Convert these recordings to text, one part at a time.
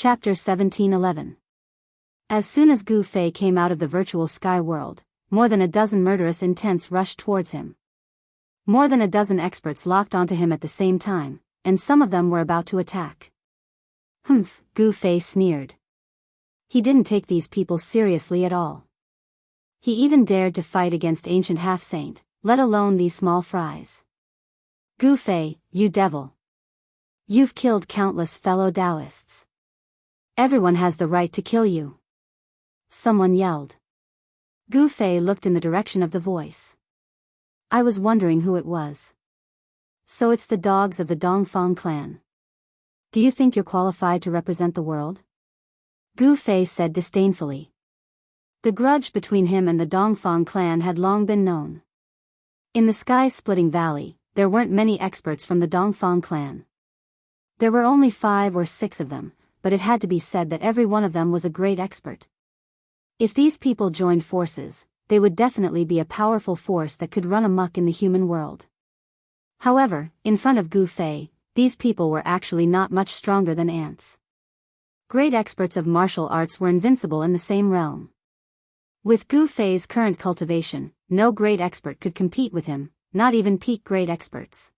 Chapter 1711. As soon as Gu Fei came out of the virtual sky world, more than a dozen murderous intents rushed towards him. More than a dozen experts locked onto him at the same time, and some of them were about to attack. Humph, Gu Fei sneered. He didn't take these people seriously at all. He even dared to fight against ancient half-saint, let alone these small fries. Gu Fei, you devil. You've killed countless fellow Daoists. Everyone has the right to kill you. Someone yelled. Gu Fei looked in the direction of the voice. I was wondering who it was. So it's the dogs of the Dongfang clan. Do you think you're qualified to represent the world? Gu Fei said disdainfully. The grudge between him and the Dongfang clan had long been known. In the sky-splitting valley, there weren't many experts from the Dongfang clan. There were only 5 or 6 of them, but it had to be said that every one of them was a great expert. If these people joined forces, they would definitely be a powerful force that could run amok in the human world. However, in front of Gu Fei, these people were actually not much stronger than ants. Great experts of martial arts were invincible in the same realm. With Gu Fei's current cultivation, no great expert could compete with him, not even peak great experts.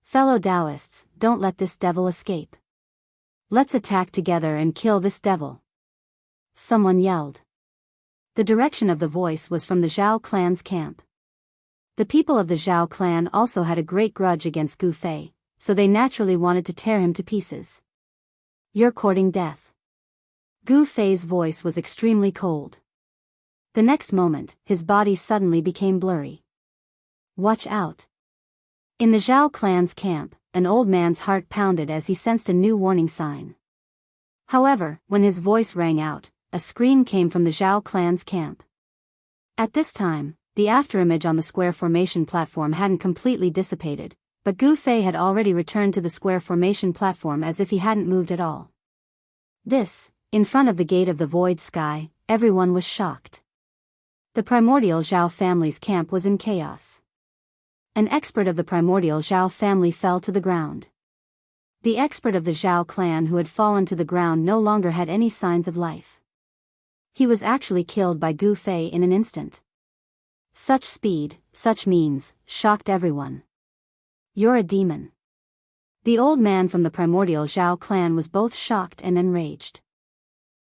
Fellow Daoists, don't let this devil escape. Let's attack together and kill this devil. Someone yelled. The direction of the voice was from the Zhao clan's camp. The people of the Zhao clan also had a great grudge against Gu Fei, so they naturally wanted to tear him to pieces. You're courting death. Gu Fei's voice was extremely cold. The next moment, his body suddenly became blurry. Watch out. In the Zhao clan's camp, an old man's heart pounded as he sensed a new warning sign. However, when his voice rang out, a scream came from the Zhao clan's camp. At this time, the afterimage on the square formation platform hadn't completely dissipated, but Gu Fei had already returned to the square formation platform as if he hadn't moved at all. In front of the gate of the void sky, everyone was shocked. The primordial Zhao family's camp was in chaos. An expert of the primordial Zhao family fell to the ground. The expert of the Zhao clan who had fallen to the ground no longer had any signs of life. He was actually killed by Gu Fei in an instant. Such speed, such means, shocked everyone. You're a demon. The old man from the primordial Zhao clan was both shocked and enraged.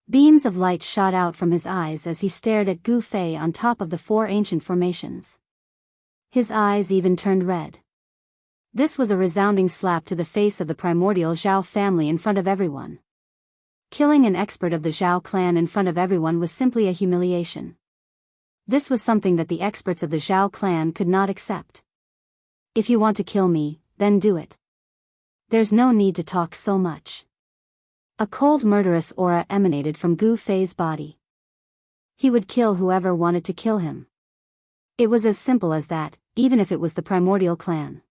Beams of light shot out from his eyes as he stared at Gu Fei on top of the 4 ancient formations. His eyes even turned red. This was a resounding slap to the face of the primordial Zhao family in front of everyone. Killing an expert of the Zhao clan in front of everyone was simply a humiliation. This was something that the experts of the Zhao clan could not accept. If you want to kill me, then do it. There's no need to talk so much. A cold murderous aura emanated from Gu Fei's body. He would kill whoever wanted to kill him. It was as simple as that, even if it was the primordial clan.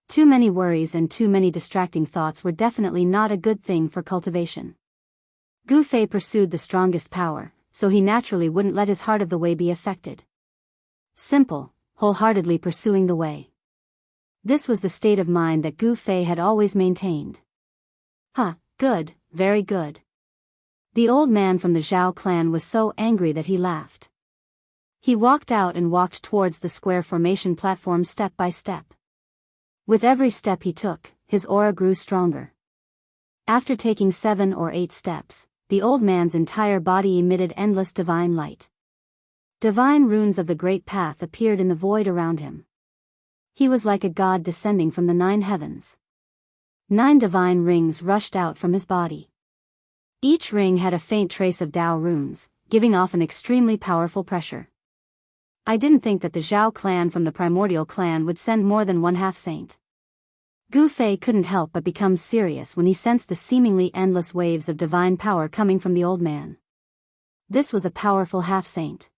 Too many worries and too many distracting thoughts were definitely not a good thing for cultivation. Gu Fei pursued the strongest power, so he naturally wouldn't let his heart of the way be affected. Simple, wholeheartedly pursuing the way. This was the state of mind that Gu Fei had always maintained. Good, very good. The old man from the Zhao clan was so angry that he laughed. He walked out and walked towards the square formation platform step by step. With every step he took, his aura grew stronger. After taking 7 or 8 steps, the old man's entire body emitted endless divine light. Divine runes of the Great Path appeared in the void around him. He was like a god descending from the 9 heavens. 9 divine rings rushed out from his body. Each ring had a faint trace of Dao runes, giving off an extremely powerful pressure. I didn't think that the Zhao clan from the primordial clan would send more than 1 half-saint. Gu Fei couldn't help but become serious when he sensed the seemingly endless waves of divine power coming from the old man. This was a powerful half-saint.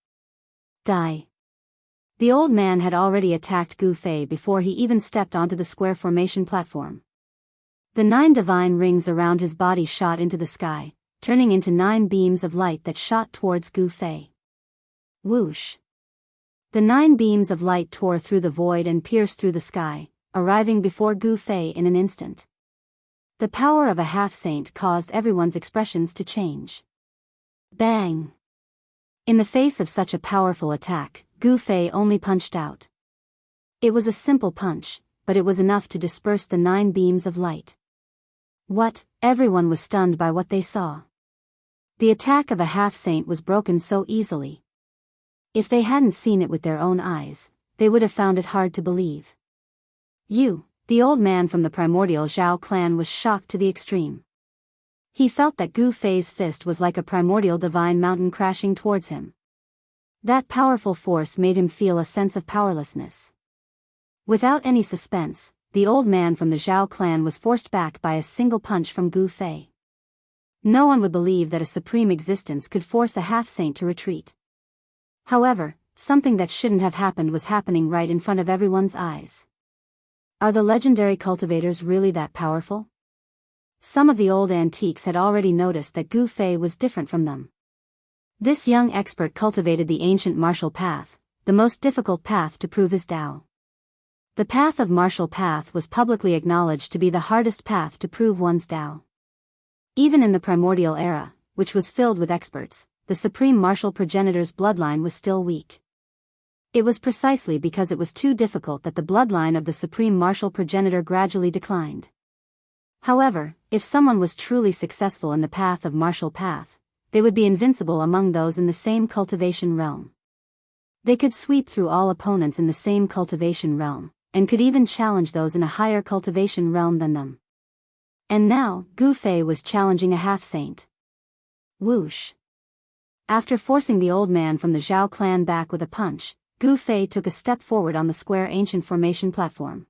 Die. The old man had already attacked Gu Fei before he even stepped onto the square formation platform. The 9 divine rings around his body shot into the sky, turning into 9 beams of light that shot towards Gu Fei. Whoosh. The 9 beams of light tore through the void and pierced through the sky, arriving before Gu Fei in an instant. The power of a half-saint caused everyone's expressions to change. Bang! In the face of such a powerful attack, Gu Fei only punched out. It was a simple punch, but it was enough to disperse the 9 beams of light. What? Everyone was stunned by what they saw. The attack of a half-saint was broken so easily. If they hadn't seen it with their own eyes, they would have found it hard to believe. The old man from the primordial Zhao clan was shocked to the extreme. He felt that Gu Fei's fist was like a primordial divine mountain crashing towards him. That powerful force made him feel a sense of powerlessness. Without any suspense, the old man from the Zhao clan was forced back by a single punch from Gu Fei. No one would believe that a supreme existence could force a half-saint to retreat. However, something that shouldn't have happened was happening right in front of everyone's eyes. Are the legendary cultivators really that powerful? Some of the old antiques had already noticed that Gu Fei was different from them. This young expert cultivated the ancient martial path, the most difficult path to prove his Dao. The path of martial path was publicly acknowledged to be the hardest path to prove one's Dao. Even in the primordial era, which was filled with experts, the supreme martial progenitor's bloodline was still weak. It was precisely because it was too difficult that the bloodline of the supreme martial progenitor gradually declined. However, if someone was truly successful in the path of martial path, they would be invincible among those in the same cultivation realm. They could sweep through all opponents in the same cultivation realm, and could even challenge those in a higher cultivation realm than them. And now, Gu Fei was challenging a half-saint. Whoosh! After forcing the old man from the Zhao clan back with a punch, Gu Fei took a step forward on the square ancient formation platform.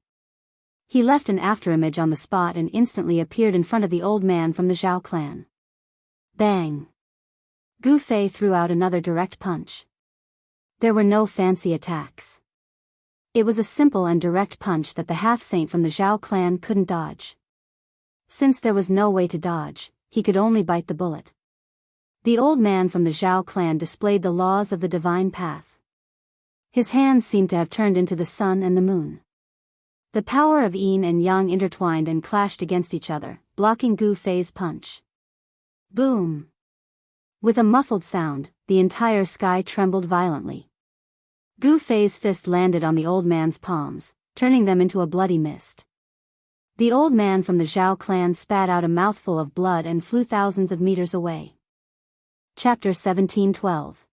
He left an afterimage on the spot and instantly appeared in front of the old man from the Zhao clan. Bang! Gu Fei threw out another direct punch. There were no fancy attacks. It was a simple and direct punch that the half-saint from the Zhao clan couldn't dodge. Since there was no way to dodge, he could only bite the bullet. The old man from the Zhao clan displayed the laws of the divine path. His hands seemed to have turned into the sun and the moon. The power of yin and yang intertwined and clashed against each other, blocking Gu Fei's punch. Boom! With a muffled sound, the entire sky trembled violently. Gu Fei's fist landed on the old man's palms, turning them into a bloody mist. The old man from the Zhao clan spat out a mouthful of blood and flew thousands of meters away. Chapter 17:12.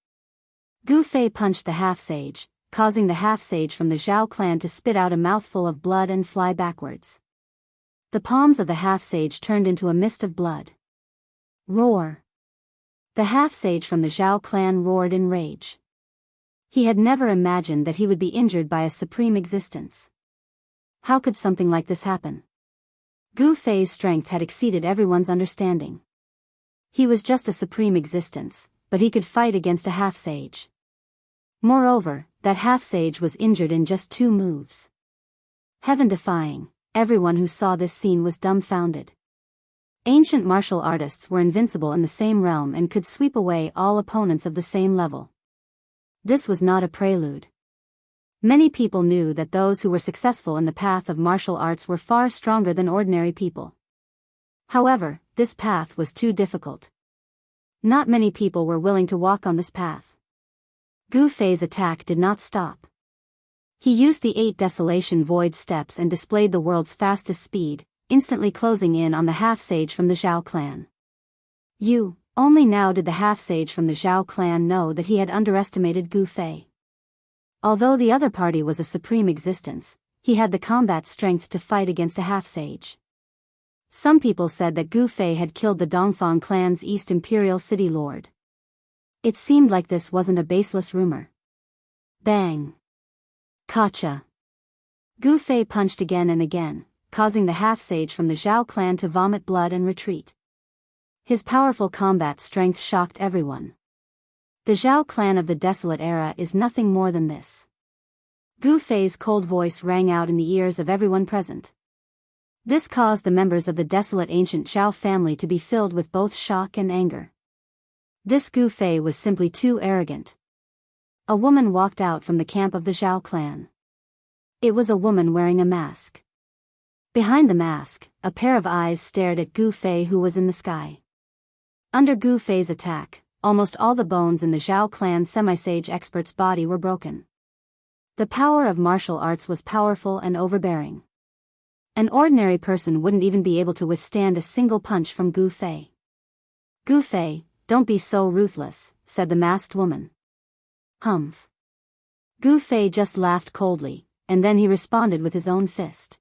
Gu Fei punched the half-sage, causing the half-sage from the Zhao clan to spit out a mouthful of blood and fly backwards. The palms of the half-sage turned into a mist of blood. Roar! The half-sage from the Zhao clan roared in rage. He had never imagined that he would be injured by a supreme existence. How could something like this happen? Gu Fei's strength had exceeded everyone's understanding. He was just a supreme existence, but he could fight against a half-sage. Moreover, that half-sage was injured in just 2 moves. Heaven-defying, everyone who saw this scene was dumbfounded. Ancient martial artists were invincible in the same realm and could sweep away all opponents of the same level. This was not a prelude. Many people knew that those who were successful in the path of martial arts were far stronger than ordinary people. However, this path was too difficult. Not many people were willing to walk on this path. Gu Fei's attack did not stop. He used the 8 Desolation Void steps and displayed the world's fastest speed, instantly closing in on the half-sage from the Zhao clan. Only now did the half-sage from the Zhao clan know that he had underestimated Gu Fei. Although the other party was a supreme existence, he had the combat strength to fight against a half-sage. Some people said that Gu Fei had killed the Dongfang clan's East Imperial City Lord. It seemed like this wasn't a baseless rumor. Bang! Gotcha! Gu Fei punched again and again, causing the half-sage from the Zhao clan to vomit blood and retreat. His powerful combat strength shocked everyone. The Zhao clan of the Desolate Era is nothing more than this. Gu Fei's cold voice rang out in the ears of everyone present. This caused the members of the desolate ancient Zhao family to be filled with both shock and anger. This Gu Fei was simply too arrogant. A woman walked out from the camp of the Zhao clan. It was a woman wearing a mask. Behind the mask, a pair of eyes stared at Gu Fei, who was in the sky. Under Gu Fei's attack, almost all the bones in the Zhao clan semi-sage expert's body were broken. The power of martial arts was powerful and overbearing. An ordinary person wouldn't even be able to withstand a single punch from Gu Fei. "Gu Fei, don't be so ruthless," said the masked woman. "Humph." Gu Fei just laughed coldly, and then he responded with his own fist.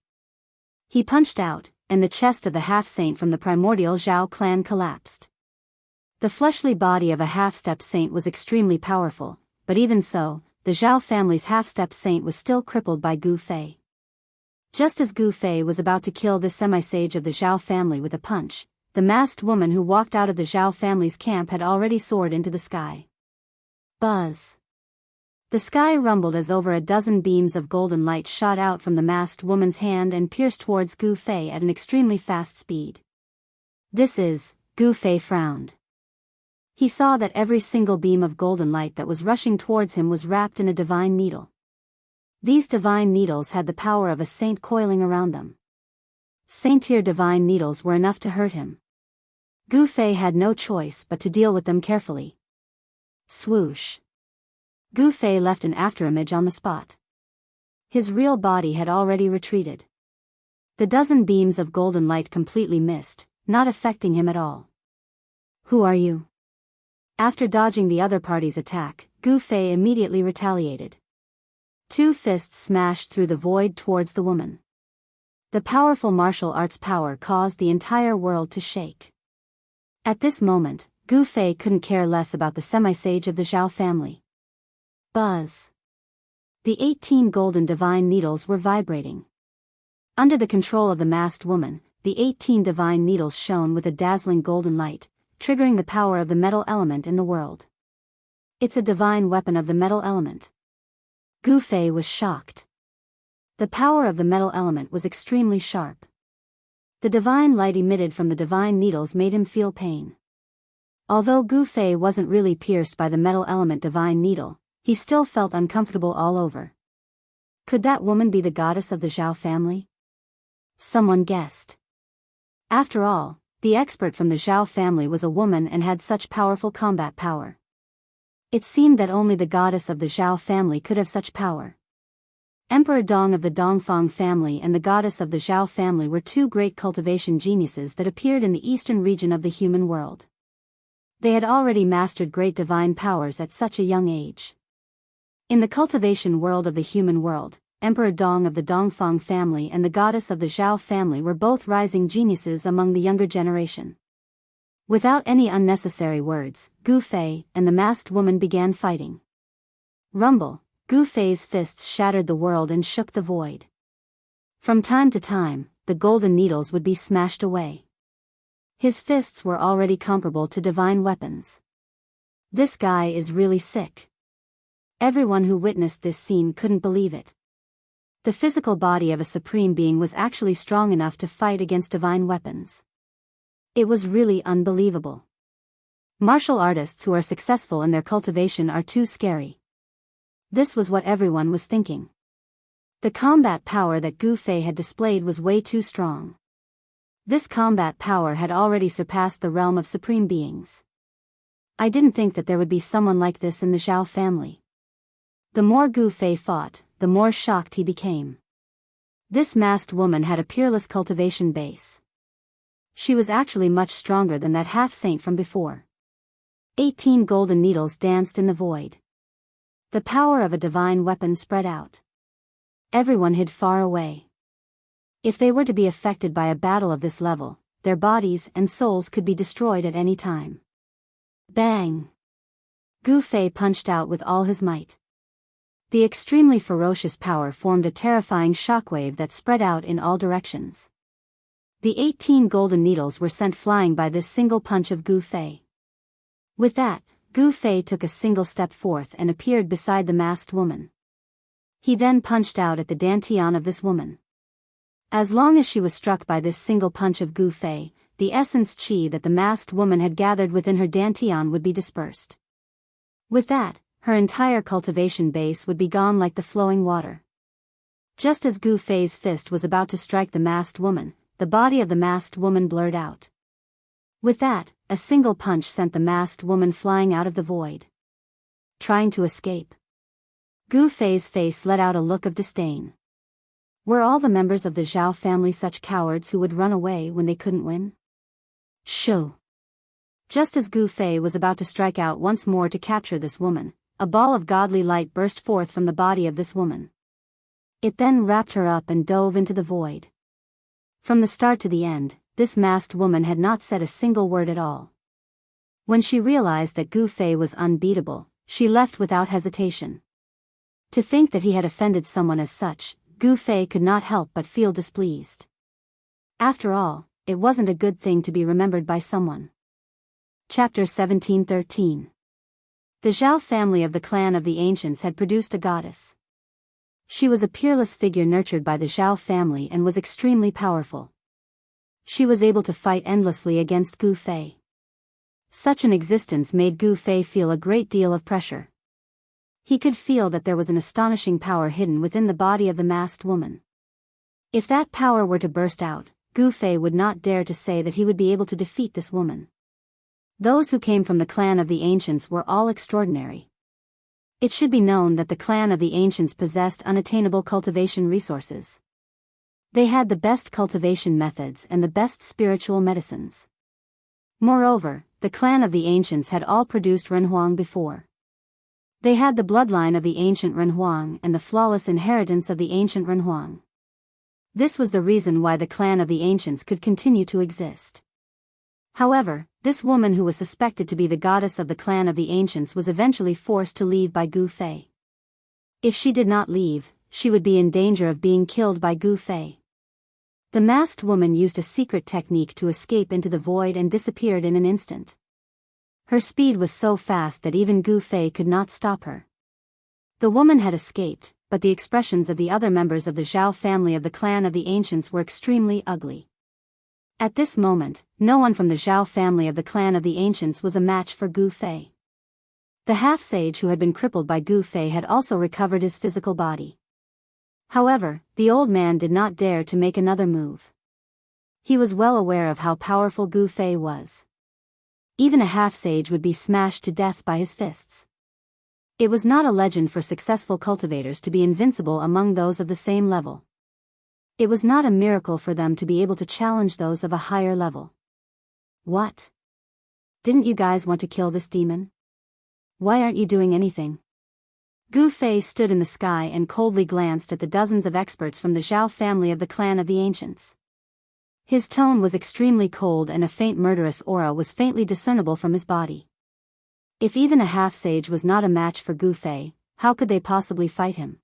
He punched out, and the chest of the half-saint from the primordial Zhao clan collapsed. The fleshly body of a half-step saint was extremely powerful, but even so, the Zhao family's half-step saint was still crippled by Gu Fei. Just as Gu Fei was about to kill the semi-sage of the Zhao family with a punch, the masked woman who walked out of the Zhao family's camp had already soared into the sky. Buzz. The sky rumbled as over a dozen beams of golden light shot out from the masked woman's hand and pierced towards Gu Fei at an extremely fast speed. "This is," Gu Fei frowned. He saw that every single beam of golden light that was rushing towards him was wrapped in a divine needle. These divine needles had the power of a saint coiling around them. Saint-tier divine needles were enough to hurt him. Gu Fei had no choice but to deal with them carefully. Swoosh. Gu Fei left an afterimage on the spot. His real body had already retreated. The dozen beams of golden light completely missed, not affecting him at all. "Who are you?" After dodging the other party's attack, Gu Fei immediately retaliated. Two fists smashed through the void towards the woman. The powerful martial arts power caused the entire world to shake. At this moment, Gu Fei couldn't care less about the semi-sage of the Zhao family. Buzz. The 18 golden divine needles were vibrating. Under the control of the masked woman, the 18 divine needles shone with a dazzling golden light, triggering the power of the metal element in the world. "It's a divine weapon of the metal element." Gu Fei was shocked. The power of the metal element was extremely sharp. The divine light emitted from the divine needles made him feel pain. Although Gu Fei wasn't really pierced by the metal element divine needle, he still felt uncomfortable all over. Could that woman be the goddess of the Zhao family? Someone guessed. After all, the expert from the Zhao family was a woman and had such powerful combat power. It seemed that only the goddess of the Zhao family could have such power. Emperor Dong of the Dongfang family and the goddess of the Zhao family were two great cultivation geniuses that appeared in the eastern region of the human world. They had already mastered great divine powers at such a young age. In the cultivation world of the human world, Emperor Dong of the Dongfang family and the goddess of the Zhao family were both rising geniuses among the younger generation. Without any unnecessary words, Gu Fei and the masked woman began fighting. Rumble, Gu Fei's fists shattered the world and shook the void. From time to time, the golden needles would be smashed away. His fists were already comparable to divine weapons. This guy is really sick. Everyone who witnessed this scene couldn't believe it. The physical body of a supreme being was actually strong enough to fight against divine weapons. It was really unbelievable. Martial artists who are successful in their cultivation are too scary. This was what everyone was thinking. The combat power that Gu Fei had displayed was way too strong. This combat power had already surpassed the realm of supreme beings. I didn't think that there would be someone like this in the Zhao family. The more Gu Fei fought, the more shocked he became. This masked woman had a peerless cultivation base. She was actually much stronger than that half-saint from before. 18 golden needles danced in the void. The power of a divine weapon spread out. Everyone hid far away. If they were to be affected by a battle of this level, their bodies and souls could be destroyed at any time. Bang! Gu Fei punched out with all his might. The extremely ferocious power formed a terrifying shockwave that spread out in all directions. The 18 golden needles were sent flying by this single punch of Gu Fei. With that, Gu Fei took a single step forth and appeared beside the masked woman. He then punched out at the dantian of this woman. As long as she was struck by this single punch of Gu Fei, the essence qi that the masked woman had gathered within her dantian would be dispersed. With that, her entire cultivation base would be gone like the flowing water. Just as Gu Fei's fist was about to strike the masked woman, the body of the masked woman blurred out. With that, a single punch sent the masked woman flying out of the void. Trying to escape. Gu Fei's face let out a look of disdain. Were all the members of the Zhao family such cowards who would run away when they couldn't win? Shoo! Just as Gu Fei was about to strike out once more to capture this woman, a ball of godly light burst forth from the body of this woman. It then wrapped her up and dove into the void. From the start to the end, this masked woman had not said a single word at all. When she realized that Gu Fei was unbeatable, she left without hesitation. To think that he had offended someone as such, Gu Fei could not help but feel displeased. After all, it wasn't a good thing to be remembered by someone. Chapter 17:13. The Zhao family of the clan of the ancients had produced a goddess. She was a peerless figure nurtured by the Zhao family and was extremely powerful. She was able to fight endlessly against Gu Fei. Such an existence made Gu Fei feel a great deal of pressure. He could feel that there was an astonishing power hidden within the body of the masked woman. If that power were to burst out, Gu Fei would not dare to say that he would be able to defeat this woman. Those who came from the clan of the ancients were all extraordinary. It should be known that the clan of the ancients possessed unattainable cultivation resources. They had the best cultivation methods and the best spiritual medicines. Moreover, the clan of the ancients had all produced renhuang before. They had the bloodline of the ancient renhuang and the flawless inheritance of the ancient renhuang. This was the reason why the clan of the ancients could continue to exist. However, this woman who was suspected to be the goddess of the clan of the ancients was eventually forced to leave by Gu Fei. If she did not leave, she would be in danger of being killed by Gu Fei. The masked woman used a secret technique to escape into the void and disappeared in an instant. Her speed was so fast that even Gu Fei could not stop her. The woman had escaped, but the expressions of the other members of the Zhao family of the clan of the ancients were extremely ugly. At this moment, no one from the Zhao family of the clan of the ancients was a match for Gu Fei. The half-sage who had been crippled by Gu Fei had also recovered his physical body. However, the old man did not dare to make another move. He was well aware of how powerful Gu Fei was. Even a half-sage would be smashed to death by his fists. It was not a legend for successful cultivators to be invincible among those of the same level. It was not a miracle for them to be able to challenge those of a higher level. What? Didn't you guys want to kill this demon? Why aren't you doing anything? Gu Fei stood in the sky and coldly glanced at the dozens of experts from the Zhao family of the clan of the ancients. His tone was extremely cold and a faint murderous aura was faintly discernible from his body. If even a half-sage was not a match for Gu Fei, how could they possibly fight him?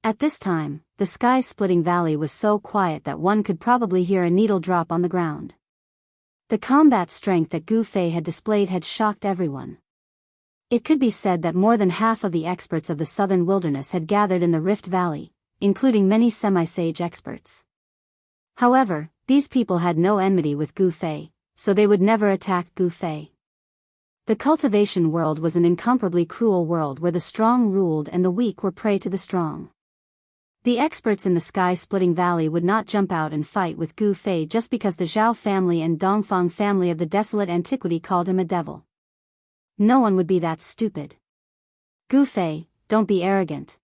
At this time, the sky-splitting valley was so quiet that one could probably hear a needle drop on the ground. The combat strength that Gu Fei had displayed had shocked everyone. It could be said that more than half of the experts of the southern wilderness had gathered in the Rift Valley, including many semi-sage experts. However, these people had no enmity with Gu Fei, so they would never attack Gu Fei. The cultivation world was an incomparably cruel world where the strong ruled and the weak were prey to the strong. The experts in the sky-splitting valley would not jump out and fight with Gu Fei just because the Zhao family and Dongfang family of the desolate antiquity called him a devil. No one would be that stupid. Gu Fei, don't be arrogant.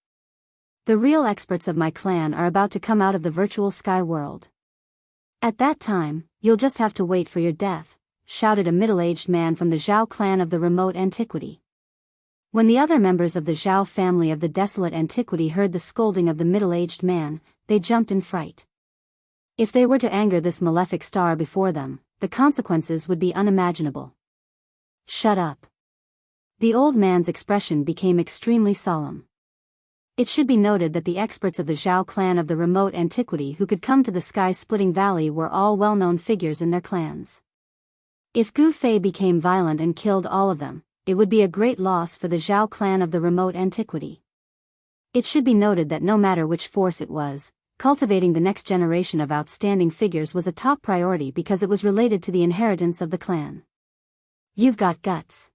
The real experts of my clan are about to come out of the virtual sky world. At that time, you'll just have to wait for your death, shouted a middle-aged man from the Zhao clan of the remote antiquity. When the other members of the Zhao family of the desolate antiquity heard the scolding of the middle-aged man, they jumped in fright. If they were to anger this malefic star before them, the consequences would be unimaginable. Shut up. The old man's expression became extremely solemn. It should be noted that the experts of the Zhao clan of the remote antiquity who could come to the sky-splitting valley were all well-known figures in their clans. If Gu Fei became violent and killed all of them, it would be a great loss for the Zhao clan of the remote antiquity. It should be noted that no matter which force it was, cultivating the next generation of outstanding figures was a top priority because it was related to the inheritance of the clan. You've got guts.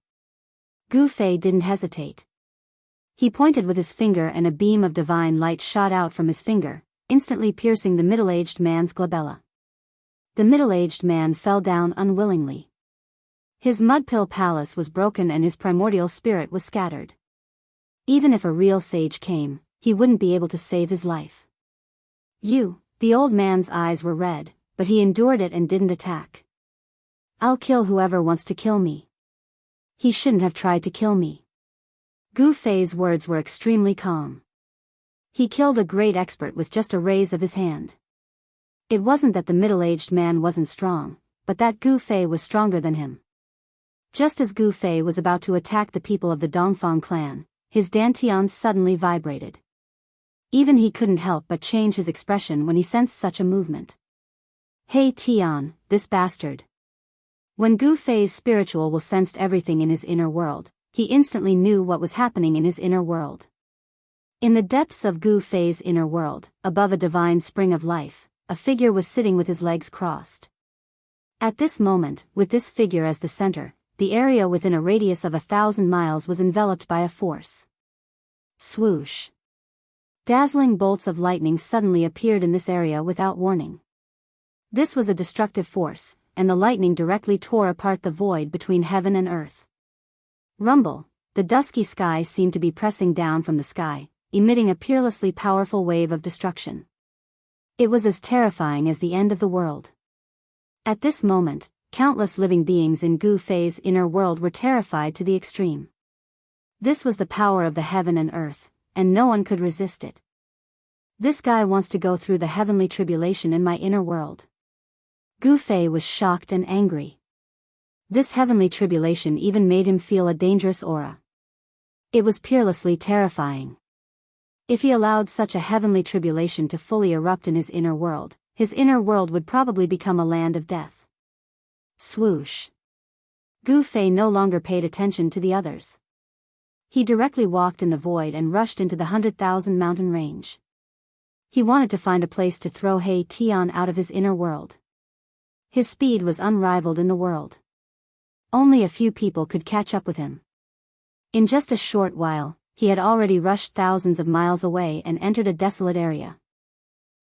Gu Fei didn't hesitate. He pointed with his finger and a beam of divine light shot out from his finger, instantly piercing the middle-aged man's glabella. The middle-aged man fell down unwillingly. His mud-pill palace was broken and his primordial spirit was scattered. Even if a real sage came, he wouldn't be able to save his life. The old man's eyes were red, but he endured it and didn't attack. I'll kill whoever wants to kill me. He shouldn't have tried to kill me. Gu Fei's words were extremely calm. He killed a great expert with just a raise of his hand. It wasn't that the middle-aged man wasn't strong, but that Gu Fei was stronger than him. Just as Gu Fei was about to attack the people of the Dongfang clan, his dantian suddenly vibrated. Even he couldn't help but change his expression when he sensed such a movement. Hey Tian, this bastard. When Gu Fei's spiritual will sensed everything in his inner world, he instantly knew what was happening in his inner world. In the depths of Gu Fei's inner world, above a divine spring of life, a figure was sitting with his legs crossed. At this moment, with this figure as the center, the area within a radius of 1,000 miles was enveloped by a force. Swoosh. Dazzling bolts of lightning suddenly appeared in this area without warning. This was a destructive force, and the lightning directly tore apart the void between heaven and earth. Rumble, the dusky sky seemed to be pressing down from the sky, emitting a peerlessly powerful wave of destruction. It was as terrifying as the end of the world. At this moment, countless living beings in Gu Fei's inner world were terrified to the extreme. This was the power of the heaven and earth, and no one could resist it. This guy wants to go through the heavenly tribulation in my inner world. Gu Fei was shocked and angry. This heavenly tribulation even made him feel a dangerous aura. It was peerlessly terrifying. If he allowed such a heavenly tribulation to fully erupt in his inner world would probably become a land of death. Swoosh. Gu Fei no longer paid attention to the others. He directly walked in the void and rushed into the 100,000 mountain range. He wanted to find a place to throw He Tian out of his inner world. His speed was unrivaled in the world. Only a few people could catch up with him. In just a short while, he had already rushed thousands of miles away and entered a desolate area.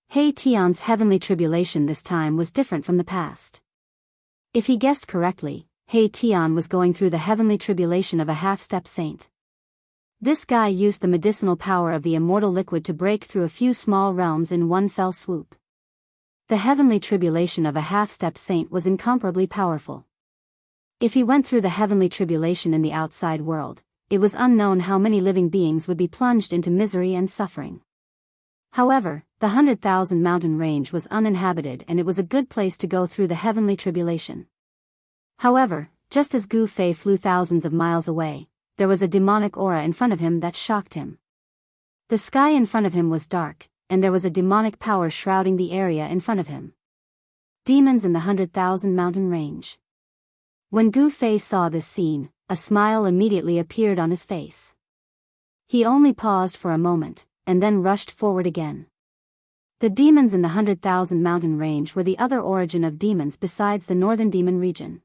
He Tian's heavenly tribulation this time was different from the past. If he guessed correctly, He Tian was going through the heavenly tribulation of a half-step saint. This guy used the medicinal power of the immortal liquid to break through a few small realms in one fell swoop. The heavenly tribulation of a half-step saint was incomparably powerful. If he went through the heavenly tribulation in the outside world, it was unknown how many living beings would be plunged into misery and suffering. However, the 100,000 mountain range was uninhabited and it was a good place to go through the heavenly tribulation. However, just as Gu Fei flew thousands of miles away, there was a demonic aura in front of him that shocked him. The sky in front of him was dark, and there was a demonic power shrouding the area in front of him. Demons in the 100,000 mountain range. When Gu Fei saw this scene, a smile immediately appeared on his face. He only paused for a moment, and then rushed forward again. The demons in the 100,000 mountain range were the other origin of demons besides the northern demon region.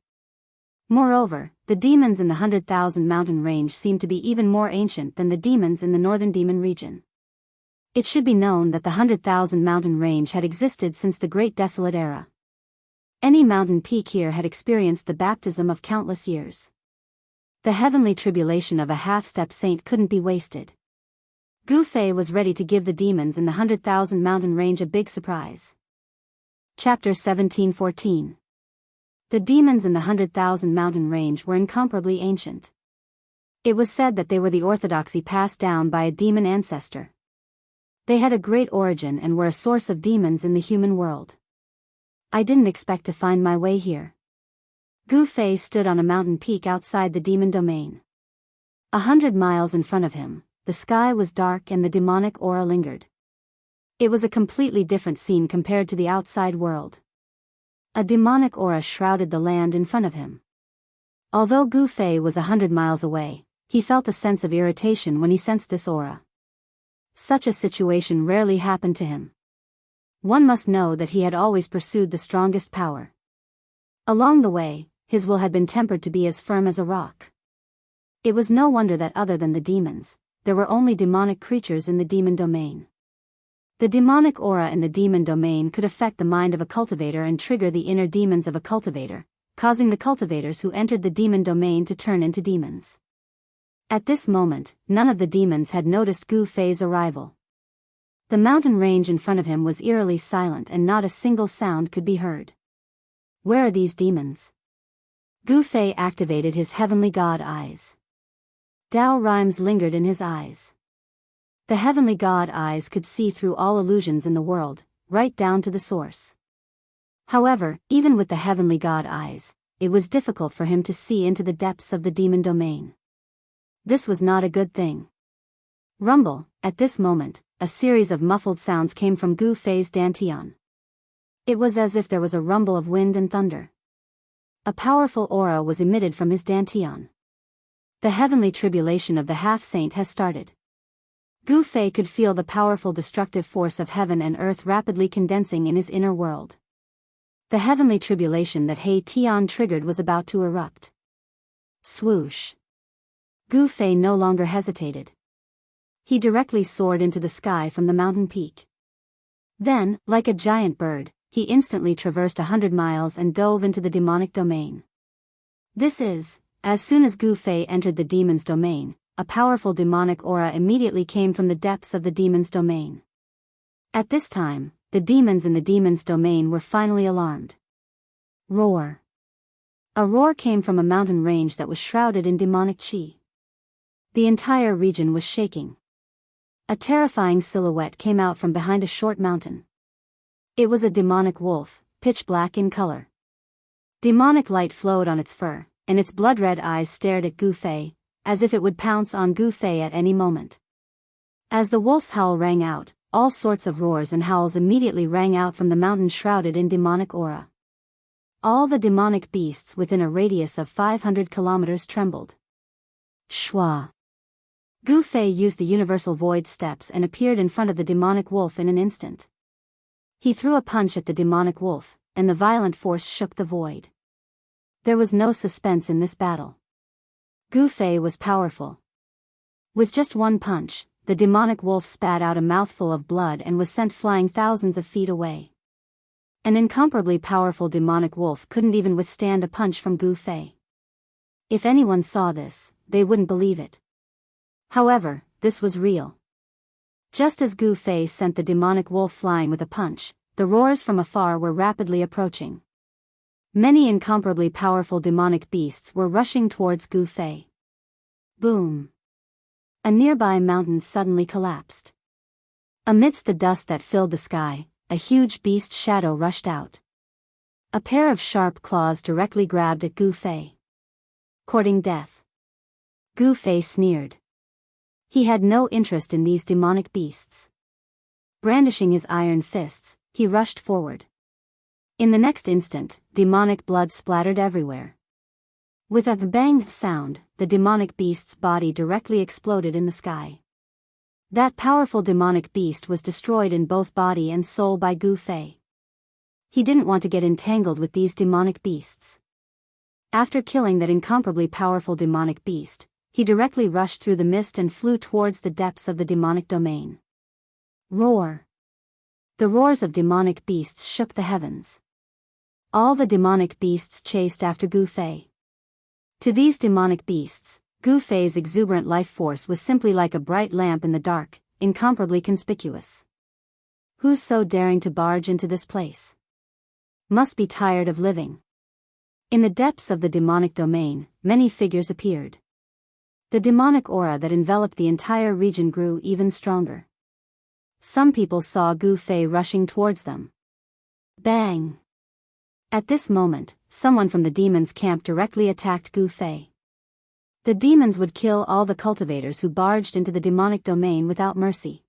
Moreover, the demons in the 100,000 mountain range seemed to be even more ancient than the demons in the northern demon region. It should be known that the 100,000 mountain range had existed since the Great Desolate Era. Any mountain peak here had experienced the baptism of countless years. The heavenly tribulation of a half-step saint couldn't be wasted. Gu Fei was ready to give the demons in the 100,000 mountain range a big surprise. Chapter 1714. The demons in the 100,000 mountain range were incomparably ancient. It was said that they were the orthodoxy passed down by a demon ancestor. They had a great origin and were a source of demons in the human world. I didn't expect to find my way here. Gu Fei stood on a mountain peak outside the demon domain. 100 miles in front of him, the sky was dark and the demonic aura lingered. It was a completely different scene compared to the outside world. A demonic aura shrouded the land in front of him. Although Gu Fei was 100 miles away, he felt a sense of irritation when he sensed this aura. Such a situation rarely happened to him. One must know that he had always pursued the strongest power. Along the way, his will had been tempered to be as firm as a rock. It was no wonder that other than the demons, there were only demonic creatures in the demon domain. The demonic aura in the demon domain could affect the mind of a cultivator and trigger the inner demons of a cultivator, causing the cultivators who entered the demon domain to turn into demons. At this moment, none of the demons had noticed Gu Fei's arrival. The mountain range in front of him was eerily silent and not a single sound could be heard. Where are these demons? Gu Fei activated his heavenly god eyes. Dao rhymes lingered in his eyes. The heavenly god eyes could see through all illusions in the world, right down to the source. However, even with the heavenly god eyes, it was difficult for him to see into the depths of the demon domain. This was not a good thing. Rumble, at this moment, a series of muffled sounds came from Gu Fei's dantian. It was as if there was a rumble of wind and thunder. A powerful aura was emitted from his dantian. The heavenly tribulation of the half-saint has started. Gu Fei could feel the powerful destructive force of heaven and earth rapidly condensing in his inner world. The heavenly tribulation that He Tian triggered was about to erupt. Swoosh. Gu Fei no longer hesitated. He directly soared into the sky from the mountain peak. Then, like a giant bird, he instantly traversed 100 miles and dove into the demonic domain. As soon as Gu Fei entered the demon's domain, a powerful demonic aura immediately came from the depths of the demon's domain. At this time, the demons in the demon's domain were finally alarmed. Roar. A roar came from a mountain range that was shrouded in demonic qi. The entire region was shaking. A terrifying silhouette came out from behind a short mountain. It was a demonic wolf, pitch black in color. Demonic light flowed on its fur, and its blood-red eyes stared at Gu Fei, as if it would pounce on Gu Fei at any moment. As the wolf's howl rang out, all sorts of roars and howls immediately rang out from the mountain shrouded in demonic aura. All the demonic beasts within a radius of 500 kilometers trembled. Shwa. Gu Fei used the universal void steps and appeared in front of the demonic wolf in an instant. He threw a punch at the demonic wolf, and the violent force shook the void. There was no suspense in this battle. Gu Fei was powerful. With just one punch, the demonic wolf spat out a mouthful of blood and was sent flying thousands of feet away. An incomparably powerful demonic wolf couldn't even withstand a punch from Gu Fei. If anyone saw this, they wouldn't believe it. However, this was real. Just as Gu Fei sent the demonic wolf flying with a punch, the roars from afar were rapidly approaching. Many incomparably powerful demonic beasts were rushing towards Gu Fei. Boom. A nearby mountain suddenly collapsed. Amidst the dust that filled the sky, a huge beast shadow rushed out. A pair of sharp claws directly grabbed at Gu Fei. Courting death. Gu Fei sneered. He had no interest in these demonic beasts. Brandishing his iron fists, he rushed forward. In the next instant, demonic blood splattered everywhere. With a bang sound, the demonic beast's body directly exploded in the sky. That powerful demonic beast was destroyed in both body and soul by Gu Fei. He didn't want to get entangled with these demonic beasts. After killing that incomparably powerful demonic beast, he directly rushed through the mist and flew towards the depths of the demonic domain. Roar. The roars of demonic beasts shook the heavens. All the demonic beasts chased after Gu Fei. To these demonic beasts, Gu Fei's exuberant life force was simply like a bright lamp in the dark, incomparably conspicuous. Who's so daring to barge into this place? Must be tired of living. In the depths of the demonic domain, many figures appeared. The demonic aura that enveloped the entire region grew even stronger. Some people saw Gu Fei rushing towards them. Bang! At this moment, someone from the demons' camp directly attacked Gu Fei. The demons would kill all the cultivators who barged into the demonic domain without mercy.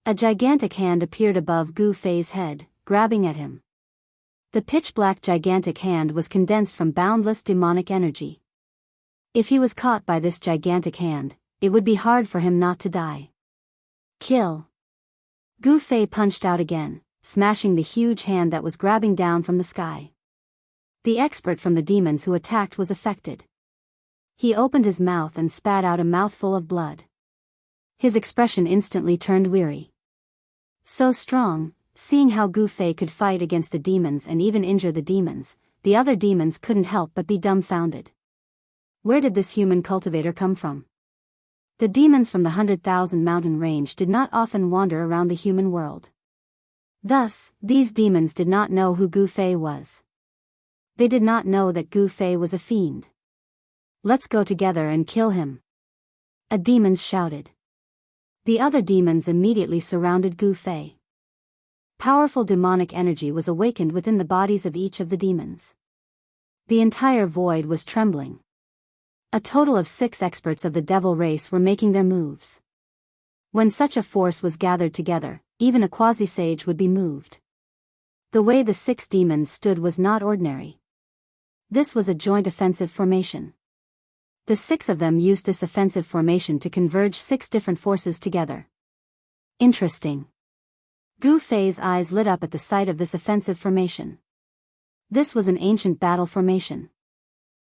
A gigantic hand appeared above Gu Fei's head, grabbing at him. The pitch-black gigantic hand was condensed from boundless demonic energy. If he was caught by this gigantic hand, it would be hard for him not to die. Kill. Gu Fei punched out again, smashing the huge hand that was grabbing down from the sky. The expert from the demons who attacked was affected. He opened his mouth and spat out a mouthful of blood. His expression instantly turned weary. So strong, seeing how Gu Fei could fight against the demons and even injure the demons, the other demons couldn't help but be dumbfounded. Where did this human cultivator come from? The demons from the 100,000 mountain range did not often wander around the human world. Thus, these demons did not know who Gu Fei was. They did not know that Gu Fei was a fiend. Let's go together and kill him. A demon shouted. The other demons immediately surrounded Gu Fei. Powerful demonic energy was awakened within the bodies of each of the demons. The entire void was trembling. A total of 6 experts of the devil race were making their moves. When such a force was gathered together, even a quasi-sage would be moved. The way the 6 demons stood was not ordinary. This was a joint offensive formation. The 6 of them used this offensive formation to converge 6 different forces together. Interesting. Gu Fei's eyes lit up at the sight of this offensive formation. This was an ancient battle formation.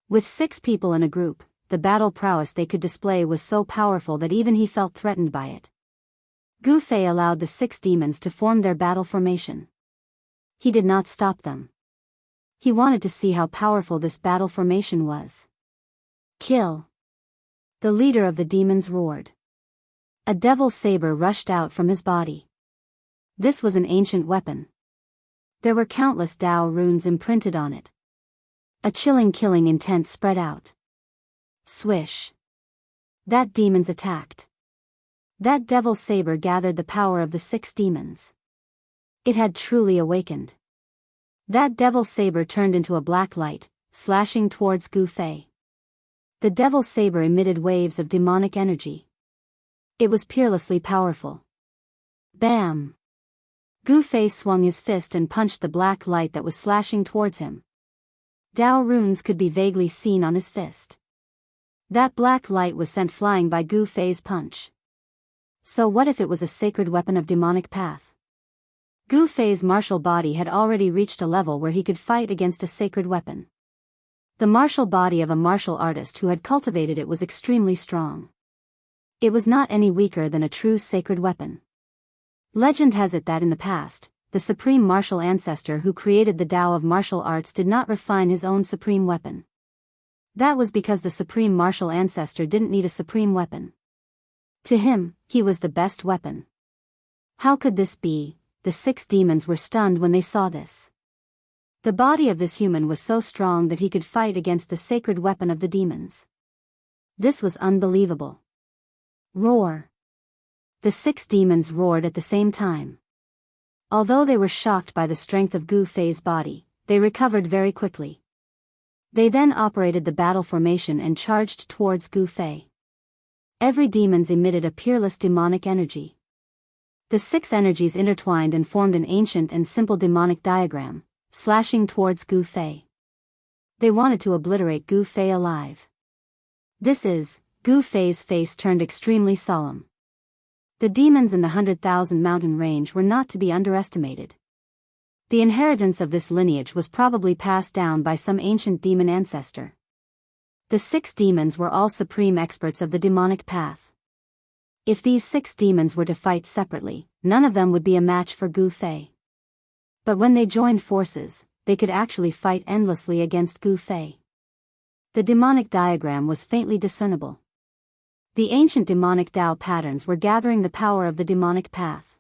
With 6 people in a group, the battle prowess they could display was so powerful that even he felt threatened by it. Gu Fei allowed the 6 demons to form their battle formation. He did not stop them. He wanted to see how powerful this battle formation was. Kill! The leader of the demons roared. A devil saber rushed out from his body. This was an ancient weapon. There were countless Dao runes imprinted on it. A chilling killing intent spread out. Swish! That demons attacked. That devil saber gathered the power of the 6 demons. It had truly awakened. That devil saber turned into a black light, slashing towards Gu Fei. The devil saber emitted waves of demonic energy. It was peerlessly powerful. Bam! Gu Fei swung his fist and punched the black light that was slashing towards him. Dao runes could be vaguely seen on his fist. That black light was sent flying by Gu Fei's punch. So what if it was a sacred weapon of demonic path? Gu Fei's martial body had already reached a level where he could fight against a sacred weapon. The martial body of a martial artist who had cultivated it was extremely strong. It was not any weaker than a true sacred weapon. Legend has it that in the past, the supreme martial ancestor who created the Tao of martial arts did not refine his own supreme weapon. That was because the supreme martial ancestor didn't need a supreme weapon. To him, he was the best weapon. How could this be? The 6 demons were stunned when they saw this. The body of this human was so strong that he could fight against the sacred weapon of the demons. This was unbelievable. Roar! The 6 demons roared at the same time. Although they were shocked by the strength of Gu Fei's body, they recovered very quickly. They then operated the battle formation and charged towards Gu Fei. Every demons emitted a peerless demonic energy. The 6 energies intertwined and formed an ancient and simple demonic diagram, slashing towards Gu Fei. They wanted to obliterate Gu Fei alive. Gu Fei's face turned extremely solemn. The demons in the 100,000 mountain range were not to be underestimated. The inheritance of this lineage was probably passed down by some ancient demon ancestor. The 6 demons were all supreme experts of the demonic path. If these 6 demons were to fight separately, none of them would be a match for Gu Fei. But when they joined forces, they could actually fight endlessly against Gu Fei. The demonic diagram was faintly discernible. The ancient demonic Tao patterns were gathering the power of the demonic path.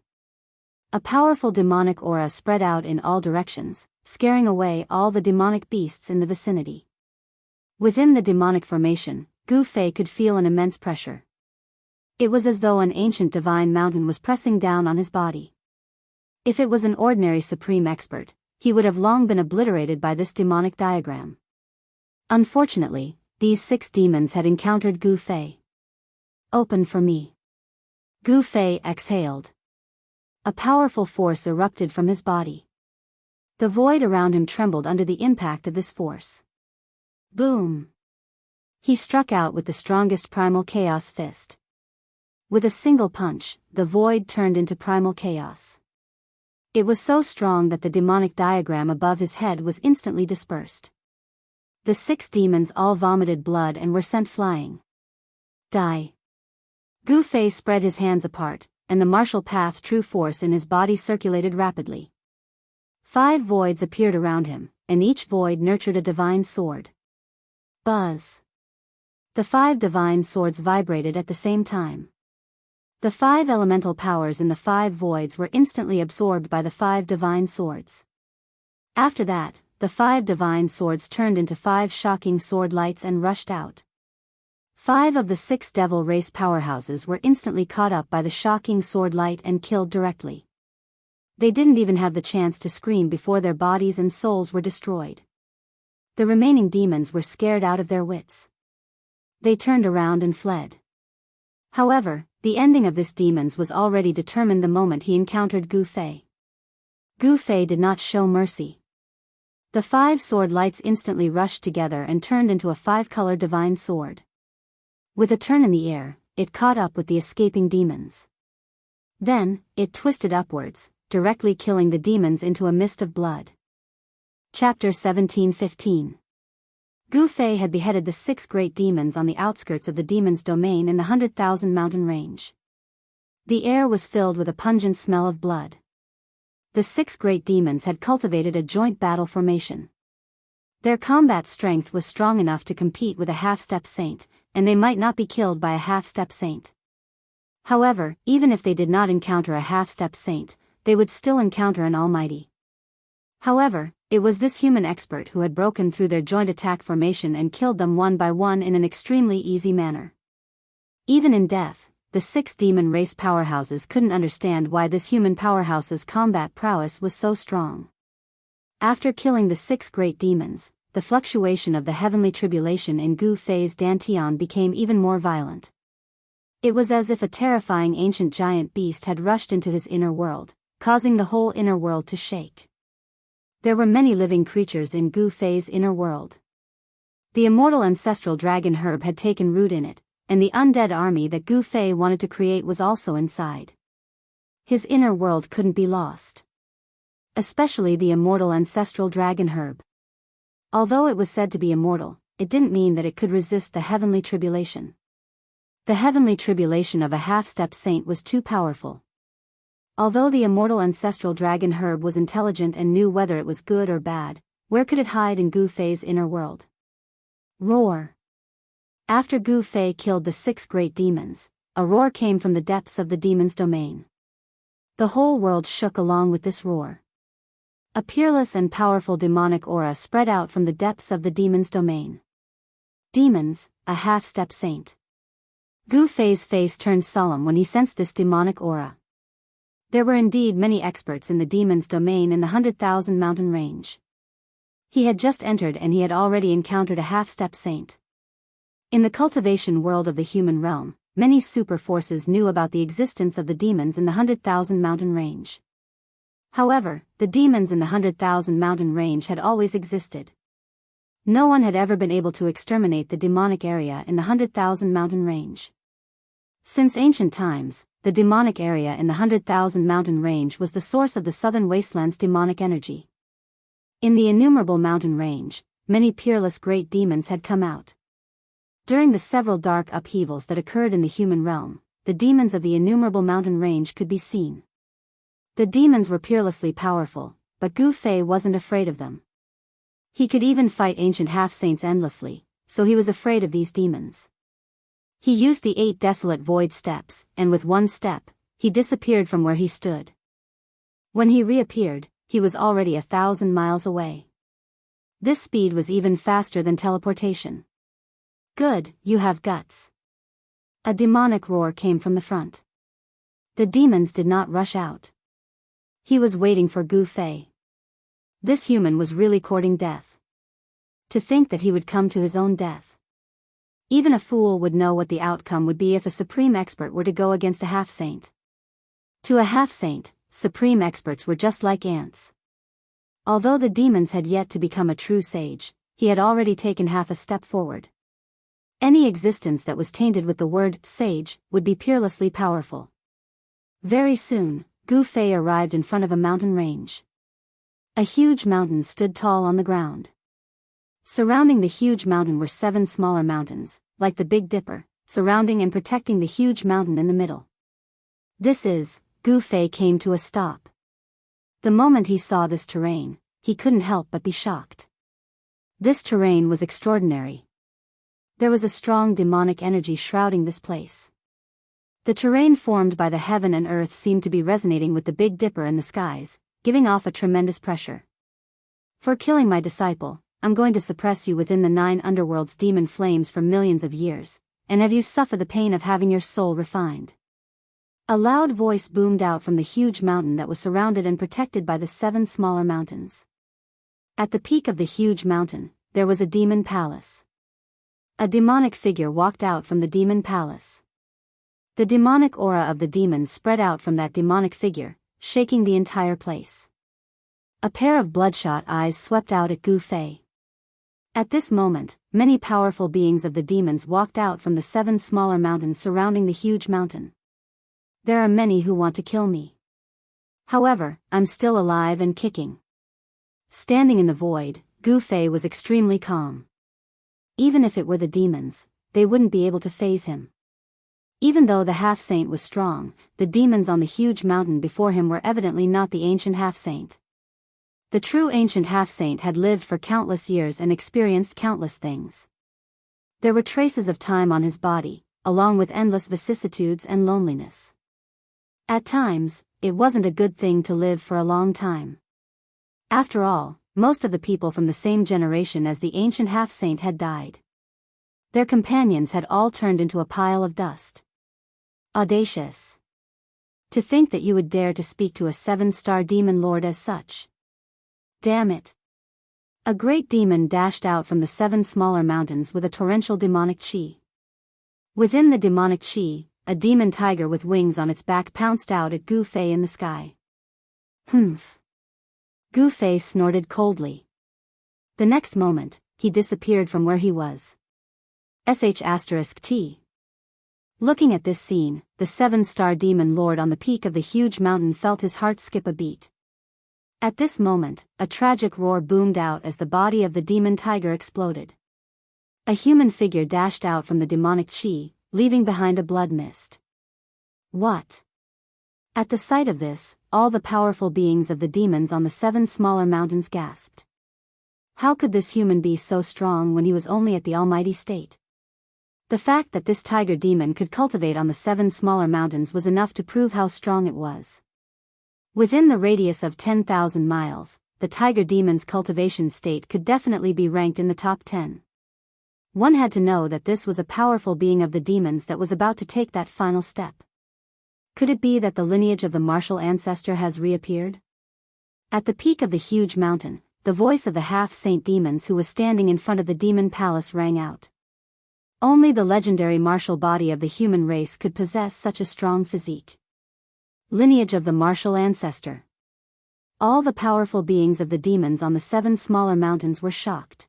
A powerful demonic aura spread out in all directions, scaring away all the demonic beasts in the vicinity. Within the demonic formation, Gu Fei could feel an immense pressure. It was as though an ancient divine mountain was pressing down on his body. If it was an ordinary supreme expert, he would have long been obliterated by this demonic diagram. Unfortunately, these 6 demons had encountered Gu Fei. Open for me. Gu Fei exhaled. A powerful force erupted from his body. The void around him trembled under the impact of this force. Boom! He struck out with the strongest primal chaos fist. With a single punch, the void turned into primal chaos. It was so strong that the demonic diagram above his head was instantly dispersed. The 6 demons all vomited blood and were sent flying. Die! Gu Fei spread his hands apart, and the martial path true force in his body circulated rapidly. 5 voids appeared around him, and each void nurtured a divine sword. Buzz! The 5 divine swords vibrated at the same time. The 5 elemental powers in the 5 voids were instantly absorbed by the 5 divine swords. After that, the 5 divine swords turned into 5 shocking sword lights and rushed out. 5 of the 6 devil race powerhouses were instantly caught up by the shocking sword light and killed directly. They didn't even have the chance to scream before their bodies and souls were destroyed. The remaining demons were scared out of their wits. They turned around and fled. However, the ending of this demons was already determined the moment he encountered Gu Fei. Gu Fei did not show mercy. The 5 sword lights instantly rushed together and turned into a 5-color divine sword. With a turn in the air, it caught up with the escaping demons. Then, it twisted upwards, directly killing the demons into a mist of blood. Chapter 17:15. Gu Fei had beheaded the 6 great demons on the outskirts of the demon's domain in the 100,000 mountain range. The air was filled with a pungent smell of blood. The 6 great demons had cultivated a joint battle formation. Their combat strength was strong enough to compete with a half-step saint, and they might not be killed by a half-step saint. However, even if they did not encounter a half-step saint, they would still encounter an almighty. However, it was this human expert who had broken through their joint attack formation and killed them one by one in an extremely easy manner. Even in death, the 6 demon race powerhouses couldn't understand why this human powerhouse's combat prowess was so strong. After killing the 6 great demons, the fluctuation of the heavenly tribulation in Gu Fei's dantian became even more violent. It was as if a terrifying ancient giant beast had rushed into his inner world, causing the whole inner world to shake. There were many living creatures in Gu Fei's inner world. The immortal ancestral dragon herb had taken root in it, and the undead army that Gu Fei wanted to create was also inside. His inner world couldn't be lost. Especially the immortal ancestral dragon herb. Although it was said to be immortal, it didn't mean that it could resist the heavenly tribulation. The heavenly tribulation of a half-step saint was too powerful. Although the immortal ancestral dragon herb was intelligent and knew whether it was good or bad, where could it hide in Gu Fei's inner world? Roar! After Gu Fei killed the 6 great demons, a roar came from the depths of the demon's domain. The whole world shook along with this roar. A peerless and powerful demonic aura spread out from the depths of the demon's domain. Demons, a half-step saint. Gu Fei's face turned solemn when he sensed this demonic aura. There were indeed many experts in the demon's domain in the 100,000 mountain range. He had just entered and he had already encountered a half-step saint. In the cultivation world of the human realm, many super forces knew about the existence of the demons in the 100,000 mountain range. However, the demons in the 100,000 mountain range had always existed. No one had ever been able to exterminate the demonic area in the 100,000 mountain range. Since ancient times, the demonic area in the 100,000 mountain range was the source of the southern wasteland's demonic energy. In the innumerable mountain range, many peerless great demons had come out. During the several dark upheavals that occurred in the human realm, the demons of the innumerable mountain range could be seen. The demons were peerlessly powerful, but Gu Fei wasn't afraid of them. He could even fight ancient half-saints endlessly, so he was afraid of these demons. He used the 8 desolate void steps, and with one step, he disappeared from where he stood. When he reappeared, he was already 1,000 miles away. This speed was even faster than teleportation. Good, you have guts. A demonic roar came from the front. The demons did not rush out. He was waiting for Gu Fei. This human was really courting death. To think that he would come to his own death. Even a fool would know what the outcome would be if a supreme expert were to go against a half-saint. To a half-saint, supreme experts were just like ants. Although the demons had yet to become a true sage, he had already taken half a step forward. Any existence that was tainted with the word sage would be peerlessly powerful. Very soon, Gu Fei arrived in front of a mountain range. A huge mountain stood tall on the ground. Surrounding the huge mountain were 7 smaller mountains, like the Big Dipper, surrounding and protecting the huge mountain in the middle. Gu Fei came to a stop. The moment he saw this terrain, he couldn't help but be shocked. This terrain was extraordinary. There was a strong demonic energy shrouding this place. The terrain formed by the heaven and earth seemed to be resonating with the Big Dipper in the skies, giving off a tremendous pressure. For killing my disciple, I'm going to suppress you within the 9 underworld's demon flames for millions of years, and have you suffer the pain of having your soul refined. A loud voice boomed out from the huge mountain that was surrounded and protected by the 7 smaller mountains. At the peak of the huge mountain, there was a demon palace. A demonic figure walked out from the demon palace. The demonic aura of the demons spread out from that demonic figure, shaking the entire place. A pair of bloodshot eyes swept out at Gu Fei. At this moment, many powerful beings of the demons walked out from the 7 smaller mountains surrounding the huge mountain. There are many who want to kill me. However, I'm still alive and kicking. Standing in the void, Gu Fei was extremely calm. Even if it were the demons, they wouldn't be able to faze him. Even though the half-saint was strong, the demons on the huge mountain before him were evidently not the ancient half-saint. The true ancient half-saint had lived for countless years and experienced countless things. There were traces of time on his body, along with endless vicissitudes and loneliness. At times, it wasn't a good thing to live for a long time. After all, most of the people from the same generation as the ancient half-saint had died. Their companions had all turned into a pile of dust. Audacious. To think that you would dare to speak to a 7-star demon lord as such. Damn it. A great demon dashed out from the 7 smaller mountains with a torrential demonic chi. Within the demonic chi, a demon tiger with wings on its back pounced out at Gu Fei in the sky. Humph. Gu Fei snorted coldly. The next moment, he disappeared from where he was. *T. Looking at this scene, the 7-star demon lord on the peak of the huge mountain felt his heart skip a beat. At this moment, a tragic roar boomed out as the body of the demon tiger exploded. A human figure dashed out from the demonic chi, leaving behind a blood mist. What? At the sight of this, all the powerful beings of the demons on the 7 smaller mountains gasped. How could this human be so strong when he was only at the almighty state? The fact that this tiger demon could cultivate on the 7 smaller mountains was enough to prove how strong it was. Within the radius of 10,000 miles, the tiger demon's cultivation state could definitely be ranked in the top 10. One had to know that this was a powerful being of the demons that was about to take that final step. Could it be that the lineage of the martial ancestor has reappeared? At the peak of the huge mountain, the voice of the half-saint demons who was standing in front of the demon palace rang out. Only the legendary martial body of the human race could possess such a strong physique. Lineage of the martial ancestor. All the powerful beings of the demons on the 7 smaller mountains were shocked.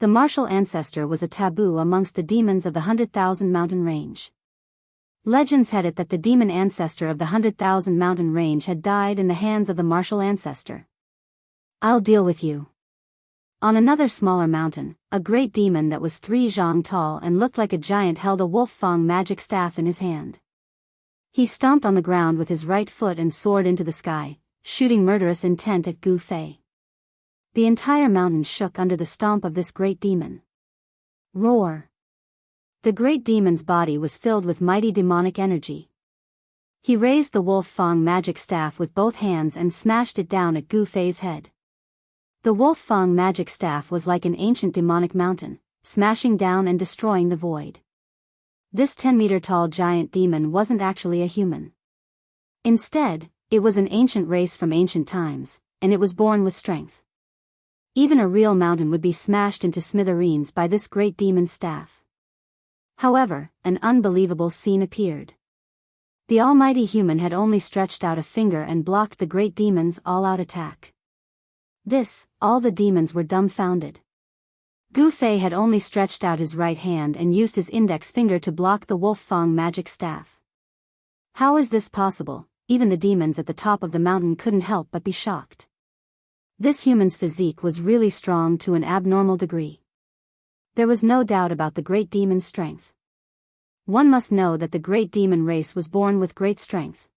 The martial ancestor was a taboo amongst the demons of the 100,000 mountain range. Legends had it that the demon ancestor of the 100,000 mountain range had died in the hands of the martial ancestor. I'll deal with you. On another smaller mountain, a great demon that was 3 zhang tall and looked like a giant held a wolf fang magic staff in his hand. He stomped on the ground with his right foot and soared into the sky, shooting murderous intent at Gu Fei. The entire mountain shook under the stomp of this great demon. Roar! The great demon's body was filled with mighty demonic energy. He raised the wolf fang magic staff with both hands and smashed it down at Gu Fei's head. The wolf fang magic staff was like an ancient demonic mountain, smashing down and destroying the void. This 10-meter-tall giant demon wasn't actually a human. Instead, it was an ancient race from ancient times, and it was born with strength. Even a real mountain would be smashed into smithereens by this great demon's staff. However, an unbelievable scene appeared. The almighty human had only stretched out a finger and blocked the great demon's all-out attack. All the demons were dumbfounded. Gu Fei had only stretched out his right hand and used his index finger to block the wolf fang magic staff. How is this possible? Even the demons at the top of the mountain couldn't help but be shocked. This human's physique was really strong to an abnormal degree. There was no doubt about the great demon's strength. one must know that the great demon race was born with great strength.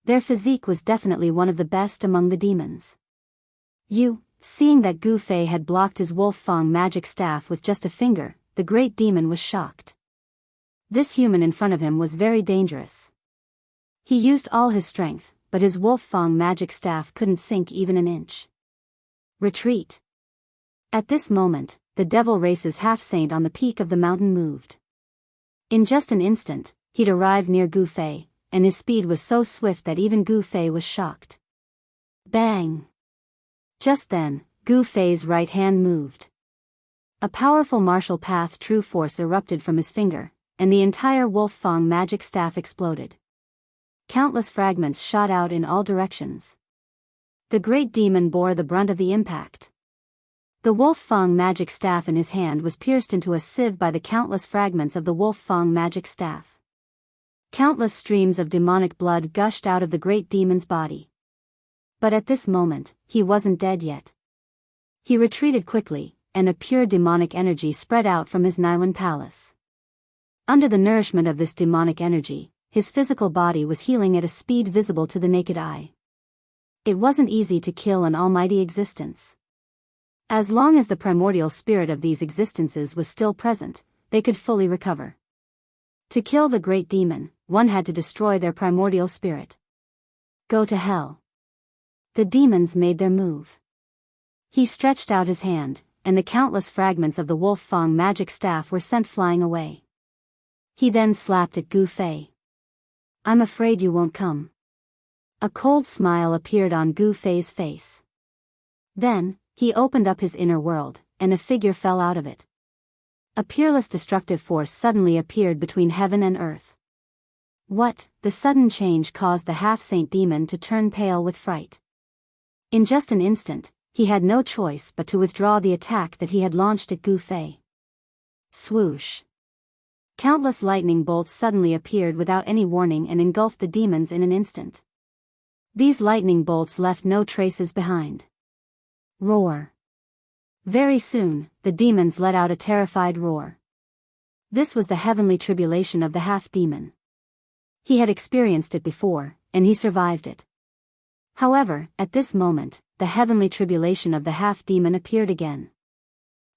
Their physique was definitely one of the best among the demons. Seeing that Gu Fei had blocked his wolf fang magic staff with just a finger, the great demon was shocked. This human in front of him was very dangerous. He used all his strength, but his wolf fang magic staff couldn't sink even an inch. Retreat. At this moment, the devil race's half-saint on the peak of the mountain moved. In just an instant, he'd arrived near Gu Fei, and his speed was so swift that even Gu Fei was shocked. Bang! Just then, Gu Fei's right hand moved. A powerful martial path true force erupted from his finger, and the entire wolf fang magic staff exploded. Countless fragments shot out in all directions. The great demon bore the brunt of the impact. The wolf fang magic staff in his hand was pierced into a sieve by the countless fragments of the wolf fang magic staff. Countless streams of demonic blood gushed out of the great demon's body. But at this moment, he wasn't dead yet. He retreated quickly, and a pure demonic energy spread out from his Naiwan palace. Under the nourishment of this demonic energy, his physical body was healing at a speed visible to the naked eye. It wasn't easy to kill an almighty existence. As long as the primordial spirit of these existences was still present, they could fully recover. To kill the great demon, one had to destroy their primordial spirit. Go to hell. The demons made their move. He stretched out his hand, and the countless fragments of the wolf fang magic staff were sent flying away. He then slapped at Gu Fei. I'm afraid you won't come. A cold smile appeared on Gu Fei's face. Then, he opened up his inner world, and a figure fell out of it. A peerless destructive force suddenly appeared between heaven and earth. The sudden change caused the half-saint demon to turn pale with fright. In just an instant, he had no choice but to withdraw the attack that he had launched at Gu Fei. Swoosh! Countless lightning bolts suddenly appeared without any warning and engulfed the demons in an instant. These lightning bolts left no traces behind. Roar! Very soon, the demons let out a terrified roar. This was the heavenly tribulation of the half-demon. He had experienced it before, and he survived it. However, at this moment, the heavenly tribulation of the half-demon appeared again.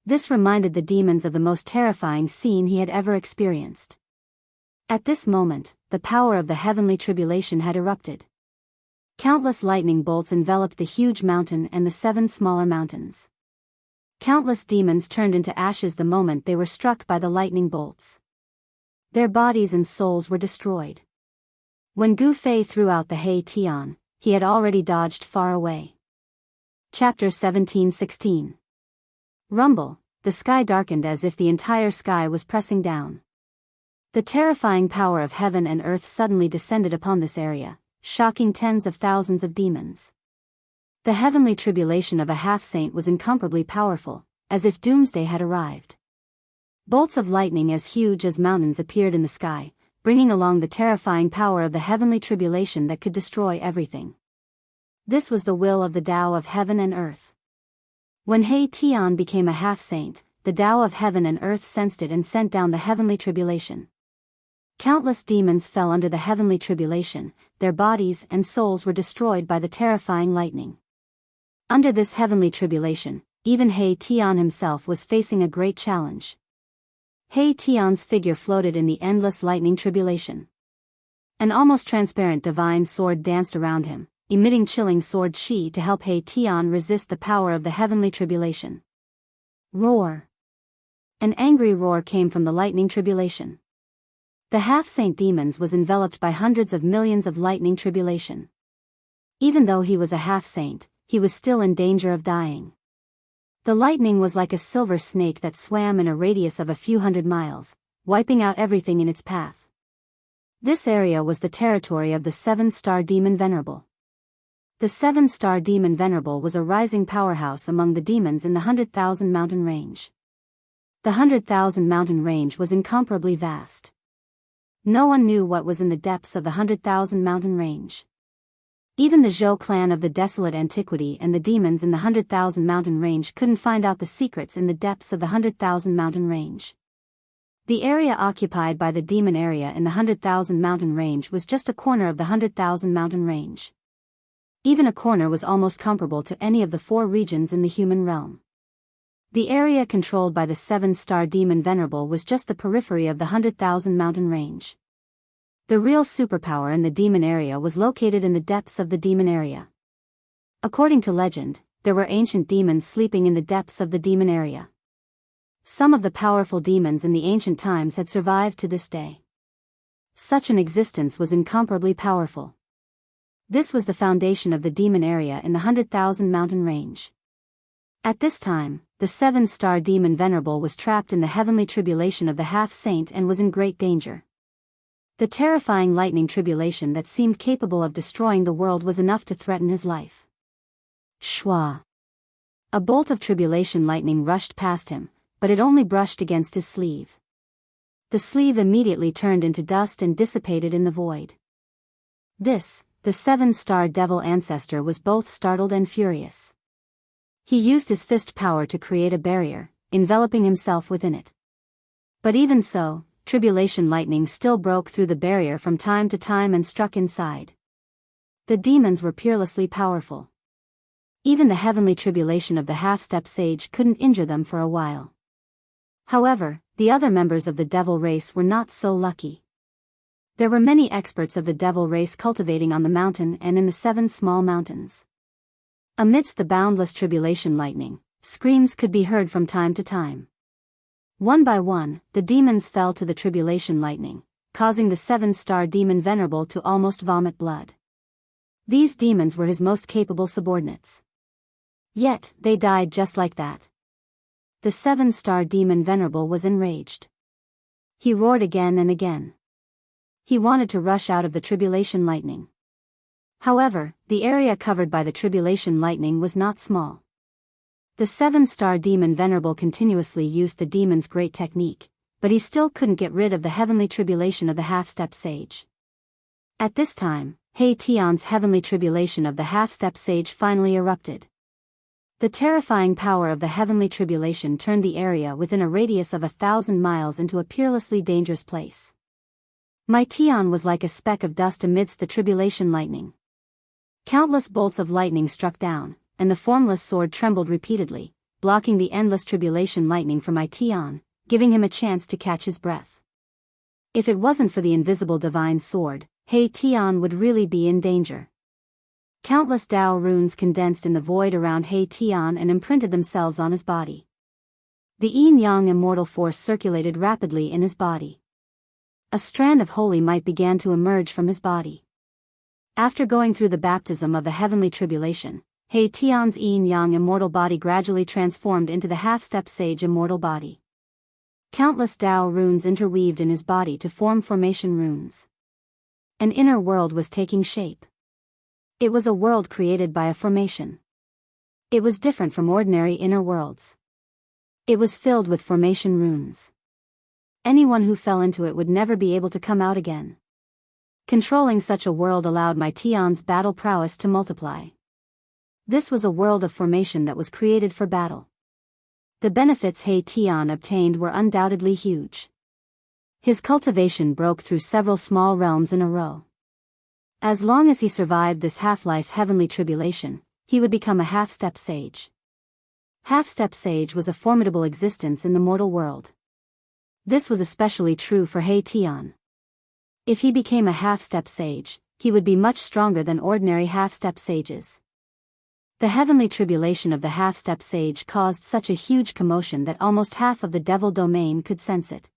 This reminded the demons of the most terrifying scene he had ever experienced. At this moment, the power of the heavenly tribulation had erupted. Countless lightning bolts enveloped the huge mountain and the 7 smaller mountains. Countless demons turned into ashes the moment they were struck by the lightning bolts. Their bodies and souls were destroyed. When Gu Fei threw out the Hei Tian, he had already dodged far away. Chapter 17:16. Rumble, the sky darkened as if the entire sky was pressing down. The terrifying power of heaven and earth suddenly descended upon this area, shocking tens of thousands of demons. The heavenly tribulation of a half-saint was incomparably powerful, as if doomsday had arrived. Bolts of lightning as huge as mountains appeared in the sky, bringing along the terrifying power of the heavenly tribulation that could destroy everything. This was the will of the Tao of heaven and earth. When Hei Tian became a half-saint, the Tao of heaven and earth sensed it and sent down the heavenly tribulation. Countless demons fell under the heavenly tribulation, their bodies and souls were destroyed by the terrifying lightning. Under this heavenly tribulation, even Hei Tian himself was facing a great challenge. Hei Tian's figure floated in the endless lightning tribulation. An almost transparent divine sword danced around him, emitting chilling sword chi to help Hei Tian resist the power of the heavenly tribulation. Roar! An angry roar came from the lightning tribulation. The half-saint demons was enveloped by hundreds of millions of lightning tribulation. Even though he was a half-saint, he was still in danger of dying. The lightning was like a silver snake that swam in a radius of a few hundred miles, wiping out everything in its path. This area was the territory of the 7-star demon Venerable. The 7-star demon Venerable was a rising powerhouse among the demons in the 100,000 mountain range. The 100,000 mountain range was incomparably vast. No one knew what was in the depths of the 100,000 mountain range. Even the Zhou clan of the desolate antiquity and the demons in the 100,000 mountain range couldn't find out the secrets in the depths of the 100,000 mountain range. The area occupied by the demon area in the 100,000 mountain range was just a corner of the 100,000 mountain range. Even a corner was almost comparable to any of the 4 regions in the human realm. The area controlled by the 7-star demon Venerable was just the periphery of the 100,000 mountain range. The real superpower in the demon area was located in the depths of the demon area. According to legend, there were ancient demons sleeping in the depths of the demon area. Some of the powerful demons in the ancient times had survived to this day. Such an existence was incomparably powerful. This was the foundation of the demon area in the 100,000 mountain range. At this time, the 7-star demon Venerable was trapped in the heavenly tribulation of the half-saint and was in great danger. The terrifying lightning tribulation that seemed capable of destroying the world was enough to threaten his life. Shwa! A bolt of tribulation lightning rushed past him, but it only brushed against his sleeve. The sleeve immediately turned into dust and dissipated in the void. The 7-star devil ancestor was both startled and furious. He used his fist power to create a barrier, enveloping himself within it. But even so, tribulation lightning still broke through the barrier from time to time and struck inside. The demons were peerlessly powerful. Even the heavenly tribulation of the half-step sage couldn't injure them for a while. However, the other members of the devil race were not so lucky. There were many experts of the devil race cultivating on the mountain and in the 7 small mountains. Amidst the boundless tribulation lightning, screams could be heard from time to time. One by one, the demons fell to the tribulation lightning, causing the 7-star demon Venerable to almost vomit blood. These demons were his most capable subordinates. Yet, they died just like that. The 7-star demon Venerable was enraged. He roared again and again. He wanted to rush out of the tribulation lightning. However, the area covered by the tribulation lightning was not small. The 7-star demon Venerable continuously used the demon's great technique, but he still couldn't get rid of the heavenly tribulation of the half-step sage. At this time, He Tian's heavenly tribulation of the half-step sage finally erupted. The terrifying power of the heavenly tribulation turned the area within a radius of 1,000 miles into a peerlessly dangerous place. My Tian was like a speck of dust amidst the tribulation lightning. Countless bolts of lightning struck down, and the formless sword trembled repeatedly, blocking the endless tribulation lightning from my Tian, giving him a chance to catch his breath. If it wasn't for the invisible divine sword, He Tian would really be in danger. Countless Dao runes condensed in the void around He Tian and imprinted themselves on his body. The yin-yang immortal force circulated rapidly in his body. A strand of holy might began to emerge from his body. After going through the baptism of the heavenly tribulation, He Tian's yin-yang immortal body gradually transformed into the half-step sage immortal body. Countless Dao runes interweaved in his body to form formation runes. An inner world was taking shape. It was a world created by a formation. It was different from ordinary inner worlds. It was filled with formation runes. Anyone who fell into it would never be able to come out again. Controlling such a world allowed my Tian's battle prowess to multiply. This was a world of formation that was created for battle. The benefits He Tian obtained were undoubtedly huge. His cultivation broke through several small realms in a row. As long as he survived this half-life heavenly tribulation, he would become a half-step sage. Half-step sage was a formidable existence in the mortal world. This was especially true for He Tian. If he became a half-step sage, he would be much stronger than ordinary half-step sages. The heavenly tribulation of the half-step sage caused such a huge commotion that almost half of the devil domain could sense it.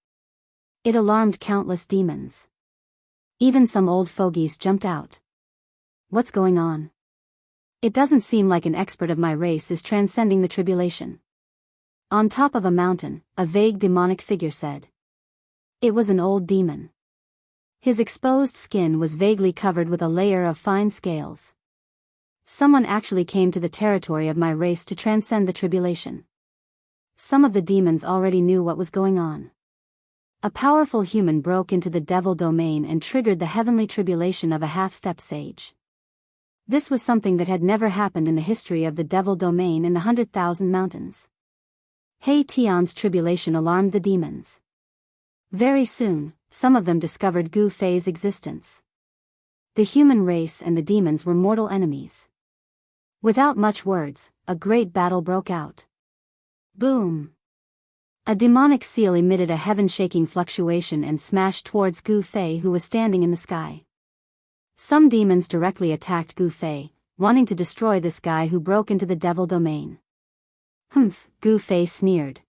It alarmed countless demons. Even some old fogies jumped out. What's going on? It doesn't seem like an expert of my race is transcending the tribulation. On top of a mountain, a vague demonic figure said. It was an old demon. His exposed skin was vaguely covered with a layer of fine scales. Someone actually came to the territory of my race to transcend the tribulation. Some of the demons already knew what was going on. A powerful human broke into the devil domain and triggered the heavenly tribulation of a half-step sage. This was something that had never happened in the history of the devil domain in the 100,000 mountains. He Tian's tribulation alarmed the demons. Very soon, some of them discovered Gu Fei's existence. The human race and the demons were mortal enemies. Without much words, a great battle broke out. Boom! A demonic seal emitted a heaven-shaking fluctuation and smashed towards Gu Fei, who was standing in the sky. Some demons directly attacked Gu Fei, wanting to destroy this guy who broke into the devil domain. Humph, Gu Fei sneered.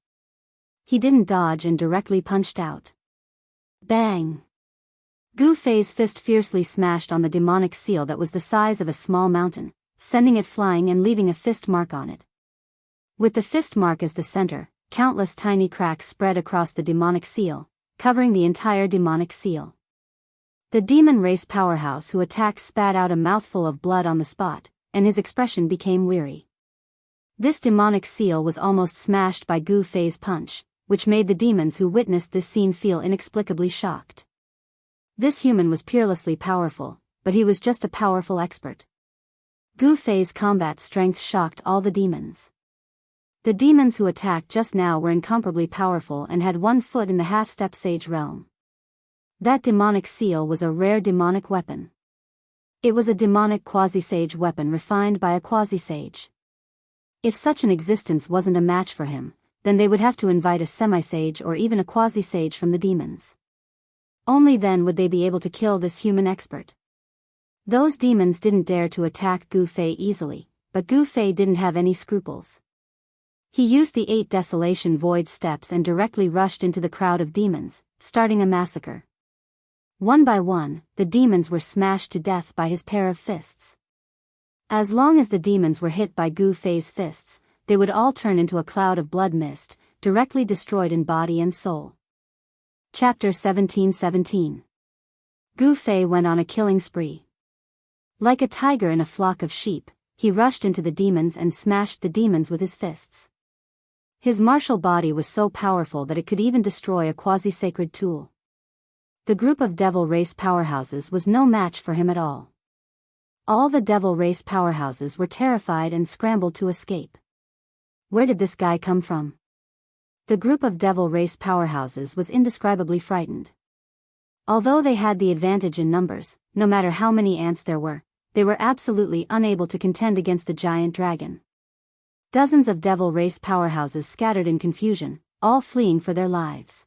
He didn't dodge and directly punched out. Bang! Gu Fei's fist fiercely smashed on the demonic seal that was the size of a small mountain, sending it flying and leaving a fist mark on it. With the fist mark as the center, countless tiny cracks spread across the demonic seal, covering the entire demonic seal. The demon race powerhouse who attacked spat out a mouthful of blood on the spot, and his expression became weary. This demonic seal was almost smashed by Gu Fei's punch, which made the demons who witnessed this scene feel inexplicably shocked. This human was peerlessly powerful, but he was just a powerful expert. Gu Fei's combat strength shocked all the demons. The demons who attacked just now were incomparably powerful and had 1 foot in the half-step sage realm. That demonic seal was a rare demonic weapon. It was a demonic quasi-sage weapon refined by a quasi-sage. If such an existence wasn't a match for him, then they would have to invite a semi-sage or even a quasi-sage from the demons. Only then would they be able to kill this human expert. Those demons didn't dare to attack Gu Fei easily, but Gu Fei didn't have any scruples. He used the 8 Desolation Void steps and directly rushed into the crowd of demons, starting a massacre. One by one, the demons were smashed to death by his pair of fists. As long as the demons were hit by Gu Fei's fists, they would all turn into a cloud of blood mist, directly destroyed in body and soul. Chapter 1717. Gu Fei went on a killing spree. Like a tiger in a flock of sheep, he rushed into the demons and smashed the demons with his fists. His martial body was so powerful that it could even destroy a quasi-sacred tool. The group of devil race powerhouses was no match for him at all. All the devil race powerhouses were terrified and scrambled to escape. Where did this guy come from? The group of devil race powerhouses was indescribably frightened. Although they had the advantage in numbers, no matter how many ants there were, they were absolutely unable to contend against the giant dragon. Dozens of devil race powerhouses scattered in confusion, all fleeing for their lives.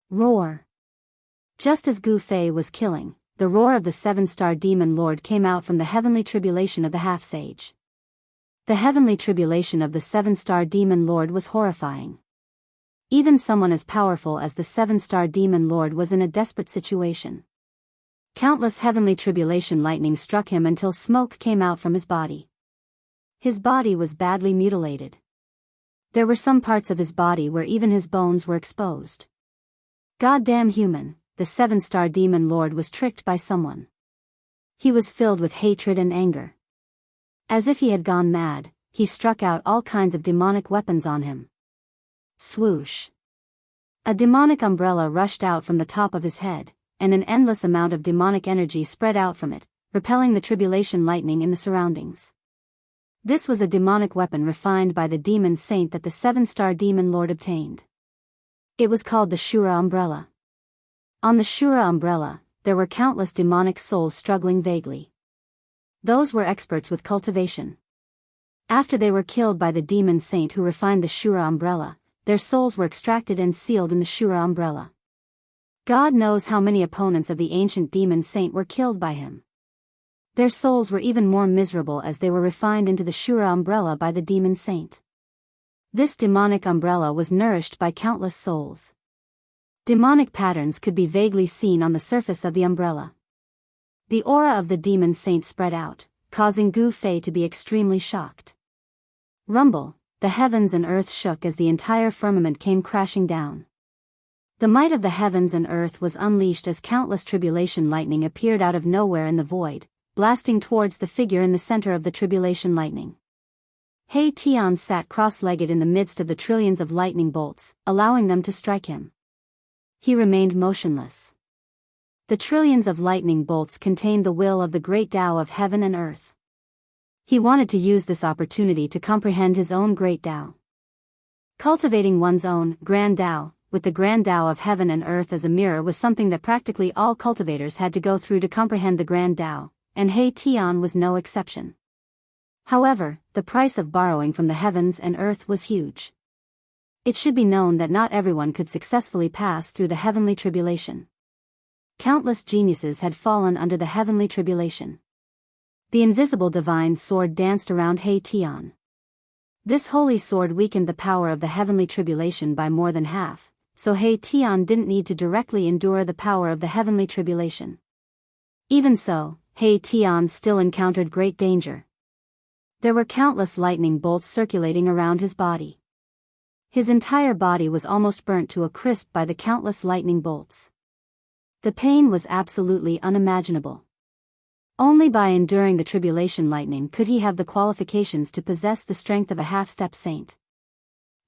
Roar! Just as Gu Fei was killing, the roar of the 7-star demon lord came out from the heavenly tribulation of the half-sage. The heavenly tribulation of the 7-star demon lord was horrifying. Even someone as powerful as the 7-star demon lord was in a desperate situation. Countless heavenly tribulation lightning struck him until smoke came out from his body. His body was badly mutilated. There were some parts of his body where even his bones were exposed. Goddamn human, the 7-star demon lord was tricked by someone. He was filled with hatred and anger. As if he had gone mad, he struck out all kinds of demonic weapons on him. Swoosh! A demonic umbrella rushed out from the top of his head, and an endless amount of demonic energy spread out from it, repelling the tribulation lightning in the surroundings. This was a demonic weapon refined by the demon saint that the 7-star demon lord obtained. It was called the Shura umbrella. On the Shura umbrella, there were countless demonic souls struggling vaguely. Those were experts with cultivation. After they were killed by the demon saint who refined the Shura umbrella, their souls were extracted and sealed in the Shura umbrella. God knows how many opponents of the ancient demon saint were killed by him. Their souls were even more miserable as they were refined into the Shura umbrella by the demon saint. This demonic umbrella was nourished by countless souls. Demonic patterns could be vaguely seen on the surface of the umbrella. The aura of the demon saint spread out, causing Gu Fei to be extremely shocked. Rumble! The heavens and earth shook as the entire firmament came crashing down. The might of the heavens and earth was unleashed as countless tribulation lightning appeared out of nowhere in the void, blasting towards the figure in the center of the tribulation lightning. Hei Tian sat cross-legged in the midst of the trillions of lightning bolts, allowing them to strike him. He remained motionless. The trillions of lightning bolts contained the will of the great Tao of heaven and earth. He wanted to use this opportunity to comprehend his own great Tao. Cultivating one's own grand Tao with the grand Tao of heaven and earth as a mirror was something that practically all cultivators had to go through to comprehend the grand Tao, and He Tian was no exception. However, the price of borrowing from the heavens and earth was huge. It should be known that not everyone could successfully pass through the heavenly tribulation. Countless geniuses had fallen under the heavenly tribulation. The invisible divine sword danced around He Tian. This holy sword weakened the power of the heavenly tribulation by more than half, so He Tian didn't need to directly endure the power of the heavenly tribulation. Even so, He Tian still encountered great danger. There were countless lightning bolts circulating around his body. His entire body was almost burnt to a crisp by the countless lightning bolts. The pain was absolutely unimaginable. Only by enduring the tribulation lightning could he have the qualifications to possess the strength of a half-step saint.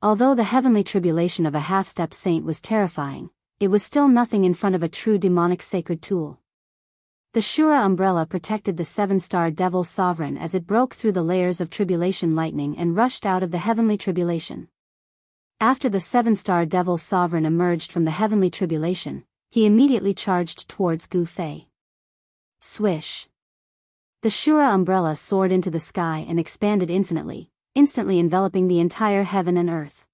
Although the heavenly tribulation of a half-step saint was terrifying, it was still nothing in front of a true demonic sacred tool. The Shura umbrella protected the seven-star devil sovereign as it broke through the layers of tribulation lightning and rushed out of the heavenly tribulation. After the seven-star devil sovereign emerged from the heavenly tribulation, he immediately charged towards Gu Fei. Swish! The Shura umbrella soared into the sky and expanded infinitely, instantly enveloping the entire heaven and earth.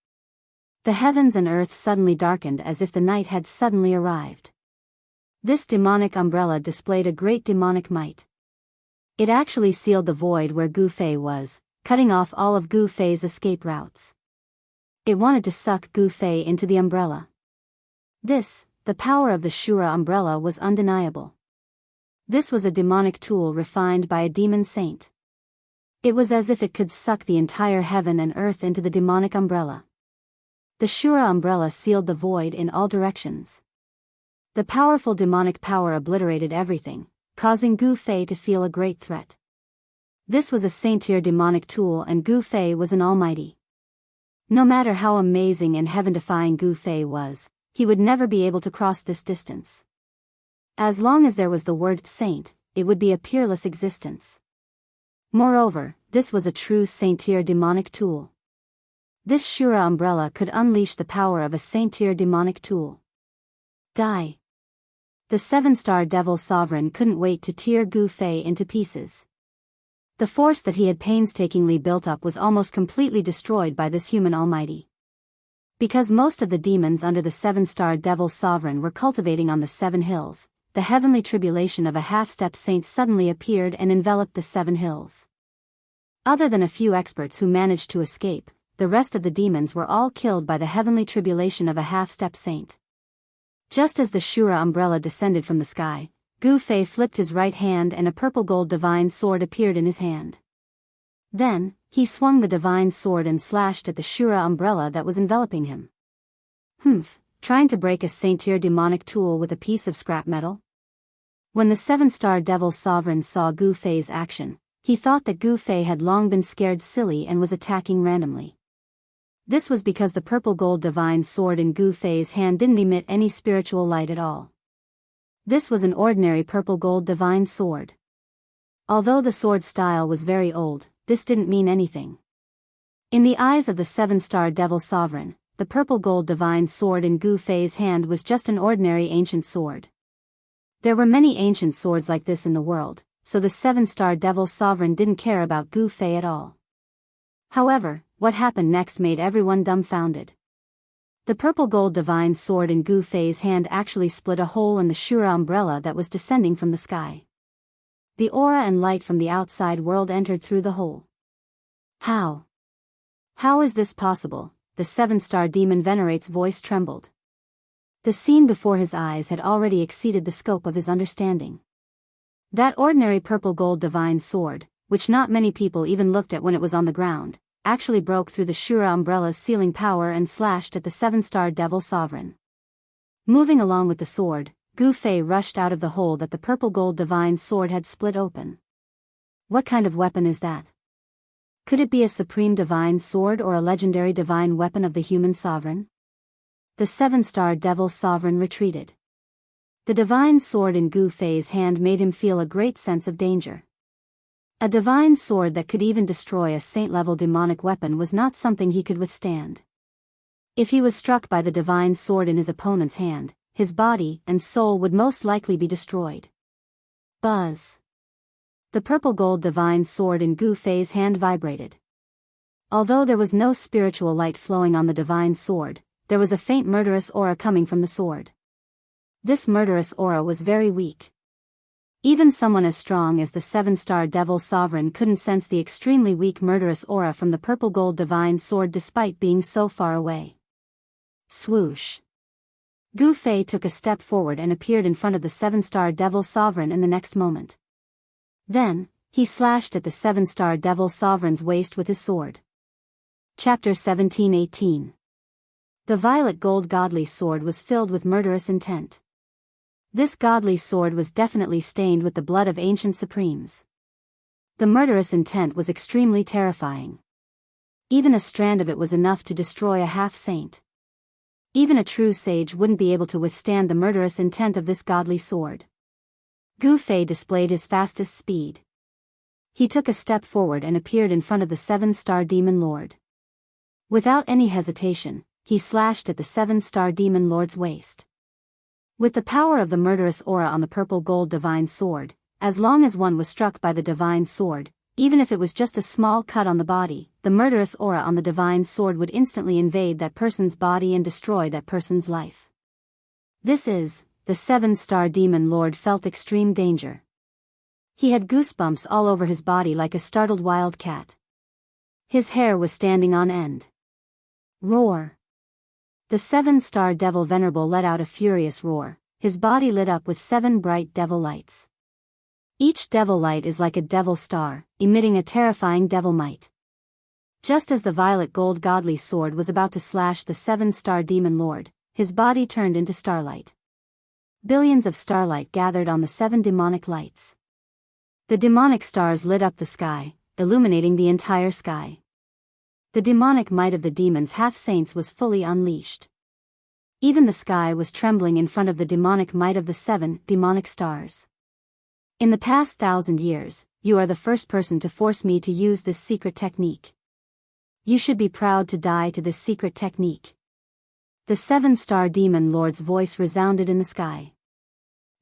The heavens and earth suddenly darkened as if the night had suddenly arrived. This demonic umbrella displayed a great demonic might. It actually sealed the void where Gu Fei was, cutting off all of Gu Fei's escape routes. It wanted to suck Gu Fei into the umbrella. The power of the Shura umbrella was undeniable. This was a demonic tool refined by a demon saint. It was as if it could suck the entire heaven and earth into the demonic umbrella. The Shura umbrella sealed the void in all directions. The powerful demonic power obliterated everything, causing Gu Fei to feel a great threat. This was a saint-tier demonic tool and Gu Fei was an almighty. No matter how amazing and heaven-defying Gu Fei was, he would never be able to cross this distance. As long as there was the word saint, it would be a peerless existence. Moreover, this was a true saint-tier demonic tool. This Shura umbrella could unleash the power of a saint-tier demonic tool. Die! The seven-star devil sovereign couldn't wait to tear Gu Fei into pieces. The force that he had painstakingly built up was almost completely destroyed by this human almighty. Because most of the demons under the seven-star devil sovereign were cultivating on the seven hills, the heavenly tribulation of a half-step saint suddenly appeared and enveloped the seven hills. Other than a few experts who managed to escape, the rest of the demons were all killed by the heavenly tribulation of a half-step saint. Just as the Shura umbrella descended from the sky, Gu Fei flipped his right hand and a purple-gold divine sword appeared in his hand. Then, he swung the divine sword and slashed at the Shura umbrella that was enveloping him. Trying to break a saint-tier demonic tool with a piece of scrap metal? When the seven-star devil sovereign saw Gu Fei's action, he thought that Gu Fei had long been scared silly and was attacking randomly. This was because the purple-gold divine sword in Gu Fei's hand didn't emit any spiritual light at all. This was an ordinary purple-gold divine sword. Although the sword style was very old, this didn't mean anything. In the eyes of the seven-star devil sovereign, the purple-gold divine sword in Gu Fei's hand was just an ordinary ancient sword. There were many ancient swords like this in the world, so the seven-star devil sovereign didn't care about Gu Fei at all. However, what happened next made everyone dumbfounded. The purple-gold divine sword in Gu Fei's hand actually split a hole in the Shura umbrella that was descending from the sky. The aura and light from the outside world entered through the hole. How? How is this possible? The seven-star demon venerate's voice trembled. The scene before his eyes had already exceeded the scope of his understanding. That ordinary purple-gold divine sword, which not many people even looked at when it was on the ground, actually broke through the Shura umbrella's sealing power and slashed at the seven-star devil sovereign. Moving along with the sword, Gu Fei rushed out of the hole that the purple-gold divine sword had split open. What kind of weapon is that? Could it be a supreme divine sword or a legendary divine weapon of the human sovereign? The seven-star devil sovereign retreated. The divine sword in Gu Fei's hand made him feel a great sense of danger. A divine sword that could even destroy a saint-level demonic weapon was not something he could withstand. If he was struck by the divine sword in his opponent's hand, his body and soul would most likely be destroyed. Buzz. The purple-gold divine sword in Gu Fei's hand vibrated. Although there was no spiritual light flowing on the divine sword, there was a faint murderous aura coming from the sword. This murderous aura was very weak. Even someone as strong as the 7-star Devil Sovereign couldn't sense the extremely weak murderous aura from the purple-gold divine sword despite being so far away. Swoosh. Gu Fei took a step forward and appeared in front of the 7-star Devil Sovereign in the next moment. Then, he slashed at the 7-star Devil Sovereign's waist with his sword. Chapter 1718. The violet gold godly sword was filled with murderous intent. This godly sword was definitely stained with the blood of ancient supremes. The murderous intent was extremely terrifying. Even a strand of it was enough to destroy a half-saint. Even a true sage wouldn't be able to withstand the murderous intent of this godly sword. Gu Fei displayed his fastest speed. He took a step forward and appeared in front of the 7-star Demon Lord. Without any hesitation, he slashed at the 7-star Demon Lord's waist. With the power of the murderous aura on the purple gold divine sword, as long as one was struck by the divine sword, even if it was just a small cut on the body, the murderous aura on the divine sword would instantly invade that person's body and destroy that person's life. The 7-star Demon Lord felt extreme danger. He had goosebumps all over his body like a startled wild cat. His hair was standing on end. Roar. The 7-star Devil Venerable let out a furious roar, his body lit up with 7 bright devil lights. Each devil light is like a devil star, emitting a terrifying devil might. Just as the violet gold godly sword was about to slash the 7-star Demon Lord, his body turned into starlight. Billions of starlight gathered on the 7 demonic lights. The demonic stars lit up the sky, illuminating the entire sky. The demonic might of the demons half-saints was fully unleashed. Even the sky was trembling in front of the demonic might of the 7 demonic stars. In the past 1,000 years, you are the first person to force me to use this secret technique. You should be proud to die to this secret technique. The 7-star Demon Lord's voice resounded in the sky.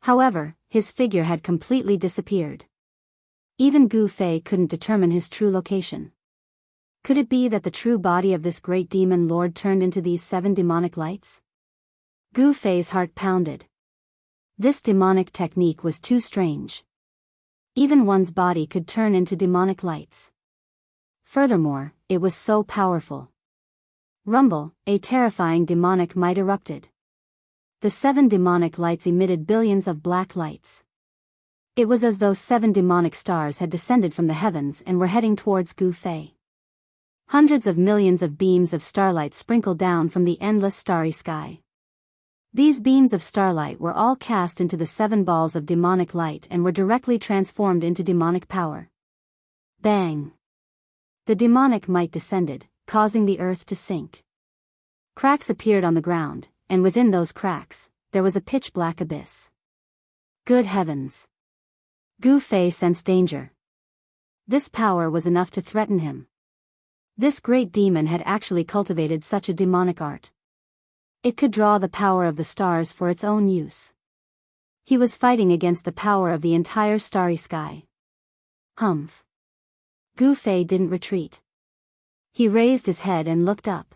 However, his figure had completely disappeared. Even Gu Fei couldn't determine his true location. Could it be that the true body of this great Demon Lord turned into these 7 demonic lights? Gu Fei's heart pounded. This demonic technique was too strange. Even one's body could turn into demonic lights. Furthermore, it was so powerful. Rumble, a terrifying demonic might erupted. The 7 demonic lights emitted billions of black lights. It was as though 7 demonic stars had descended from the heavens and were heading towards Gu Fei. Hundreds of millions of beams of starlight sprinkled down from the endless starry sky. These beams of starlight were all cast into the 7 balls of demonic light and were directly transformed into demonic power. Bang! The demonic might descended, causing the earth to sink. Cracks appeared on the ground, and within those cracks, there was a pitch-black abyss. Good heavens! Gu Fei sensed danger. This power was enough to threaten him. This great demon had actually cultivated such a demonic art. It could draw the power of the stars for its own use. He was fighting against the power of the entire starry sky. Humph. Gu Fei didn't retreat. He raised his head and looked up.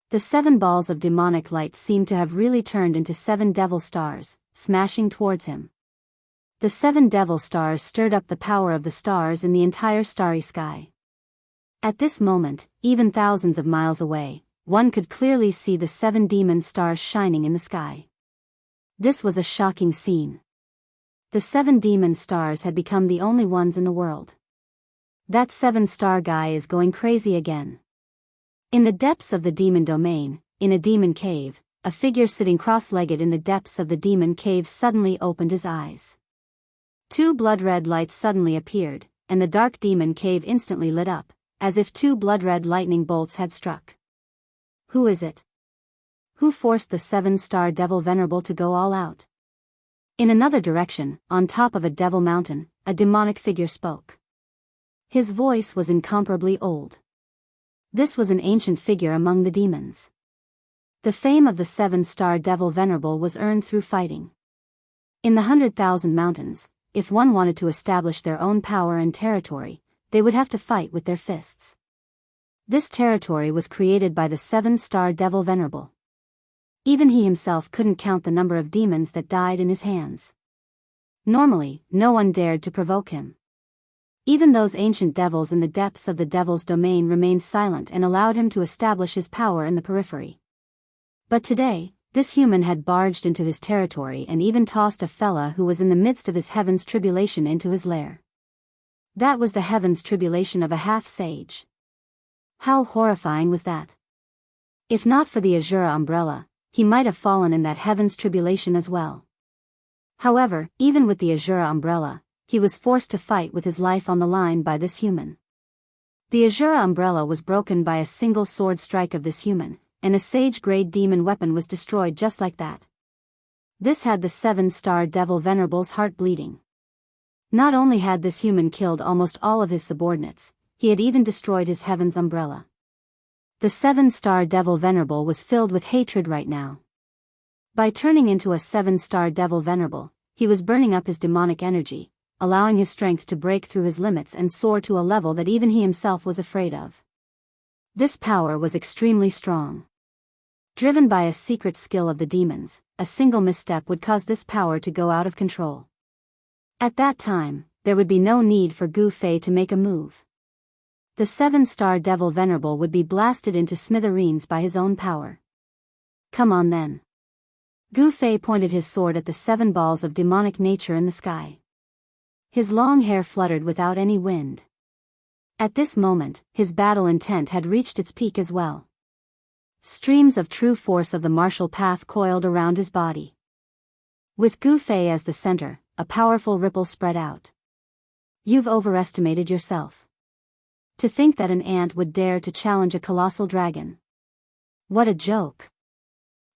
The 7 balls of demonic light seemed to have really turned into 7 devil stars, smashing towards him. The 7 devil stars stirred up the power of the stars in the entire starry sky. At this moment, even thousands of miles away, one could clearly see the 7 demon stars shining in the sky. This was a shocking scene. The 7 demon stars had become the only ones in the world. That 7-star guy is going crazy again. In the depths of the demon domain, in a demon cave, a figure sitting cross-legged in the depths of the demon cave suddenly opened his eyes. 2 blood-red lights suddenly appeared, and the dark demon cave instantly lit up, as if 2 blood-red lightning bolts had struck. Who is it? Who forced the 7-star Devil Venerable to go all out? In another direction, on top of a devil mountain, a demonic figure spoke. His voice was incomparably old. This was an ancient figure among the demons. The fame of the 7-star Devil Venerable was earned through fighting. In the 100,000 mountains, if one wanted to establish their own power and territory, they would have to fight with their fists. This territory was created by the 7-star Devil Venerable. Even he himself couldn't count the number of demons that died in his hands. Normally, no one dared to provoke him. Even those ancient devils in the depths of the devil's domain remained silent and allowed him to establish his power in the periphery. But today, this human had barged into his territory and even tossed a fella who was in the midst of his heaven's tribulation into his lair. That was the heaven's tribulation of a half-sage. How horrifying was that? If not for the Azura umbrella, he might have fallen in that heaven's tribulation as well. However, even with the Azura umbrella, he was forced to fight with his life on the line by this human. The Azura umbrella was broken by a single sword strike of this human, and a sage-grade demon weapon was destroyed just like that. This had the 7-star Devil Venerable's heart bleeding. Not only had this human killed almost all of his subordinates, he had even destroyed his heaven's umbrella. The 7-star Devil Venerable was filled with hatred right now. By turning into a 7-star Devil Venerable, he was burning up his demonic energy, allowing his strength to break through his limits and soar to a level that even he himself was afraid of. This power was extremely strong. Driven by a secret skill of the demons, a single misstep would cause this power to go out of control. At that time, there would be no need for Gu Fei to make a move. The 7-star Devil Venerable would be blasted into smithereens by his own power. Come on then. Gu Fei pointed his sword at the 7 balls of demonic nature in the sky. His long hair fluttered without any wind. At this moment, his battle intent had reached its peak as well. Streams of true force of the martial path coiled around his body. With Gu Fei as the center, a powerful ripple spread out. You've overestimated yourself. To think that an ant would dare to challenge a colossal dragon. What a joke.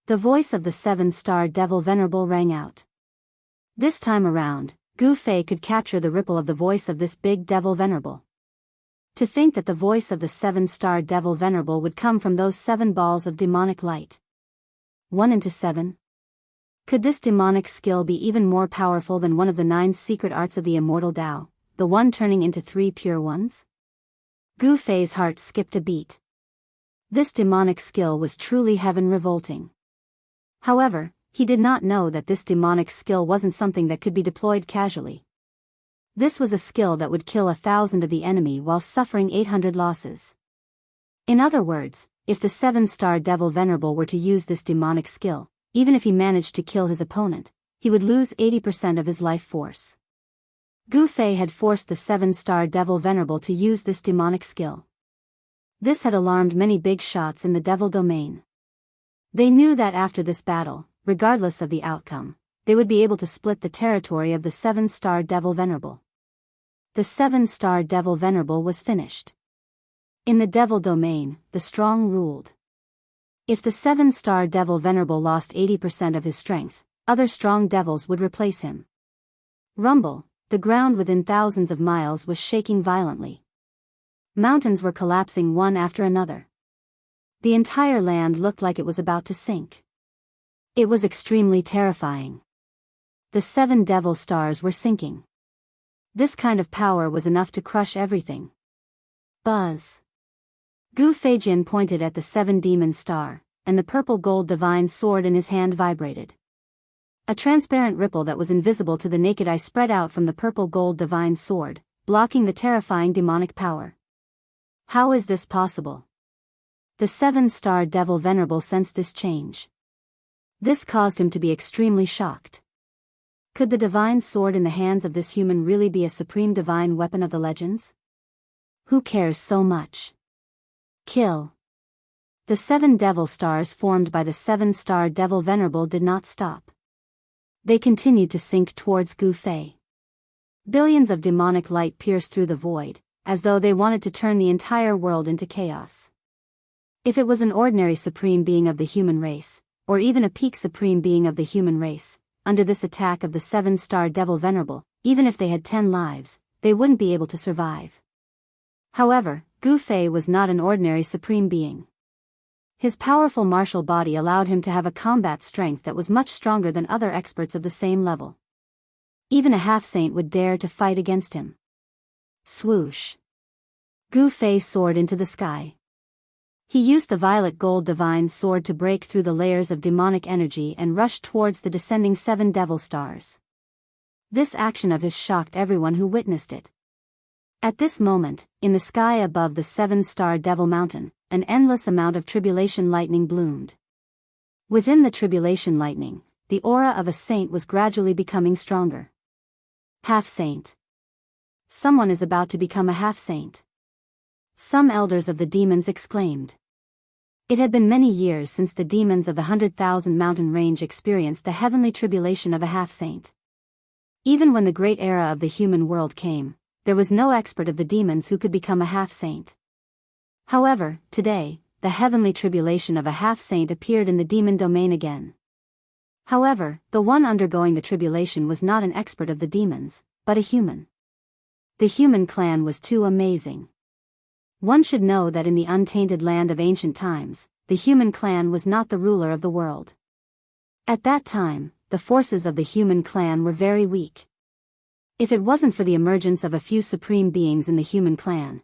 The voice of the 7-star Devil Venerable rang out. This time around, Gu Fei could capture the ripple of the voice of this big Devil Venerable. To think that the voice of the 7-star Devil Venerable would come from those 7 balls of demonic light. 1 into 7? Could this demonic skill be even more powerful than one of the 9 secret arts of the immortal Tao, the one turning into 3 pure ones? Gu Fei's heart skipped a beat. This demonic skill was truly heaven-revolting. However, he did not know that this demonic skill wasn't something that could be deployed casually. This was a skill that would kill 1,000 of the enemy while suffering 800 losses. In other words, if the 7-star Devil Venerable were to use this demonic skill, even if he managed to kill his opponent, he would lose 80% of his life force. Gu Fei had forced the 7-star Devil Venerable to use this demonic skill. This had alarmed many big shots in the Devil domain. They knew that after this battle, regardless of the outcome, they would be able to split the territory of the 7-star Devil Venerable. The 7-star Devil Venerable was finished. In the Devil domain, the strong ruled. If the 7-star Devil Venerable lost 80% of his strength, other strong devils would replace him. Rumble, the ground within thousands of miles was shaking violently. Mountains were collapsing one after another. The entire land looked like it was about to sink. It was extremely terrifying. The 7 devil stars were sinking. This kind of power was enough to crush everything. Buzz. Gu Feijin pointed at the 7 demon star, and the purple gold divine sword in his hand vibrated. A transparent ripple that was invisible to the naked eye spread out from the purple gold divine sword, blocking the terrifying demonic power. How is this possible? The 7-star Devil Venerable sensed this change. This caused him to be extremely shocked. Could the divine sword in the hands of this human really be a supreme divine weapon of the legends? Who cares so much? Kill. The 7 devil stars formed by the 7-star Devil Venerable did not stop. They continued to sink towards Gu Fei. Billions of demonic light pierced through the void, as though they wanted to turn the entire world into chaos. If it was an ordinary supreme being of the human race, or even a peak supreme being of the human race, under this attack of the 7-star Devil Venerable, even if they had 10 lives, they wouldn't be able to survive. However, Gu Fei was not an ordinary supreme being. His powerful martial body allowed him to have a combat strength that was much stronger than other experts of the same level. Even a half-saint would dare to fight against him. Swoosh! Gu Fei soared into the sky. He used the violet gold divine sword to break through the layers of demonic energy and rush towards the descending 7 devil stars. This action of his shocked everyone who witnessed it. At this moment, in the sky above the 7-star Devil Mountain, an endless amount of tribulation lightning bloomed. Within the tribulation lightning, the aura of a saint was gradually becoming stronger. Half-saint. Someone is about to become a half-saint. Some elders of the demons exclaimed. It had been many years since the demons of the 100,000 mountain range experienced the heavenly tribulation of a half-saint. Even when the great era of the human world came, there was no expert of the demons who could become a half-saint. However, today, the heavenly tribulation of a half-saint appeared in the demon domain again. However, the one undergoing the tribulation was not an expert of the demons, but a human. The human clan was too amazing. One should know that in the untainted land of ancient times, the human clan was not the ruler of the world. At that time, the forces of the human clan were very weak. If it wasn't for the emergence of a few supreme beings in the human clan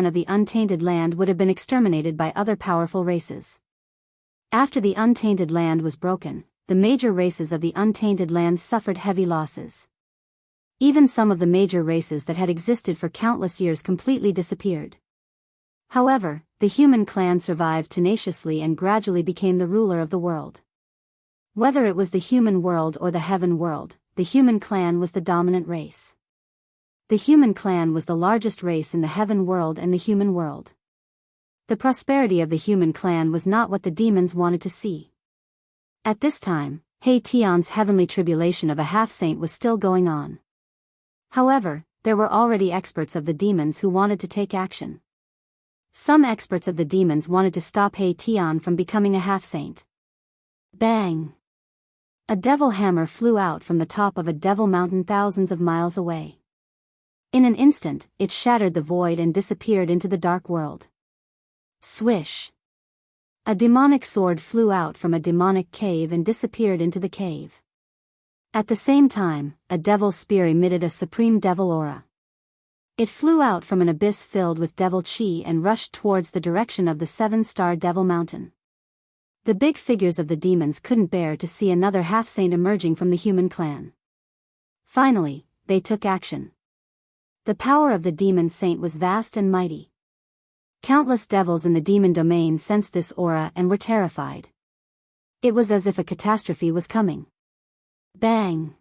of the untainted land would have been exterminated by other powerful races. After the untainted land was broken, the major races of the untainted land suffered heavy losses. Even some of the major races that had existed for countless years completely disappeared. However, the human clan survived tenaciously and gradually became the ruler of the world. Whether it was the human world or the heaven world, the human clan was the dominant race. The human clan was the largest race in the heaven world and the human world. The prosperity of the human clan was not what the demons wanted to see. At this time, He Tian's heavenly tribulation of a half-saint was still going on. However, there were already experts of the demons who wanted to take action. Some experts of the demons wanted to stop He Tian from becoming a half-saint. Bang! A devil hammer flew out from the top of a devil mountain thousands of miles away. In an instant, it shattered the void and disappeared into the dark world. Swish! A demonic sword flew out from a demonic cave and disappeared into the cave. At the same time, a devil spear emitted a supreme devil aura. It flew out from an abyss filled with devil chi and rushed towards the direction of the 7-star Devil Mountain. The big figures of the demons couldn't bear to see another half-saint emerging from the human clan. Finally, they took action. The power of the demon saint was vast and mighty. Countless devils in the demon domain sensed this aura and were terrified. It was as if a catastrophe was coming. Bang!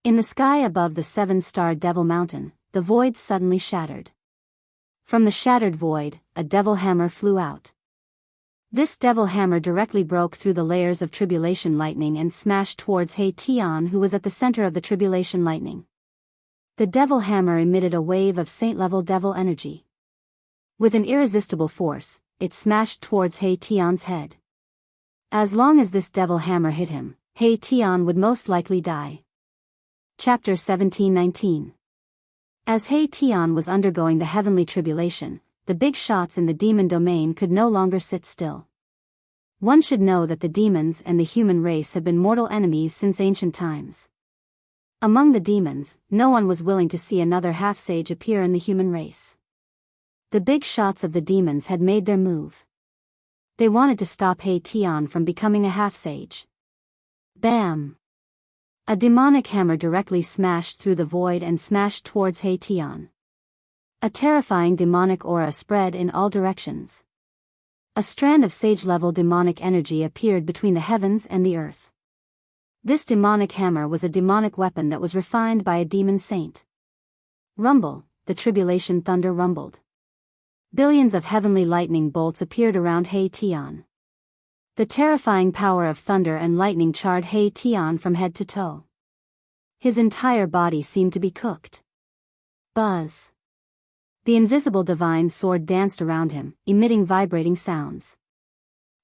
In the sky above the 7-star Devil Mountain, the void suddenly shattered. From the shattered void, a devil hammer flew out. This devil hammer directly broke through the layers of tribulation lightning and smashed towards He Tian, who was at the center of the tribulation lightning. The devil hammer emitted a wave of saint-level devil energy. With an irresistible force, it smashed towards He Tian's head. As long as this devil hammer hit him, He Tian would most likely die. Chapter 1719. As He Tian was undergoing the heavenly tribulation, the big shots in the demon domain could no longer sit still. One should know that the demons and the human race have been mortal enemies since ancient times. Among the demons, no one was willing to see another half-sage appear in the human race. The big shots of the demons had made their move. They wanted to stop He Tian from becoming a half-sage. Bam! A demonic hammer directly smashed through the void and smashed towards He Tian. A terrifying demonic aura spread in all directions. A strand of sage-level demonic energy appeared between the heavens and the earth. This demonic hammer was a demonic weapon that was refined by a demon saint. Rumble, the tribulation thunder rumbled. Billions of heavenly lightning bolts appeared around He Tian. The terrifying power of thunder and lightning charred He Tian from head to toe. His entire body seemed to be cooked. Buzz! The invisible divine sword danced around him, emitting vibrating sounds.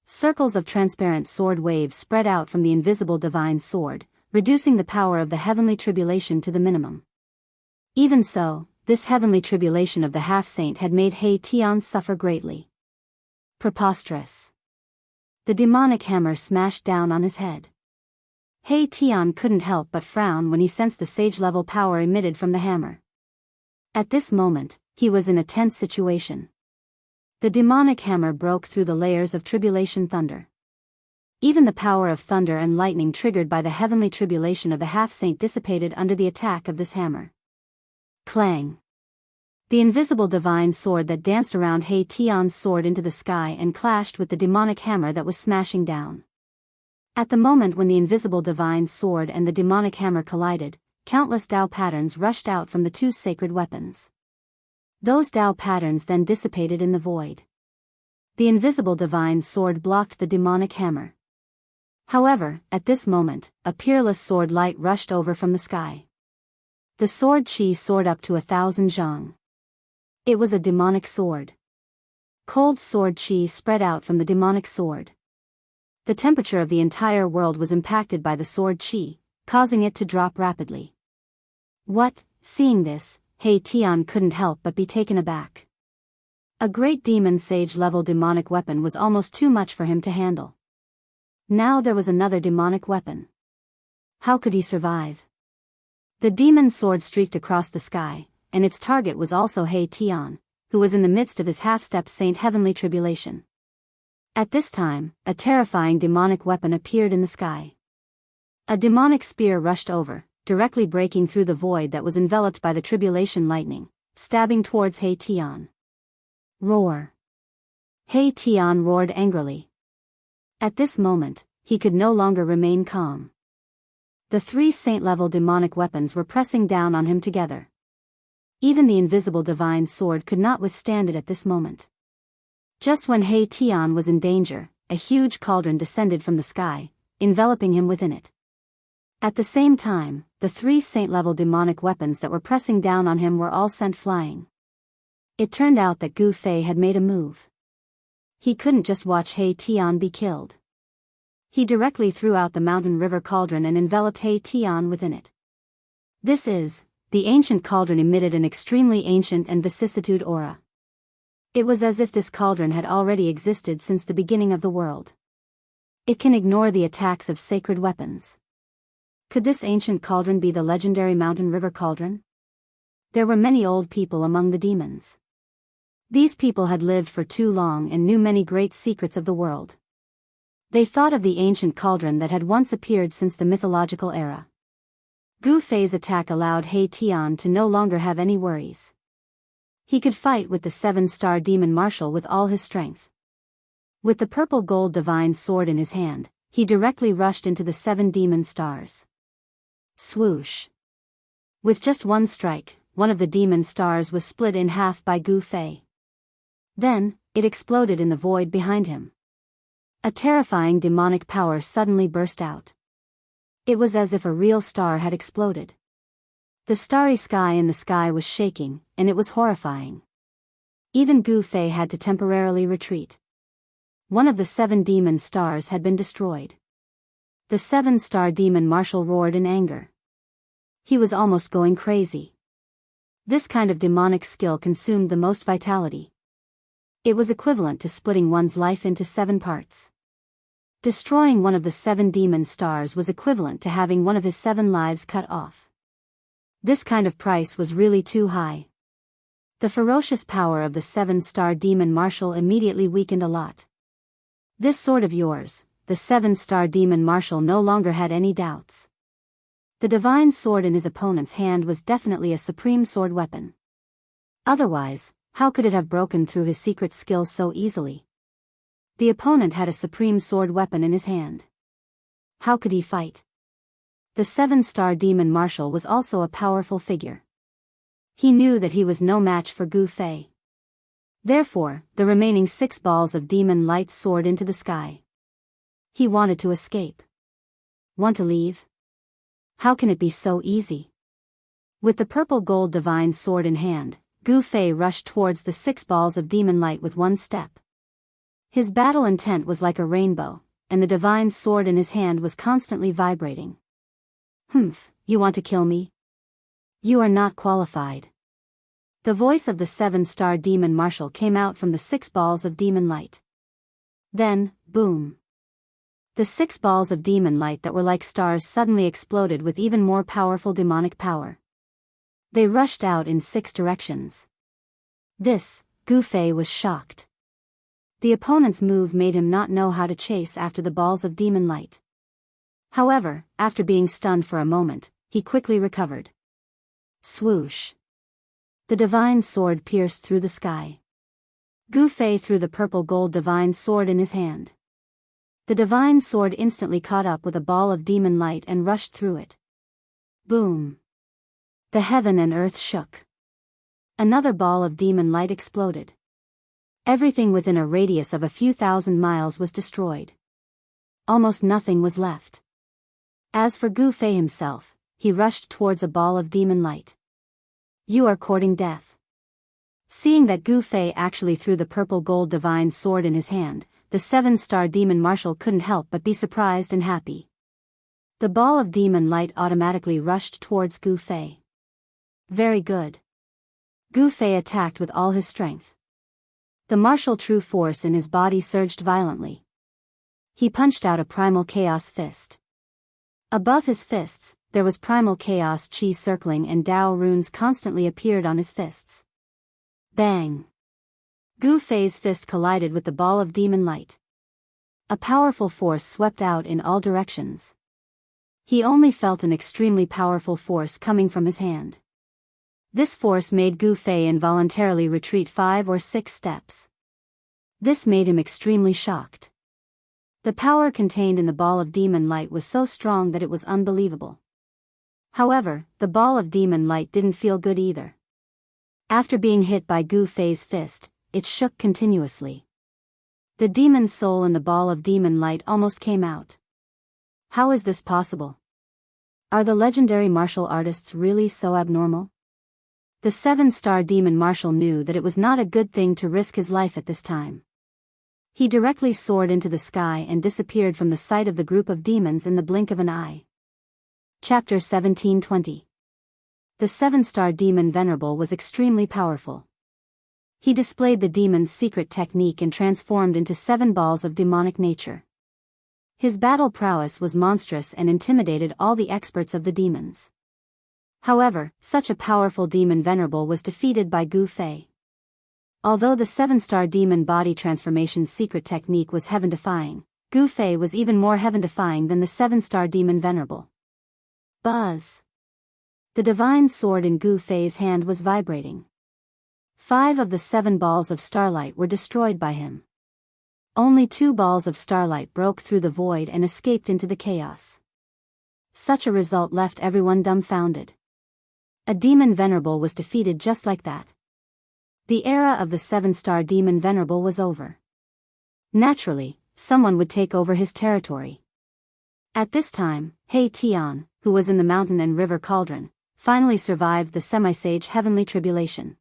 Circles of transparent sword waves spread out from the invisible divine sword, reducing the power of the heavenly tribulation to the minimum. Even so, this heavenly tribulation of the half-saint had made He Tian suffer greatly. Preposterous. The demonic hammer smashed down on his head. He Tian couldn't help but frown when he sensed the sage-level power emitted from the hammer. At this moment, he was in a tense situation. The demonic hammer broke through the layers of tribulation thunder. Even the power of thunder and lightning triggered by the heavenly tribulation of the half-saint dissipated under the attack of this hammer. Clang! The invisible divine sword that danced around He Tian's sword into the sky and clashed with the demonic hammer that was smashing down. At the moment when the invisible divine sword and the demonic hammer collided, countless Dao patterns rushed out from the two sacred weapons. Those Dao patterns then dissipated in the void. The invisible divine sword blocked the demonic hammer. However, at this moment, a peerless sword light rushed over from the sky. The sword Qi soared up to 1,000 zhang. It was a demonic sword. Cold sword Qi spread out from the demonic sword. The temperature of the entire world was impacted by the sword Qi, causing it to drop rapidly. What? Seeing this, He Tian couldn't help but be taken aback. A great demon sage-level demonic weapon was almost too much for him to handle. Now there was another demonic weapon. How could he survive? The demon sword streaked across the sky, and its target was also He Tian, who was in the midst of his half-step saint heavenly tribulation. At this time, a terrifying demonic weapon appeared in the sky. A demonic spear rushed over, directly breaking through the void that was enveloped by the tribulation lightning, stabbing towards He Tian. Roar! He Tian roared angrily. At this moment, he could no longer remain calm. The three saint-level demonic weapons were pressing down on him together. Even the invisible divine sword could not withstand it at this moment. Just when He Tian was in danger, a huge cauldron descended from the sky, enveloping him within it. At the same time, the three saint-level demonic weapons that were pressing down on him were all sent flying. It turned out that Gu Fei had made a move. He couldn't just watch He Tian be killed. He directly threw out the mountain river cauldron and enveloped He Tian within it. The ancient cauldron emitted an extremely ancient and vicissitude aura. It was as if this cauldron had already existed since the beginning of the world. It can ignore the attacks of sacred weapons. Could this ancient cauldron be the legendary mountain river cauldron? There were many old people among the demons. These people had lived for too long and knew many great secrets of the world. They thought of the ancient cauldron that had once appeared since the mythological era. Gu Fei's attack allowed He Tian to no longer have any worries. He could fight with the 7-star demon marshal with all his strength. With the purple gold divine sword in his hand, he directly rushed into the 7 demon stars. Swoosh! With just one strike, one of the demon stars was split in half by Gu Fei. Then, it exploded in the void behind him. A terrifying demonic power suddenly burst out. It was as if a real star had exploded. The starry sky in the sky was shaking, and it was horrifying. Even Gu Fei had to temporarily retreat. One of the 7 demon stars had been destroyed. The 7-star demon marshal roared in anger. He was almost going crazy. This kind of demonic skill consumed the most vitality. It was equivalent to splitting one's life into 7 parts. Destroying one of the 7 demon stars was equivalent to having one of his 7 lives cut off. This kind of price was really too high. The ferocious power of the 7-star demon marshal immediately weakened a lot. This sword of yours, the 7-star demon marshal no longer had any doubts. The divine sword in his opponent's hand was definitely a supreme sword weapon. Otherwise, how could it have broken through his secret skill so easily? The opponent had a supreme sword weapon in his hand. How could he fight? The 7-star demon marshal was also a powerful figure. He knew that he was no match for Gu Fei. Therefore, the remaining 6 balls of demon light soared into the sky. He wanted to escape. Want to leave? How can it be so easy? With the purple gold divine sword in hand, Gu Fei rushed towards the 6 balls of demon light with one step. His battle intent was like a rainbow, and the divine sword in his hand was constantly vibrating. Humph, you want to kill me? You are not qualified. The voice of the 7-star demon marshal came out from the 6 balls of demon light. Then, boom. The 6 balls of demon light that were like stars suddenly exploded with even more powerful demonic power. They rushed out in 6 directions. Gu Fei was shocked. The opponent's move made him not know how to chase after the balls of demon light. However, after being stunned for a moment, he quickly recovered. Swoosh. The divine sword pierced through the sky. Gu Fei threw the purple gold divine sword in his hand. The divine sword instantly caught up with a ball of demon light and rushed through it. Boom. The heaven and earth shook. Another ball of demon light exploded. Everything within a radius of a few thousand miles was destroyed. Almost nothing was left. As for Gu Fei himself, he rushed towards a ball of demon light. You are courting death. Seeing that Gu Fei actually threw the purple gold divine sword in his hand, the 7-star demon marshal couldn't help but be surprised and happy. The ball of demon light automatically rushed towards Gu Fei. Very good. Gu Fei attacked with all his strength. The martial true force in his body surged violently. He punched out a primal chaos fist. Above his fists, there was primal chaos chi circling and Dao runes constantly appeared on his fists. Bang! Gu Fei's fist collided with the ball of demon light. A powerful force swept out in all directions. He only felt an extremely powerful force coming from his hand. This force made Gu Fei involuntarily retreat 5 or 6 steps. This made him extremely shocked. The power contained in the ball of demon light was so strong that it was unbelievable. However, the ball of demon light didn't feel good either. After being hit by Gu Fei's fist, it shook continuously. The demon's soul in the ball of demon light almost came out. How is this possible? Are the legendary martial artists really so abnormal? The 7-star demon marshal knew that it was not a good thing to risk his life at this time. He directly soared into the sky and disappeared from the sight of the group of demons in the blink of an eye. Chapter 1720. The 7-star demon venerable was extremely powerful. He displayed the demon's secret technique and transformed into 7 balls of demonic nature. His battle prowess was monstrous and intimidated all the experts of the demons. However, such a powerful demon venerable was defeated by Gu Fei. Although the 7-star demon body transformation secret technique was heaven-defying, Gu Fei was even more heaven-defying than the 7-star demon venerable. Buzz! The divine sword in Gu Fei's hand was vibrating. 5 of the 7 balls of starlight were destroyed by him. Only 2 balls of starlight broke through the void and escaped into the chaos. Such a result left everyone dumbfounded. A demon venerable was defeated just like that. The era of the 7-star demon venerable was over. Naturally, someone would take over his territory. At this time, He Tian, who was in the mountain and river cauldron, finally survived the semi-sage heavenly tribulation.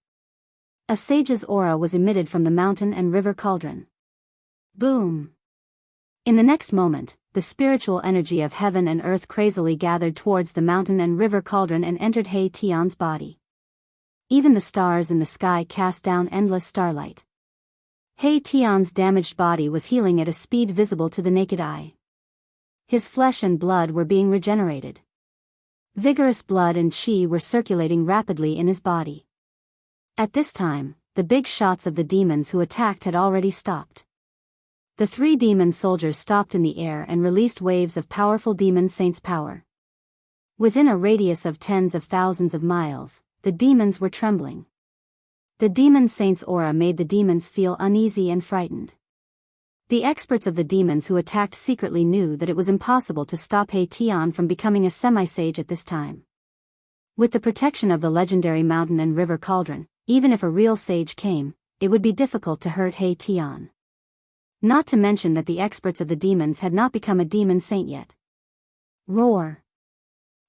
A sage's aura was emitted from the mountain and river cauldron. Boom! In the next moment, the spiritual energy of heaven and earth crazily gathered towards the mountain and river cauldron and entered He Tian's body. Even the stars in the sky cast down endless starlight. He Tian's damaged body was healing at a speed visible to the naked eye. His flesh and blood were being regenerated. Vigorous blood and qi were circulating rapidly in his body. At this time, the big shots of the demons who attacked had already stopped. The 3 demon soldiers stopped in the air and released waves of powerful demon saints' power. Within a radius of tens of thousands of miles, the demons were trembling. The demon saint's aura made the demons feel uneasy and frightened. The experts of the demons who attacked secretly knew that it was impossible to stop He Tian from becoming a semi-sage at this time. With the protection of the legendary mountain and river cauldron, even if a real sage came, it would be difficult to hurt He Tian. Not to mention that the experts of the demons had not become a demon saint yet. Roar!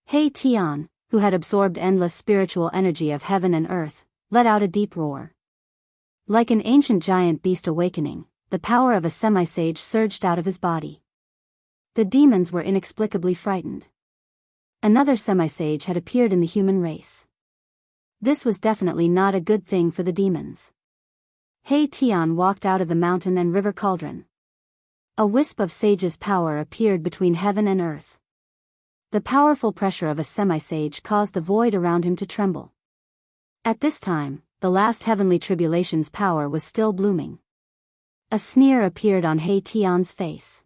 He Tian, who had absorbed endless spiritual energy of heaven and earth, let out a deep roar. Like an ancient giant beast awakening, the power of a semi-sage surged out of his body. The demons were inexplicably frightened. Another semi-sage had appeared in the human race. This was definitely not a good thing for the demons. He Tian walked out of the mountain and river cauldron. A wisp of sage's power appeared between heaven and earth. The powerful pressure of a semi-sage caused the void around him to tremble. At this time, the last heavenly tribulation's power was still blooming. A sneer appeared on He Tian's face.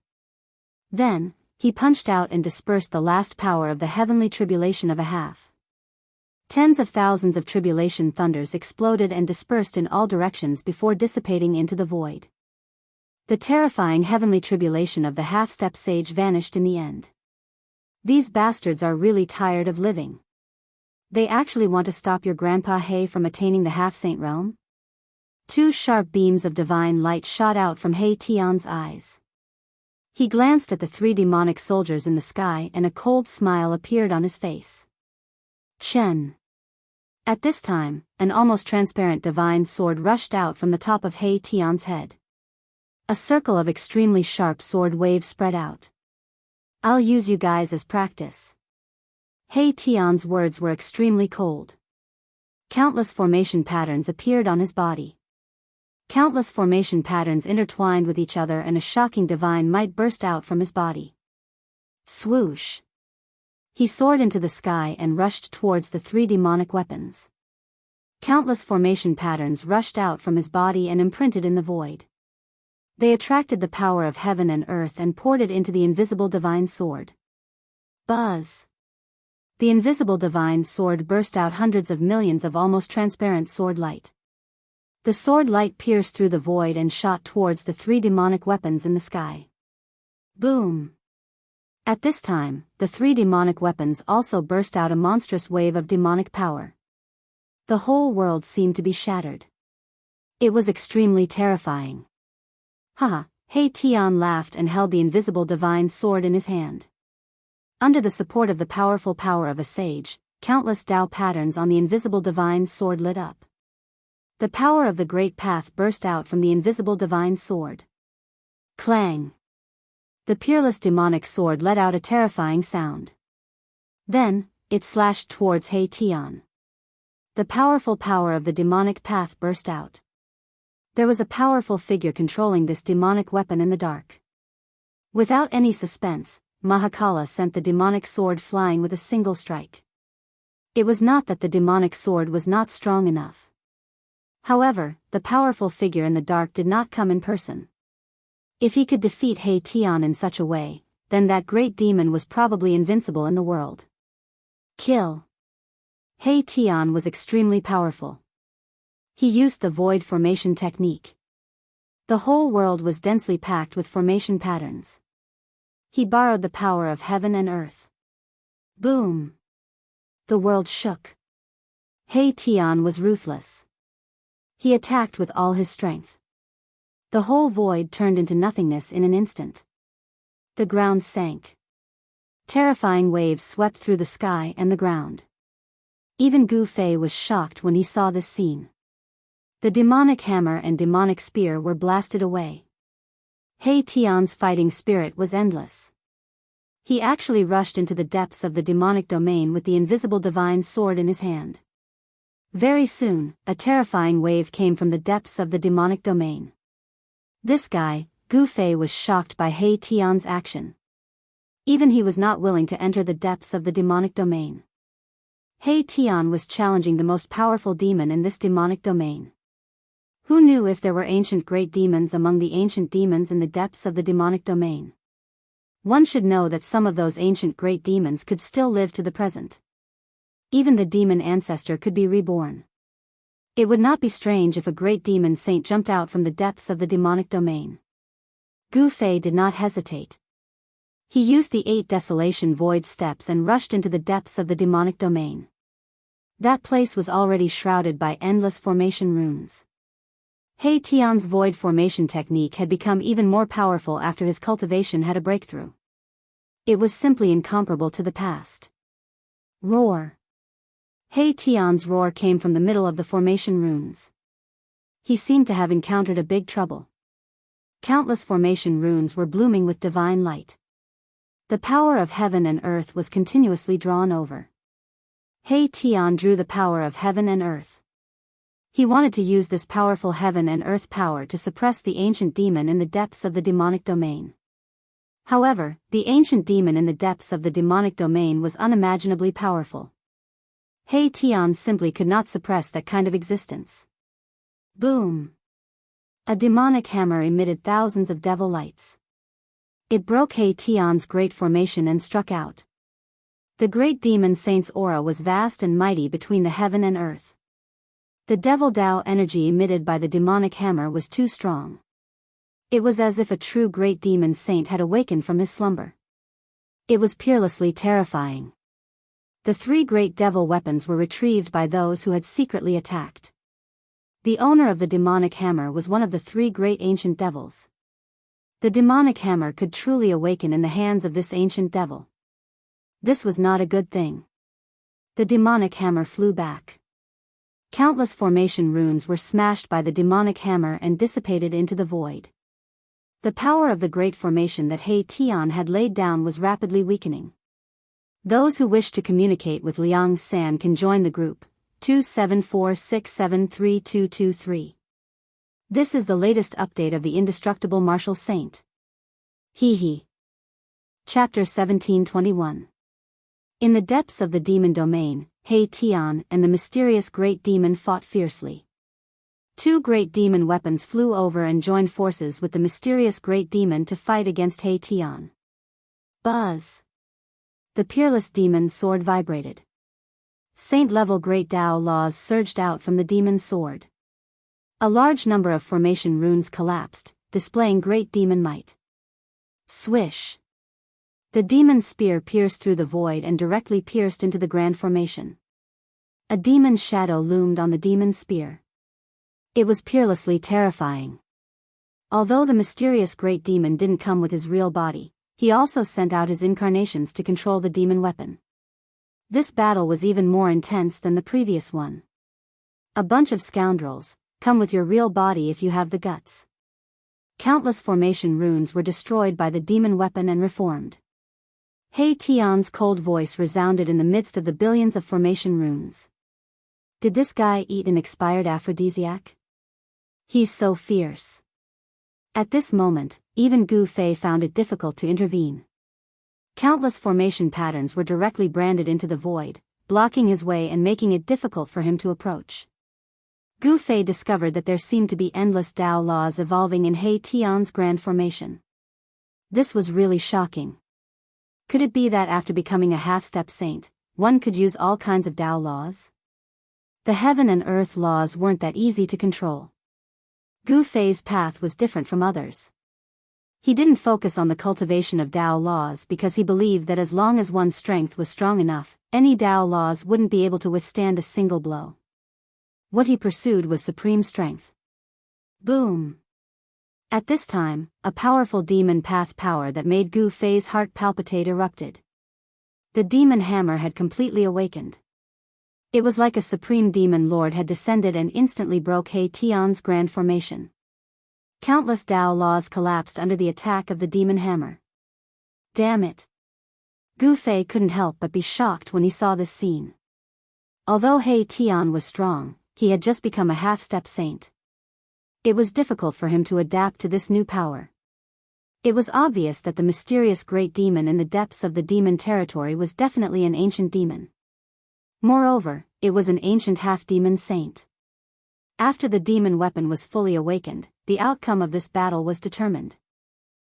Then, he punched out and dispersed the last power of the heavenly tribulation of a half. Tens of thousands of tribulation thunders exploded and dispersed in all directions before dissipating into the void. The terrifying heavenly tribulation of the half-step sage vanished in the end. These bastards are really tired of living. They actually want to stop your grandpa He from attaining the half-saint realm? Two sharp beams of divine light shot out from He Tian's eyes. He glanced at the three demonic soldiers in the sky and a cold smile appeared on his face. Chen. At this time, an almost transparent divine sword rushed out from the top of He Tian's head. A circle of extremely sharp sword waves spread out. I'll use you guys as practice. He Tian's words were extremely cold. Countless formation patterns appeared on his body. Countless formation patterns intertwined with each other and a shocking divine might burst out from his body. Swoosh. He soared into the sky and rushed towards the three demonic weapons. Countless formation patterns rushed out from his body and imprinted in the void. They attracted the power of heaven and earth and poured it into the invisible divine sword. Buzz. The invisible divine sword burst out hundreds of millions of almost transparent sword light. The sword light pierced through the void and shot towards the three demonic weapons in the sky. Boom! At this time, the three demonic weapons also burst out a monstrous wave of demonic power. The whole world seemed to be shattered. It was extremely terrifying. Haha, He Tian laughed and held the invisible divine sword in his hand. Under the support of the powerful power of a sage, countless Tao patterns on the invisible divine sword lit up. The power of the great path burst out from the invisible divine sword. Clang! The peerless demonic sword let out a terrifying sound. Then, it slashed towards He Tian. The powerful power of the demonic path burst out. There was a powerful figure controlling this demonic weapon in the dark. Without any suspense, Mahakala sent the demonic sword flying with a single strike. It was not that the demonic sword was not strong enough. However, the powerful figure in the dark did not come in person. If he could defeat He Tian in such a way, then that great demon was probably invincible in the world. Kill. He Tian was extremely powerful. He used the void formation technique. The whole world was densely packed with formation patterns. He borrowed the power of heaven and earth. Boom! The world shook. He Tian was ruthless. He attacked with all his strength. The whole void turned into nothingness in an instant. The ground sank. Terrifying waves swept through the sky and the ground. Even Gu Fei was shocked when he saw this scene. The demonic hammer and demonic spear were blasted away. He Tian's fighting spirit was endless. He actually rushed into the depths of the demonic domain with the invisible divine sword in his hand. Very soon, a terrifying wave came from the depths of the demonic domain. This guy, Gu Fei, was shocked by He Tian's action. Even he was not willing to enter the depths of the demonic domain. He Tian was challenging the most powerful demon in this demonic domain. Who knew if there were ancient great demons among the ancient demons in the depths of the demonic domain? One should know that some of those ancient great demons could still live to the present. Even the demon ancestor could be reborn. It would not be strange if a great demon saint jumped out from the depths of the demonic domain. Gu Fei did not hesitate. He used the 8 desolation void steps and rushed into the depths of the demonic domain. That place was already shrouded by endless formation runes. He Tian's void formation technique had become even more powerful after his cultivation had a breakthrough. It was simply incomparable to the past. Roar. He Tian's roar came from the middle of the formation runes. He seemed to have encountered a big trouble. Countless formation runes were blooming with divine light. The power of heaven and earth was continuously drawn over. He Tian drew the power of heaven and earth. He wanted to use this powerful heaven and earth power to suppress the ancient demon in the depths of the demonic domain. However, the ancient demon in the depths of the demonic domain was unimaginably powerful. He Tian simply could not suppress that kind of existence. Boom! A demonic hammer emitted thousands of devil lights. It broke He Tian's great formation and struck out. The great demon saint's aura was vast and mighty between the heaven and earth. The devil Dao energy emitted by the demonic hammer was too strong. It was as if a true great demon saint had awakened from his slumber. It was peerlessly terrifying. The three great devil weapons were retrieved by those who had secretly attacked. The owner of the demonic hammer was one of the three great ancient devils. The demonic hammer could truly awaken in the hands of this ancient devil. This was not a good thing. The demonic hammer flew back. Countless formation runes were smashed by the demonic hammer and dissipated into the void. The power of the great formation that He Tian had laid down was rapidly weakening. Those who wish to communicate with Liang San can join the group, 274673223. This is the latest update of the indestructible martial saint. Hee. Chapter 1721. In the depths of the demon domain, He Tian and the mysterious great demon fought fiercely. Two great demon weapons flew over and joined forces with the mysterious great demon to fight against He Tian. Buzz! The peerless demon sword vibrated. Saint-level great Dao laws surged out from the demon sword. A large number of formation runes collapsed, displaying great demon might. Swish! The demon spear pierced through the void and directly pierced into the grand formation. A demon's shadow loomed on the demon spear. It was peerlessly terrifying. Although the mysterious great demon didn't come with his real body, he also sent out his incarnations to control the demon weapon. This battle was even more intense than the previous one. A bunch of scoundrels, come with your real body if you have the guts. Countless formation runes were destroyed by the demon weapon and reformed. He Tian's cold voice resounded in the midst of the billions of formation runes. Did this guy eat an expired aphrodisiac? He's so fierce. At this moment, even Gu Fei found it difficult to intervene. Countless formation patterns were directly branded into the void, blocking his way and making it difficult for him to approach. Gu Fei discovered that there seemed to be endless Dao laws evolving in He Tian's grand formation. This was really shocking. Could it be that after becoming a half-step saint, one could use all kinds of Dao laws? The heaven and earth laws weren't that easy to control. Gu Fei's path was different from others. He didn't focus on the cultivation of Dao laws because he believed that as long as one's strength was strong enough, any Dao laws wouldn't be able to withstand a single blow. What he pursued was supreme strength. Boom! At this time, a powerful demon path power that made Gu Fei's heart palpitate erupted. The demon hammer had completely awakened. It was like a supreme demon lord had descended and instantly broke He Tian's grand formation. Countless Dao laws collapsed under the attack of the demon hammer. Damn it! Gu Fei couldn't help but be shocked when he saw this scene. Although He Tian was strong, he had just become a half-step saint. It was difficult for him to adapt to this new power. It was obvious that the mysterious great demon in the depths of the demon territory was definitely an ancient demon. Moreover, it was an ancient half-demon saint. After the demon weapon was fully awakened, the outcome of this battle was determined.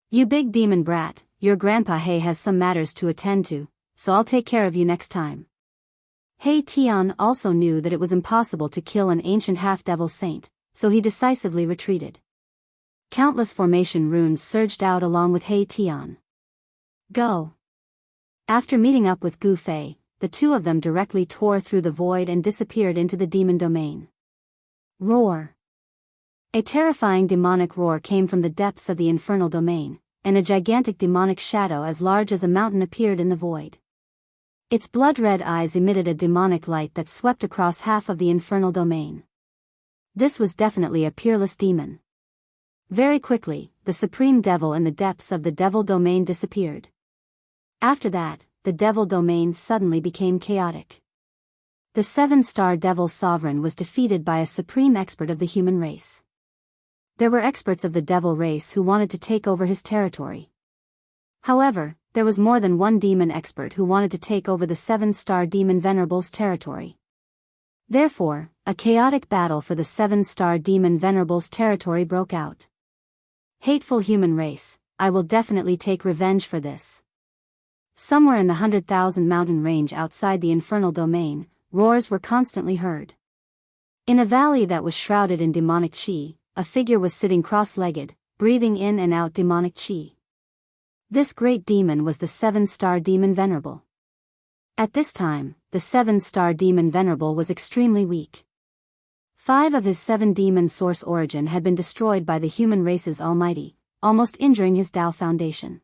You big demon brat, your grandpa He has some matters to attend to, so I'll take care of you next time. He Tian also knew that it was impossible to kill an ancient half-devil saint, so he decisively retreated. Countless formation runes surged out along with He Tian. Go! After meeting up with Gu Fei, the two of them directly tore through the void and disappeared into the demon domain. Roar! A terrifying demonic roar came from the depths of the infernal domain, and a gigantic demonic shadow as large as a mountain appeared in the void. Its blood-red eyes emitted a demonic light that swept across half of the infernal domain. This was definitely a peerless demon. Very quickly, the supreme devil in the depths of the devil domain disappeared. After that, the devil domain suddenly became chaotic. the 7-star Devil Sovereign was defeated by a supreme expert of the human race. There were experts of the devil race who wanted to take over his territory. However, there was more than one demon expert who wanted to take over the 7-star demon Venerable's territory. Therefore, a chaotic battle for the 7-star demon Venerable's territory broke out. Hateful human race, I will definitely take revenge for this. Somewhere in the 100,000 mountain range outside the infernal domain, roars were constantly heard. In a valley that was shrouded in demonic chi, a figure was sitting cross-legged, breathing in and out demonic chi. This great demon was the 7-star demon Venerable. At this time, the 7-star demon Venerable was extremely weak. 5 of his 7 demon source origin had been destroyed by the human race's almighty, almost injuring his Tao foundation.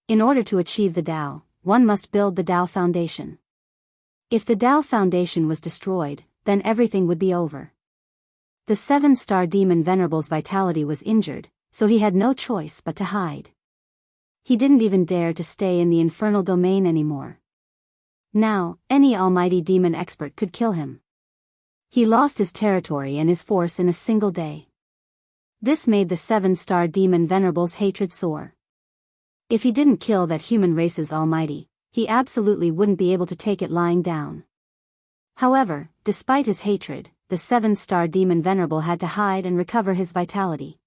In order to achieve the Tao, one must build the Tao foundation. If the Tao foundation was destroyed, then everything would be over. The 7-star demon Venerable's vitality was injured, so he had no choice but to hide. He didn't even dare to stay in the infernal domain anymore. Now, any almighty demon expert could kill him. He lost his territory and his force in a single day. This made the 7-star demon Venerable's hatred soar. If he didn't kill that human race's almighty, he absolutely wouldn't be able to take it lying down. However, despite his hatred, the 7-star demon Venerable had to hide and recover his vitality.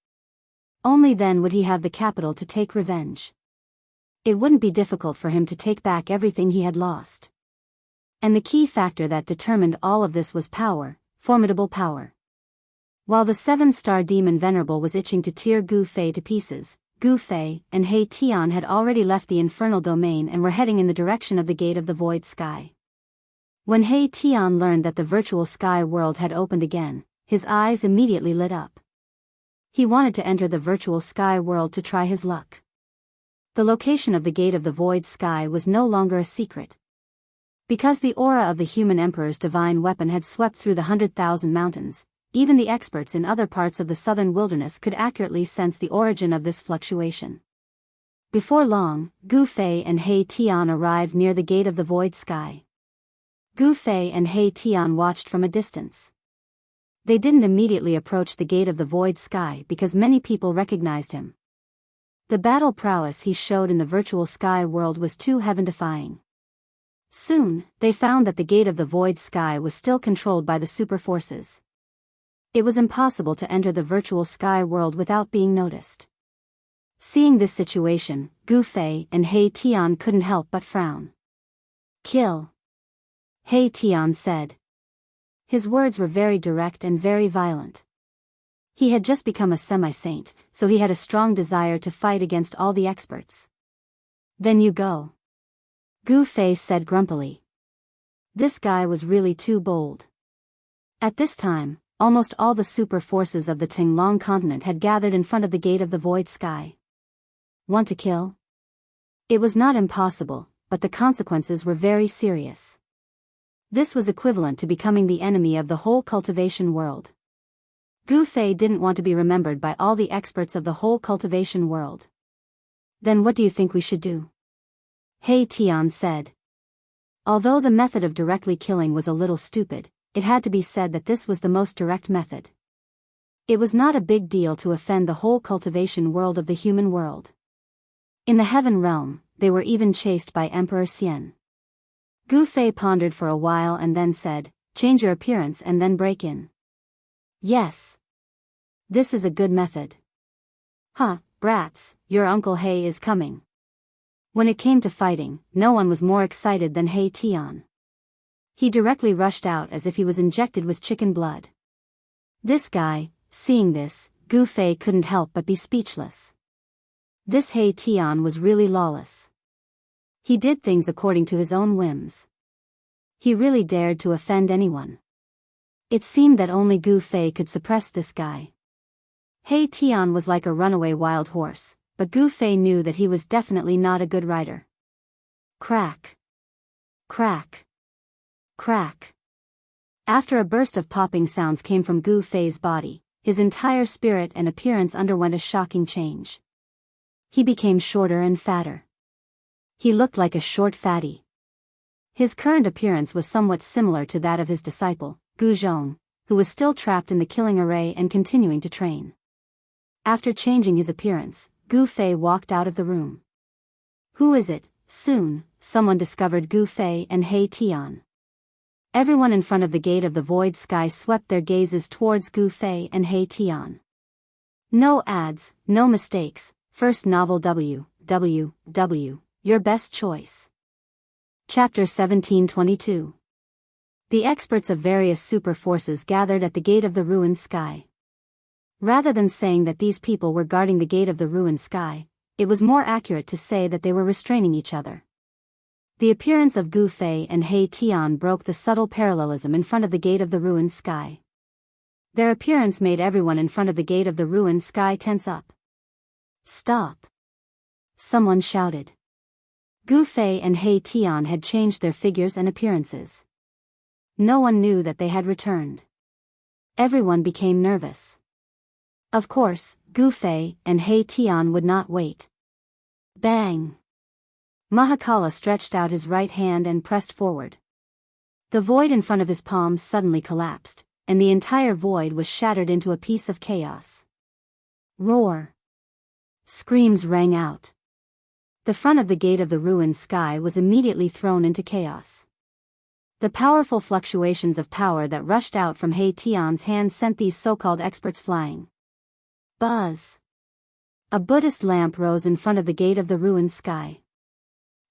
Only then would he have the capital to take revenge. It wouldn't be difficult for him to take back everything he had lost. And the key factor that determined all of this was power, formidable power. While the 7-star demon Venerable was itching to tear Gu Fei to pieces, Gu Fei and He Tian had already left the infernal domain and were heading in the direction of the gate of the void sky. When He Tian learned that the virtual sky world had opened again, his eyes immediately lit up. He wanted to enter the virtual sky world to try his luck. The location of the gate of the void sky was no longer a secret. Because the aura of the human emperor's divine weapon had swept through the 100,000 mountains, even the experts in other parts of the southern wilderness could accurately sense the origin of this fluctuation. Before long, Gu Fei and He Tian arrived near the gate of the void sky. Gu Fei and He Tian watched from a distance. They didn't immediately approach the gate of the void sky because many people recognized him. The battle prowess he showed in the virtual sky world was too heaven-defying. Soon, they found that the gate of the void sky was still controlled by the super forces. It was impossible to enter the virtual sky world without being noticed. Seeing this situation, Gu Fei and He Tian couldn't help but frown. "Kill," He Tian said. His words were very direct and very violent. He had just become a semi-saint, so he had a strong desire to fight against all the experts. "Then you go," Gu Fei said grumpily. This guy was really too bold. At this time, almost all the super forces of the Tinglong continent had gathered in front of the gate of the void sky. Want to kill? It was not impossible, but the consequences were very serious. This was equivalent to becoming the enemy of the whole cultivation world. Gu Fei didn't want to be remembered by all the experts of the whole cultivation world. "Then what do you think we should do?" He Tian said. Although the method of directly killing was a little stupid, it had to be said that this was the most direct method. It was not a big deal to offend the whole cultivation world of the human world. In the heaven realm, they were even chased by Emperor Xian. Gu Fei pondered for a while and then said, "Change your appearance and then break in." "Yes. This is a good method." "Huh, brats, your Uncle He is coming." When it came to fighting, no one was more excited than He Tian. He directly rushed out as if he was injected with chicken blood. This guy, seeing this, Gu Fei couldn't help but be speechless. This He Tian was really lawless. He did things according to his own whims. He really dared to offend anyone. It seemed that only Gu Fei could suppress this guy. He Tian was like a runaway wild horse, but Gu Fei knew that he was definitely not a good rider. Crack. Crack. Crack. After a burst of popping sounds came from Gu Fei's body, his entire spirit and appearance underwent a shocking change. He became shorter and fatter. He looked like a short fatty. His current appearance was somewhat similar to that of his disciple, Gu Zhong, who was still trapped in the killing array and continuing to train. After changing his appearance, Gu Fei walked out of the room. Who is it? Soon, someone discovered Gu Fei and He Tian. Everyone in front of the gate of the void sky swept their gazes towards Gu Fei and He Tian. No ads, no mistakes, first novel W. Your best choice. Chapter 1722. The experts of various super forces gathered at the gate of the ruined sky. Rather than saying that these people were guarding the gate of the ruined sky, it was more accurate to say that they were restraining each other. The appearance of Gu Fei and He Tian broke the subtle parallelism in front of the gate of the ruined sky. Their appearance made everyone in front of the gate of the ruined sky tense up. Stop! Someone shouted. Gu Fei and He Tian had changed their figures and appearances. No one knew that they had returned. Everyone became nervous. Of course, Gu Fei and He Tian would not wait. Bang! Mahakala stretched out his right hand and pressed forward. The void in front of his palms suddenly collapsed, and the entire void was shattered into a piece of chaos. Roar! Screams rang out. The front of the gate of the ruined sky was immediately thrown into chaos. The powerful fluctuations of power that rushed out from He Tian's hand sent these so-called experts flying. Buzz! A Buddhist lamp rose in front of the gate of the ruined sky.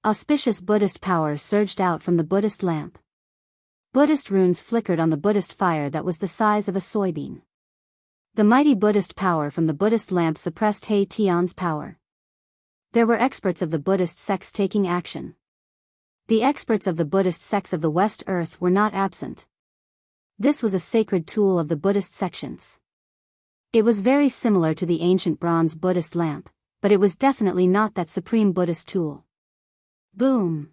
Auspicious Buddhist power surged out from the Buddhist lamp. Buddhist runes flickered on the Buddhist fire that was the size of a soybean. The mighty Buddhist power from the Buddhist lamp suppressed He Tian's power. There were experts of the Buddhist sects taking action. The experts of the Buddhist sects of the West Earth were not absent. This was a sacred tool of the Buddhist sections. It was very similar to the ancient bronze Buddhist lamp, but it was definitely not that supreme Buddhist tool. Boom!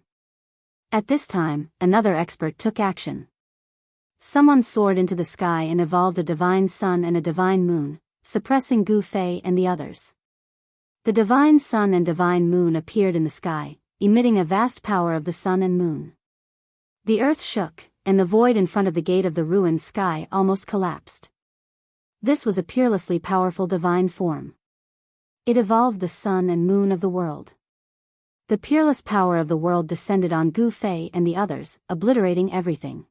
At this time, another expert took action. Someone soared into the sky and evolved a divine sun and a divine moon, suppressing Gu Fei and the others. The divine sun and divine moon appeared in the sky, emitting a vast power of the sun and moon. The earth shook, and the void in front of the gate of the ruined sky almost collapsed. This was a peerlessly powerful divine form. It evolved the sun and moon of the world. The peerless power of the world descended on Gu Fei and the others, obliterating everything.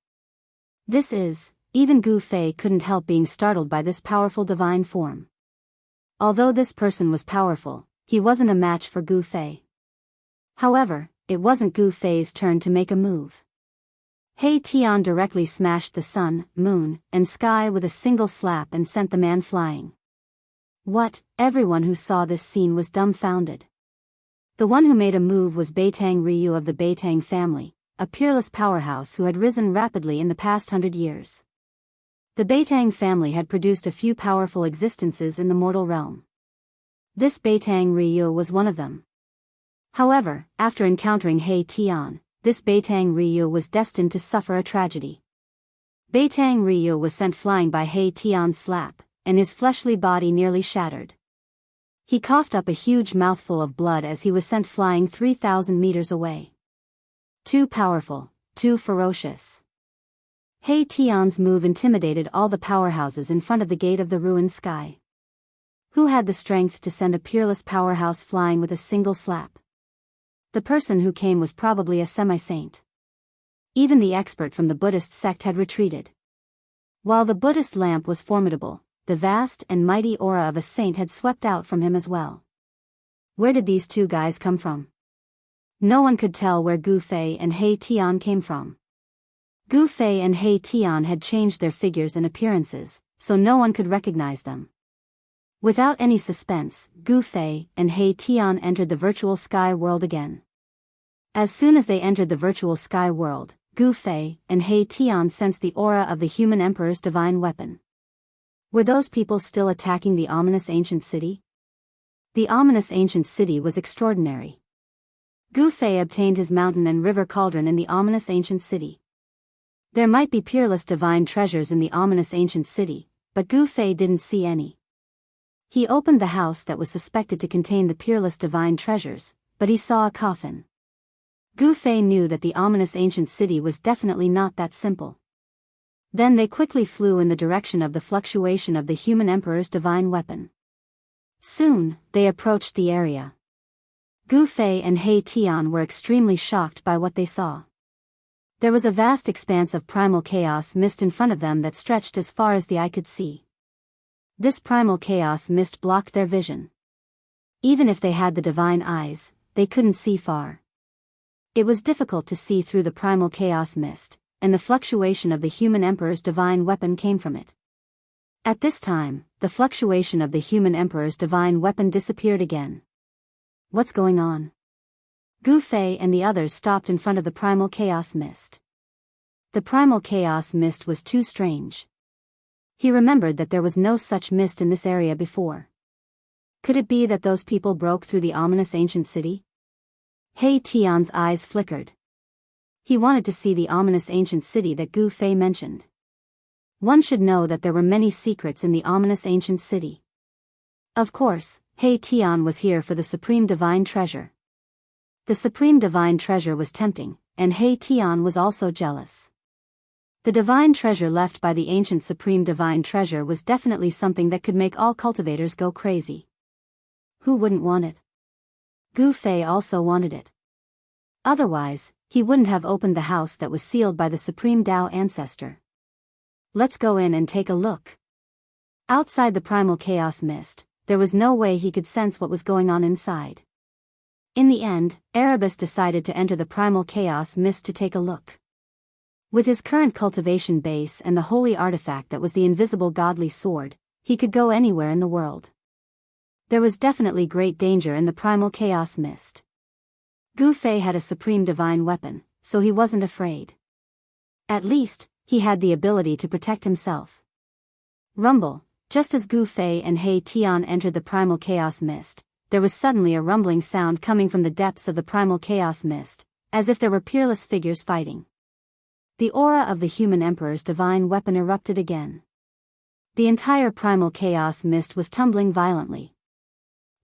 Even Gu Fei couldn't help being startled by this powerful divine form. Although this person was powerful, he wasn't a match for Gu Fei. However, it wasn't Gu Fei's turn to make a move. He Tian directly smashed the sun, moon, and sky with a single slap and sent the man flying. What? Everyone who saw this scene was dumbfounded. The one who made a move was Beitang Ryu of the Beitang family, a peerless powerhouse who had risen rapidly in the past 100 years. The Beitang family had produced a few powerful existences in the mortal realm. This Beitang Ryu was one of them. However, after encountering He Tian, this Beitang Ryu was destined to suffer a tragedy. Beitang Ryu was sent flying by He Tian's slap, and his fleshly body nearly shattered. He coughed up a huge mouthful of blood as he was sent flying 3,000 meters away. Too powerful, too ferocious. He Tian's move intimidated all the powerhouses in front of the gate of the ruined sky. Who had the strength to send a peerless powerhouse flying with a single slap? The person who came was probably a semi-saint. Even the expert from the Buddhist sect had retreated. While the Buddhist lamp was formidable, the vast and mighty aura of a saint had swept out from him as well. Where did these two guys come from? No one could tell where Gu Fei and He Tian came from. Gu Fei and He Tian had changed their figures and appearances, so no one could recognize them. Without any suspense, Gu Fei and He Tian entered the virtual sky world again. As soon as they entered the virtual sky world, Gu Fei and He Tian sensed the aura of the human emperor's divine weapon. Were those people still attacking the ominous ancient city? The ominous ancient city was extraordinary. Gu Fei obtained his mountain and river cauldron in the ominous ancient city. There might be peerless divine treasures in the ominous ancient city, but Gu Fei didn't see any. He opened the house that was suspected to contain the peerless divine treasures, but he saw a coffin. Gu Fei knew that the ominous ancient city was definitely not that simple. Then they quickly flew in the direction of the fluctuation of the human emperor's divine weapon. Soon, they approached the area. Gu Fei and He Tian were extremely shocked by what they saw. There was a vast expanse of primal chaos mist in front of them that stretched as far as the eye could see. This primal chaos mist blocked their vision. Even if they had the divine eyes, they couldn't see far. It was difficult to see through the primal chaos mist, and the fluctuation of the human emperor's divine weapon came from it. At this time, the fluctuation of the human emperor's divine weapon disappeared again. What's going on? Gu Fei and the others stopped in front of the primal chaos mist. The primal chaos mist was too strange. He remembered that there was no such mist in this area before. Could it be that those people broke through the ominous ancient city? He Tian's eyes flickered. He wanted to see the ominous ancient city that Gu Fei mentioned. One should know that there were many secrets in the ominous ancient city. Of course, He Tian was here for the supreme divine treasure. The supreme divine treasure was tempting, and He Tian was also jealous. The divine treasure left by the ancient supreme divine treasure was definitely something that could make all cultivators go crazy. Who wouldn't want it? Gu Fei also wanted it. Otherwise, he wouldn't have opened the house that was sealed by the supreme Dao ancestor. Let's go in and take a look. Outside the primal chaos mist, there was no way he could sense what was going on inside. In the end, Erebus decided to enter the primal chaos mist to take a look. With his current cultivation base and the holy artifact that was the invisible godly sword, he could go anywhere in the world. There was definitely great danger in the primal chaos mist. Gu Fei had a supreme divine weapon, so he wasn't afraid. At least, he had the ability to protect himself. Rumble. Just as Gu Fei and He Tian entered the primal chaos mist, there was suddenly a rumbling sound coming from the depths of the primal chaos mist, as if there were peerless figures fighting. The aura of the human emperor's divine weapon erupted again. The entire primal chaos mist was tumbling violently.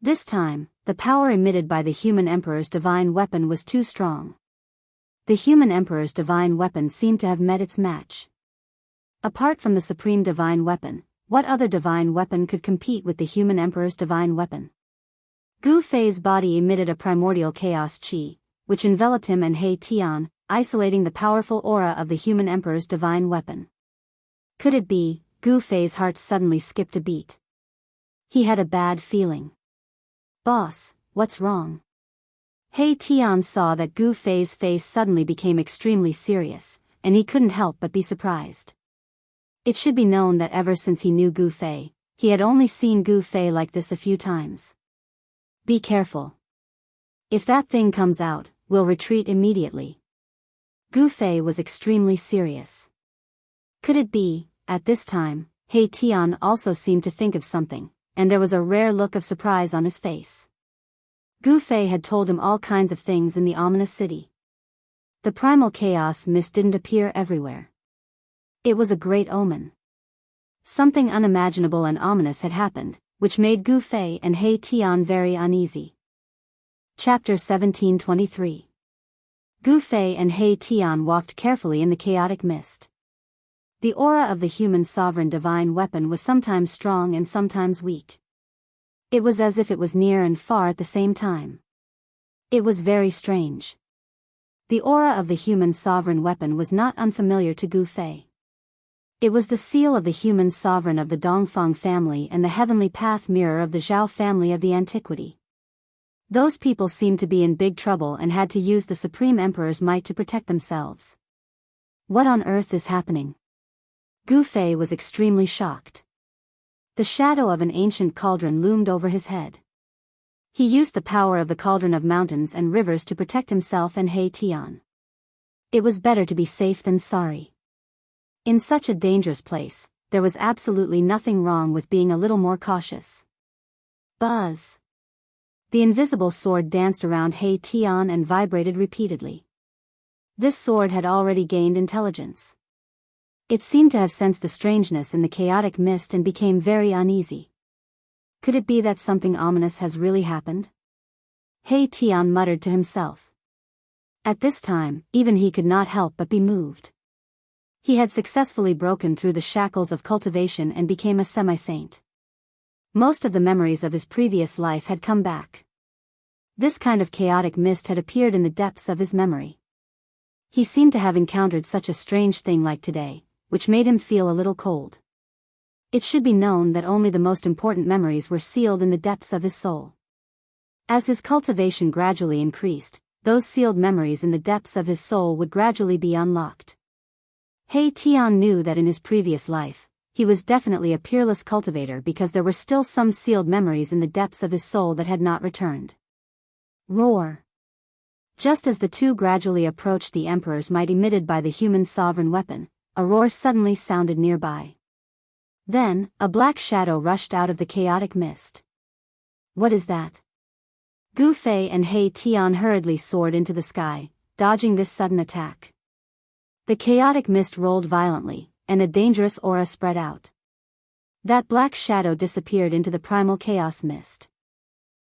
This time, the power emitted by the human emperor's divine weapon was too strong. The human emperor's divine weapon seemed to have met its match. Apart from the supreme divine weapon, what other divine weapon could compete with the human emperor's divine weapon? Gu Fei's body emitted a primordial chaos qi, which enveloped him and He Tian, isolating the powerful aura of the human emperor's divine weapon. Could it be? Gu Fei's heart suddenly skipped a beat. He had a bad feeling. Boss, what's wrong? He Tian saw that Gu Fei's face suddenly became extremely serious, and he couldn't help but be surprised. It should be known that ever since he knew Gu Fei, he had only seen Gu Fei like this a few times. Be careful. If that thing comes out, we'll retreat immediately. Gu Fei was extremely serious. Could it be? At this time, He Tian also seemed to think of something, and there was a rare look of surprise on his face. Gu Fei had told him all kinds of things in the ominous city. The primal chaos mist didn't appear everywhere. It was a great omen. Something unimaginable and ominous had happened, which made Gu Fei and He Tian very uneasy. Chapter 1723. Gu Fei and He Tian walked carefully in the chaotic mist. The aura of the human sovereign divine weapon was sometimes strong and sometimes weak. It was as if it was near and far at the same time. It was very strange. The aura of the human sovereign weapon was not unfamiliar to Gu Fei. It was the seal of the human sovereign of the Dongfang family and the heavenly path mirror of the Zhao family of the antiquity. Those people seemed to be in big trouble and had to use the Supreme Emperor's might to protect themselves. What on earth is happening? Gu Fei was extremely shocked. The shadow of an ancient cauldron loomed over his head. He used the power of the cauldron of mountains and rivers to protect himself and He Tian. It was better to be safe than sorry. In such a dangerous place, there was absolutely nothing wrong with being a little more cautious. Buzz! The invisible sword danced around He Tian and vibrated repeatedly. This sword had already gained intelligence. It seemed to have sensed the strangeness in the chaotic mist and became very uneasy. Could it be that something ominous has really happened? He Tian muttered to himself. At this time, even he could not help but be moved. He had successfully broken through the shackles of cultivation and became a semi-saint. Most of the memories of his previous life had come back. This kind of chaotic mist had appeared in the depths of his memory. He seemed to have encountered such a strange thing like today, which made him feel a little cold. It should be known that only the most important memories were sealed in the depths of his soul. As his cultivation gradually increased, those sealed memories in the depths of his soul would gradually be unlocked. He Tian knew that in his previous life, he was definitely a peerless cultivator because there were still some sealed memories in the depths of his soul that had not returned. Roar! Just as the two gradually approached the emperor's might emitted by the human sovereign weapon, a roar suddenly sounded nearby. Then, a black shadow rushed out of the chaotic mist. What is that? Gu Fei and He Tian hurriedly soared into the sky, dodging this sudden attack. The chaotic mist rolled violently, and a dangerous aura spread out. That black shadow disappeared into the primal chaos mist.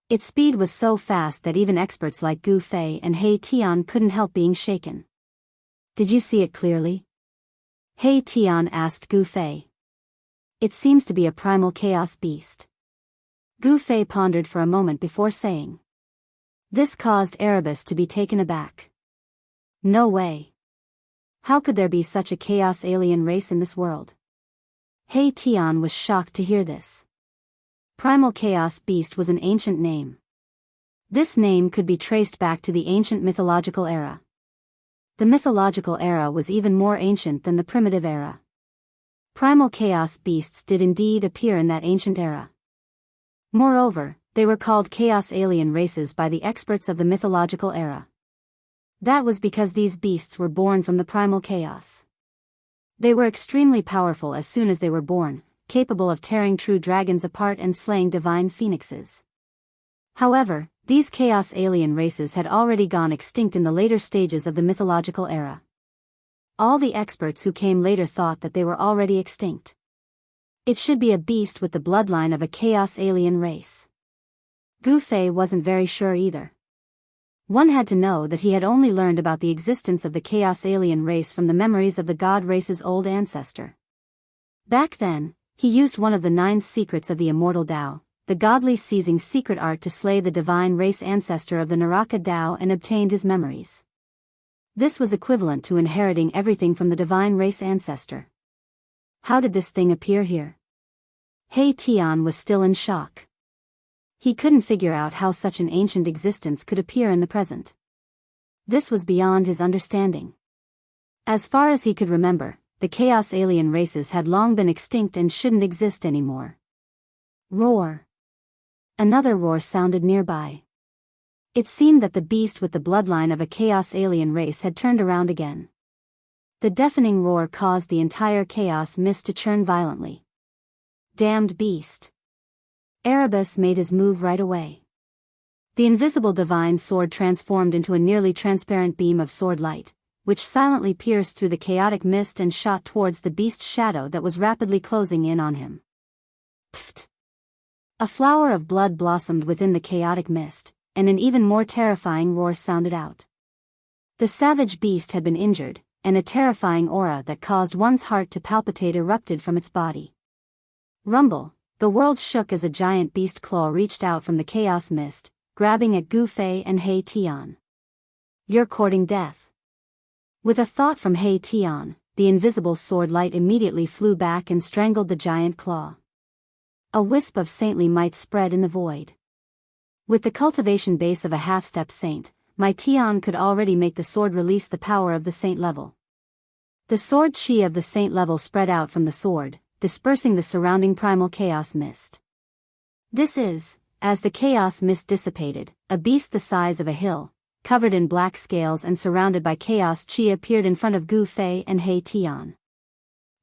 Its speed was so fast that even experts like Gu Fei and He Tian couldn't help being shaken. Did you see it clearly? He Tian asked Gu Fei. It seems to be a primal chaos beast. Gu Fei pondered for a moment before saying. This caused Erebus to be taken aback. No way. How could there be such a chaos alien race in this world? He Tian was shocked to hear this. Primal Chaos Beast was an ancient name. This name could be traced back to the ancient mythological era. The mythological era was even more ancient than the primitive era. Primal Chaos Beasts did indeed appear in that ancient era. Moreover, they were called chaos alien races by the experts of the mythological era. That was because these beasts were born from the primal chaos. They were extremely powerful as soon as they were born, capable of tearing true dragons apart and slaying divine phoenixes. However, these chaos alien races had already gone extinct in the later stages of the mythological era. All the experts who came later thought that they were already extinct. It should be a beast with the bloodline of a chaos alien race. Gu Fei wasn't very sure either. One had to know that he had only learned about the existence of the chaos alien race from the memories of the god race's old ancestor. Back then, he used one of the 9 secrets of the immortal Dao, the godly seizing secret art to slay the divine race ancestor of the Naraka Dao and obtained his memories. This was equivalent to inheriting everything from the divine race ancestor. How did this thing appear here? He Tian was still in shock. He couldn't figure out how such an ancient existence could appear in the present. This was beyond his understanding. As far as he could remember, the chaos alien races had long been extinct and shouldn't exist anymore. Roar! Another roar sounded nearby. It seemed that the beast with the bloodline of a chaos alien race had turned around again. The deafening roar caused the entire chaos mist to churn violently. Damned beast! Erebus made his move right away. The invisible divine sword transformed into a nearly transparent beam of sword light, which silently pierced through the chaotic mist and shot towards the beast's shadow that was rapidly closing in on him. Pfft! A flower of blood blossomed within the chaotic mist, and an even more terrifying roar sounded out. The savage beast had been injured, and a terrifying aura that caused one's heart to palpitate erupted from its body. Rumble! The world shook as a giant beast claw reached out from the chaos mist, grabbing at Gu Fei and He Tian. You're courting death. With a thought from He Tian, the invisible sword light immediately flew back and strangled the giant claw. A wisp of saintly might spread in the void. With the cultivation base of a half-step saint, my Tian could already make the sword release the power of the saint level. The sword chi of the saint level spread out from the sword, dispersing the surrounding primal chaos mist. This is, as the chaos mist dissipated, a beast the size of a hill, covered in black scales and surrounded by chaos chi appeared in front of Gu Fei and He Tian.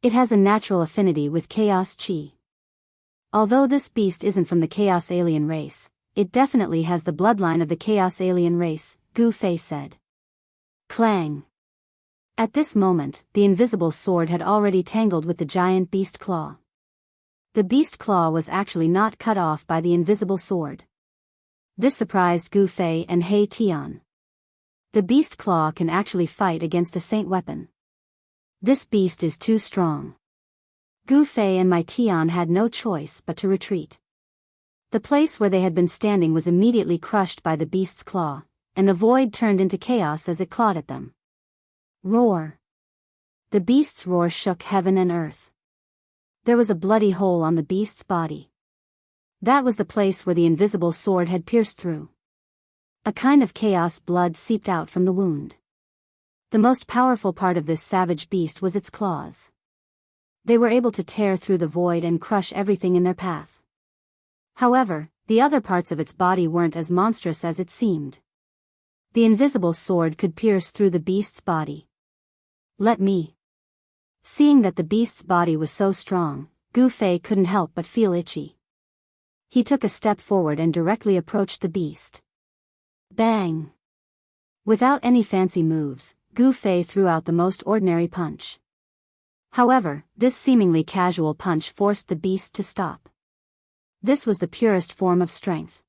It has a natural affinity with chaos chi. Although this beast isn't from the chaos alien race, it definitely has the bloodline of the chaos alien race, Gu Fei said. Clang! At this moment, the invisible sword had already tangled with the giant beast claw. The beast claw was actually not cut off by the invisible sword. This surprised Gu Fei and He Tian. The beast claw can actually fight against a saint weapon. This beast is too strong. Gu Fei and Mai Tian had no choice but to retreat. The place where they had been standing was immediately crushed by the beast's claw, and the void turned into chaos as it clawed at them. Roar! The beast's roar shook heaven and earth. There was a bloody hole on the beast's body. That was the place where the invisible sword had pierced through. A kind of chaos blood seeped out from the wound. The most powerful part of this savage beast was its claws. They were able to tear through the void and crush everything in their path. However, the other parts of its body weren't as monstrous as it seemed. The invisible sword could pierce through the beast's body. Let me. Seeing that the beast's body was so strong, Gu Fei couldn't help but feel itchy. He took a step forward and directly approached the beast. Bang! Without any fancy moves, Gu Fei threw out the most ordinary punch. However, this seemingly casual punch forced the beast to stop. This was the purest form of strength.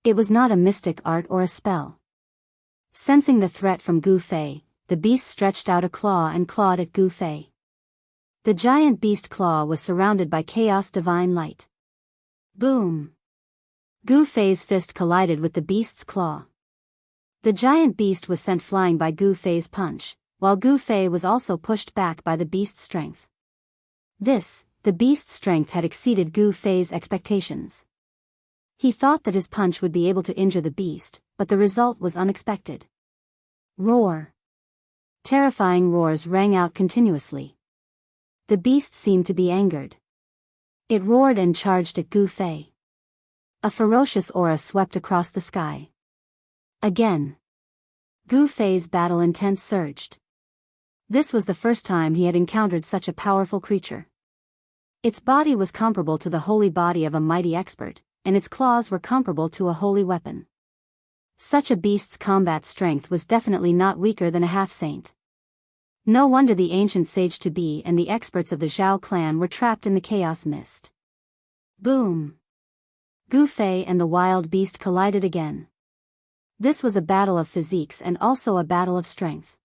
It was not a mystic art or a spell. Sensing the threat from Gu Fei, the beast stretched out a claw and clawed at Gu Fei. The giant beast claw was surrounded by chaos divine light. Boom! Gu Fei's fist collided with the beast's claw. The giant beast was sent flying by Gu Fei's punch, while Gu Fei was also pushed back by the beast's strength. The beast's strength had exceeded Gu Fei's expectations. He thought that his punch would be able to injure the beast, but the result was unexpected. Roar! Terrifying roars rang out continuously. The beast seemed to be angered. It roared and charged at Gu Fei. A ferocious aura swept across the sky. Again. Gu Fei's battle intent surged. This was the first time he had encountered such a powerful creature. Its body was comparable to the holy body of a mighty expert, and its claws were comparable to a holy weapon. Such a beast's combat strength was definitely not weaker than a half-saint. No wonder the ancient sage-to-be and the experts of the Zhao clan were trapped in the chaos mist. Boom! Gu Fei and the wild beast collided again. This was a battle of physiques and also a battle of strength.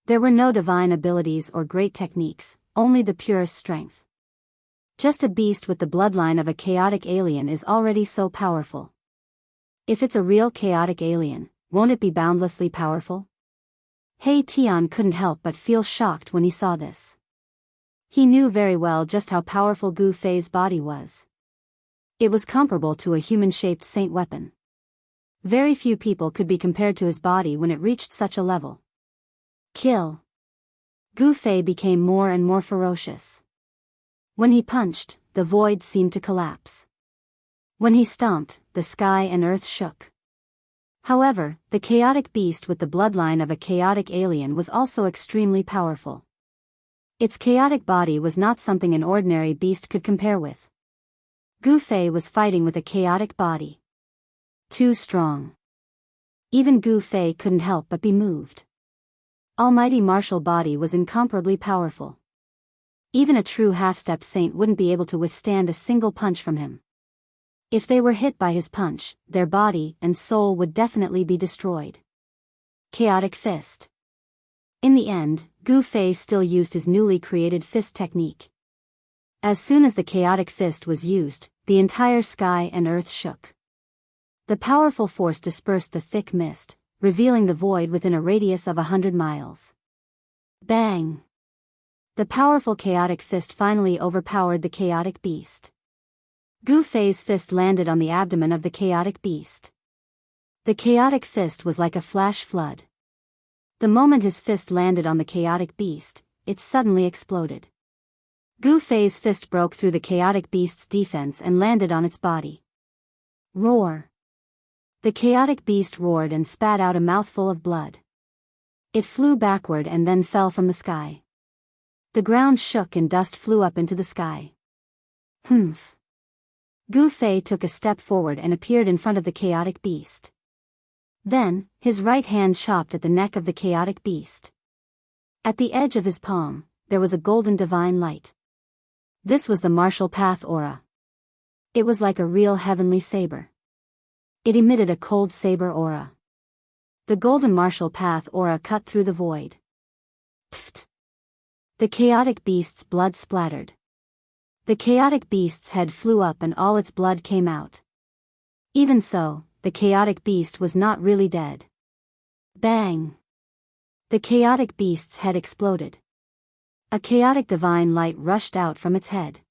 There were no divine abilities or great techniques, only the purest strength. Just a beast with the bloodline of a chaotic alien is already so powerful. If it's a real chaotic alien, won't it be boundlessly powerful? He Tian couldn't help but feel shocked when he saw this. He knew very well just how powerful Gu Fei's body was. It was comparable to a human-shaped saint weapon. Very few people could be compared to his body when it reached such a level. Kill! Gu Fei became more and more ferocious. When he punched, the void seemed to collapse. When he stomped, the sky and earth shook. However, the chaotic beast with the bloodline of a chaotic alien was also extremely powerful. Its chaotic body was not something an ordinary beast could compare with. Gu Fei was fighting with a chaotic body. Too strong. Even Gu Fei couldn't help but be moved. Almighty martial body was incomparably powerful. Even a true half-step saint wouldn't be able to withstand a single punch from him. If they were hit by his punch, their body and soul would definitely be destroyed. Chaotic fist. In the end, Gu Fei still used his newly created fist technique. As soon as the chaotic fist was used, the entire sky and earth shook. The powerful force dispersed the thick mist, revealing the void within a radius of 100 miles. Bang! The powerful chaotic fist finally overpowered the chaotic beast. Gu Fei's fist landed on the abdomen of the chaotic beast. The chaotic fist was like a flash flood. The moment his fist landed on the chaotic beast, it suddenly exploded. Gu Fei's fist broke through the chaotic beast's defense and landed on its body. Roar! The chaotic beast roared and spat out a mouthful of blood. It flew backward and then fell from the sky. The ground shook and dust flew up into the sky. Humph! Gu Fei took a step forward and appeared in front of the chaotic beast. Then, his right hand chopped at the neck of the chaotic beast. At the edge of his palm, there was a golden divine light. This was the martial path aura. It was like a real heavenly saber. It emitted a cold saber aura. The golden martial path aura cut through the void. Pfft! The chaotic beast's blood splattered. The chaotic beast's head flew up and all its blood came out. Even so, the chaotic beast was not really dead. Bang! The chaotic beast's head exploded. A chaotic divine light rushed out from its head.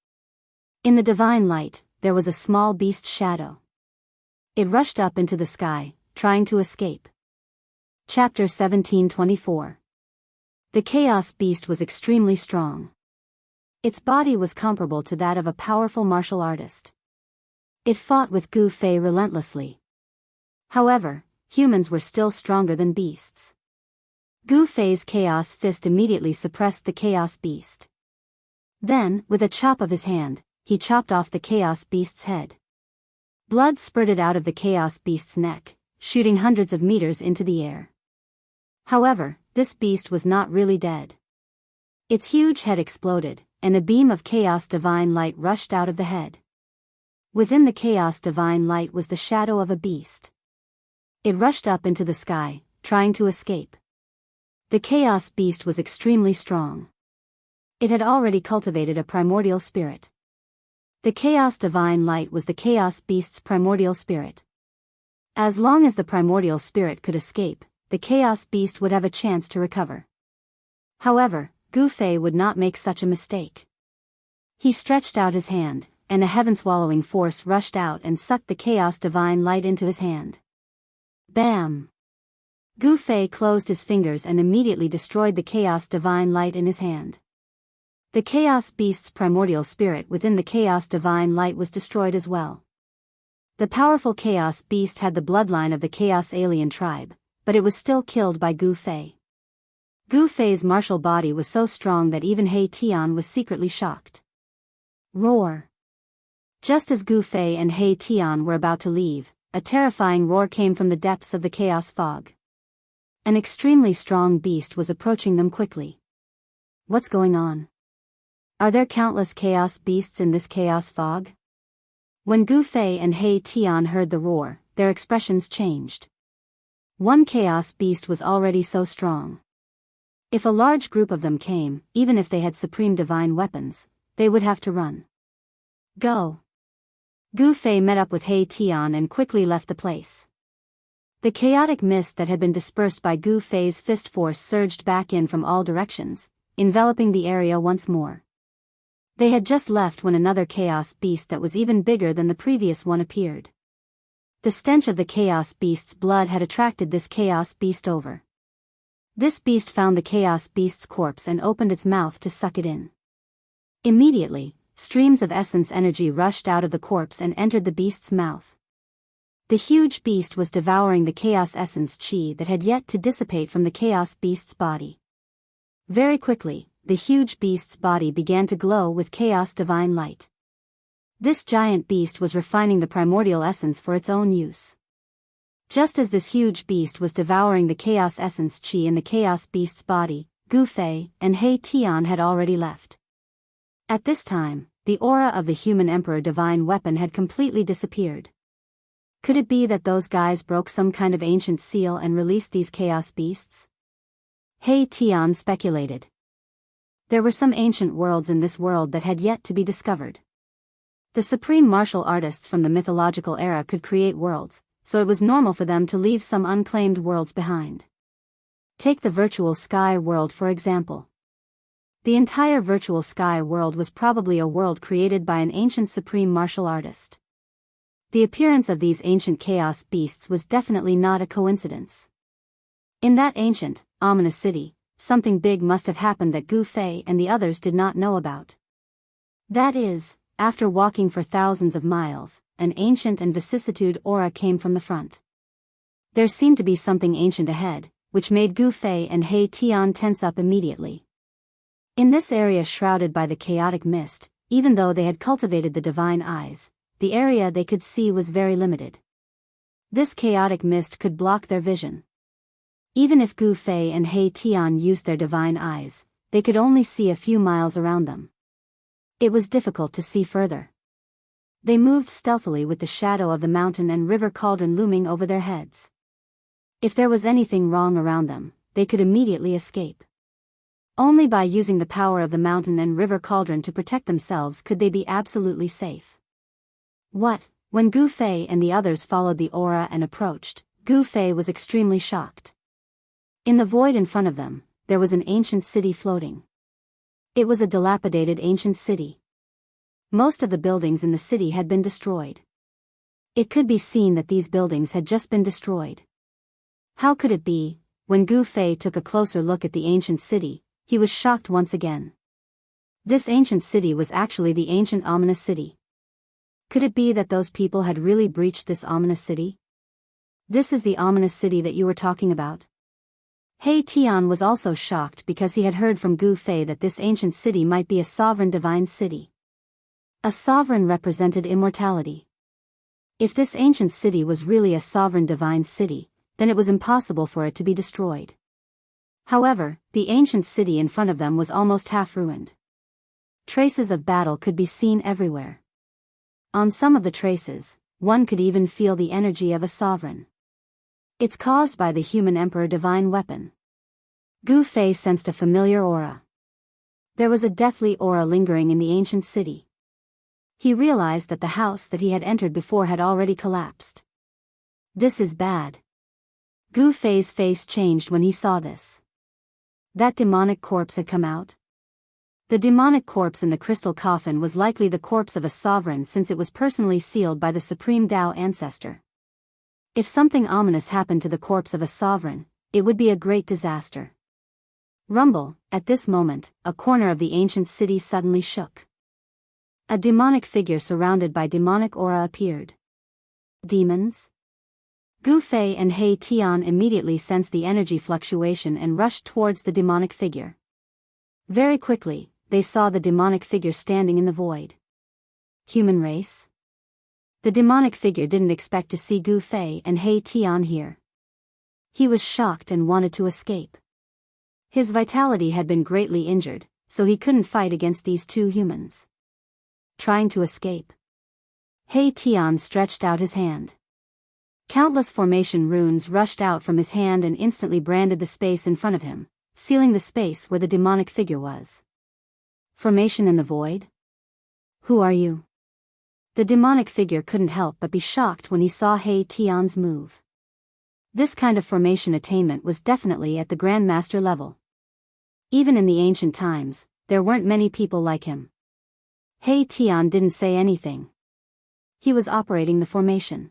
In the divine light, there was a small beast shadow. It rushed up into the sky, trying to escape. Chapter 1724. The chaos beast was extremely strong. Its body was comparable to that of a powerful martial artist. It fought with Gu Fei relentlessly. However, humans were still stronger than beasts. Gu Fei's chaos fist immediately suppressed the chaos beast. Then, with a chop of his hand, he chopped off the chaos beast's head. Blood spurted out of the chaos beast's neck, shooting hundreds of meters into the air. However, this beast was not really dead. Its huge head exploded, and a beam of chaos divine light rushed out of the head. Within the chaos divine light was the shadow of a beast. It rushed up into the sky, trying to escape. The chaos beast was extremely strong. It had already cultivated a primordial spirit. The chaos divine light was the chaos beast's primordial spirit. As long as the primordial spirit could escape, the chaos beast would have a chance to recover. However, Gu Fei would not make such a mistake. He stretched out his hand, and a heaven-swallowing force rushed out and sucked the chaos divine light into his hand. Bam! Gu Fei closed his fingers and immediately destroyed the chaos divine light in his hand. The chaos beast's primordial spirit within the chaos divine light was destroyed as well. The powerful chaos beast had the bloodline of the chaos alien tribe, but it was still killed by Gu Fei. Gu Fei's martial body was so strong that even He Tian was secretly shocked. Roar! Just as Gu Fei and He Tian were about to leave, a terrifying roar came from the depths of the chaos fog. An extremely strong beast was approaching them quickly. What's going on? Are there countless chaos beasts in this chaos fog? When Gu Fei and He Tian heard the roar, their expressions changed. One chaos beast was already so strong. If a large group of them came, even if they had supreme divine weapons, they would have to run. Go! Gu Fei met up with He Tian and quickly left the place. The chaotic mist that had been dispersed by Gu Fei's fist force surged back in from all directions, enveloping the area once more. They had just left when another chaos beast that was even bigger than the previous one appeared. The stench of the chaos beast's blood had attracted this chaos beast over. This beast found the chaos beast's corpse and opened its mouth to suck it in. Immediately, streams of essence energy rushed out of the corpse and entered the beast's mouth. The huge beast was devouring the chaos essence chi that had yet to dissipate from the chaos beast's body. Very quickly, the huge beast's body began to glow with chaos divine light. This giant beast was refining the primordial essence for its own use. Just as this huge beast was devouring the chaos essence chi in the chaos beast's body, Gu Fei and He Tian had already left. At this time, the aura of the human emperor divine weapon had completely disappeared. Could it be that those guys broke some kind of ancient seal and released these chaos beasts? He Tian speculated. There were some ancient worlds in this world that had yet to be discovered. The supreme martial artists from the mythological era could create worlds, so it was normal for them to leave some unclaimed worlds behind. Take the virtual sky world for example. The entire virtual sky world was probably a world created by an ancient supreme martial artist. The appearance of these ancient chaos beasts was definitely not a coincidence. In that ancient, ominous city, something big must have happened that Gu Fei and the others did not know about. That is, after walking for thousands of miles, an ancient and vicissitude aura came from the front. There seemed to be something ancient ahead, which made Gu Fei and He Tian tense up immediately. In this area shrouded by the chaotic mist, even though they had cultivated the divine eyes, the area they could see was very limited. This chaotic mist could block their vision. Even if Gu Fei and He Tian used their divine eyes, they could only see a few miles around them. It was difficult to see further. They moved stealthily with the shadow of the mountain and river cauldron looming over their heads. If there was anything wrong around them, they could immediately escape. Only by using the power of the mountain and river cauldron to protect themselves could they be absolutely safe. When Gu Fei and the others followed the aura and approached, Gu Fei was extremely shocked. In the void in front of them, there was an ancient city floating. It was a dilapidated ancient city. Most of the buildings in the city had been destroyed. It could be seen that these buildings had just been destroyed. How could it be? When Gu Fei took a closer look at the ancient city, he was shocked once again. This ancient city was actually the ancient ominous city. Could it be that those people had really breached this ominous city? This is the ominous city that you were talking about? He Tian was also shocked because he had heard from Gu Fei that this ancient city might be a sovereign divine city. A sovereign represented immortality. If this ancient city was really a sovereign divine city, then it was impossible for it to be destroyed. However, the ancient city in front of them was almost half ruined. Traces of battle could be seen everywhere. On some of the traces, one could even feel the energy of a sovereign. It's caused by the human emperor divine weapon. Gu Fei sensed a familiar aura. There was a deathly aura lingering in the ancient city. He realized that the house that he had entered before had already collapsed. This is bad. Gu Fei's face changed when he saw this. That demonic corpse had come out. The demonic corpse in the crystal coffin was likely the corpse of a sovereign since it was personally sealed by the supreme Dao ancestor. If something ominous happened to the corpse of a sovereign, it would be a great disaster. Rumble, at this moment, a corner of the ancient city suddenly shook. A demonic figure surrounded by demonic aura appeared. Demons? Gu Fei and He Tian immediately sensed the energy fluctuation and rushed towards the demonic figure. Very quickly, they saw the demonic figure standing in the void. Human race? The demonic figure didn't expect to see Gu Fei and He Tian here. He was shocked and wanted to escape. His vitality had been greatly injured, so he couldn't fight against these two humans. Trying to escape. He Tian stretched out his hand. Countless formation runes rushed out from his hand and instantly branded the space in front of him, sealing the space where the demonic figure was. Formation in the void? Who are you? The demonic figure couldn't help but be shocked when he saw He Tian's move. This kind of formation attainment was definitely at the Grandmaster level. Even in the ancient times, there weren't many people like him. He Tian didn't say anything. He was operating the formation.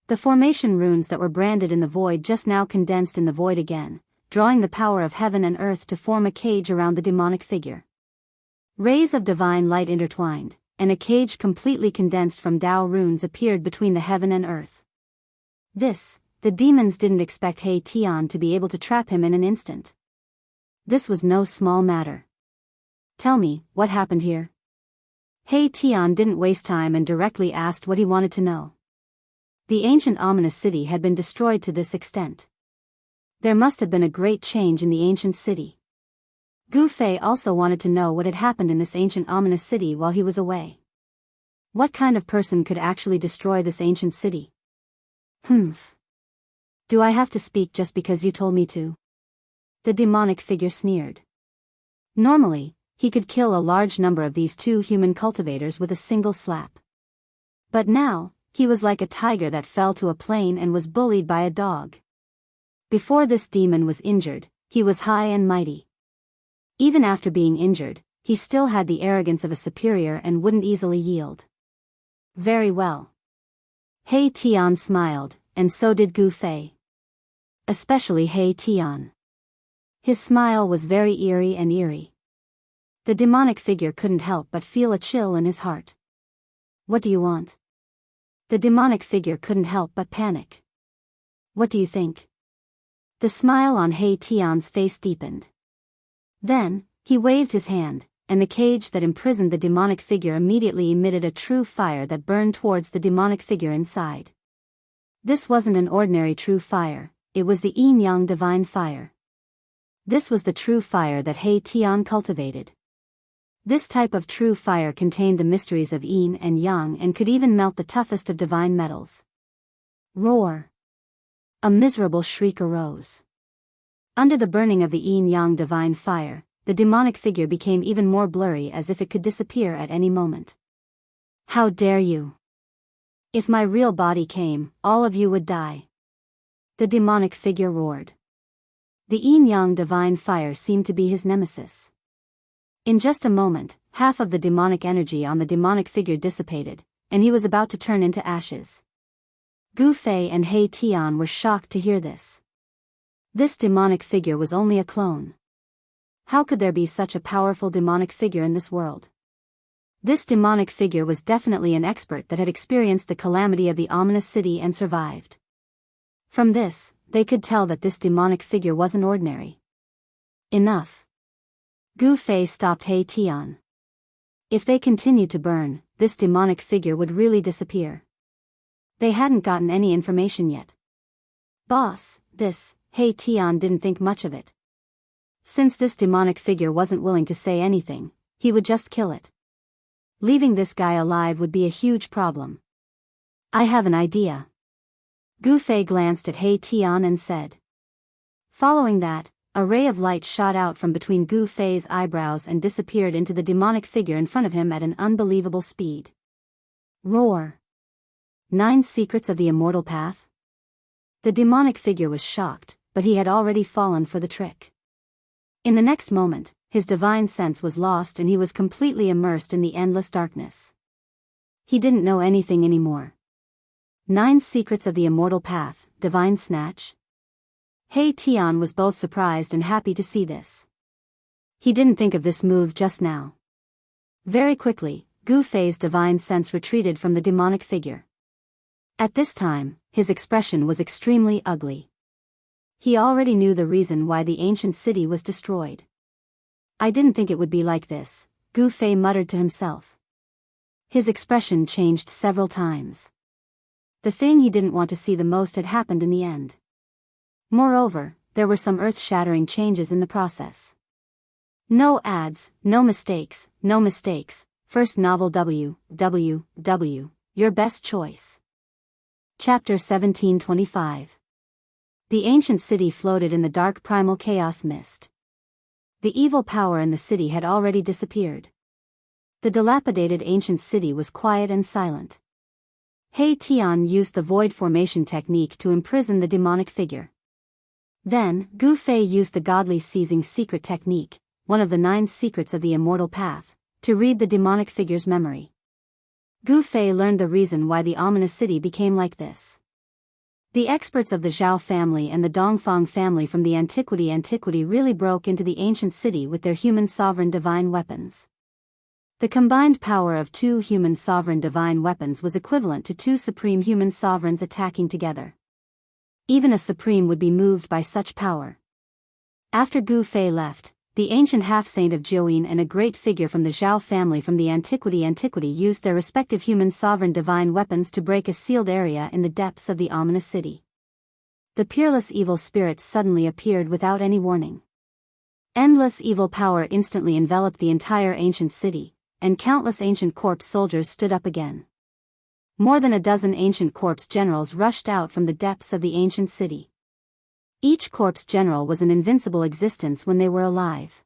The formation runes that were branded in the void just now condensed in the void again, drawing the power of heaven and earth to form a cage around the demonic figure. Rays of divine light intertwined, and a cage completely condensed from Dao runes appeared between the heaven and earth. The demons didn't expect He Tian to be able to trap him in an instant. This was no small matter. Tell me, what happened here? He Tian didn't waste time and directly asked what he wanted to know. The ancient ominous city had been destroyed to this extent. There must have been a great change in the ancient city. Gu Fei also wanted to know what had happened in this ancient ominous city while he was away. What kind of person could actually destroy this ancient city? Do I have to speak just because you told me to? The demonic figure sneered. Normally, he could kill a large number of these two human cultivators with a single slap. But now, he was like a tiger that fell to a plain and was bullied by a dog. Before this demon was injured, he was high and mighty. Even after being injured, he still had the arrogance of a superior and wouldn't easily yield. Very well. He Tian smiled, and so did Gu Fei. Especially He Tian. His smile was very eerie. The demonic figure couldn't help but feel a chill in his heart. What do you want? The demonic figure couldn't help but panic. What do you think? The smile on He Tian's face deepened. Then, he waved his hand, and the cage that imprisoned the demonic figure immediately emitted a true fire that burned towards the demonic figure inside. This wasn't an ordinary true fire, it was the yin-yang divine fire. This was the true fire that He Tian cultivated. This type of true fire contained the mysteries of yin and yang and could even melt the toughest of divine metals. Roar! A miserable shriek arose. Under the burning of the yin-yang divine fire, the demonic figure became even more blurry, as if it could disappear at any moment. How dare you! If my real body came, all of you would die. The demonic figure roared. The yin-yang divine fire seemed to be his nemesis. In just a moment, half of the demonic energy on the demonic figure dissipated, and he was about to turn into ashes. Gu Fei and He Tian were shocked to hear this. This demonic figure was only a clone. How could there be such a powerful demonic figure in this world? This demonic figure was definitely an expert that had experienced the calamity of the ominous city and survived. From this, they could tell that this demonic figure wasn't ordinary. Enough. Gu Fei stopped He Tian. If they continued to burn, this demonic figure would really disappear. They hadn't gotten any information yet. Boss, this, He Tian didn't think much of it. Since this demonic figure wasn't willing to say anything, he would just kill it. Leaving this guy alive would be a huge problem. I have an idea. Gu Fei glanced at He Tian and said. Following that, a ray of light shot out from between Gu Fei's eyebrows and disappeared into the demonic figure in front of him at an unbelievable speed. Roar! 9 secrets of the immortal path? The demonic figure was shocked, but he had already fallen for the trick. In the next moment, his divine sense was lost and he was completely immersed in the endless darkness. He didn't know anything anymore. 9 secrets of the immortal path, divine snatch? He Tian was both surprised and happy to see this. He didn't think of this move just now. Very quickly, Gu Fei's divine sense retreated from the demonic figure. At this time, his expression was extremely ugly. He already knew the reason why the ancient city was destroyed. I didn't think it would be like this, Gu Fei muttered to himself. His expression changed several times. The thing he didn't want to see the most had happened in the end. Moreover, there were some earth-shattering changes in the process. No ads, no mistakes, no mistakes. First novel www. Your best choice. Chapter 1725. The ancient city floated in the dark primal chaos mist. The evil power in the city had already disappeared. The dilapidated ancient city was quiet and silent. He Tian used the void formation technique to imprison the demonic figure. Then, Gu Fei used the godly seizing secret technique, one of the 9 secrets of the immortal path, to read the demonic figure's memory. Gu Fei learned the reason why the ominous city became like this. The experts of the Zhao family and the Dongfang family from the antiquity really broke into the ancient city with their human sovereign divine weapons. The combined power of 2 human sovereign divine weapons was equivalent to 2 supreme human sovereigns attacking together. Even a supreme would be moved by such power. After Gu Fei left, the ancient half-saint of Jiuyin and a great figure from the Zhao family from the antiquity used their respective human sovereign divine weapons to break a sealed area in the depths of the ominous city. The peerless evil spirits suddenly appeared without any warning. Endless evil power instantly enveloped the entire ancient city, and countless ancient corpse soldiers stood up again. More than a dozen ancient corpse generals rushed out from the depths of the ancient city. Each corpse general was an invincible existence when they were alive.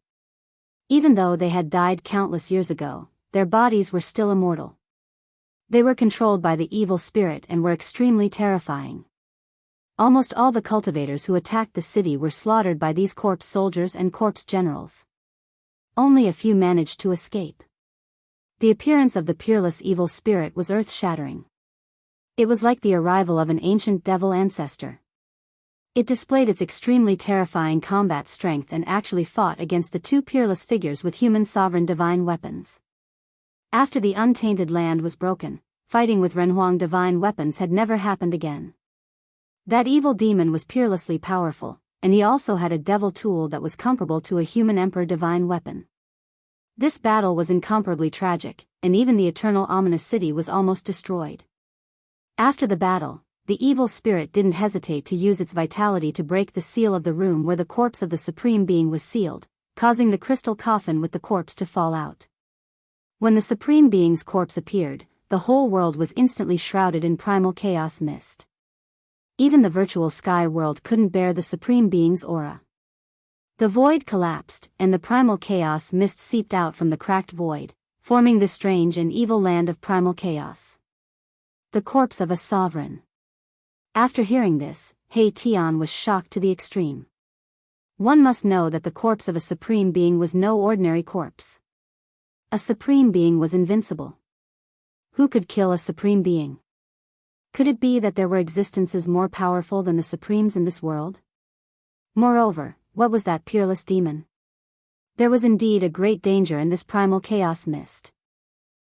Even though they had died countless years ago, their bodies were still immortal. They were controlled by the evil spirit and were extremely terrifying. Almost all the cultivators who attacked the city were slaughtered by these corpse soldiers and corpse generals. Only a few managed to escape. The appearance of the peerless evil spirit was earth-shattering. It was like the arrival of an ancient devil ancestor. It displayed its extremely terrifying combat strength and actually fought against the 2 peerless figures with human sovereign divine weapons. After the untainted land was broken, fighting with Renhuang divine weapons had never happened again. That evil demon was peerlessly powerful, and he also had a devil tool that was comparable to a human emperor divine weapon. This battle was incomparably tragic, and even the eternal ominous city was almost destroyed. After the battle, the evil spirit didn't hesitate to use its vitality to break the seal of the room where the corpse of the supreme being was sealed, causing the crystal coffin with the corpse to fall out. When the supreme being's corpse appeared, the whole world was instantly shrouded in primal chaos mist. Even the virtual sky world couldn't bear the Supreme Being's aura. The void collapsed, and the primal chaos mist seeped out from the cracked void, forming this strange and evil land of primal chaos. The corpse of a sovereign. After hearing this, He Tian was shocked to the extreme. One must know that the corpse of a supreme being was no ordinary corpse. A supreme being was invincible. Who could kill a supreme being? Could it be that there were existences more powerful than the supremes in this world? Moreover, what was that peerless demon? There was indeed a great danger in this primal chaos mist.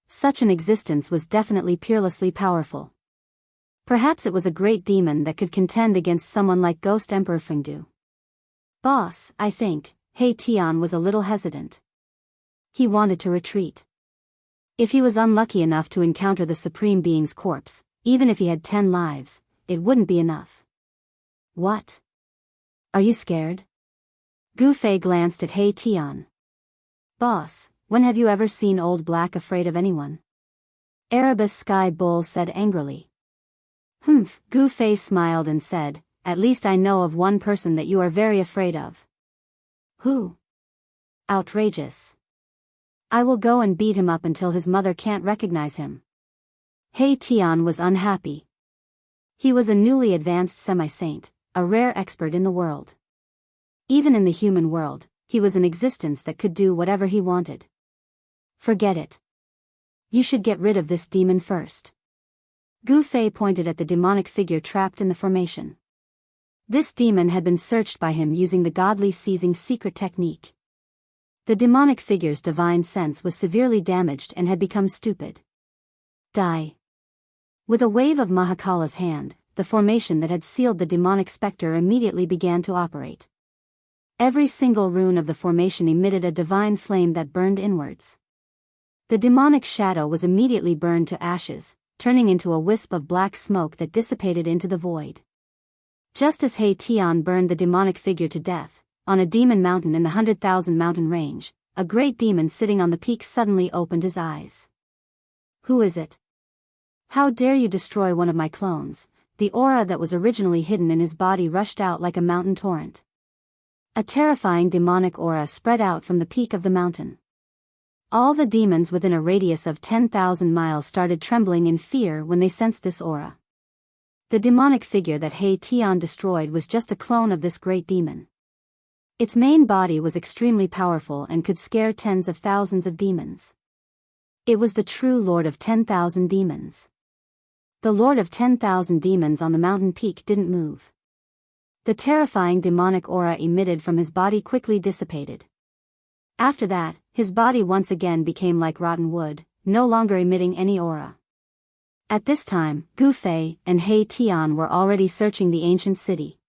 Such an existence was definitely peerlessly powerful. Perhaps it was a great demon that could contend against someone like Ghost Emperor Fengdu. Boss, I think, He Tian was a little hesitant. He wanted to retreat. If he was unlucky enough to encounter the Supreme Being's corpse, even if he had 10 lives, it wouldn't be enough. What? Are you scared? Gu Fei glanced at He Tian. Boss, when have you ever seen Old Black afraid of anyone? Erebus Sky Bull said angrily. Humph, Gu Fei smiled and said, at least I know of one person that you are very afraid of. Who? Outrageous. I will go and beat him up until his mother can't recognize him. He Tian was unhappy. He was a newly advanced semi-saint, a rare expert in the world. Even in the human world, he was an existence that could do whatever he wanted. Forget it. You should get rid of this demon first. Gu Fei pointed at the demonic figure trapped in the formation. This demon had been searched by him using the godly seizing secret technique. The demonic figure's divine sense was severely damaged and had become stupid. Die. With a wave of Mahakala's hand, the formation that had sealed the demonic specter immediately began to operate. Every single rune of the formation emitted a divine flame that burned inwards. The demonic shadow was immediately burned to ashes, turning into a wisp of black smoke that dissipated into the void. Just as He Tian burned the demonic figure to death, on a demon mountain in the 100,000 mountain range, a great demon sitting on the peak suddenly opened his eyes. Who is it? How dare you destroy one of my clones? The aura that was originally hidden in his body rushed out like a mountain torrent. A terrifying demonic aura spread out from the peak of the mountain. All the demons within a radius of 10,000 miles started trembling in fear when they sensed this aura. The demonic figure that He Tian destroyed was just a clone of this great demon. Its main body was extremely powerful and could scare tens of thousands of demons. It was the true Lord of 10,000 demons. The Lord of 10,000 demons on the mountain peak didn't move. The terrifying demonic aura emitted from his body quickly dissipated. After that, his body once again became like rotten wood, no longer emitting any aura. At this time, Gu Fei and He Tian were already searching the ancient city.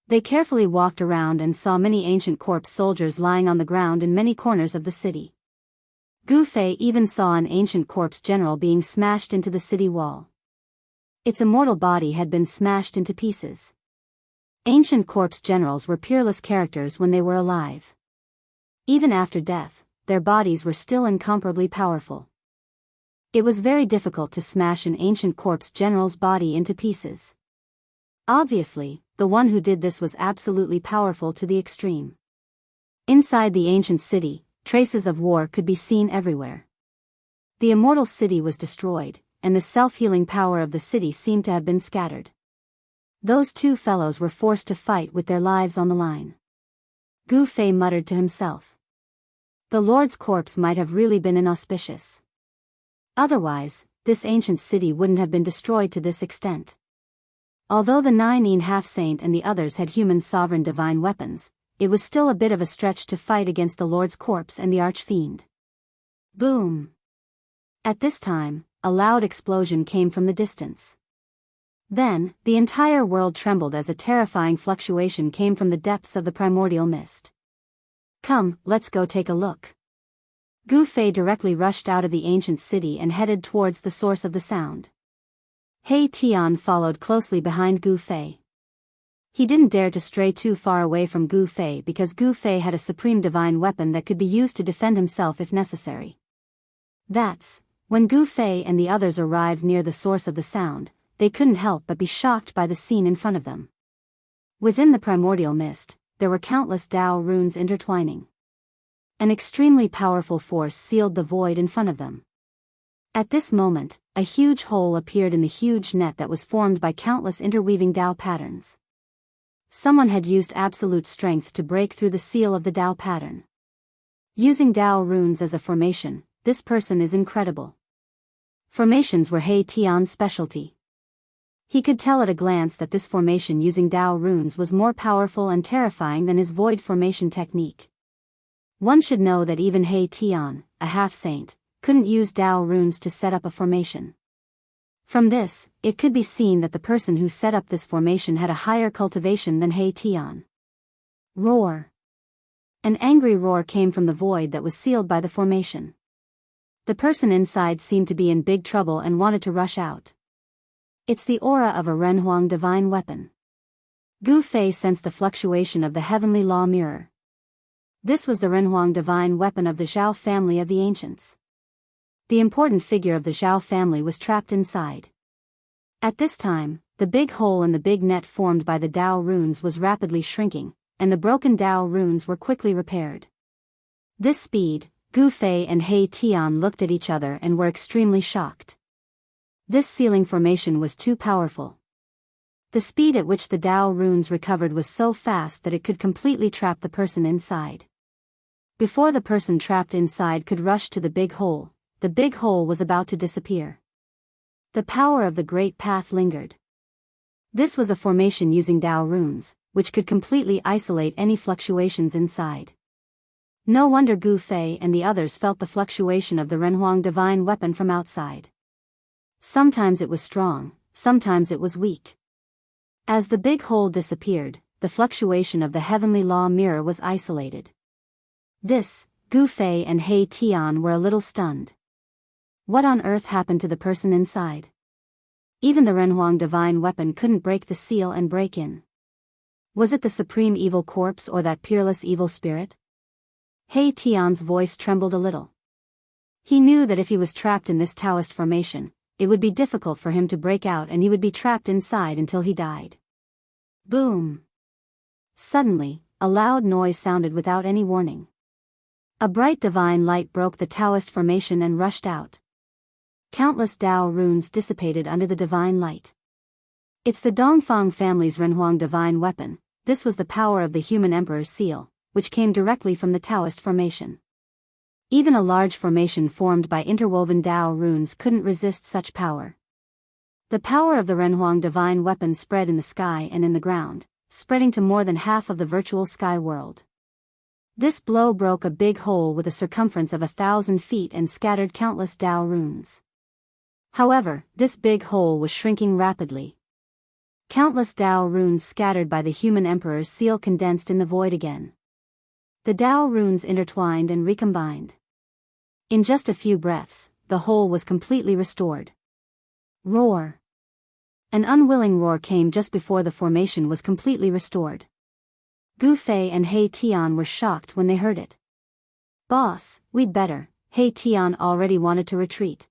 They carefully walked around and saw many ancient corpse soldiers lying on the ground in many corners of the city. Gu Fei even saw an ancient corpse general being smashed into the city wall. Its immortal body had been smashed into pieces. Ancient corpse generals were peerless characters when they were alive. Even after death, their bodies were still incomparably powerful. It was very difficult to smash an ancient corpse general's body into pieces. Obviously, the one who did this was absolutely powerful to the extreme. Inside the ancient city, traces of war could be seen everywhere. The immortal city was destroyed, and the self-healing power of the city seemed to have been scattered. Those two fellows were forced to fight with their lives on the line. Gu Fei muttered to himself. The Lord's corpse might have really been inauspicious. Otherwise, this ancient city wouldn't have been destroyed to this extent. Although the 9 half-saint and the others had human sovereign divine weapons, it was still a bit of a stretch to fight against the Lord's corpse and the archfiend. Boom! At this time, a loud explosion came from the distance. Then, the entire world trembled as a terrifying fluctuation came from the depths of the primordial mist. Come, let's go take a look. Gu Fei directly rushed out of the ancient city and headed towards the source of the sound. He Tian followed closely behind Gu Fei. He didn't dare to stray too far away from Gu Fei because Gu Fei had a supreme divine weapon that could be used to defend himself if necessary. When Gu Fei and the others arrived near the source of the sound, they couldn't help but be shocked by the scene in front of them. Within the primordial mist, there were countless Dao runes intertwining. An extremely powerful force sealed the void in front of them. At this moment, a huge hole appeared in the huge net that was formed by countless interweaving Dao patterns. Someone had used absolute strength to break through the seal of the Dao pattern. Using Dao runes as a formation, this person is incredible. Formations were He Tian's specialty. He could tell at a glance that this formation using Dao runes was more powerful and terrifying than his void formation technique. One should know that even He Tian, a half-saint, couldn't use Dao runes to set up a formation. From this, it could be seen that the person who set up this formation had a higher cultivation than He Tian. Roar. An angry roar came from the void that was sealed by the formation. The person inside seemed to be in big trouble and wanted to rush out. It's the aura of a Renhuang divine weapon. Gu Fei sensed the fluctuation of the heavenly law mirror. This was the Renhuang divine weapon of the Zhao family of the ancients. The important figure of the Zhao family was trapped inside. At this time, the big hole in the big net formed by the Dao runes was rapidly shrinking, and the broken Dao runes were quickly repaired. This speed, Gu Fei and He Tian looked at each other and were extremely shocked. This sealing formation was too powerful. The speed at which the Dao runes recovered was so fast that it could completely trap the person inside. Before the person trapped inside could rush to the big hole was about to disappear. The power of the Great Path lingered. This was a formation using Dao runes, which could completely isolate any fluctuations inside. No wonder Gu Fei and the others felt the fluctuation of the Renhuang divine weapon from outside. Sometimes it was strong, sometimes it was weak. As the big hole disappeared, the fluctuation of the heavenly law mirror was isolated. This, Gu Fei and He Tian were a little stunned. What on earth happened to the person inside? Even the Renhuang divine weapon couldn't break the seal and break in. Was it the supreme evil corpse or that peerless evil spirit? He Tian's voice trembled a little. He knew that if he was trapped in this Taoist formation, it would be difficult for him to break out and he would be trapped inside until he died. Boom! Suddenly, a loud noise sounded without any warning. A bright divine light broke the Taoist formation and rushed out. Countless Dao runes dissipated under the divine light. It's the Dongfang family's Renhuang divine weapon. This was the power of the human emperor's seal, which came directly from the Taoist formation. Even a large formation formed by interwoven Dao runes couldn't resist such power. The power of the Renhuang divine weapon spread in the sky and in the ground, spreading to more than half of the virtual sky world. This blow broke a big hole with a circumference of 1,000 feet and scattered countless Dao runes. However, this big hole was shrinking rapidly. Countless Dao runes scattered by the human emperor's seal condensed in the void again. The Dao runes intertwined and recombined. In just a few breaths, the hole was completely restored. Roar! An unwilling roar came just before the formation was completely restored. Gu Fei and He Tian were shocked when they heard it. Boss, we'd better. He Tian already wanted to retreat.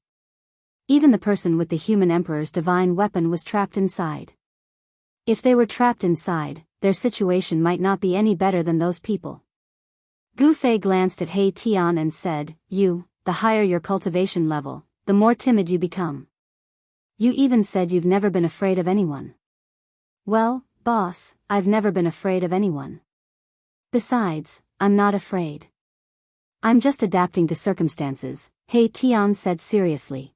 Even the person with the human emperor's divine weapon was trapped inside. If they were trapped inside, their situation might not be any better than those people. Gu Fei glanced at He Tian and said, the higher your cultivation level, the more timid you become. You even said you've never been afraid of anyone. Well, boss, I've never been afraid of anyone. Besides, I'm not afraid. I'm just adapting to circumstances, He Tian said seriously.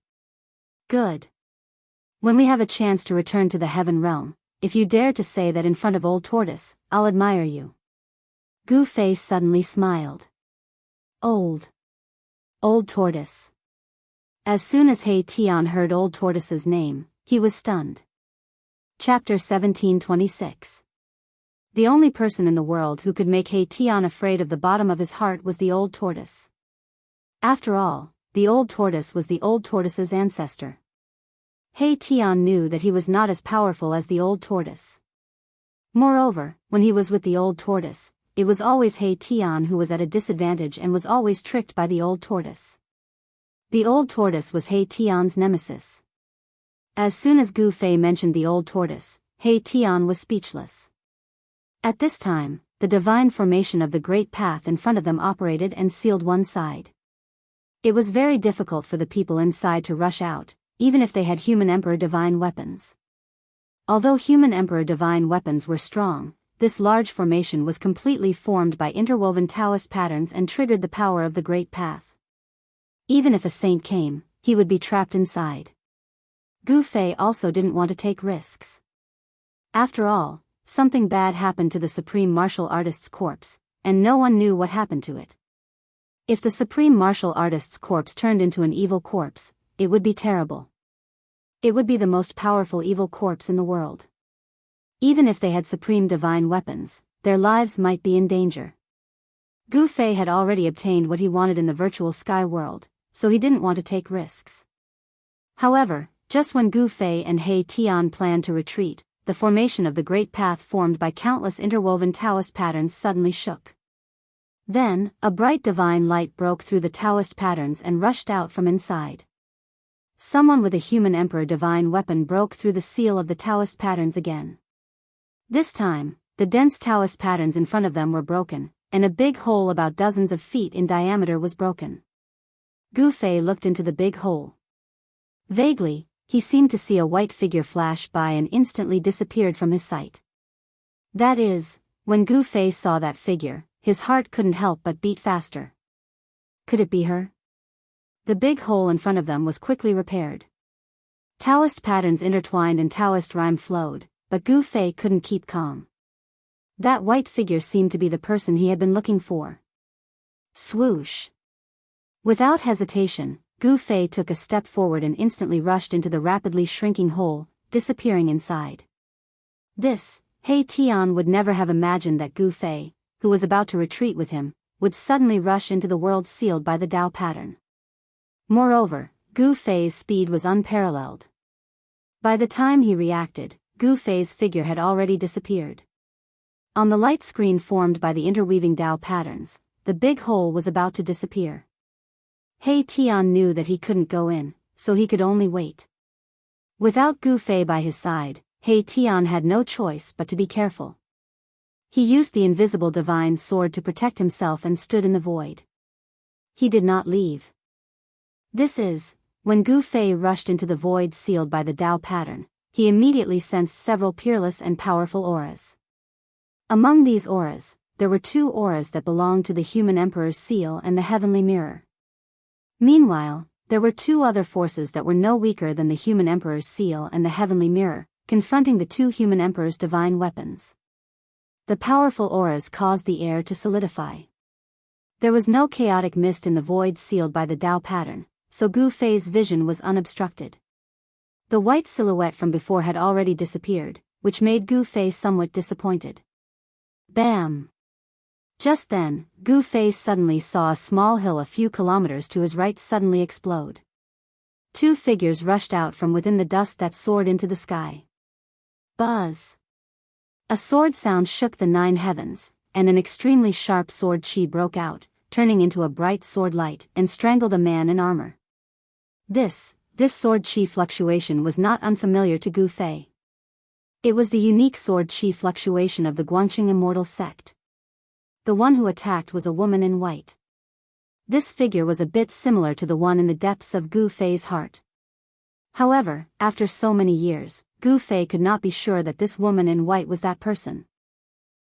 Good. When we have a chance to return to the heaven realm, if you dare to say that in front of Old Tortoise, I'll admire you. Gu Fei suddenly smiled. Old Tortoise. As soon as He Tian heard Old Tortoise's name, he was stunned. Chapter 1726. The only person in the world who could make He Tian afraid of the bottom of his heart was the Old Tortoise. After all, the Old Tortoise was the Old Tortoise's ancestor. He Tian knew that he was not as powerful as the Old Tortoise. Moreover, when he was with the Old Tortoise, it was always He Tian who was at a disadvantage and was always tricked by the Old Tortoise. The Old Tortoise was He Tian's nemesis. As soon as Gu Fei mentioned the old tortoise, He Tian was speechless. At this time, the divine formation of the great path in front of them operated and sealed one side. It was very difficult for the people inside to rush out, even if they had human emperor divine weapons. Although human emperor divine weapons were strong, this large formation was completely formed by interwoven Taoist patterns and triggered the power of the great path. Even if a saint came, he would be trapped inside. Gu Fei also didn't want to take risks. After all, something bad happened to the supreme martial artist's corpse, and no one knew what happened to it. If the supreme martial artist's corpse turned into an evil corpse, it would be terrible. It would be the most powerful evil corpse in the world. Even if they had supreme divine weapons, their lives might be in danger. Gu Fei had already obtained what he wanted in the virtual sky world, so he didn't want to take risks. However, just when Gu Fei and He Tian planned to retreat, the formation of the great path formed by countless interwoven Taoist patterns suddenly shook. Then, a bright divine light broke through the Taoist patterns and rushed out from inside. Someone with a human emperor divine weapon broke through the seal of the Taoist patterns again. This time, the dense Taoist patterns in front of them were broken, and a big hole about dozens of feet in diameter was broken. Gu Fei looked into the big hole. Vaguely, he seemed to see a white figure flash by and instantly disappeared from his sight. That is, when Gu Fei saw that figure, his heart couldn't help but beat faster. Could it be her? The big hole in front of them was quickly repaired. Taoist patterns intertwined and Taoist rhyme flowed, but Gu Fei couldn't keep calm. That white figure seemed to be the person he had been looking for. Swoosh! Without hesitation, Gu Fei took a step forward and instantly rushed into the rapidly shrinking hole, disappearing inside. This, He Tian would never have imagined that Gu Fei, who was about to retreat with him, would suddenly rush into the world sealed by the Tao pattern. Moreover, Gu Fei's speed was unparalleled. By the time he reacted, Gu Fei's figure had already disappeared. On the light screen formed by the interweaving Tao patterns, the big hole was about to disappear. He Tian knew that he couldn't go in, so he could only wait. Without Gu Fei by his side, He Tian had no choice but to be careful. He used the invisible divine sword to protect himself and stood in the void. He did not leave. This is, when Gu Fei rushed into the void sealed by the Tao pattern, he immediately sensed several peerless and powerful auras. Among these auras, there were 2 auras that belonged to the human emperor's seal and the heavenly mirror. Meanwhile, there were 2 other forces that were no weaker than the human emperor's seal and the heavenly mirror, confronting the 2 human emperor's divine weapons. The powerful auras caused the air to solidify. There was no chaotic mist in the void sealed by the Tao pattern, so Gu Fei's vision was unobstructed. The white silhouette from before had already disappeared, which made Gu Fei somewhat disappointed. Bam! Just then, Gu Fei suddenly saw a small hill a few kilometers to his right suddenly explode. 2 figures rushed out from within the dust that soared into the sky. Buzz! A sword sound shook the 9 heavens, and an extremely sharp sword chi broke out, turning into a bright sword light and strangled a man in armor. This sword chi fluctuation was not unfamiliar to Gu Fei. It was the unique sword chi fluctuation of the Guangxing immortal sect. The one who attacked was a woman in white. This figure was a bit similar to the one in the depths of Gu Fei's heart. However, after so many years, Gu Fei could not be sure that this woman in white was that person.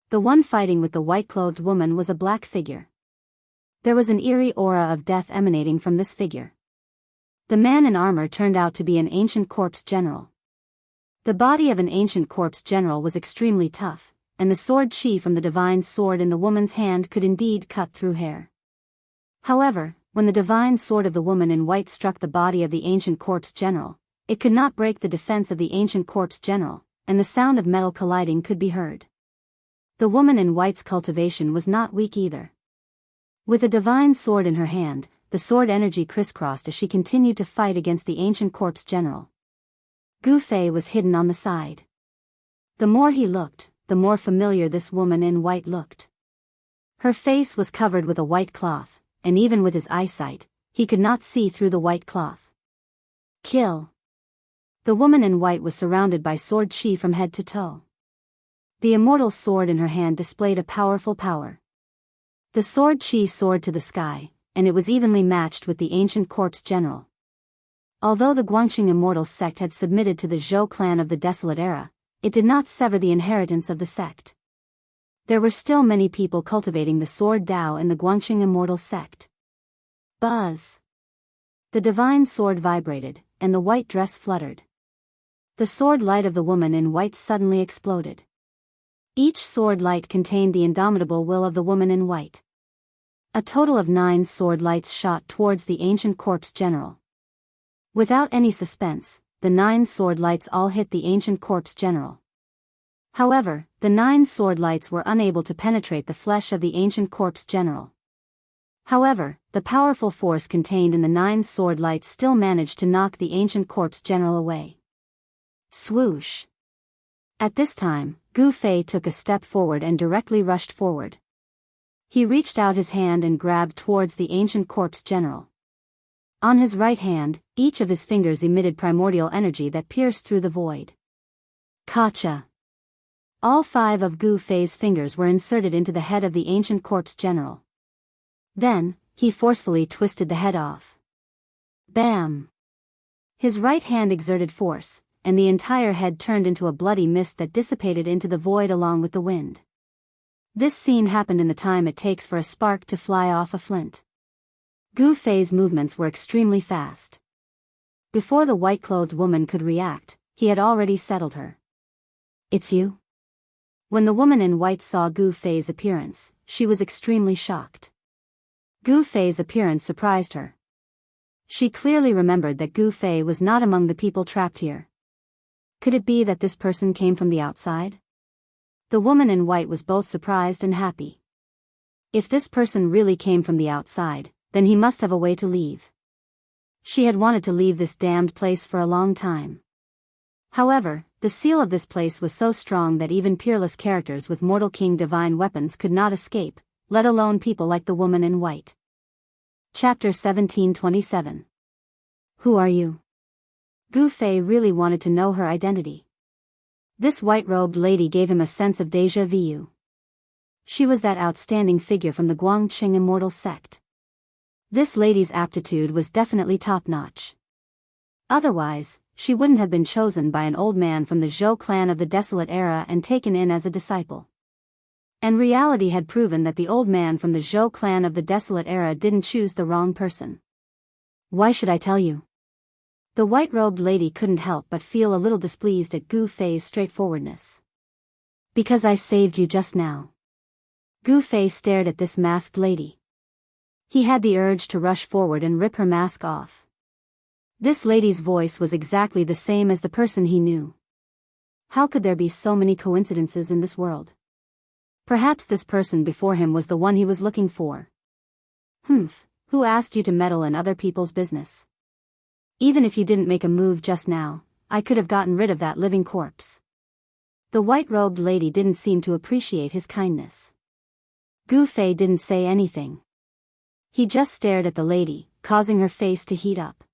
The one fighting with the white-clothed woman was a black figure. There was an eerie aura of death emanating from this figure. The man in armor turned out to be an ancient corpse general. The body of an ancient corpse general was extremely tough, and the sword chi from the divine sword in the woman's hand could indeed cut through hair. However, when the divine sword of the woman in white struck the body of the ancient corpse general, it could not break the defense of the ancient corpse general, and the sound of metal colliding could be heard. The woman in white's cultivation was not weak either. With a divine sword in her hand, the sword energy crisscrossed as she continued to fight against the ancient corpse general. Gu Fei was hidden on the side. The more he looked, the more familiar this woman in white looked. Her face was covered with a white cloth, and even with his eyesight, he could not see through the white cloth. Kill! The woman in white was surrounded by sword chi from head to toe. The immortal sword in her hand displayed a powerful power. The sword chi soared to the sky, and it was evenly matched with the ancient corpse general. Although the Guangxing immortal sect had submitted to the Zhou clan of the Desolate Era, it did not sever the inheritance of the sect. There were still many people cultivating the sword Dao in the Guangxing immortal sect. Buzz! The divine sword vibrated, and the white dress fluttered. The sword light of the woman in white suddenly exploded. Each sword light contained the indomitable will of the woman in white. A total of 9 sword lights shot towards the ancient corpse general. Without any suspense, the 9 sword lights all hit the ancient corpse general. However, the 9 sword lights were unable to penetrate the flesh of the ancient corpse general. However, the powerful force contained in the 9 sword lights still managed to knock the ancient corpse general away. Swoosh! At this time, Gu Fei took a step forward and directly rushed forward. He reached out his hand and grabbed towards the ancient corpse general. On his right hand, each of his fingers emitted primordial energy that pierced through the void. Kacha! All 5 of Gu Fei's fingers were inserted into the head of the ancient corpse general. Then, he forcefully twisted the head off. Bam! His right hand exerted force, and the entire head turned into a bloody mist that dissipated into the void along with the wind. This scene happened in the time it takes for a spark to fly off a flint. Gu Fei's movements were extremely fast. Before the white-clothed woman could react, he had already settled her. "It's you?" When the woman in white saw Gu Fei's appearance, she was extremely shocked. Gu Fei's appearance surprised her. She clearly remembered that Gu Fei was not among the people trapped here. Could it be that this person came from the outside? The woman in white was both surprised and happy. If this person really came from the outside, then he must have a way to leave. She had wanted to leave this damned place for a long time. However, the seal of this place was so strong that even peerless characters with Mortal King divine weapons could not escape, let alone people like the woman in white. Chapter 1727. Who are you? Gu Fei really wanted to know her identity. This white-robed lady gave him a sense of déjà vu. She was that outstanding figure from the Guangxing immortal sect. This lady's aptitude was definitely top-notch. Otherwise, she wouldn't have been chosen by an old man from the Zhou clan of the Desolate Era and taken in as a disciple. And reality had proven that the old man from the Zhou clan of the Desolate Era didn't choose the wrong person. Why should I tell you? The white-robed lady couldn't help but feel a little displeased at Gu Fei's straightforwardness. Because I saved you just now. Gu Fei stared at this masked lady. He had the urge to rush forward and rip her mask off. This lady's voice was exactly the same as the person he knew. How could there be so many coincidences in this world? Perhaps this person before him was the one he was looking for. Humph, who asked you to meddle in other people's business? Even if you didn't make a move just now, I could have gotten rid of that living corpse. The white-robed lady didn't seem to appreciate his kindness. Gu Fei didn't say anything. He just stared at the lady, causing her face to heat up.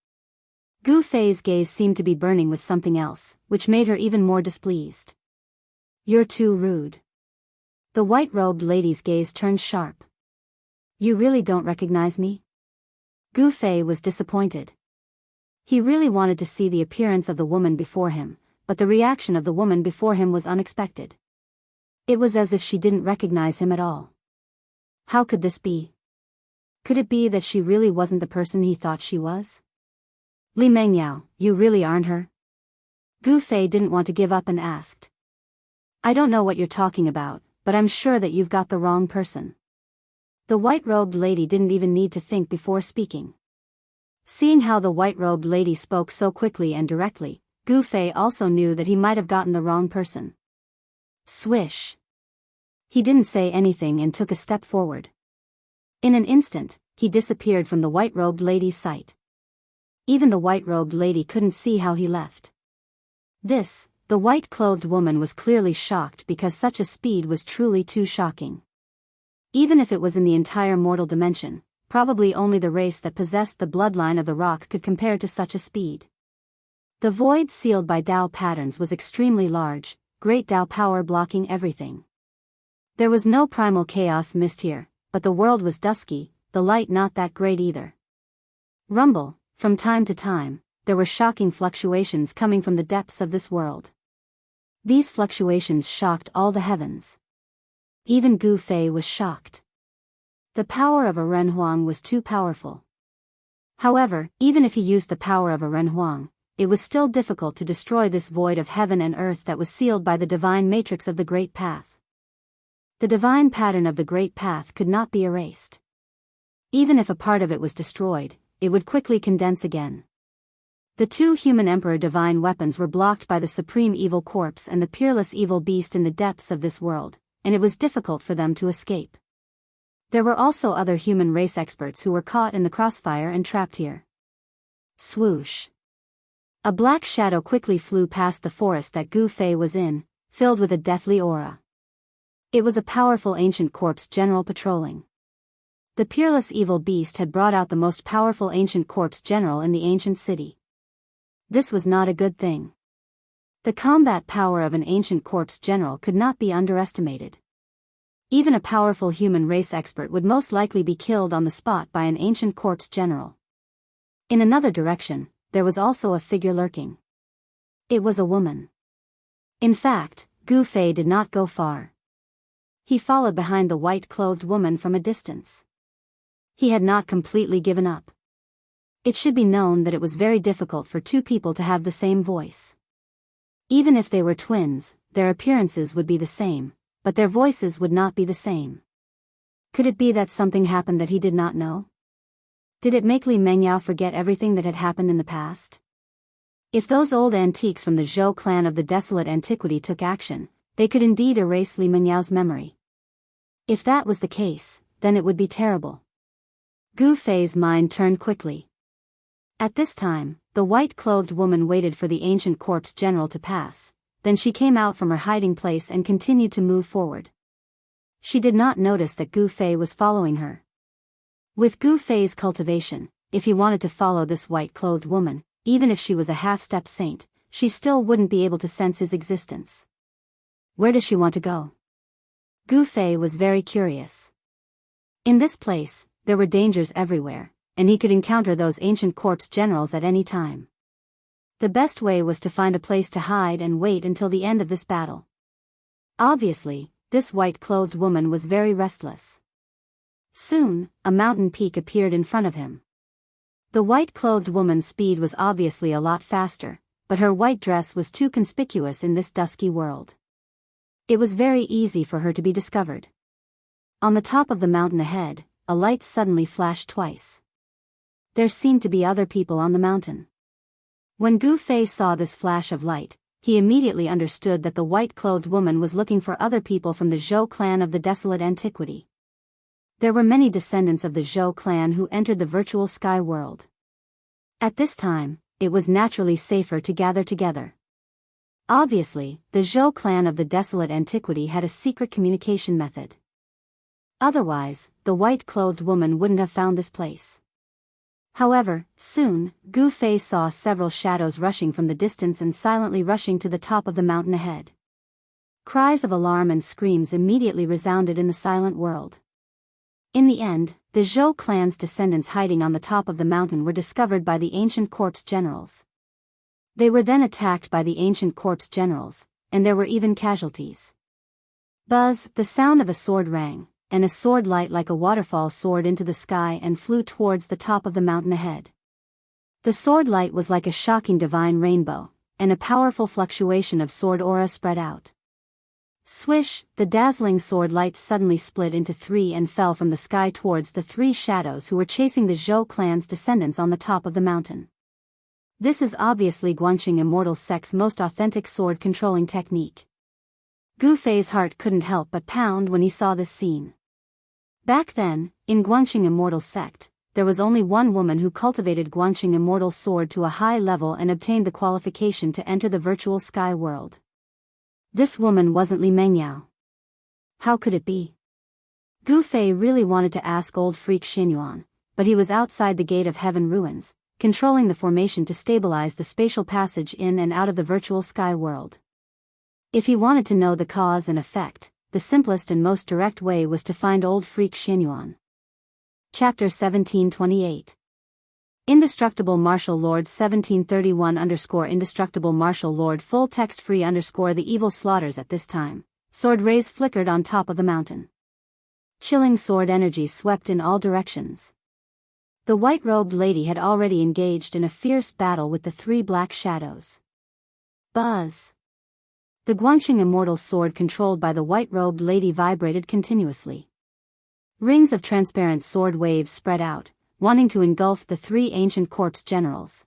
Gu Fei's gaze seemed to be burning with something else, which made her even more displeased. You're too rude. The white-robed lady's gaze turned sharp. You really don't recognize me? Gu Fei was disappointed. He really wanted to see the appearance of the woman before him, but the reaction of the woman before him was unexpected. It was as if she didn't recognize him at all. How could this be? Could it be that she really wasn't the person he thought she was? Li Mengyao, you really aren't her? Gu Fei didn't want to give up and asked. I don't know what you're talking about, but I'm sure that you've got the wrong person. The white-robed lady didn't even need to think before speaking. Seeing how the white-robed lady spoke so quickly and directly, Gu Fei also knew that he might have gotten the wrong person. Swish. He didn't say anything and took a step forward. In an instant, he disappeared from the white-robed lady's sight. Even the white-robed lady couldn't see how he left. The white-clothed woman was clearly shocked because such a speed was truly too shocking. Even if it was in the entire mortal dimension, probably only the race that possessed the bloodline of the rock could compare to such a speed. The void sealed by Dao patterns was extremely large, great Dao power blocking everything. There was no primal chaos mist here, but the world was dusky, the light not that great either. Rumble, from time to time, there were shocking fluctuations coming from the depths of this world. These fluctuations shocked all the heavens. Even Gu Fei was shocked. The power of a Renhuang was too powerful. However, even if he used the power of a Renhuang, it was still difficult to destroy this void of heaven and earth that was sealed by the divine matrix of the Great Path. The divine pattern of the Great Path could not be erased. Even if a part of it was destroyed, it would quickly condense again. The two human emperor divine weapons were blocked by the supreme evil corpse and the peerless evil beast in the depths of this world, and it was difficult for them to escape. There were also other human race experts who were caught in the crossfire and trapped here. Swoosh. A black shadow quickly flew past the forest that Gu Fei was in, filled with a deathly aura. It was a powerful ancient corpse general patrolling. The peerless evil beast had brought out the most powerful ancient corpse general in the ancient city. This was not a good thing. The combat power of an ancient corpse general could not be underestimated. Even a powerful human race expert would most likely be killed on the spot by an ancient corpse general. In another direction, there was also a figure lurking. It was a woman. In fact, Gu Fei did not go far. He followed behind the white-clothed woman from a distance. He had not completely given up. It should be known that it was very difficult for two people to have the same voice. Even if they were twins, their appearances would be the same, but their voices would not be the same. Could it be that something happened that he did not know? Did it make Li Mengyao forget everything that had happened in the past? If those old antiques from the Zhou clan of the desolate antiquity took action, they could indeed erase Li Mengyao's memory. If that was the case, then it would be terrible. Gu Fei's mind turned quickly. At this time, the white-clothed woman waited for the ancient corpse general to pass, then she came out from her hiding place and continued to move forward. She did not notice that Gu Fei was following her. With Gu Fei's cultivation, if he wanted to follow this white-clothed woman, even if she was a half-step saint, she still wouldn't be able to sense his existence. Where does she want to go? Gu Fei was very curious. In this place, there were dangers everywhere, and he could encounter those ancient corpse generals at any time. The best way was to find a place to hide and wait until the end of this battle. Obviously, this white-clothed woman was very restless. Soon, a mountain peak appeared in front of him. The white-clothed woman's speed was obviously a lot faster, but her white dress was too conspicuous in this dusky world. It was very easy for her to be discovered. On the top of the mountain ahead, a light suddenly flashed twice. There seemed to be other people on the mountain. When Gu Fei saw this flash of light, he immediately understood that the white-clothed woman was looking for other people from the Zhou clan of the desolate antiquity. There were many descendants of the Zhou clan who entered the virtual sky world. At this time, it was naturally safer to gather together. Obviously, the Zhou clan of the desolate antiquity had a secret communication method. Otherwise, the white-clothed woman wouldn't have found this place. However, soon, Gu Fei saw several shadows rushing from the distance and silently rushing to the top of the mountain ahead. Cries of alarm and screams immediately resounded in the silent world. In the end, the Zhou clan's descendants hiding on the top of the mountain were discovered by the ancient corpse generals. They were then attacked by the ancient corpse generals, and there were even casualties. Buzz, the sound of a sword rang, and a sword light like a waterfall soared into the sky and flew towards the top of the mountain ahead. The sword light was like a shocking divine rainbow, and a powerful fluctuation of sword aura spread out. Swish, the dazzling sword light suddenly split into three and fell from the sky towards the three shadows who were chasing the Zhou clan's descendants on the top of the mountain. This is obviously Guanxing Immortal Sect's most authentic sword-controlling technique. Gu Fei's heart couldn't help but pound when he saw this scene. Back then, in Guanxing Immortal Sect, there was only one woman who cultivated Guanxing Immortal Sword to a high level and obtained the qualification to enter the virtual sky world. This woman wasn't Li Mengyao. How could it be? Gu Fei really wanted to ask old freak Xinyuan, but he was outside the gate of heaven ruins, controlling the formation to stabilize the spatial passage in and out of the virtual sky world. If he wanted to know the cause and effect, the simplest and most direct way was to find old freak Xinyuan. Chapter 1728. Indestructible Martial Lord 1731_Indestructible Martial Lord full text free_ The evil slaughters at this time. Sword rays flickered on top of the mountain. Chilling sword energy swept in all directions. The white-robed lady had already engaged in a fierce battle with the three black shadows. Buzz! The Guangxing Immortal sword controlled by the white-robed lady vibrated continuously. Rings of transparent sword waves spread out, wanting to engulf the three ancient corpse generals.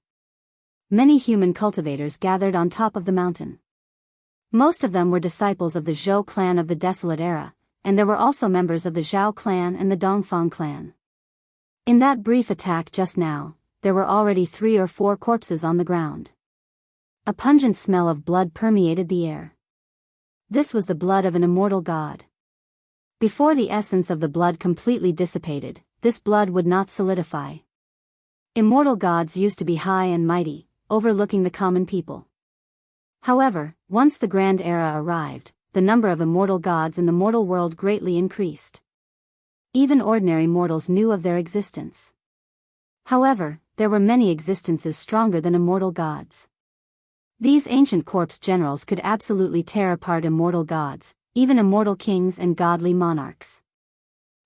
Many human cultivators gathered on top of the mountain. Most of them were disciples of the Zhou clan of the Desolate Era, and there were also members of the Zhao clan and the Dongfang clan. In that brief attack just now, there were already 3 or 4 corpses on the ground. A pungent smell of blood permeated the air. This was the blood of an immortal god. Before the essence of the blood completely dissipated, this blood would not solidify. Immortal gods used to be high and mighty, overlooking the common people. However, once the Grand Era arrived, the number of immortal gods in the mortal world greatly increased. Even ordinary mortals knew of their existence. However, there were many existences stronger than immortal gods. These ancient corpse generals could absolutely tear apart immortal gods, even immortal kings and godly monarchs.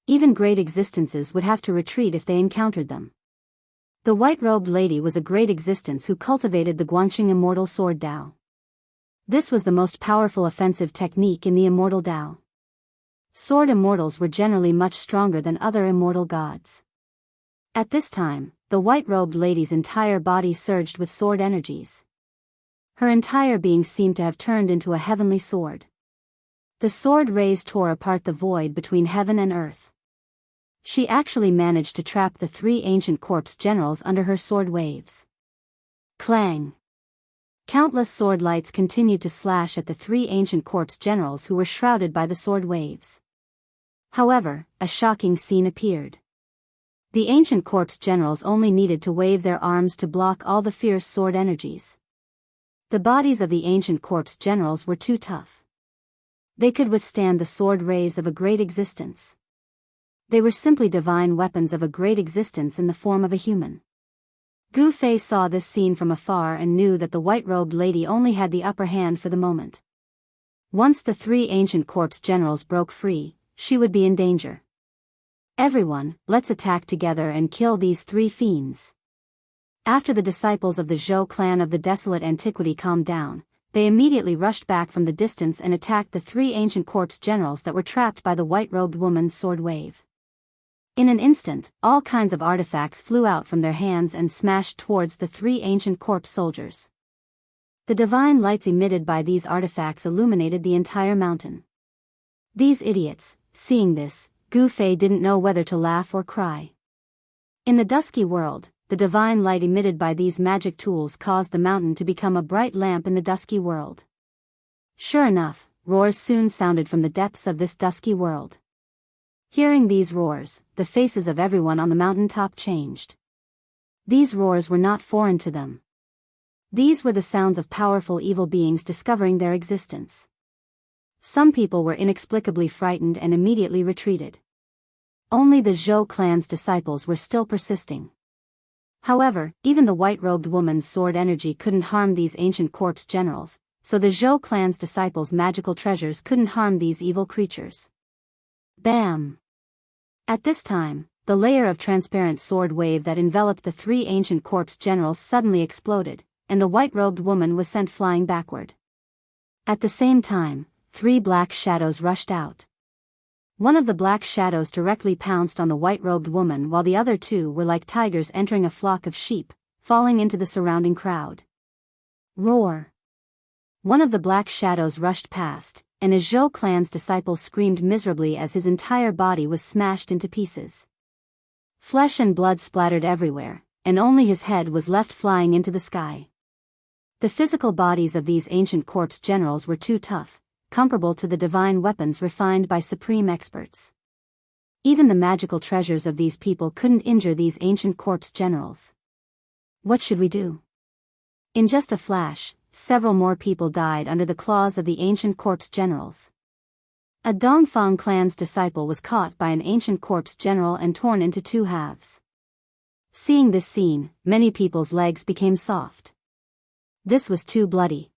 Even great existences would have to retreat if they encountered them. The white-robed lady was a great existence who cultivated the Guangxing Immortal Sword Dao. This was the most powerful offensive technique in the Immortal Dao. Sword immortals were generally much stronger than other immortal gods. At this time, the white-robed lady's entire body surged with sword energies. Her entire being seemed to have turned into a heavenly sword. The sword rays tore apart the void between heaven and earth. She actually managed to trap the 3 ancient corpse generals under her sword waves. Clang! Countless sword lights continued to slash at the 3 ancient corpse generals who were shrouded by the sword waves. However, a shocking scene appeared. The ancient corpse generals only needed to wave their arms to block all the fierce sword energies. The bodies of the ancient corpse generals were too tough. They could withstand the sword rays of a great existence. They were simply divine weapons of a great existence in the form of a human. Gu Fei saw this scene from afar and knew that the white-robed lady only had the upper hand for the moment. Once the 3 ancient corpse generals broke free, she would be in danger. Everyone, let's attack together and kill these 3 fiends. After the disciples of the Zhou clan of the Desolate Antiquity calmed down, they immediately rushed back from the distance and attacked the 3 ancient corpse generals that were trapped by the white-robed woman's sword wave. In an instant, all kinds of artifacts flew out from their hands and smashed towards the 3 ancient corpse soldiers. The divine lights emitted by these artifacts illuminated the entire mountain. These idiots, seeing this, Gu Fei didn't know whether to laugh or cry. In the dusky world, the divine light emitted by these magic tools caused the mountain to become a bright lamp in the dusky world. Sure enough, roars soon sounded from the depths of this dusky world. Hearing these roars, the faces of everyone on the mountain top changed. These roars were not foreign to them. These were the sounds of powerful evil beings discovering their existence. Some people were inexplicably frightened and immediately retreated. Only the Zhou clan's disciples were still persisting. However, even the white-robed woman's sword energy couldn't harm these ancient corpse generals, so the Zhou clan's disciples' magical treasures couldn't harm these evil creatures. Bam! At this time, the layer of transparent sword wave that enveloped the 3 ancient corpse generals suddenly exploded, and the white-robed woman was sent flying backward. At the same time, 3 black shadows rushed out. One of the black shadows directly pounced on the white-robed woman while the other 2 were like tigers entering a flock of sheep, falling into the surrounding crowd. Roar! One of the black shadows rushed past, and a Zhou clan's disciple screamed miserably as his entire body was smashed into pieces. Flesh and blood splattered everywhere, and only his head was left flying into the sky. The physical bodies of these ancient corpse generals were too tough, comparable to the divine weapons refined by supreme experts. Even the magical treasures of these people couldn't injure these ancient corpse generals. What should we do? In just a flash, several more people died under the claws of the ancient corpse generals. A Dongfang clan's disciple was caught by an ancient corpse general and torn into two halves. Seeing this scene, many people's legs became soft. This was too bloody.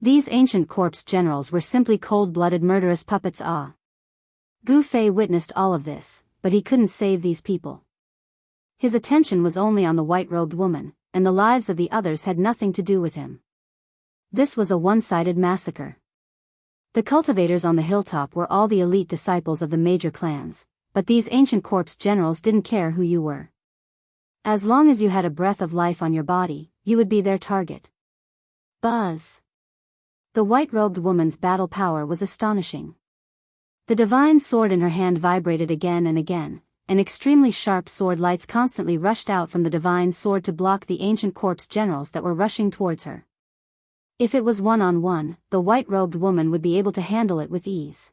These ancient corpse generals were simply cold-blooded murderous puppets. Gu Fei witnessed all of this, but he couldn't save these people. His attention was only on the white-robed woman, and the lives of the others had nothing to do with him. This was a one-sided massacre. The cultivators on the hilltop were all the elite disciples of the major clans, but these ancient corpse generals didn't care who you were. As long as you had a breath of life on your body, you would be their target. Buzz! The white-robed woman's battle power was astonishing. The divine sword in her hand vibrated again and again, and extremely sharp sword lights constantly rushed out from the divine sword to block the ancient corpse generals that were rushing towards her. If it was one-on-one, the white-robed woman would be able to handle it with ease.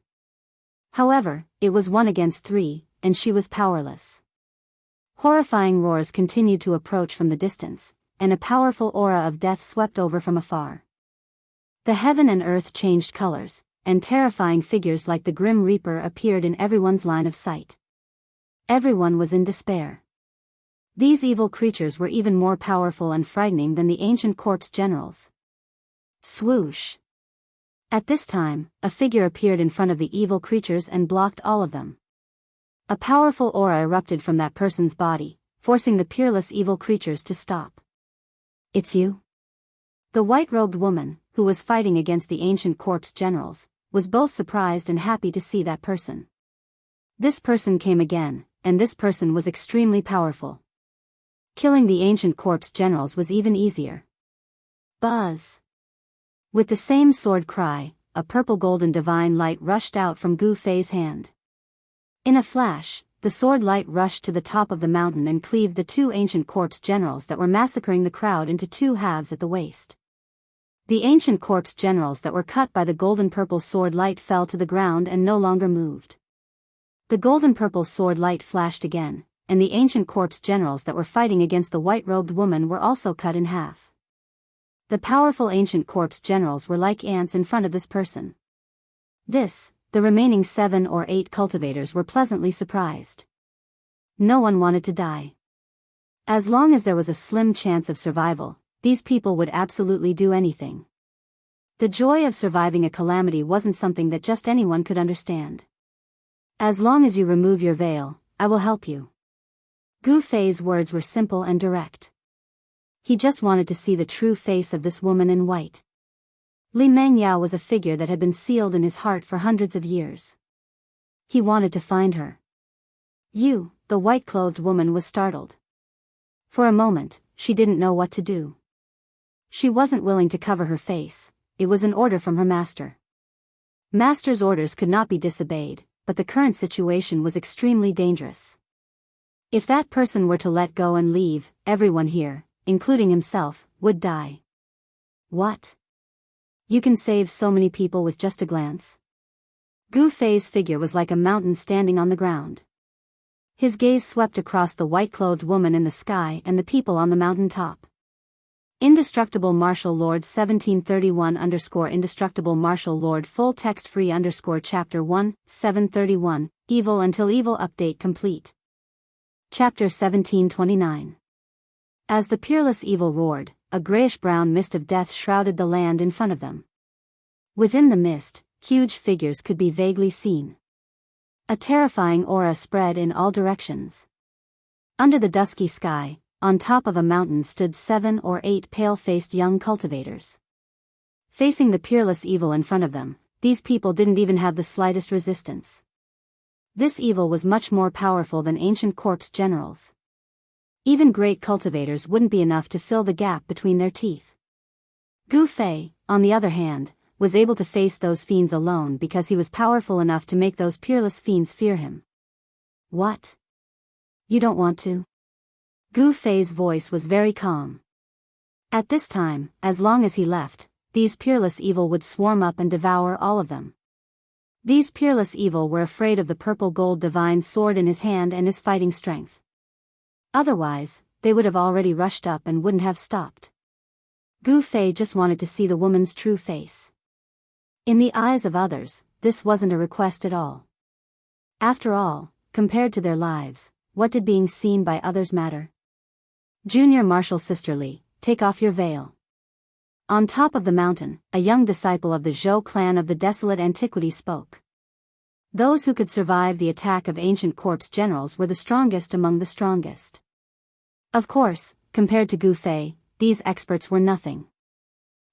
However, it was 1 against 3, and she was powerless. Horrifying roars continued to approach from the distance, and a powerful aura of death swept over from afar. The heaven and earth changed colors, and terrifying figures like the Grim Reaper appeared in everyone's line of sight. Everyone was in despair. These evil creatures were even more powerful and frightening than the ancient corpse generals. Swoosh! At this time, a figure appeared in front of the evil creatures and blocked all of them. A powerful aura erupted from that person's body, forcing the peerless evil creatures to stop. It's you? The white-robed woman, who was fighting against the ancient corpse generals, was both surprised and happy to see that person. This person came again, and this person was extremely powerful. Killing the ancient corpse generals was even easier. Buzz! With the same sword cry, a purple-golden divine light rushed out from Gu Fei's hand. In a flash, the sword light rushed to the top of the mountain and cleaved the two ancient corpse generals that were massacring the crowd into two halves at the waist. The ancient corpse generals that were cut by the golden-purple sword light fell to the ground and no longer moved. The golden-purple sword light flashed again, and the ancient corpse generals that were fighting against the white-robed woman were also cut in half. The powerful ancient corpse generals were like ants in front of this person. The remaining 7 or 8 cultivators were pleasantly surprised. No one wanted to die. As long as there was a slim chance of survival, these people would absolutely do anything. The joy of surviving a calamity wasn't something that just anyone could understand. As long as you remove your veil, I will help you. Gu Fei's words were simple and direct. He just wanted to see the true face of this woman in white. Li Mengyao was a figure that had been sealed in his heart for hundreds of years. He wanted to find her. You, the white-clothed woman, was startled. For a moment, she didn't know what to do. She wasn't willing to cover her face. It was an order from her master. Master's orders could not be disobeyed, but the current situation was extremely dangerous. If that person were to let go and leave, everyone here, including himself, would die. What? You can save so many people with just a glance? Gu Fei's figure was like a mountain standing on the ground. His gaze swept across the white-clothed woman in the sky and the people on the mountain top. Indestructible Martial Lord 1731_Indestructible Martial Lord Full Text Free Chapter 1, 731, Evil Until Evil Update Complete. Chapter 1729. As the peerless evil roared, a grayish-brown mist of death shrouded the land in front of them. Within the mist, huge figures could be vaguely seen. A terrifying aura spread in all directions. Under the dusky sky, on top of a mountain stood 7 or 8 pale-faced young cultivators. Facing the peerless evil in front of them, these people didn't even have the slightest resistance. This evil was much more powerful than ancient corpse generals. Even great cultivators wouldn't be enough to fill the gap between their teeth. Gu Fei, on the other hand, was able to face those fiends alone because he was powerful enough to make those peerless fiends fear him. What? You don't want to? Gu Fei's voice was very calm. At this time, as long as he left, these peerless evil would swarm up and devour all of them. These peerless evil were afraid of the purple gold divine sword in his hand and his fighting strength. Otherwise, they would have already rushed up and wouldn't have stopped. Gu Fei just wanted to see the woman's true face. In the eyes of others, this wasn't a request at all. After all, compared to their lives, what did being seen by others matter? Junior Marshal Sisterly, take off your veil. On top of the mountain, a young disciple of the Zhou clan of the desolate antiquity spoke. Those who could survive the attack of ancient corpse generals were the strongest among the strongest. Of course, compared to Gu Fei, these experts were nothing.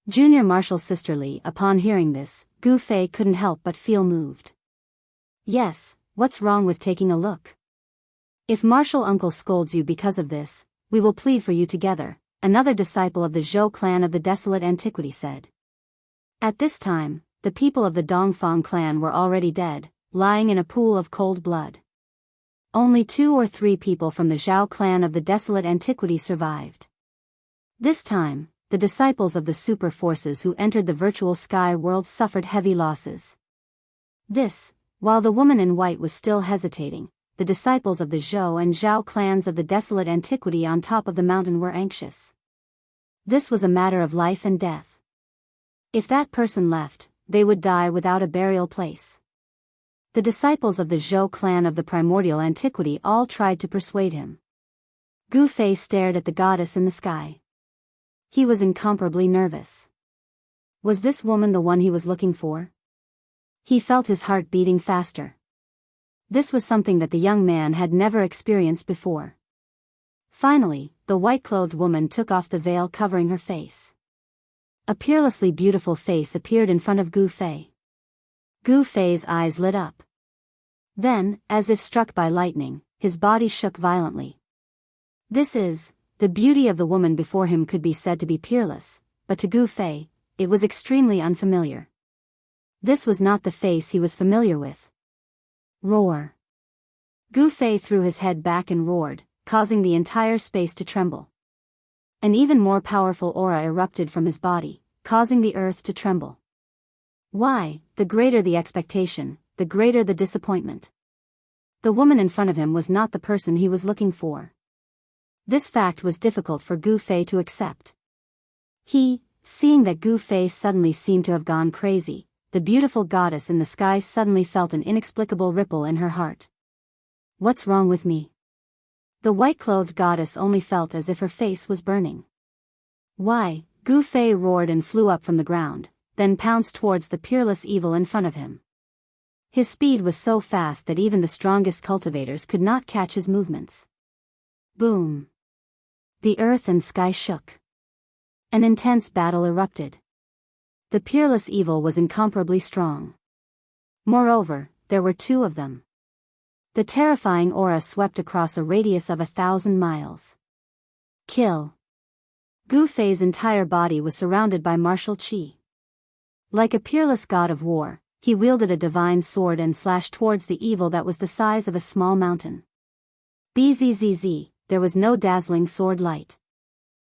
Junior Marshal Sisterly, upon hearing this, Gu Fei couldn't help but feel moved. Yes, what's wrong with taking a look? If Marshal Uncle scolds you because of this, we will plead for you together, another disciple of the Zhou clan of the desolate antiquity said. At this time, the people of the Dongfang clan were already dead, lying in a pool of cold blood. Only 2 or 3 people from the Zhao clan of the desolate antiquity survived. This time, the disciples of the super forces who entered the virtual sky world suffered heavy losses. While the woman in white was still hesitating, the disciples of the Zhou and Zhao clans of the desolate antiquity on top of the mountain were anxious. This was a matter of life and death. If that person left, they would die without a burial place. The disciples of the Zhou clan of the primordial antiquity all tried to persuade him. Gu Fei stared at the goddess in the sky. He was incomparably nervous. Was this woman the one he was looking for? He felt his heart beating faster. This was something that the young man had never experienced before. Finally, the white-clothed woman took off the veil covering her face. A peerlessly beautiful face appeared in front of Gu Fei. Gu Fei's eyes lit up. Then, as if struck by lightning, his body shook violently. The beauty of the woman before him could be said to be peerless, but to Gu Fei, it was extremely unfamiliar. This was not the face he was familiar with. Roar. Gu Fei threw his head back and roared, causing the entire space to tremble. An even more powerful aura erupted from his body, causing the earth to tremble. Why, the greater the expectation, the greater the disappointment. The woman in front of him was not the person he was looking for. This fact was difficult for Gu Fei to accept. Seeing that Gu Fei suddenly seemed to have gone crazy, the beautiful goddess in the sky suddenly felt an inexplicable ripple in her heart. What's wrong with me? The white-clothed goddess only felt as if her face was burning. Why? Gu Fei roared and flew up from the ground, then pounced towards the peerless evil in front of him. His speed was so fast that even the strongest cultivators could not catch his movements. Boom! The earth and sky shook. An intense battle erupted. The peerless evil was incomparably strong. Moreover, there were 2 of them. The terrifying aura swept across a radius of 1,000 miles. Kill! Gu Fei's entire body was surrounded by martial qi. Like a peerless god of war, he wielded a divine sword and slashed towards the evil that was the size of a small mountain. Bzzz, there was no dazzling sword light.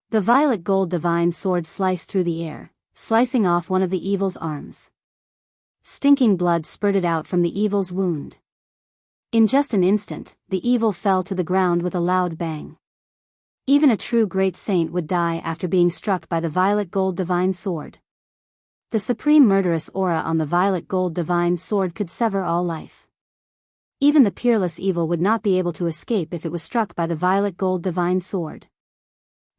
The violet gold divine sword sliced through the air, slicing off one of the evil's arms. Stinking blood spurted out from the evil's wound. In just an instant, the evil fell to the ground with a loud bang. Even a true great saint would die after being struck by the violet gold divine sword. The supreme murderous aura on the violet gold divine sword could sever all life. Even the peerless evil would not be able to escape if it was struck by the violet gold divine sword.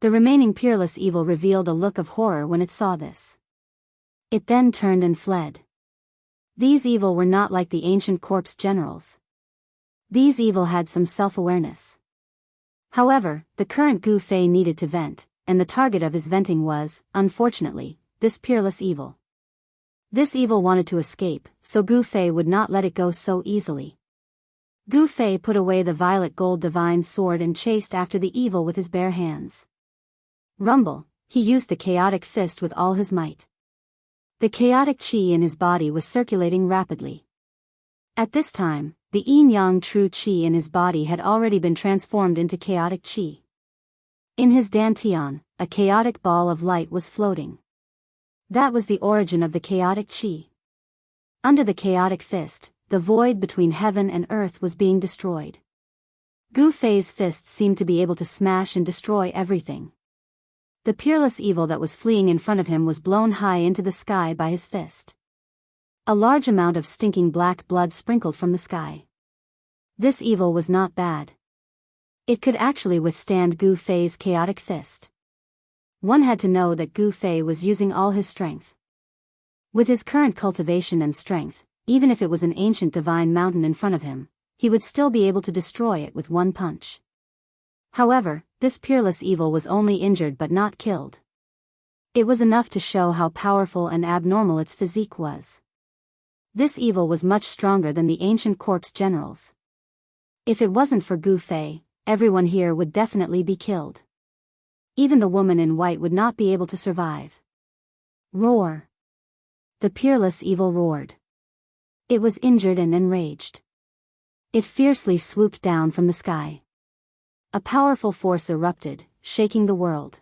The remaining peerless evil revealed a look of horror when it saw this. It then turned and fled. These evil were not like the ancient corpse generals. These evil had some self-awareness. However, the current Gu Fei needed to vent, and the target of his venting was, unfortunately, this peerless evil. This evil wanted to escape, so Gu Fei would not let it go so easily. Gu Fei put away the violet gold divine sword and chased after the evil with his bare hands. Rumble, he used the chaotic fist with all his might. The chaotic qi in his body was circulating rapidly. At this time, the yin-yang true qi in his body had already been transformed into chaotic qi. In his dantian, a chaotic ball of light was floating. That was the origin of the chaotic qi. Under the chaotic fist, the void between heaven and earth was being destroyed. Gu Fei's fists seemed to be able to smash and destroy everything. The peerless evil that was fleeing in front of him was blown high into the sky by his fist. A large amount of stinking black blood sprinkled from the sky. This evil was not bad. It could actually withstand Gu Fei's chaotic fist. One had to know that Gu Fei was using all his strength. With his current cultivation and strength, even if it was an ancient divine mountain in front of him, he would still be able to destroy it with one punch. However, this peerless evil was only injured but not killed. It was enough to show how powerful and abnormal its physique was. This evil was much stronger than the ancient corpse generals. If it wasn't for Gu Fei, everyone here would definitely be killed. Even the woman in white would not be able to survive. Roar! The peerless evil roared. It was injured and enraged. It fiercely swooped down from the sky. A powerful force erupted, shaking the world.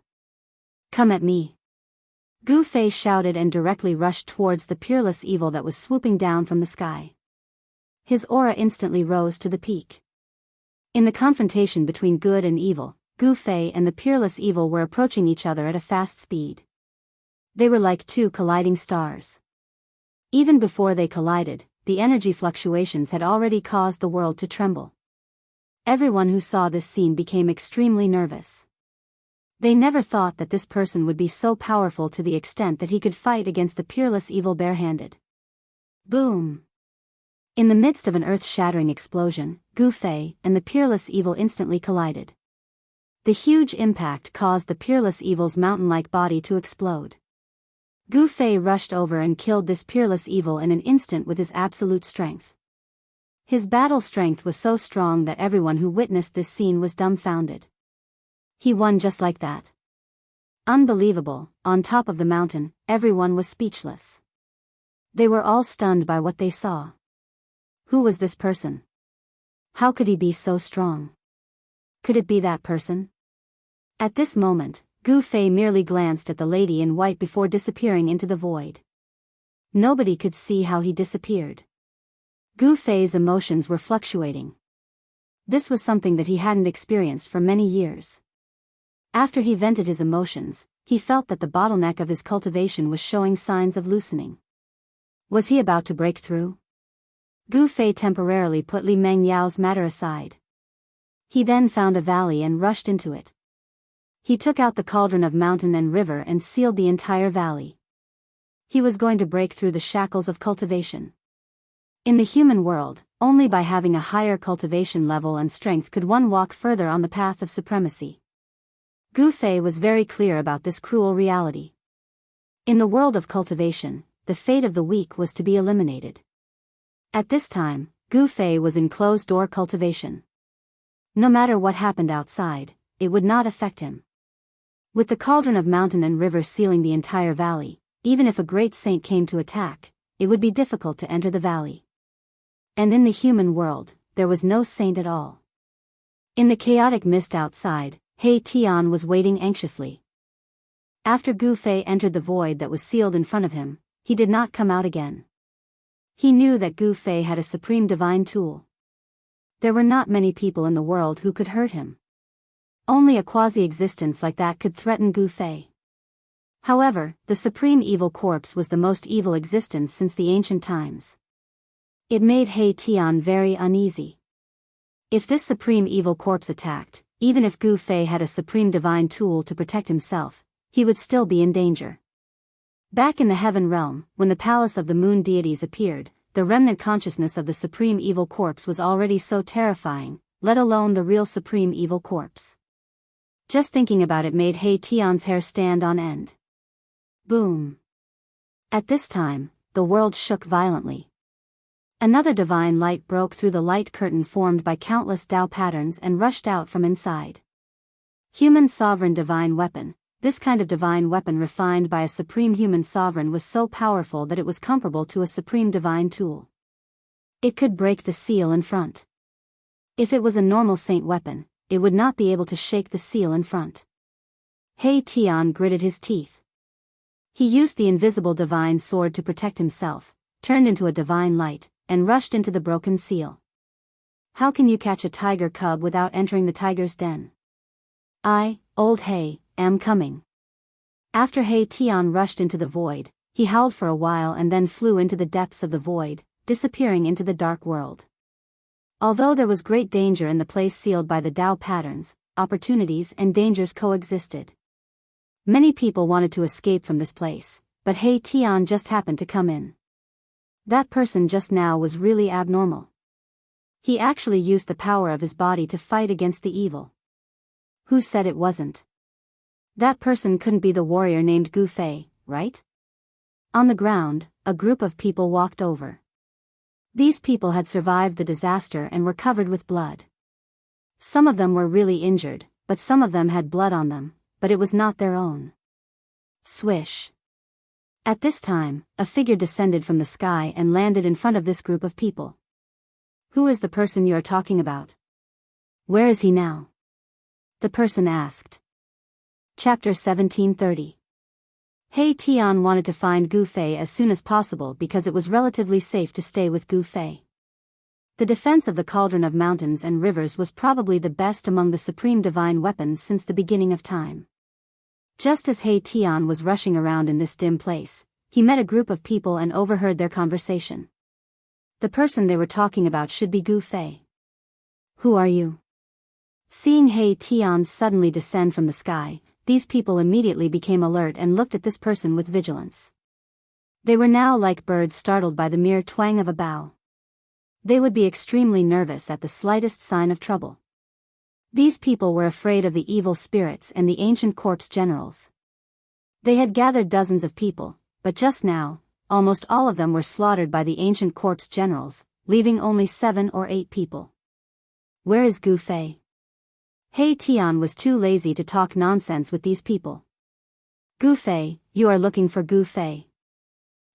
Come at me! Gu Fei shouted and directly rushed towards the peerless evil that was swooping down from the sky. His aura instantly rose to the peak. In the confrontation between good and evil, Gu Fei and the peerless evil were approaching each other at a fast speed. They were like two colliding stars. Even before they collided, the energy fluctuations had already caused the world to tremble. Everyone who saw this scene became extremely nervous. They never thought that this person would be so powerful to the extent that he could fight against the peerless evil barehanded. Boom! In the midst of an earth-shattering explosion, Gu Fei and the peerless evil instantly collided. The huge impact caused the peerless evil's mountain-like body to explode. Gu Fei rushed over and killed this peerless evil in an instant with his absolute strength. His battle strength was so strong that everyone who witnessed this scene was dumbfounded. He won just like that. Unbelievable. On top of the mountain, everyone was speechless. They were all stunned by what they saw. Who was this person? How could he be so strong? Could it be that person? At this moment, Gu Fei merely glanced at the lady in white before disappearing into the void. Nobody could see how he disappeared. Gu Fei's emotions were fluctuating. This was something that he hadn't experienced for many years. After he vented his emotions, he felt that the bottleneck of his cultivation was showing signs of loosening. Was he about to break through? Gu Fei temporarily put Li Mengyao's matter aside. He then found a valley and rushed into it. He took out the cauldron of mountain and river and sealed the entire valley. He was going to break through the shackles of cultivation. In the human world, only by having a higher cultivation level and strength could one walk further on the path of supremacy. Gu Fei was very clear about this cruel reality. In the world of cultivation, the fate of the weak was to be eliminated. At this time, Gu Fei was in closed-door cultivation. No matter what happened outside, it would not affect him. With the cauldron of mountain and river sealing the entire valley, even if a great saint came to attack, it would be difficult to enter the valley. And in the human world, there was no saint at all. In the chaotic mist outside, He Tian was waiting anxiously. After Gu Fei entered the void that was sealed in front of him, he did not come out again. He knew that Gu Fei had a supreme divine tool. There were not many people in the world who could hurt him. Only a quasi-existence like that could threaten Gu Fei. However, the supreme evil corpse was the most evil existence since the ancient times. It made He Tian very uneasy. If this supreme evil corpse attacked, even if Gu Fei had a supreme divine tool to protect himself, he would still be in danger. Back in the heaven realm, when the palace of the moon deities appeared, the remnant consciousness of the supreme evil corpse was already so terrifying, let alone the real supreme evil corpse. Just thinking about it made He Tian's hair stand on end. Boom. At this time, the world shook violently. Another divine light broke through the light curtain formed by countless Tao patterns and rushed out from inside. Human sovereign divine weapon. This kind of divine weapon refined by a supreme human sovereign was so powerful that it was comparable to a supreme divine tool. It could break the seal in front. If it was a normal saint weapon, it would not be able to shake the seal in front. He Tian gritted his teeth. He used the invisible divine sword to protect himself, turned into a divine light, and rushed into the broken seal. How can you catch a tiger cub without entering the tiger's den? I, old He, am coming. After He Tian rushed into the void, he howled for a while and then flew into the depths of the void, disappearing into the dark world. Although there was great danger in the place sealed by the Tao patterns, opportunities and dangers coexisted. Many people wanted to escape from this place, but He Tian just happened to come in. That person just now was really abnormal. He actually used the power of his body to fight against the evil. Who said it wasn't? That person couldn't be the warrior named Gu Fei, right? On the ground, a group of people walked over. These people had survived the disaster and were covered with blood. Some of them were really injured, but some of them had blood on them, but it was not their own. Swish. At this time, a figure descended from the sky and landed in front of this group of people. Who is the person you are talking about? Where is he now? The person asked. Chapter 1730. He Tian wanted to find Gu Fei as soon as possible because it was relatively safe to stay with Gu Fei. The defense of the cauldron of mountains and rivers was probably the best among the supreme divine weapons since the beginning of time. Just as He Tian was rushing around in this dim place, he met a group of people and overheard their conversation. The person they were talking about should be Gu Fei. Who are you? Seeing He Tian suddenly descend from the sky, these people immediately became alert and looked at this person with vigilance. They were now like birds startled by the mere twang of a bow. They would be extremely nervous at the slightest sign of trouble. These people were afraid of the evil spirits and the ancient corpse generals. They had gathered dozens of people, but just now, almost all of them were slaughtered by the ancient corpse generals, leaving only 7 or 8 people. Where is Gu Fei? He Tian was too lazy to talk nonsense with these people. Gu Fei, you are looking for Gu Fei.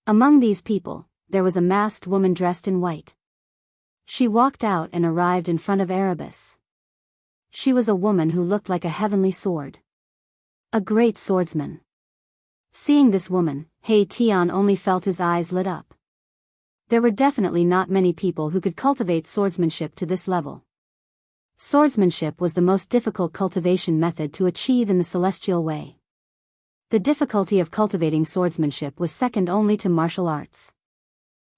Among these people, there was a masked woman dressed in white. She walked out and arrived in front of Erebus. She was a woman who looked like a heavenly sword. A great swordsman. Seeing this woman, He Tian only felt his eyes lit up. There were definitely not many people who could cultivate swordsmanship to this level. Swordsmanship was the most difficult cultivation method to achieve in the celestial way. The difficulty of cultivating swordsmanship was second only to martial arts.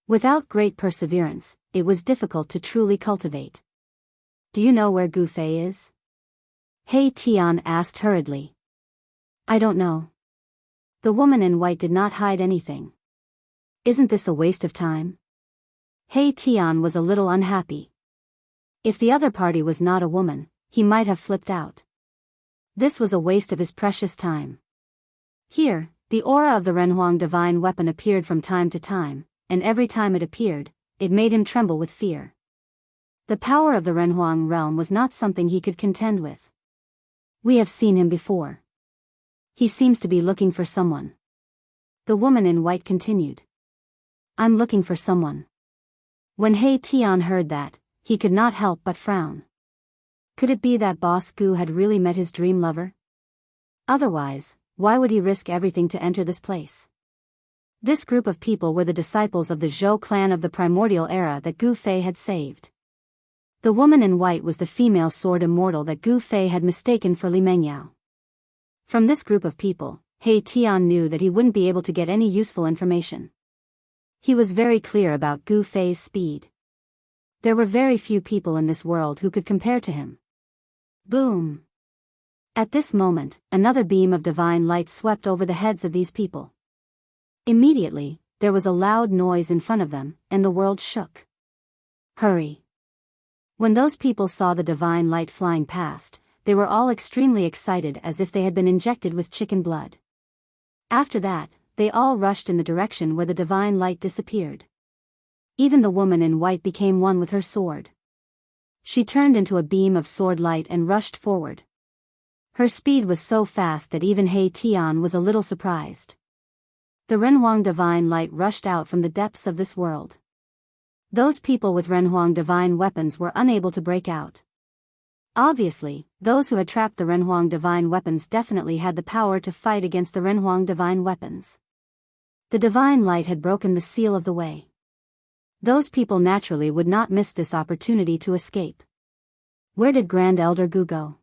Without great perseverance, it was difficult to truly cultivate. Do you know where Gu Fei is? He Tian asked hurriedly. I don't know. The woman in white did not hide anything. Isn't this a waste of time? He Tian was a little unhappy. If the other party was not a woman, he might have flipped out. This was a waste of his precious time. Here, the aura of the Renhuang divine weapon appeared from time to time, and every time it appeared, it made him tremble with fear. The power of the Renhuang realm was not something he could contend with. We have seen him before. He seems to be looking for someone. The woman in white continued. I'm looking for someone. When He Tian heard that, he could not help but frown. Could it be that Boss Gu had really met his dream lover? Otherwise, why would he risk everything to enter this place? This group of people were the disciples of the Zhou clan of the primordial era that Gu Fei had saved. The woman in white was the female sword immortal that Gu Fei had mistaken for Li Mengyao. From this group of people, He Tian knew that he wouldn't be able to get any useful information. He was very clear about Gu Fei's speed. There were very few people in this world who could compare to him. Boom! At this moment, another beam of divine light swept over the heads of these people. Immediately, there was a loud noise in front of them, and the world shook. Hurry! When those people saw the divine light flying past, they were all extremely excited as if they had been injected with chicken blood. After that, they all rushed in the direction where the divine light disappeared. Even the woman in white became one with her sword. She turned into a beam of sword light and rushed forward. Her speed was so fast that even He Tian was a little surprised. The Renhuang divine light rushed out from the depths of this world. Those people with Renhuang divine weapons were unable to break out. Obviously, those who had trapped the Renhuang divine weapons definitely had the power to fight against the Renhuang divine weapons. The divine light had broken the seal of the way. Those people naturally would not miss this opportunity to escape. Where did Grand Elder Gu go?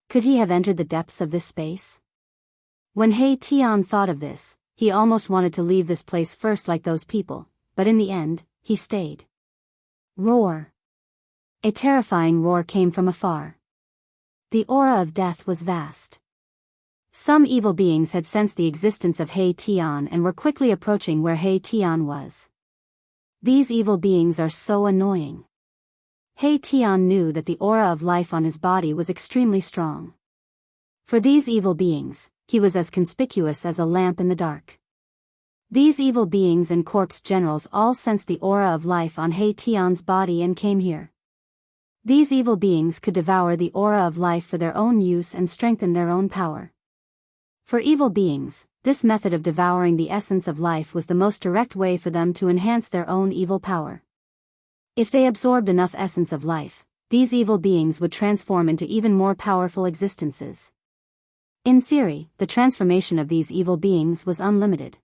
Could he have entered the depths of this space? When He Tian thought of this, he almost wanted to leave this place first like those people, but in the end, he stayed. Roar! A terrifying roar came from afar. The aura of death was vast. Some evil beings had sensed the existence of He Tian and were quickly approaching where He Tian was. These evil beings are so annoying. He Tian knew that the aura of life on his body was extremely strong. For these evil beings, he was as conspicuous as a lamp in the dark. These evil beings and corpse generals all sensed the aura of life on He Tian's body and came here. These evil beings could devour the aura of life for their own use and strengthen their own power. For evil beings, this method of devouring the essence of life was the most direct way for them to enhance their own evil power. If they absorbed enough essence of life, these evil beings would transform into even more powerful existences. In theory, the transformation of these evil beings was unlimited.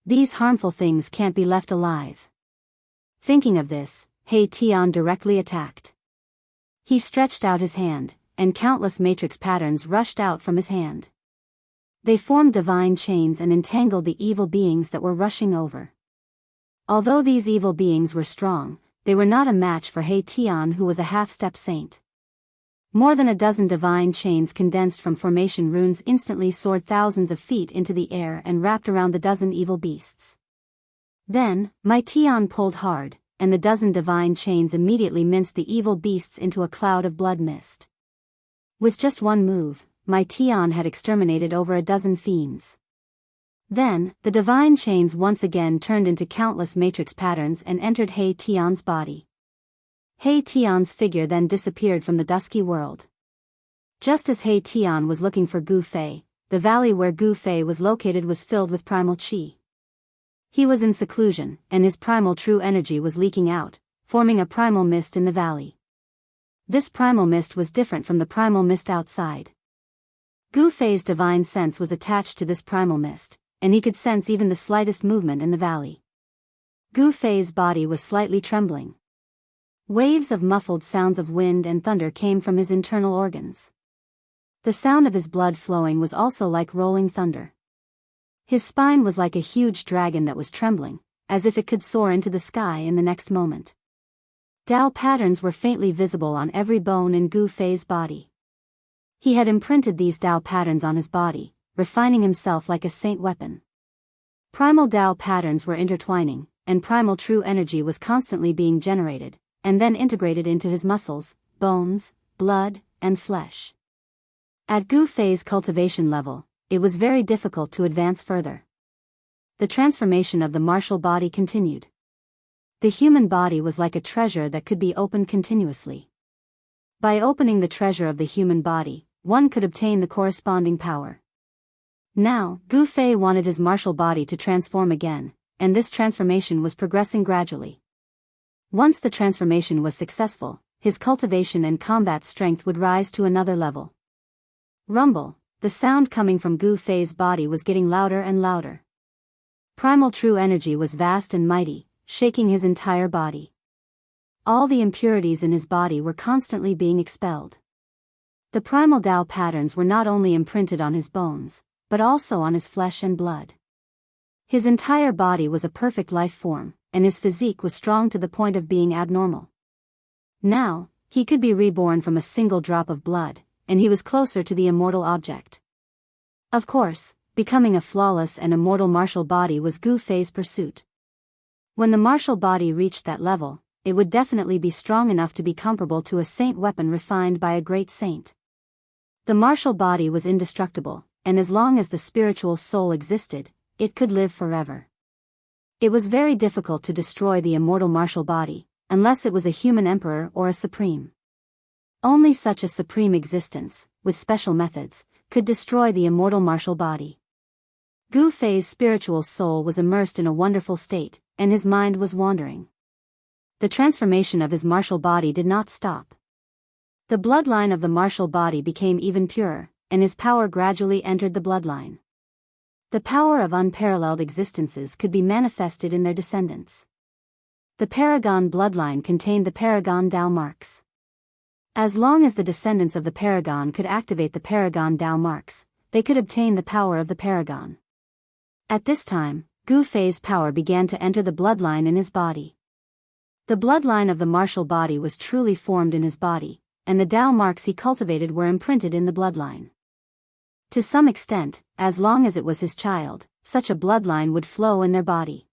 These harmful things can't be left alive. Thinking of this, He Tian directly attacked. He stretched out his hand, and countless matrix patterns rushed out from his hand. They formed divine chains and entangled the evil beings that were rushing over. Although these evil beings were strong, they were not a match for He Tian, who was a half-step saint. More than a dozen divine chains condensed from formation runes instantly soared thousands of feet into the air and wrapped around the dozen evil beasts. Then, my Tian pulled hard, and the dozen divine chains immediately minced the evil beasts into a cloud of blood mist. With just one move, my Tian had exterminated over a dozen fiends. Then, the divine chains once again turned into countless matrix patterns and entered He Tian's body. He Tian's figure then disappeared from the dusky world. Just as He Tian was looking for Gu Fei, the valley where Gu Fei was located was filled with primal qi. He was in seclusion, and his primal true energy was leaking out, forming a primal mist in the valley. This primal mist was different from the primal mist outside. Gu Fei's divine sense was attached to this primal mist, and he could sense even the slightest movement in the valley. Gu Fei's body was slightly trembling. Waves of muffled sounds of wind and thunder came from his internal organs. The sound of his blood flowing was also like rolling thunder. His spine was like a huge dragon that was trembling, as if it could soar into the sky in the next moment. Dao patterns were faintly visible on every bone in Gu Fei's body. He had imprinted these Dao patterns on his body, refining himself like a saint weapon. Primal Dao patterns were intertwining, and primal true energy was constantly being generated, and then integrated into his muscles, bones, blood, and flesh. At Gu Fei's cultivation level, it was very difficult to advance further. The transformation of the martial body continued. The human body was like a treasure that could be opened continuously. By opening the treasure of the human body, one could obtain the corresponding power. Now, Gu Fei wanted his martial body to transform again, and this transformation was progressing gradually. Once the transformation was successful, his cultivation and combat strength would rise to another level. Rumble, the sound coming from Gu Fei's body was getting louder and louder. Primal true energy was vast and mighty, shaking his entire body. All the impurities in his body were constantly being expelled. The primal Dao patterns were not only imprinted on his bones, but also on his flesh and blood. His entire body was a perfect life form, and his physique was strong to the point of being abnormal. Now, he could be reborn from a single drop of blood, and he was closer to the immortal object. Of course, becoming a flawless and immortal martial body was Gu Fei's pursuit. When the martial body reached that level, it would definitely be strong enough to be comparable to a saint weapon refined by a great saint. The martial body was indestructible, and as long as the spiritual soul existed, it could live forever. It was very difficult to destroy the immortal martial body, unless it was a human emperor or a supreme. Only such a supreme existence, with special methods, could destroy the immortal martial body. Gu Fei's spiritual soul was immersed in a wonderful state, and his mind was wandering. The transformation of his martial body did not stop. The bloodline of the martial body became even purer, and his power gradually entered the bloodline. The power of unparalleled existences could be manifested in their descendants. The Paragon bloodline contained the Paragon Dao marks. As long as the descendants of the Paragon could activate the Paragon Dao marks, they could obtain the power of the Paragon. At this time, Gu Fei's power began to enter the bloodline in his body. The bloodline of the martial body was truly formed in his body, and the Dao marks he cultivated were imprinted in the bloodline. To some extent, as long as it was his child, such a bloodline would flow in their body.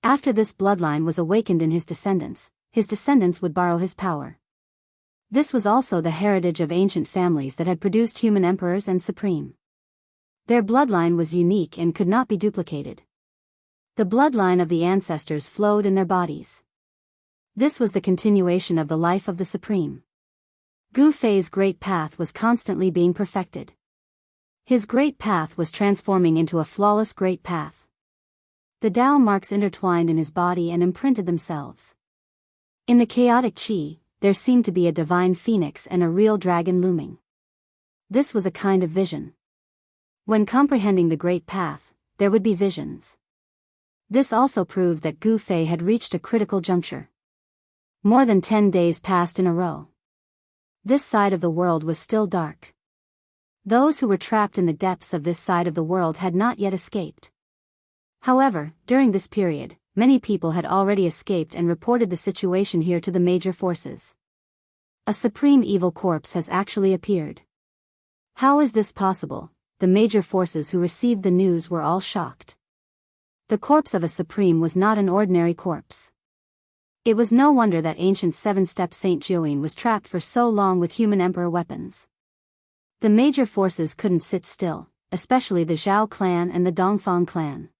After this bloodline was awakened in his descendants would borrow his power. This was also the heritage of ancient families that had produced human emperors and supreme. Their bloodline was unique and could not be duplicated. The bloodline of the ancestors flowed in their bodies. This was the continuation of the life of the supreme. Gu Fei's great path was constantly being perfected. His great path was transforming into a flawless great path. The Dao marks intertwined in his body and imprinted themselves. In the chaotic qi, there seemed to be a divine phoenix and a real dragon looming. This was a kind of vision. When comprehending the great path, there would be visions. This also proved that Gu Fei had reached a critical juncture. More than 10 days passed in a row. This side of the world was still dark. Those who were trapped in the depths of this side of the world had not yet escaped. However, during this period, many people had already escaped and reported the situation here to the major forces. A supreme evil corpse has actually appeared. How is this possible? The major forces who received the news were all shocked. The corpse of a supreme was not an ordinary corpse. It was no wonder that ancient seven-step Saint Jiuyin was trapped for so long with human emperor weapons. The major forces couldn't sit still, especially the Zhao clan and the Dongfang clan.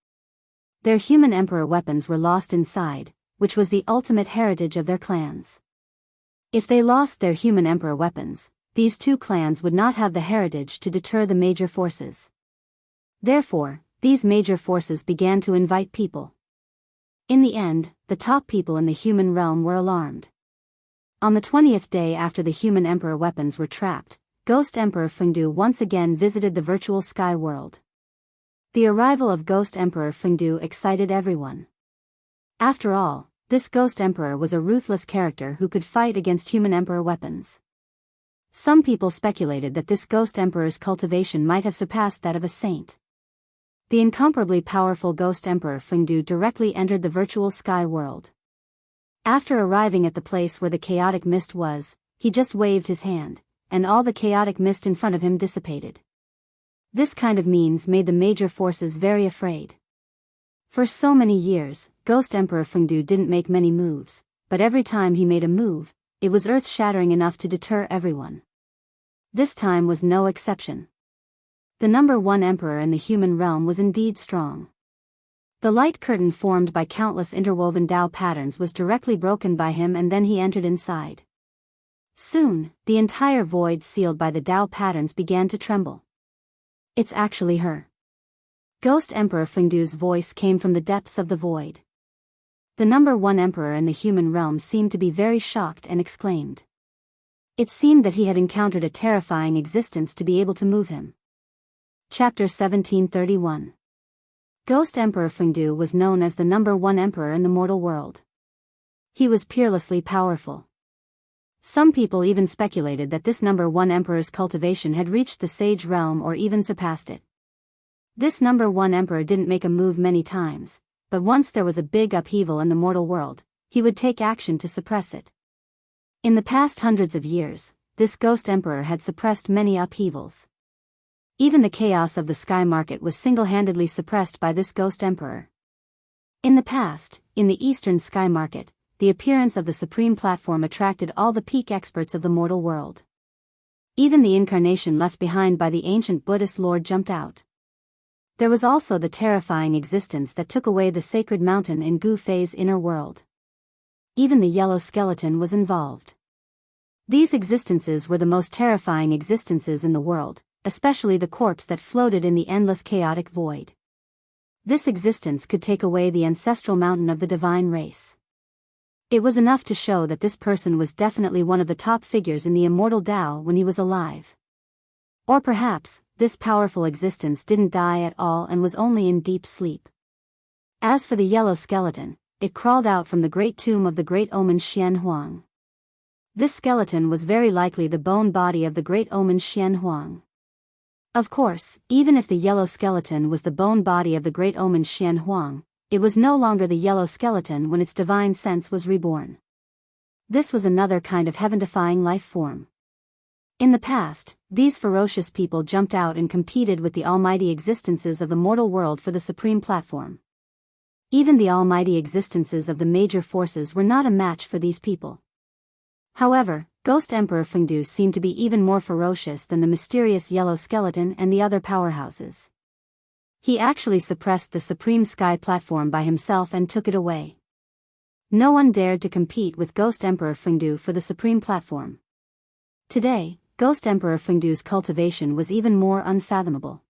Their human emperor weapons were lost inside, which was the ultimate heritage of their clans. If they lost their human emperor weapons, these two clans would not have the heritage to deter the major forces. Therefore, these major forces began to invite people. In the end, the top people in the human realm were alarmed. On the 20th day after the human emperor weapons were trapped, Ghost Emperor Fengdu once again visited the virtual sky world. The arrival of Ghost Emperor Fengdu excited everyone. After all, this Ghost Emperor was a ruthless character who could fight against human emperor weapons. Some people speculated that this Ghost Emperor's cultivation might have surpassed that of a saint. The incomparably powerful Ghost Emperor Fengdu directly entered the virtual sky world. After arriving at the place where the chaotic mist was, he just waved his hand, and all the chaotic mist in front of him dissipated. This kind of means made the major forces very afraid. For so many years, Ghost Emperor Fengdu didn't make many moves, but every time he made a move, it was earth-shattering enough to deter everyone. This time was no exception. The number one emperor in the human realm was indeed strong. The light curtain formed by countless interwoven Dao patterns was directly broken by him, and then he entered inside. Soon, the entire void sealed by the Dao patterns began to tremble. It's actually her. Ghost Emperor Fengdu's voice came from the depths of the void. The number one emperor in the human realm seemed to be very shocked and exclaimed. It seemed that he had encountered a terrifying existence to be able to move him. Chapter 1731. Ghost Emperor Fengdu was known as the number one emperor in the mortal world. He was peerlessly powerful. Some people even speculated that this number one emperor's cultivation had reached the sage realm or even surpassed it. This number one emperor didn't make a move many times, but once there was a big upheaval in the mortal world, he would take action to suppress it. In the past hundreds of years, this ghost emperor had suppressed many upheavals. Even the chaos of the sky market was single-handedly suppressed by this ghost emperor. In the past, in the eastern sky market, the appearance of the supreme platform attracted all the peak experts of the mortal world. Even the incarnation left behind by the ancient Buddhist lord jumped out. There was also the terrifying existence that took away the sacred mountain in Gu Fei's inner world. Even the yellow skeleton was involved. These existences were the most terrifying existences in the world, especially the corpse that floated in the endless chaotic void. This existence could take away the ancestral mountain of the divine race. It was enough to show that this person was definitely one of the top figures in the immortal Tao when he was alive. Or perhaps, this powerful existence didn't die at all and was only in deep sleep. As for the yellow skeleton, it crawled out from the great tomb of the great omen Xian Huang. This skeleton was very likely the bone body of the great omen Xian Huang. Of course, even if the yellow skeleton was the bone body of the great omen Xian Huang, it was no longer the yellow skeleton when its divine sense was reborn. This was another kind of heaven-defying life form. In the past, these ferocious people jumped out and competed with the almighty existences of the mortal world for the supreme platform. Even the almighty existences of the major forces were not a match for these people. However, Ghost Emperor Fengdu seemed to be even more ferocious than the mysterious yellow skeleton and the other powerhouses. He actually suppressed the supreme sky platform by himself and took it away. No one dared to compete with Ghost Emperor Fengdu for the supreme platform. Today, Ghost Emperor Fengdu's cultivation was even more unfathomable.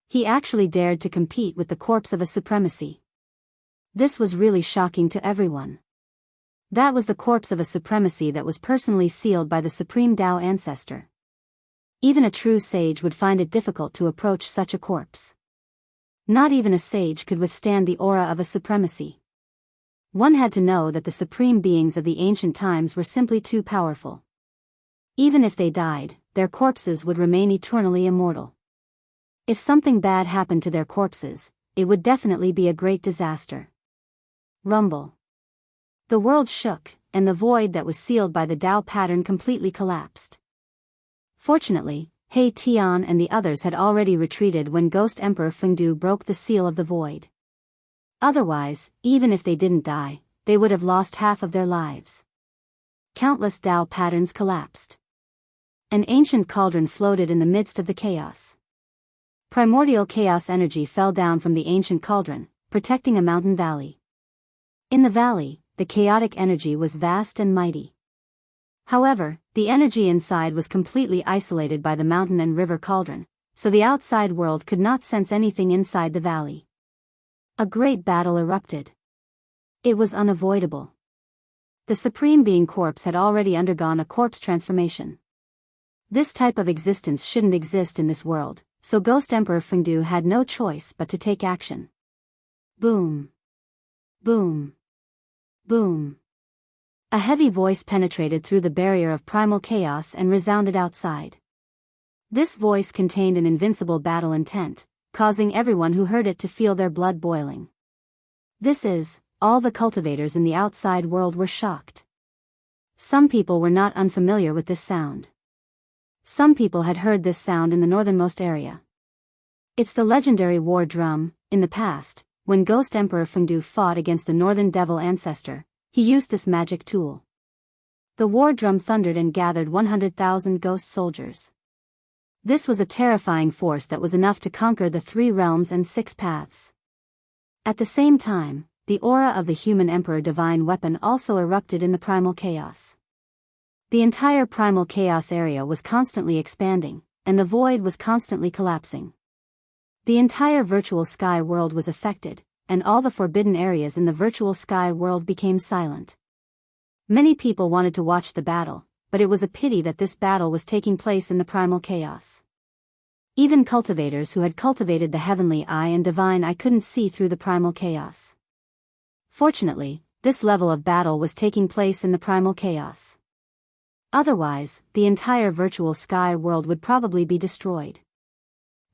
He actually dared to compete with the corpse of a supremacy. This was really shocking to everyone. That was the corpse of a supremacy that was personally sealed by the supreme Tao ancestor. Even a true sage would find it difficult to approach such a corpse. Not even a sage could withstand the aura of a supremacy. One had to know that the supreme beings of the ancient times were simply too powerful. Even if they died, their corpses would remain eternally immortal. If something bad happened to their corpses, it would definitely be a great disaster. Rumble. The world shook, and the void that was sealed by the Tao pattern completely collapsed. Fortunately, He Tian and the others had already retreated when Ghost Emperor Fengdu broke the seal of the void. Otherwise, even if they didn't die, they would have lost half of their lives. Countless Tao patterns collapsed. An ancient cauldron floated in the midst of the chaos. Primordial chaos energy fell down from the ancient cauldron, protecting a mountain valley. In the valley, the chaotic energy was vast and mighty. However, the energy inside was completely isolated by the mountain and river cauldron, so the outside world could not sense anything inside the valley. A great battle erupted. It was unavoidable. The Supreme Being corpse had already undergone a corpse transformation. This type of existence shouldn't exist in this world, so Ghost Emperor Fengdu had no choice but to take action. Boom. Boom. Boom. A heavy voice penetrated through the barrier of primal chaos and resounded outside. This voice contained an invincible battle intent, causing everyone who heard it to feel their blood boiling. All the cultivators in the outside world were shocked. Some people were not unfamiliar with this sound. Some people had heard this sound in the northernmost area. It's the legendary war drum. In the past, when Ghost Emperor Fengdu fought against the Northern Devil ancestor, he used this magic tool. The war drum thundered and gathered 100,000 ghost soldiers. This was a terrifying force that was enough to conquer the 3 realms and 6 paths. At the same time, the aura of the human emperor divine weapon also erupted in the primal chaos. The entire primal chaos area was constantly expanding, and the void was constantly collapsing. The entire virtual sky world was affected, and all the forbidden areas in the virtual sky world became silent. Many people wanted to watch the battle, but it was a pity that this battle was taking place in the primal chaos. Even cultivators who had cultivated the heavenly eye and divine eye couldn't see through the primal chaos. Fortunately, this level of battle was taking place in the primal chaos. Otherwise, the entire virtual sky world would probably be destroyed.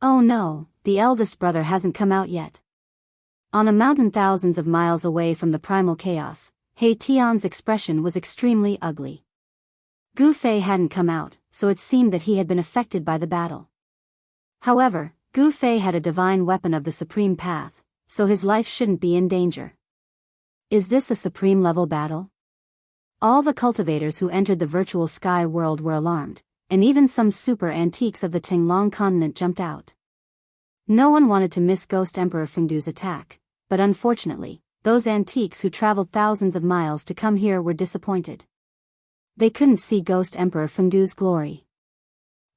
Oh no, the eldest brother hasn't come out yet. On a mountain thousands of miles away from the primal chaos, He Tian's expression was extremely ugly. Gu Fei hadn't come out, so it seemed that he had been affected by the battle. However, Gu Fei had a divine weapon of the supreme path, so his life shouldn't be in danger. Is this a supreme level battle? All the cultivators who entered the virtual sky world were alarmed, and even some super antiques of the Tinglong continent jumped out. No one wanted to miss Ghost Emperor Fengdu's attack, but unfortunately, those antiques who traveled thousands of miles to come here were disappointed. They couldn't see Ghost Emperor Fengdu's glory.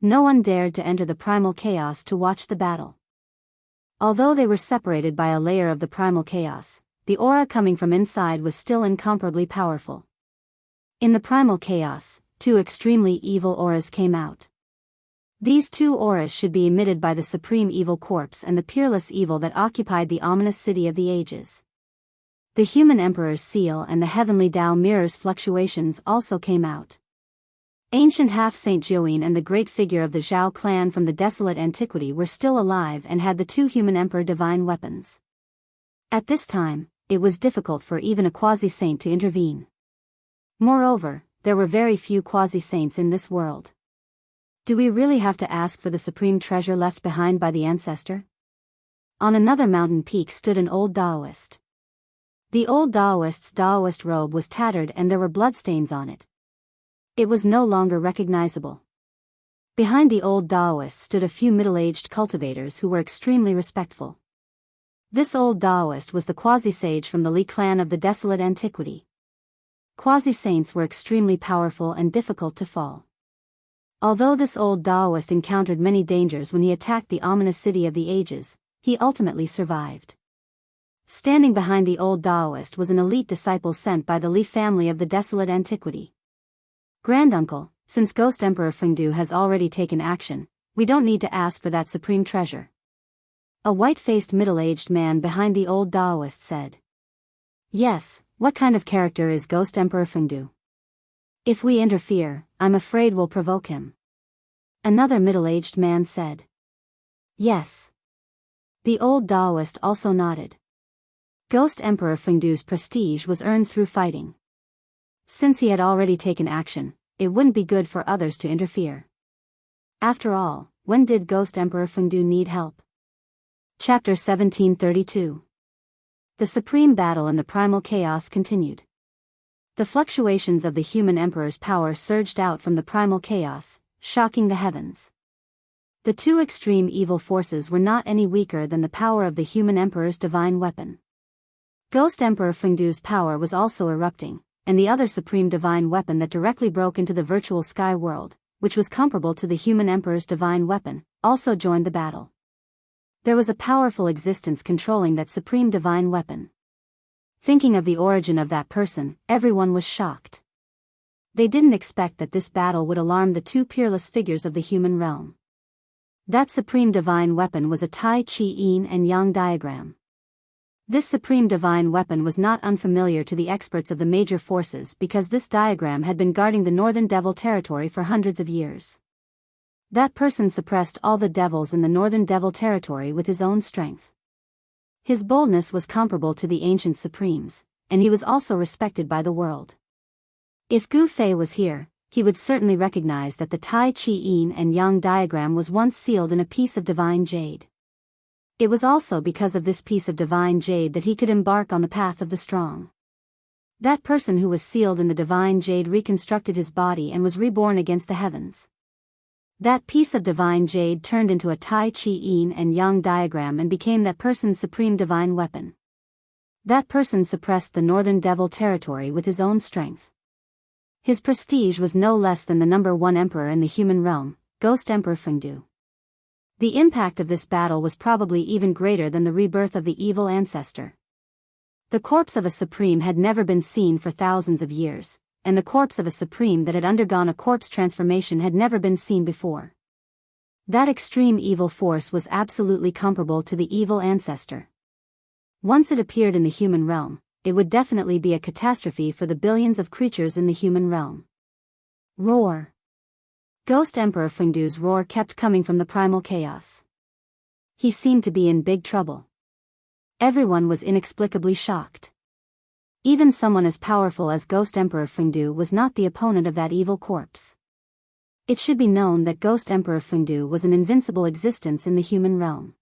No one dared to enter the primal chaos to watch the battle. Although they were separated by a layer of the primal chaos, the aura coming from inside was still incomparably powerful. In the primal chaos, 2 extremely evil auras came out. These 2 auras should be emitted by the supreme evil corpse and the peerless evil that occupied the ominous city of the ages. The human emperor's seal and the heavenly Tao mirror's fluctuations also came out. Ancient half-Saint Jiuyin and the great figure of the Zhao clan from the desolate antiquity were still alive and had the two human emperor divine weapons. At this time, it was difficult for even a quasi-saint to intervene. Moreover, there were very few quasi-saints in this world. Do we really have to ask for the supreme treasure left behind by the ancestor? On another mountain peak stood an old Daoist. The old Daoist's Daoist robe was tattered and there were bloodstains on it. It was no longer recognizable. Behind the old Daoist stood a few middle-aged cultivators who were extremely respectful. This old Daoist was the quasi-sage from the Li clan of the desolate antiquity. Quasi-saints were extremely powerful and difficult to fall. Although this old Daoist encountered many dangers when he attacked the ominous city of the ages, he ultimately survived. Standing behind the old Daoist was an elite disciple sent by the Li family of the desolate antiquity. Granduncle, since Ghost Emperor Fengdu has already taken action, we don't need to ask for that supreme treasure. A white-faced middle-aged man behind the old Daoist said. Yes, what kind of character is Ghost Emperor Fengdu? If we interfere, I'm afraid we'll provoke him. Another middle-aged man said. Yes. The old Daoist also nodded. Ghost Emperor Fengdu's prestige was earned through fighting. Since he had already taken action, it wouldn't be good for others to interfere. After all, when did Ghost Emperor Fengdu need help? Chapter 1732. The supreme battle and the primal chaos continued. The fluctuations of the human emperor's power surged out from the primal chaos, shocking the heavens. The two extreme evil forces were not any weaker than the power of the human emperor's divine weapon. Ghost Emperor Fengdu's power was also erupting, and the other supreme divine weapon that directly broke into the virtual sky world, which was comparable to the human emperor's divine weapon, also joined the battle. There was a powerful existence controlling that supreme divine weapon. Thinking of the origin of that person, everyone was shocked. They didn't expect that this battle would alarm the two peerless figures of the human realm. That supreme divine weapon was a Tai Chi Yin and Yang diagram. This supreme divine weapon was not unfamiliar to the experts of the major forces because this diagram had been guarding the Northern Devil territory for hundreds of years. That person suppressed all the devils in the Northern Devil territory with his own strength. His boldness was comparable to the ancient supremes, and he was also respected by the world. If Gu Fei was here, he would certainly recognize that the Tai Chi Yin and Yang diagram was once sealed in a piece of divine jade. It was also because of this piece of divine jade that he could embark on the path of the strong. That person who was sealed in the divine jade reconstructed his body and was reborn against the heavens. That piece of divine jade turned into a Tai Chi Yin and Yang diagram and became that person's supreme divine weapon. That person suppressed the Northern Devil territory with his own strength. His prestige was no less than the number one emperor in the human realm, Ghost Emperor Fengdu. The impact of this battle was probably even greater than the rebirth of the evil ancestor. The corpse of a supreme had never been seen for thousands of years, and the corpse of a supreme that had undergone a corpse transformation had never been seen before. That extreme evil force was absolutely comparable to the evil ancestor. Once it appeared in the human realm, it would definitely be a catastrophe for the billions of creatures in the human realm. Roar. Ghost Emperor Fengdu's roar kept coming from the primal chaos. He seemed to be in big trouble. Everyone was inexplicably shocked. Even someone as powerful as Ghost Emperor Fengdu was not the opponent of that evil corpse. It should be known that Ghost Emperor Fengdu was an invincible existence in the human realm.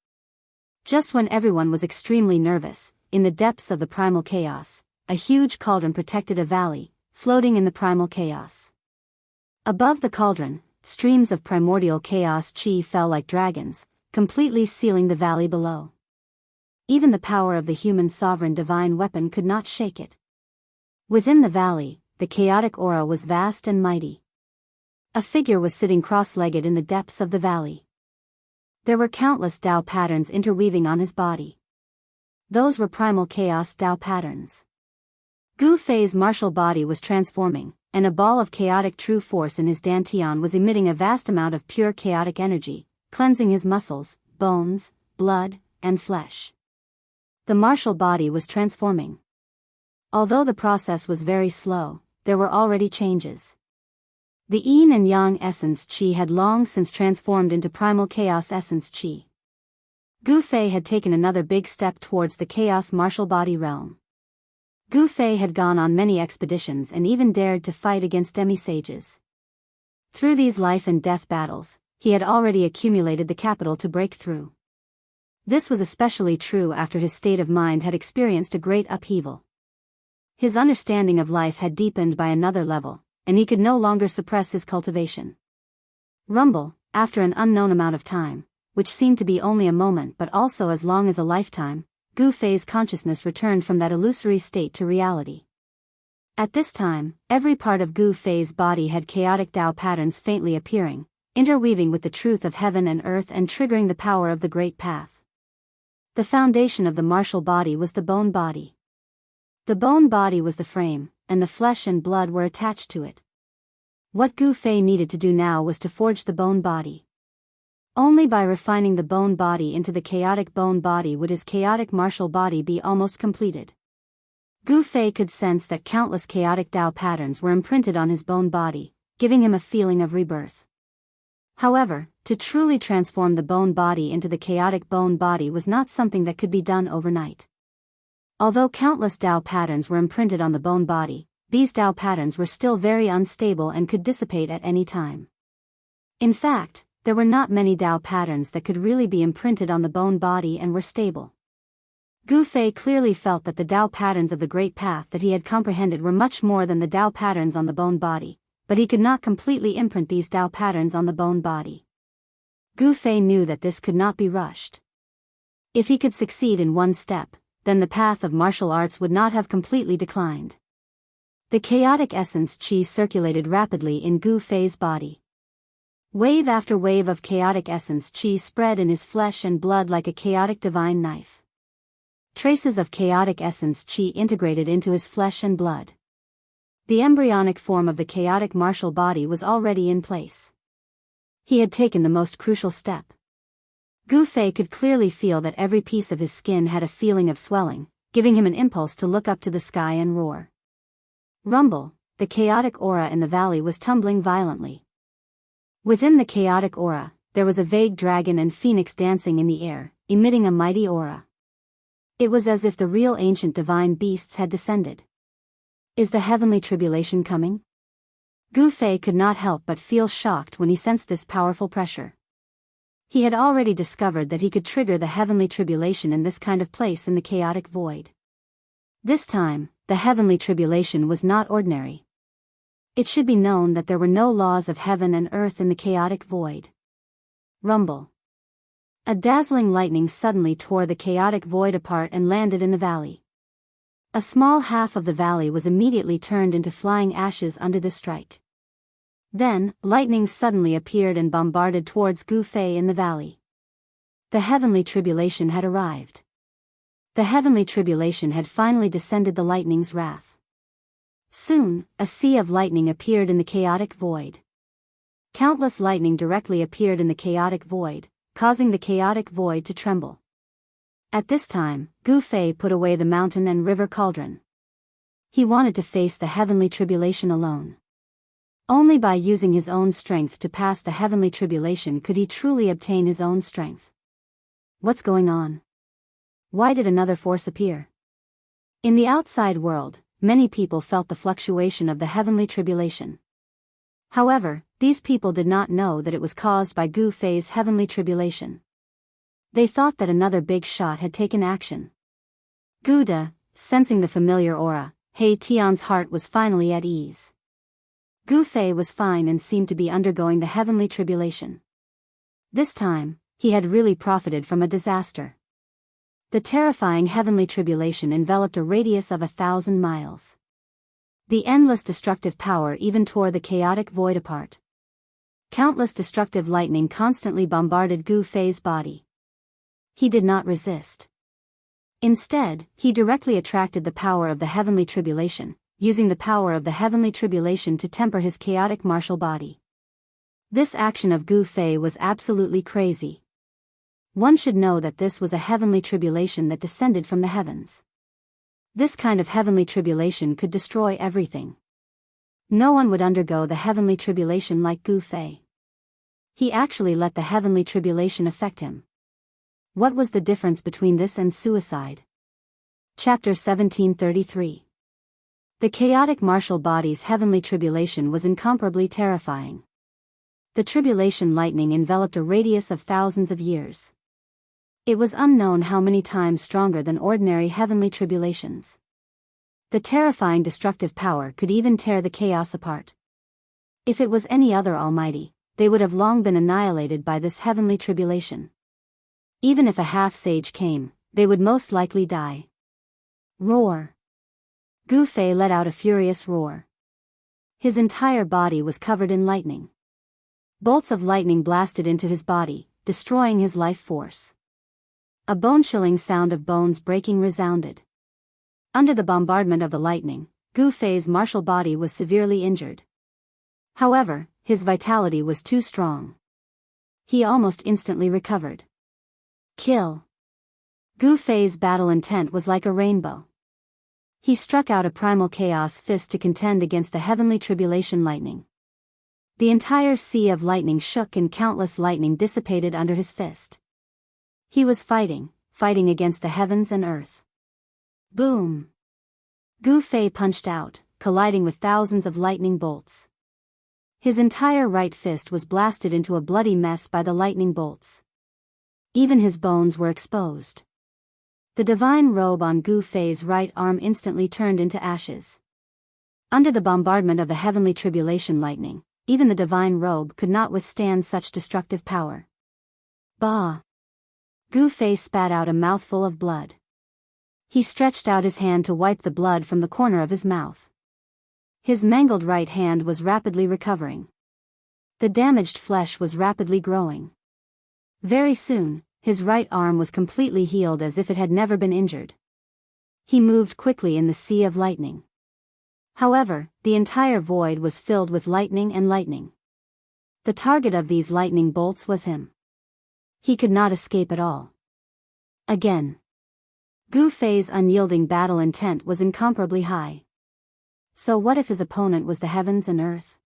Just when everyone was extremely nervous, in the depths of the primal chaos, a huge cauldron protected a valley, floating in the primal chaos. Above the cauldron, streams of primordial chaos chi fell like dragons, completely sealing the valley below. Even the power of the human sovereign divine weapon could not shake it. Within the valley, the chaotic aura was vast and mighty. A figure was sitting cross-legged in the depths of the valley. There were countless Tao patterns interweaving on his body. Those were primal chaos Tao patterns. Gu Fei's martial body was transforming, and a ball of chaotic true force in his dantian was emitting a vast amount of pure chaotic energy, cleansing his muscles, bones, blood, and flesh. The martial body was transforming. Although the process was very slow, there were already changes. The yin and yang essence qi had long since transformed into primal chaos essence qi. Gu Fei had taken another big step towards the chaos martial body realm. Gu Fei had gone on many expeditions and even dared to fight against demi-sages. Through these life and death battles, he had already accumulated the capital to break through. This was especially true after his state of mind had experienced a great upheaval. His understanding of life had deepened by another level, and he could no longer suppress his cultivation. Rumble, after an unknown amount of time, which seemed to be only a moment but also as long as a lifetime, Gu Fei's consciousness returned from that illusory state to reality. At this time, every part of Gu Fei's body had chaotic Tao patterns faintly appearing, interweaving with the truth of heaven and earth and triggering the power of the Great Path. The foundation of the martial body was the bone body. The bone body was the frame, and the flesh and blood were attached to it. What Gu Fei needed to do now was to forge the bone body. Only by refining the bone body into the chaotic bone body would his chaotic martial body be almost completed. Gu Fei could sense that countless chaotic Tao patterns were imprinted on his bone body, giving him a feeling of rebirth. However, to truly transform the bone body into the chaotic bone body was not something that could be done overnight. Although countless Tao patterns were imprinted on the bone body, these Tao patterns were still very unstable and could dissipate at any time. In fact, there were not many Tao patterns that could really be imprinted on the bone body and were stable. Gu Fei clearly felt that the Tao patterns of the Great Path that he had comprehended were much more than the Tao patterns on the bone body, but he could not completely imprint these Tao patterns on the bone body. Gu Fei knew that this could not be rushed. If he could succeed in one step, then the path of martial arts would not have completely declined. The chaotic essence qi circulated rapidly in Gu Fei's body. Wave after wave of chaotic essence qi spread in his flesh and blood like a chaotic divine knife. Traces of chaotic essence qi integrated into his flesh and blood. The embryonic form of the chaotic martial body was already in place. He had taken the most crucial step. Gu Fei could clearly feel that every piece of his skin had a feeling of swelling, giving him an impulse to look up to the sky and roar. Rumble, the chaotic aura in the valley was tumbling violently. Within the chaotic aura, there was a vague dragon and phoenix dancing in the air, emitting a mighty aura. It was as if the real ancient divine beasts had descended. Is the heavenly tribulation coming? Gu Fei could not help but feel shocked when he sensed this powerful pressure. He had already discovered that he could trigger the heavenly tribulation in this kind of place in the chaotic void. This time, the heavenly tribulation was not ordinary. It should be known that there were no laws of heaven and earth in the chaotic void. Rumble. A dazzling lightning suddenly tore the chaotic void apart and landed in the valley. A small half of the valley was immediately turned into flying ashes under the strike. Then, lightning suddenly appeared and bombarded towards Gu Fei in the valley. The heavenly tribulation had arrived. The heavenly tribulation had finally descended the lightning's wrath. Soon, a sea of lightning appeared in the chaotic void. Countless lightning directly appeared in the chaotic void, causing the chaotic void to tremble. At this time, Gu Fei put away the mountain and river cauldron. He wanted to face the heavenly tribulation alone. Only by using his own strength to pass the heavenly tribulation could he truly obtain his own strength. What's going on? Why did another force appear? In the outside world, many people felt the fluctuation of the heavenly tribulation. However, these people did not know that it was caused by Gu Fei's heavenly tribulation. They thought that another big shot had taken action. Guda, sensing the familiar aura, He Tian's heart was finally at ease. Gu Fei was fine and seemed to be undergoing the heavenly tribulation. This time, he had really profited from a disaster. The terrifying heavenly tribulation enveloped a radius of 1,000 miles. The endless destructive power even tore the chaotic void apart. Countless destructive lightning constantly bombarded Gu Fei's body. He did not resist. Instead, he directly attracted the power of the heavenly tribulation, using the power of the heavenly tribulation to temper his chaotic martial body. This action of Gu Fei was absolutely crazy. One should know that this was a heavenly tribulation that descended from the heavens. This kind of heavenly tribulation could destroy everything. No one would undergo the heavenly tribulation like Gu Fei. He actually let the heavenly tribulation affect him. What was the difference between this and suicide? Chapter 1733. The chaotic martial body's heavenly tribulation was incomparably terrifying. The tribulation lightning enveloped a radius of thousands of years. It was unknown how many times stronger than ordinary heavenly tribulations. The terrifying destructive power could even tear the chaos apart. If it was any other almighty, they would have long been annihilated by this heavenly tribulation. Even if a half-sage came, they would most likely die. Roar! Gu Fei let out a furious roar. His entire body was covered in lightning. Bolts of lightning blasted into his body, destroying his life force. A bone-chilling sound of bones breaking resounded. Under the bombardment of the lightning, Gu Fei's martial body was severely injured. However, his vitality was too strong. He almost instantly recovered. Kill! Gu Fei's battle intent was like a rainbow. He struck out a primal chaos fist to contend against the heavenly tribulation lightning. The entire sea of lightning shook and countless lightning dissipated under his fist. He was fighting against the heavens and earth. Boom! Gu Fei punched out, colliding with thousands of lightning bolts. His entire right fist was blasted into a bloody mess by the lightning bolts. Even his bones were exposed. The divine robe on Gu Fei's right arm instantly turned into ashes. Under the bombardment of the heavenly tribulation lightning, even the divine robe could not withstand such destructive power. Bah! Gu Fei spat out a mouthful of blood. He stretched out his hand to wipe the blood from the corner of his mouth. His mangled right hand was rapidly recovering. The damaged flesh was rapidly growing. Very soon, his right arm was completely healed as if it had never been injured. He moved quickly in the sea of lightning. However, the entire void was filled with lightning and lightning. The target of these lightning bolts was him. He could not escape at all. Again. Gu Fei's unyielding battle intent was incomparably high. So what if his opponent was the heavens and earth?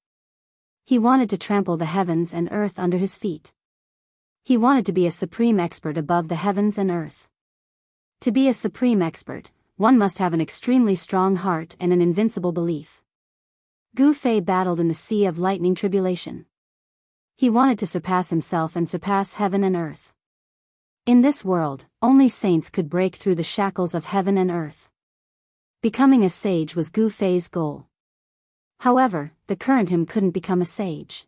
He wanted to trample the heavens and earth under his feet. He wanted to be a supreme expert above the heavens and earth. To be a supreme expert, one must have an extremely strong heart and an invincible belief. Gu Fei battled in the sea of lightning tribulation. He wanted to surpass himself and surpass heaven and earth. In this world, only saints could break through the shackles of heaven and earth. Becoming a sage was Gu Fei's goal. However, the current him couldn't become a sage.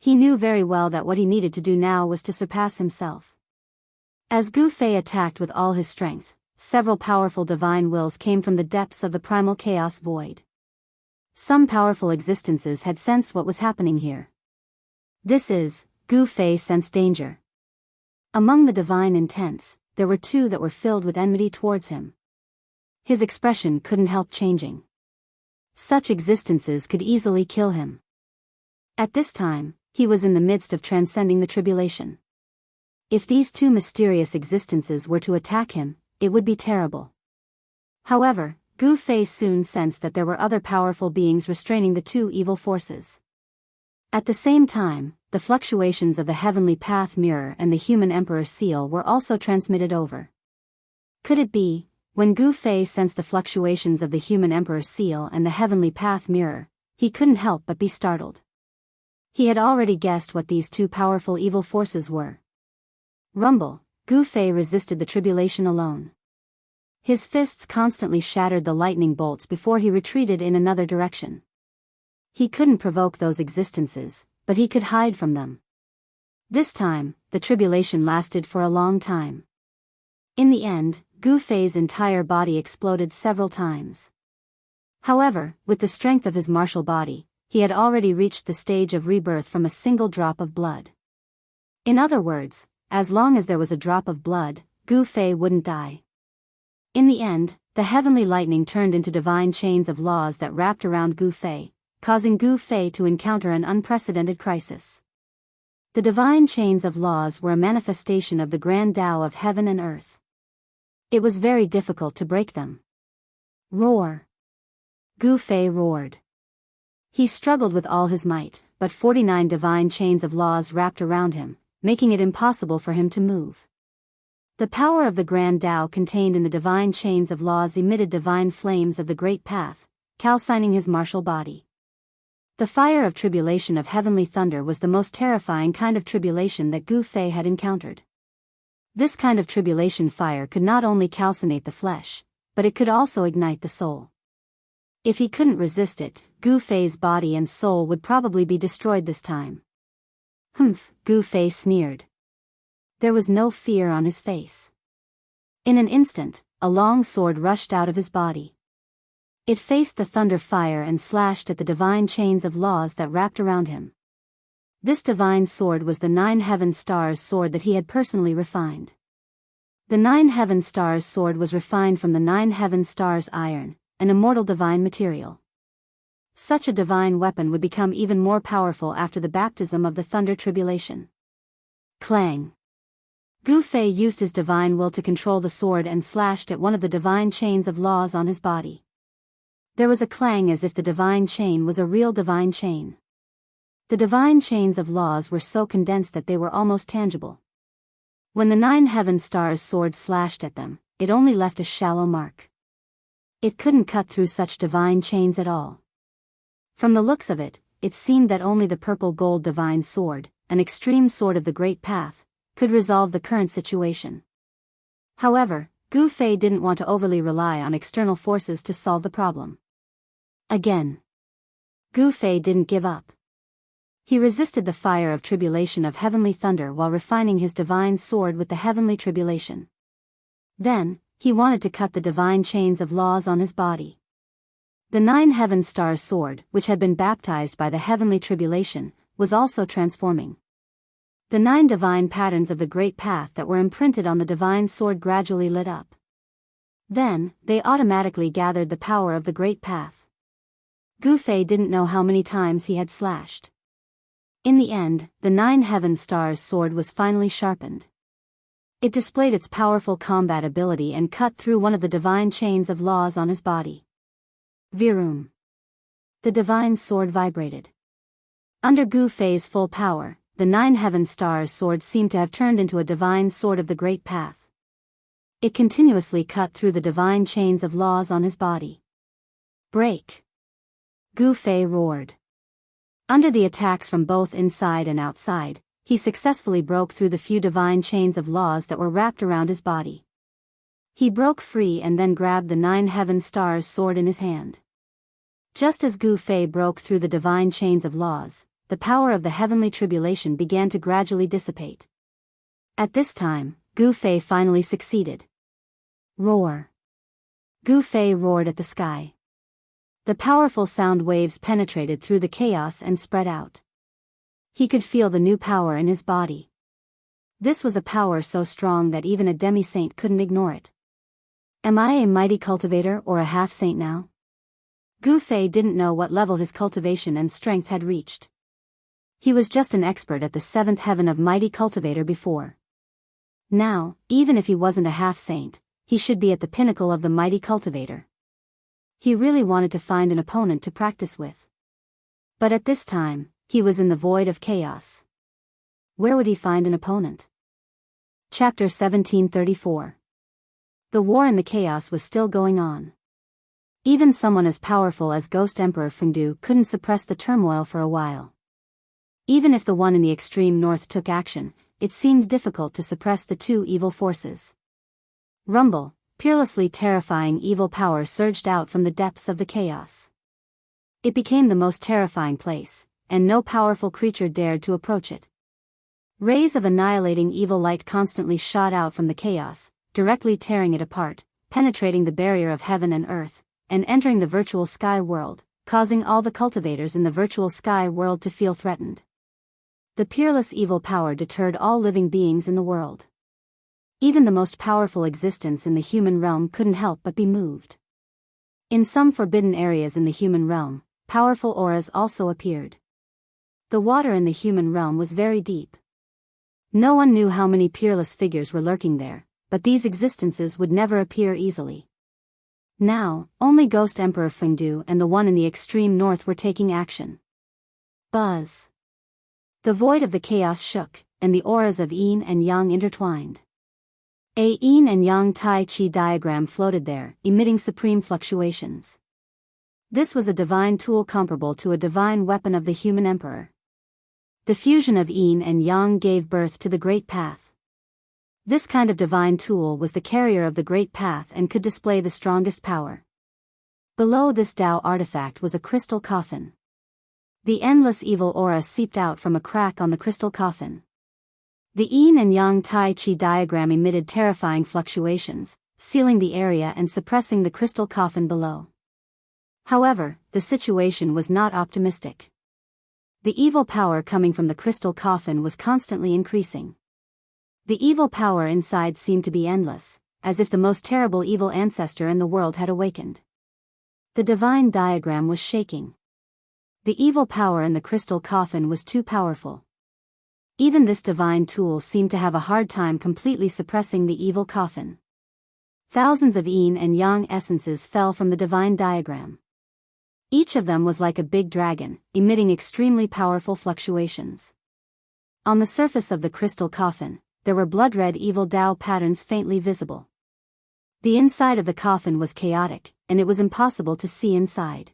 He knew very well that what he needed to do now was to surpass himself. As Gu Fei attacked with all his strength, several powerful divine wills came from the depths of the primal chaos void. Some powerful existences had sensed what was happening here. Gu Fei sensed danger. Among the divine intents, there were two that were filled with enmity towards him. His expression couldn't help changing. Such existences could easily kill him. At this time, he was in the midst of transcending the tribulation. If these two mysterious existences were to attack him, it would be terrible. However, Gu Fei soon sensed that there were other powerful beings restraining the two evil forces. At the same time, the fluctuations of the heavenly path mirror and the human emperor seal were also transmitted over. Could it be, when Gu Fei sensed the fluctuations of the human emperor seal and the heavenly path mirror, he couldn't help but be startled. He had already guessed what these two powerful evil forces were. Rumble, Gu Fei resisted the tribulation alone. His fists constantly shattered the lightning bolts before he retreated in another direction. He couldn't provoke those existences, but he could hide from them. This time, the tribulation lasted for a long time. In the end, Gu Fei's entire body exploded several times. However, with the strength of his martial body, he had already reached the stage of rebirth from a single drop of blood. In other words, as long as there was a drop of blood, Gu Fei wouldn't die. In the end, the heavenly lightning turned into divine chains of laws that wrapped around Gu Fei, causing Gu Fei to encounter an unprecedented crisis. The divine chains of laws were a manifestation of the grand Tao of heaven and earth. It was very difficult to break them. Roar! Gu Fei roared. He struggled with all his might, but 49 divine chains of laws wrapped around him, making it impossible for him to move. The power of the Grand Tao contained in the divine chains of laws emitted divine flames of the great path, calcining his martial body. The fire of tribulation of heavenly thunder was the most terrifying kind of tribulation that Gu Fei had encountered. This kind of tribulation fire could not only calcinate the flesh, but it could also ignite the soul. If he couldn't resist it, Gu Fei's body and soul would probably be destroyed this time. Humph, Gu Fei sneered. There was no fear on his face. In an instant, a long sword rushed out of his body. It faced the thunder fire and slashed at the divine chains of laws that wrapped around him. This divine sword was the 9 Heaven Stars sword that he had personally refined. The 9 Heaven Stars sword was refined from the 9 Heaven Stars iron, an immortal divine material. Such a divine weapon would become even more powerful after the baptism of the thunder tribulation. Clang! Gu Fei used his divine will to control the sword and slashed at one of the divine chains of laws on his body. There was a clang as if the divine chain was a real divine chain. The divine chains of laws were so condensed that they were almost tangible. When the 9 Heaven Stars sword slashed at them, it only left a shallow mark. It couldn't cut through such divine chains at all. From the looks of it, it seemed that only the purple gold divine sword, an extreme sword of the great path, could resolve the current situation. However, Gu Fei didn't want to overly rely on external forces to solve the problem. Again, Gu Fei didn't give up. He resisted the fire of tribulation of heavenly thunder while refining his divine sword with the heavenly tribulation. Then, he wanted to cut the divine chains of laws on his body. The 9 Heaven Stars sword, which had been baptized by the heavenly tribulation, was also transforming. The 9 divine patterns of the great path that were imprinted on the divine sword gradually lit up. Then, they automatically gathered the power of the great path. Gu Fei didn't know how many times he had slashed. In the end, the 9 Heaven Stars sword was finally sharpened. It displayed its powerful combat ability and cut through one of the divine chains of laws on his body. Virum. The divine sword vibrated. Under Gu Fei's full power, the 9 Heaven Stars sword seemed to have turned into a divine sword of the great path. It continuously cut through the divine chains of laws on his body. Break! Gu Fei roared. Under the attacks from both inside and outside, he successfully broke through the few divine chains of laws that were wrapped around his body. He broke free and then grabbed the 9 Heaven Stars sword in his hand. Just as Gu Fei broke through the divine chains of laws, the power of the heavenly tribulation began to gradually dissipate. At this time, Gu Fei finally succeeded. Roar! Gu Fei roared at the sky. The powerful sound waves penetrated through the chaos and spread out. He could feel the new power in his body. This was a power so strong that even a demi-saint couldn't ignore it. Am I a mighty cultivator or a half-saint now? Gu Fei didn't know what level his cultivation and strength had reached. He was just an expert at the 7th heaven of mighty cultivator before. Now, even if he wasn't a half-saint, he should be at the pinnacle of the mighty cultivator. He really wanted to find an opponent to practice with. But at this time, he was in the void of chaos. Where would he find an opponent? Chapter 1734. The war in the chaos was still going on. Even someone as powerful as Ghost Emperor Fengdu couldn't suppress the turmoil for a while. Even if the one in the extreme north took action, it seemed difficult to suppress the two evil forces. Rumble, peerlessly terrifying evil power surged out from the depths of the chaos. It became the most terrifying place, and no powerful creature dared to approach it. Rays of annihilating evil light constantly shot out from the chaos, directly tearing it apart, penetrating the barrier of heaven and earth, and entering the virtual sky world, causing all the cultivators in the virtual sky world to feel threatened. The peerless evil power deterred all living beings in the world. Even the most powerful existence in the human realm couldn't help but be moved. In some forbidden areas in the human realm, powerful auras also appeared. The water in the human realm was very deep. No one knew how many peerless figures were lurking there, but these existences would never appear easily. Now, only Ghost Emperor Fengdu and the one in the extreme north were taking action. Buzz. The void of the chaos shook, and the auras of yin and yang intertwined. A yin and yang Tai Chi diagram floated there, emitting supreme fluctuations. This was a divine tool comparable to a divine weapon of the human emperor. The fusion of yin and yang gave birth to the Great Path. This kind of divine tool was the carrier of the Great Path and could display the strongest power. Below this Tao artifact was a crystal coffin. The endless evil aura seeped out from a crack on the crystal coffin. The yin and yang Tai Chi diagram emitted terrifying fluctuations, sealing the area and suppressing the crystal coffin below. However, the situation was not optimistic. The evil power coming from the crystal coffin was constantly increasing. The evil power inside seemed to be endless, as if the most terrible evil ancestor in the world had awakened. The divine diagram was shaking. The evil power in the crystal coffin was too powerful. Even this divine tool seemed to have a hard time completely suppressing the evil coffin. Thousands of yin and yang essences fell from the divine diagram. Each of them was like a big dragon, emitting extremely powerful fluctuations. On the surface of the crystal coffin, there were blood-red evil Tao patterns faintly visible. The inside of the coffin was chaotic, and it was impossible to see inside.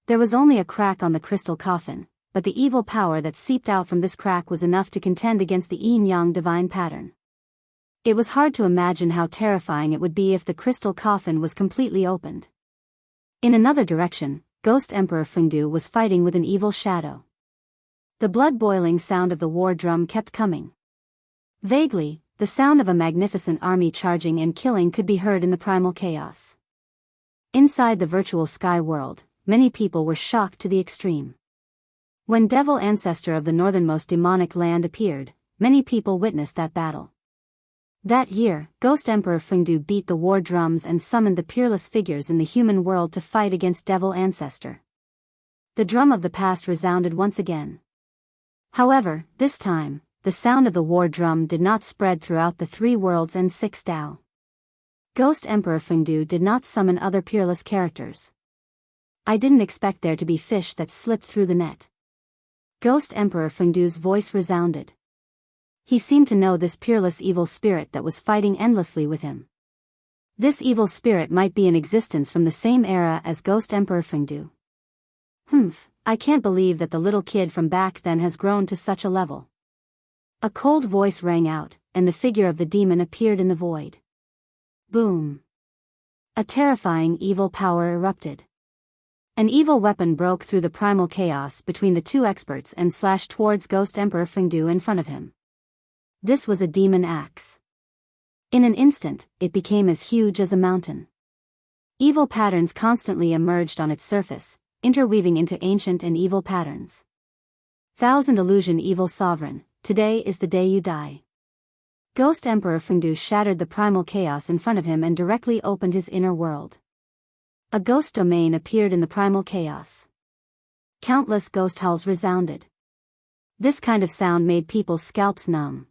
There was only a crack on the crystal coffin, but the evil power that seeped out from this crack was enough to contend against the yin-yang divine pattern. It was hard to imagine how terrifying it would be if the crystal coffin was completely opened. In another direction, Ghost Emperor Fengdu was fighting with an evil shadow. The blood-boiling sound of the war drum kept coming. Vaguely, the sound of a magnificent army charging and killing could be heard in the primal chaos. Inside the virtual sky world, many people were shocked to the extreme. When Devil Ancestor of the northernmost demonic land appeared, many people witnessed that battle. That year, Ghost Emperor Fengdu beat the war drums and summoned the peerless figures in the human world to fight against Devil Ancestor. The drum of the past resounded once again. However, this time, the sound of the war drum did not spread throughout the 3 worlds and 6 Tao. Ghost Emperor Fengdu did not summon other peerless characters. I didn't expect there to be fish that slipped through the net. Ghost Emperor Fengdu's voice resounded. He seemed to know this peerless evil spirit that was fighting endlessly with him. This evil spirit might be in existence from the same era as Ghost Emperor Fengdu. I can't believe that the little kid from back then has grown to such a level. A cold voice rang out, and the figure of the demon appeared in the void. Boom! A terrifying evil power erupted. An evil weapon broke through the primal chaos between the 2 experts and slashed towards Ghost Emperor Fengdu in front of him. This was a demon axe. In an instant, it became as huge as a mountain. Evil patterns constantly emerged on its surface, interweaving into ancient and evil patterns. Thousand Illusion Evil Sovereign, today is the day you die. Ghost Emperor Fengdu shattered the primal chaos in front of him and directly opened his inner world. A ghost domain appeared in the primal chaos. Countless ghost howls resounded. This kind of sound made people's scalps numb.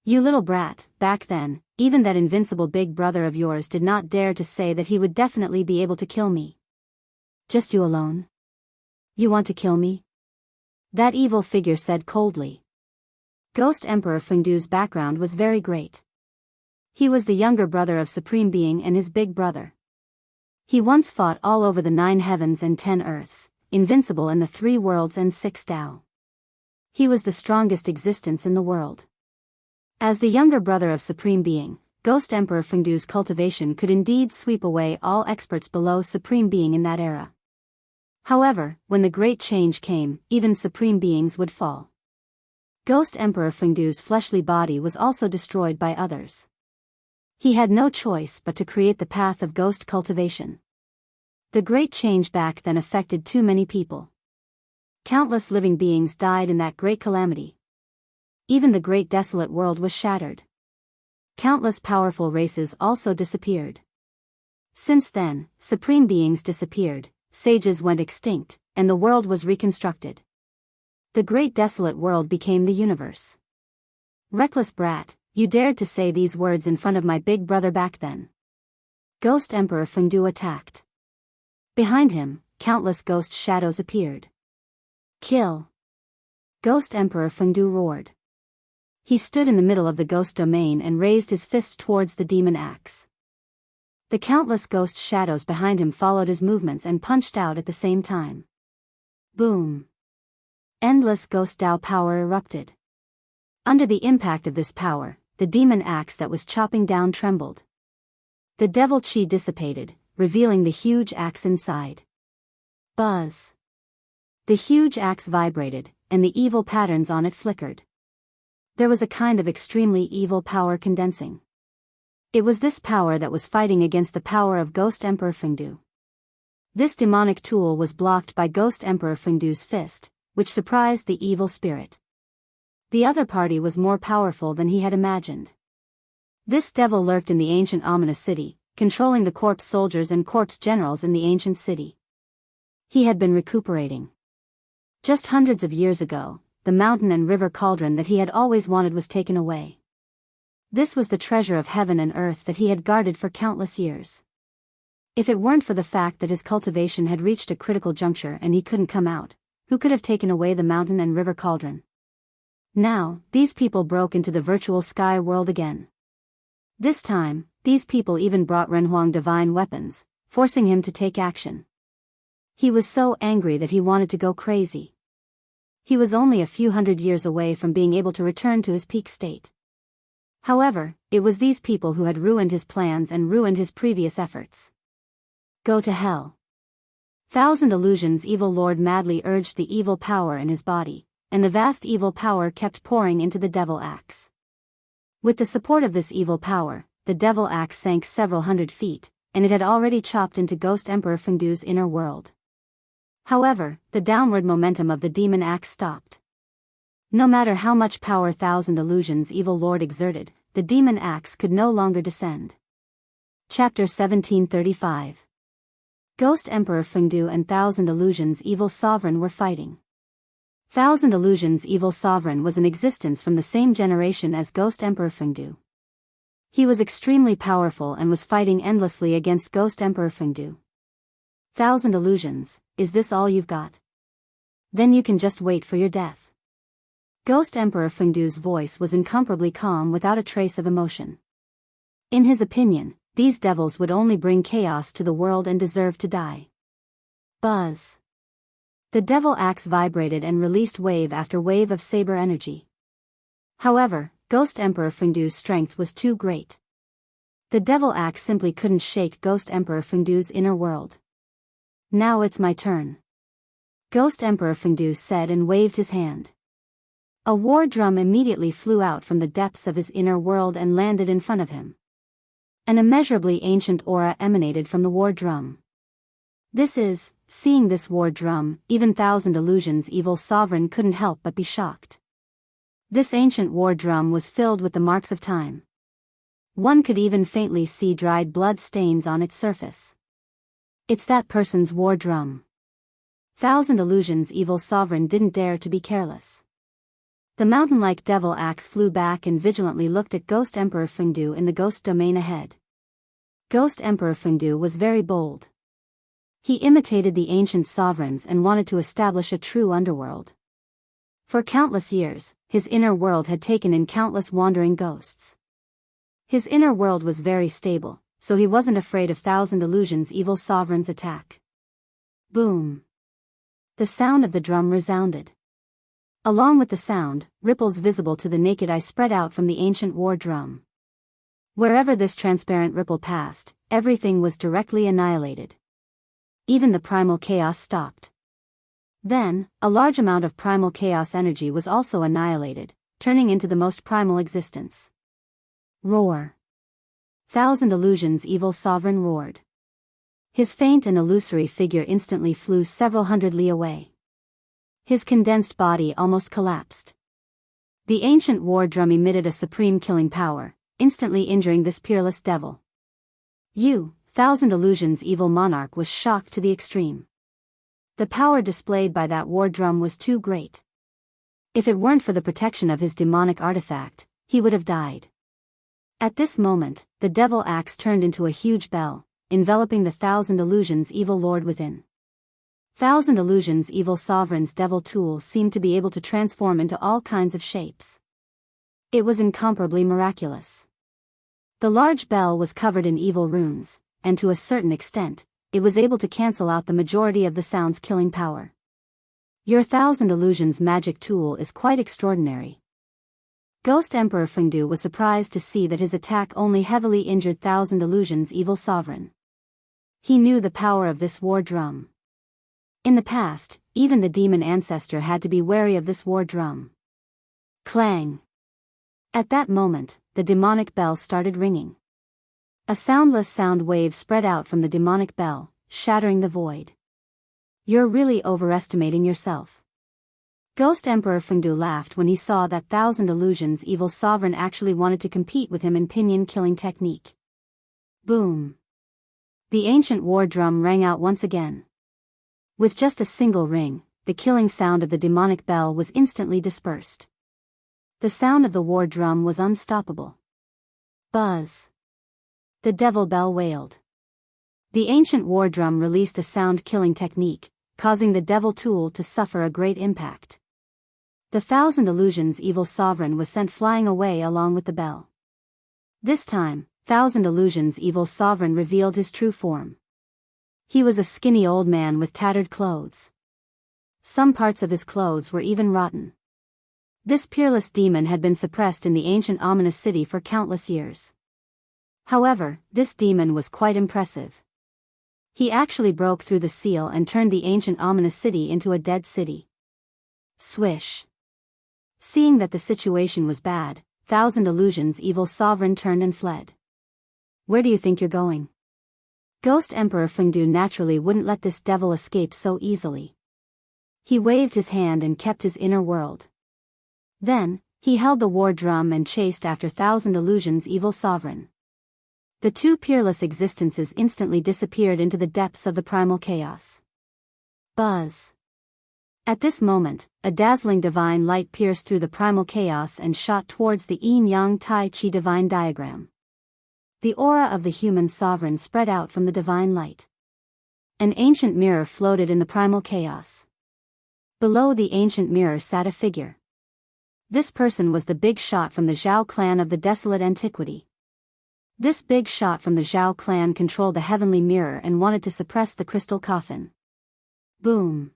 You little brat, back then, even that invincible big brother of yours did not dare to say that he would definitely be able to kill me. Just you alone? You want to kill me? That evil figure said coldly. Ghost Emperor Fengdu's background was very great. He was the younger brother of Supreme Being and his big brother. He once fought all over the 9 heavens and 10 earths, invincible in the 3 worlds and 6 Tao. He was the strongest existence in the world. As the younger brother of Supreme Being, Ghost Emperor Fengdu's cultivation could indeed sweep away all experts below Supreme Being in that era. However, when the great change came, even Supreme Beings would fall. Ghost Emperor Fengdu's fleshly body was also destroyed by others. He had no choice but to create the path of ghost cultivation. The great change back then affected too many people. Countless living beings died in that great calamity. Even the great desolate world was shattered. Countless powerful races also disappeared. Since then, supreme beings disappeared, sages went extinct, and the world was reconstructed. The great desolate world became the universe. Reckless brat, you dared to say these words in front of my big brother back then. Ghost Emperor Fengdu attacked. Behind him, countless ghost shadows appeared. Kill! Ghost Emperor Fengdu roared. He stood in the middle of the ghost domain and raised his fist towards the demon axe. The countless ghost shadows behind him followed his movements and punched out at the same time. Boom! Endless ghost Dao power erupted. Under the impact of this power, the demon axe that was chopping down trembled. The devil chi dissipated, revealing the huge axe inside. Buzz! The huge axe vibrated, and the evil patterns on it flickered. There was a kind of extremely evil power condensing. It was this power that was fighting against the power of Ghost Emperor Fengdu. This demonic tool was blocked by Ghost Emperor Fengdu's fist, which surprised the evil spirit. The other party was more powerful than he had imagined. This devil lurked in the ancient ominous city, controlling the corpse soldiers and corpse generals in the ancient city. He had been recuperating. Just hundreds of years ago, the mountain and river cauldron that he had always wanted was taken away. This was the treasure of heaven and earth that he had guarded for countless years. If it weren't for the fact that his cultivation had reached a critical juncture and he couldn't come out, who could have taken away the mountain and river cauldron? Now, these people broke into the virtual sky world again. This time, these people even brought Renhuang divine weapons, forcing him to take action. He was so angry that he wanted to go crazy. He was only a few hundred years away from being able to return to his peak state. However, it was these people who had ruined his plans and ruined his previous efforts. Go to hell. Thousand Illusions Evil Lord madly urged the evil power in his body, and the vast evil power kept pouring into the devil axe. With the support of this evil power, the devil axe sank several hundred feet, and it had already chopped into Ghost Emperor Fengdu's inner world. However, the downward momentum of the demon axe stopped. No matter how much power Thousand Illusions Evil Lord exerted, the demon axe could no longer descend. Chapter 1735. Ghost Emperor Fengdu and Thousand Illusions Evil Sovereign were fighting. Thousand Illusions Evil Sovereign was in existence from the same generation as Ghost Emperor Fengdu. He was extremely powerful and was fighting endlessly against Ghost Emperor Fengdu. Thousand Illusions, is this all you've got? Then you can just wait for your death. Ghost Emperor Fengdu's voice was incomparably calm without a trace of emotion. In his opinion, these devils would only bring chaos to the world and deserve to die. Buzz. The devil axe vibrated and released wave after wave of saber energy. However, Ghost Emperor Fengdu's strength was too great. The devil axe simply couldn't shake Ghost Emperor Fengdu's inner world. Now it's my turn. Ghost Emperor Fengdu said and waved his hand. A war drum immediately flew out from the depths of his inner world and landed in front of him. An immeasurably ancient aura emanated from the war drum. Seeing this war drum, even Thousand Illusions Evil Sovereign couldn't help but be shocked. This ancient war drum was filled with the marks of time. One could even faintly see dried blood stains on its surface. It's that person's war drum. Thousand Illusions Evil Sovereign didn't dare to be careless. The mountain-like devil axe flew back and vigilantly looked at Ghost Emperor Fengdu in the ghost domain ahead. Ghost Emperor Fengdu was very bold. He imitated the ancient sovereigns and wanted to establish a true underworld. For countless years, his inner world had taken in countless wandering ghosts. His inner world was very stable, so he wasn't afraid of Thousand Illusions Evil Sovereign's attack. Boom! The sound of the drum resounded. Along with the sound, ripples visible to the naked eye spread out from the ancient war drum. Wherever this transparent ripple passed, everything was directly annihilated. Even the primal chaos stopped. Then, a large amount of primal chaos energy was also annihilated, turning into the most primal existence. Roar! Thousand Illusions Evil Sovereign roared. His faint and illusory figure instantly flew several hundred li away. His condensed body almost collapsed. The ancient war drum emitted a supreme killing power, instantly injuring this peerless devil. Thousand Illusions Evil Monarch was shocked to the extreme. The power displayed by that war drum was too great. If it weren't for the protection of his demonic artifact, he would have died. At this moment, the devil axe turned into a huge bell, enveloping the Thousand Illusions evil lord within. Thousand Illusions evil sovereign's devil tool seemed to be able to transform into all kinds of shapes. It was incomparably miraculous. The large bell was covered in evil runes, and to a certain extent, it was able to cancel out the majority of the sound's killing power. Your Thousand Illusions magic tool is quite extraordinary. Ghost Emperor Fengdu was surprised to see that his attack only heavily injured Thousand Illusions evil sovereign. He knew the power of this war drum. In the past, even the demon ancestor had to be wary of this war drum. Clang! At that moment, the demonic bell started ringing. A soundless sound wave spread out from the demonic bell, shattering the void. You're really overestimating yourself. Ghost Emperor Fengdu laughed when he saw that Thousand Illusions evil sovereign actually wanted to compete with him in pinyin killing technique. Boom! The ancient war drum rang out once again. With just a single ring, the killing sound of the demonic bell was instantly dispersed. The sound of the war drum was unstoppable. Buzz! The devil bell wailed. The ancient war drum released a sound-killing technique, causing the devil tool to suffer a great impact. The Thousand Illusions evil sovereign was sent flying away along with the bell. This time, Thousand Illusions evil sovereign revealed his true form. He was a skinny old man with tattered clothes. Some parts of his clothes were even rotten. This peerless demon had been suppressed in the ancient ominous city for countless years. However, this demon was quite impressive. He actually broke through the seal and turned the ancient ominous city into a dead city. Swish! Seeing that the situation was bad, Thousand Illusions evil sovereign turned and fled. Where do you think you're going? Ghost Emperor Fengdu naturally wouldn't let this devil escape so easily. He waved his hand and kept his inner world. Then, he held the war drum and chased after Thousand Illusions evil sovereign. The two peerless existences instantly disappeared into the depths of the primal chaos. Buzz! At this moment, a dazzling divine light pierced through the primal chaos and shot towards the Yin-Yang Tai Chi divine diagram. The aura of the human sovereign spread out from the divine light. An ancient mirror floated in the primal chaos. Below the ancient mirror sat a figure. This person was the big shot from the Zhao clan of the desolate antiquity. This big shot from the Zhao clan controlled the heavenly mirror and wanted to suppress the crystal coffin. Boom!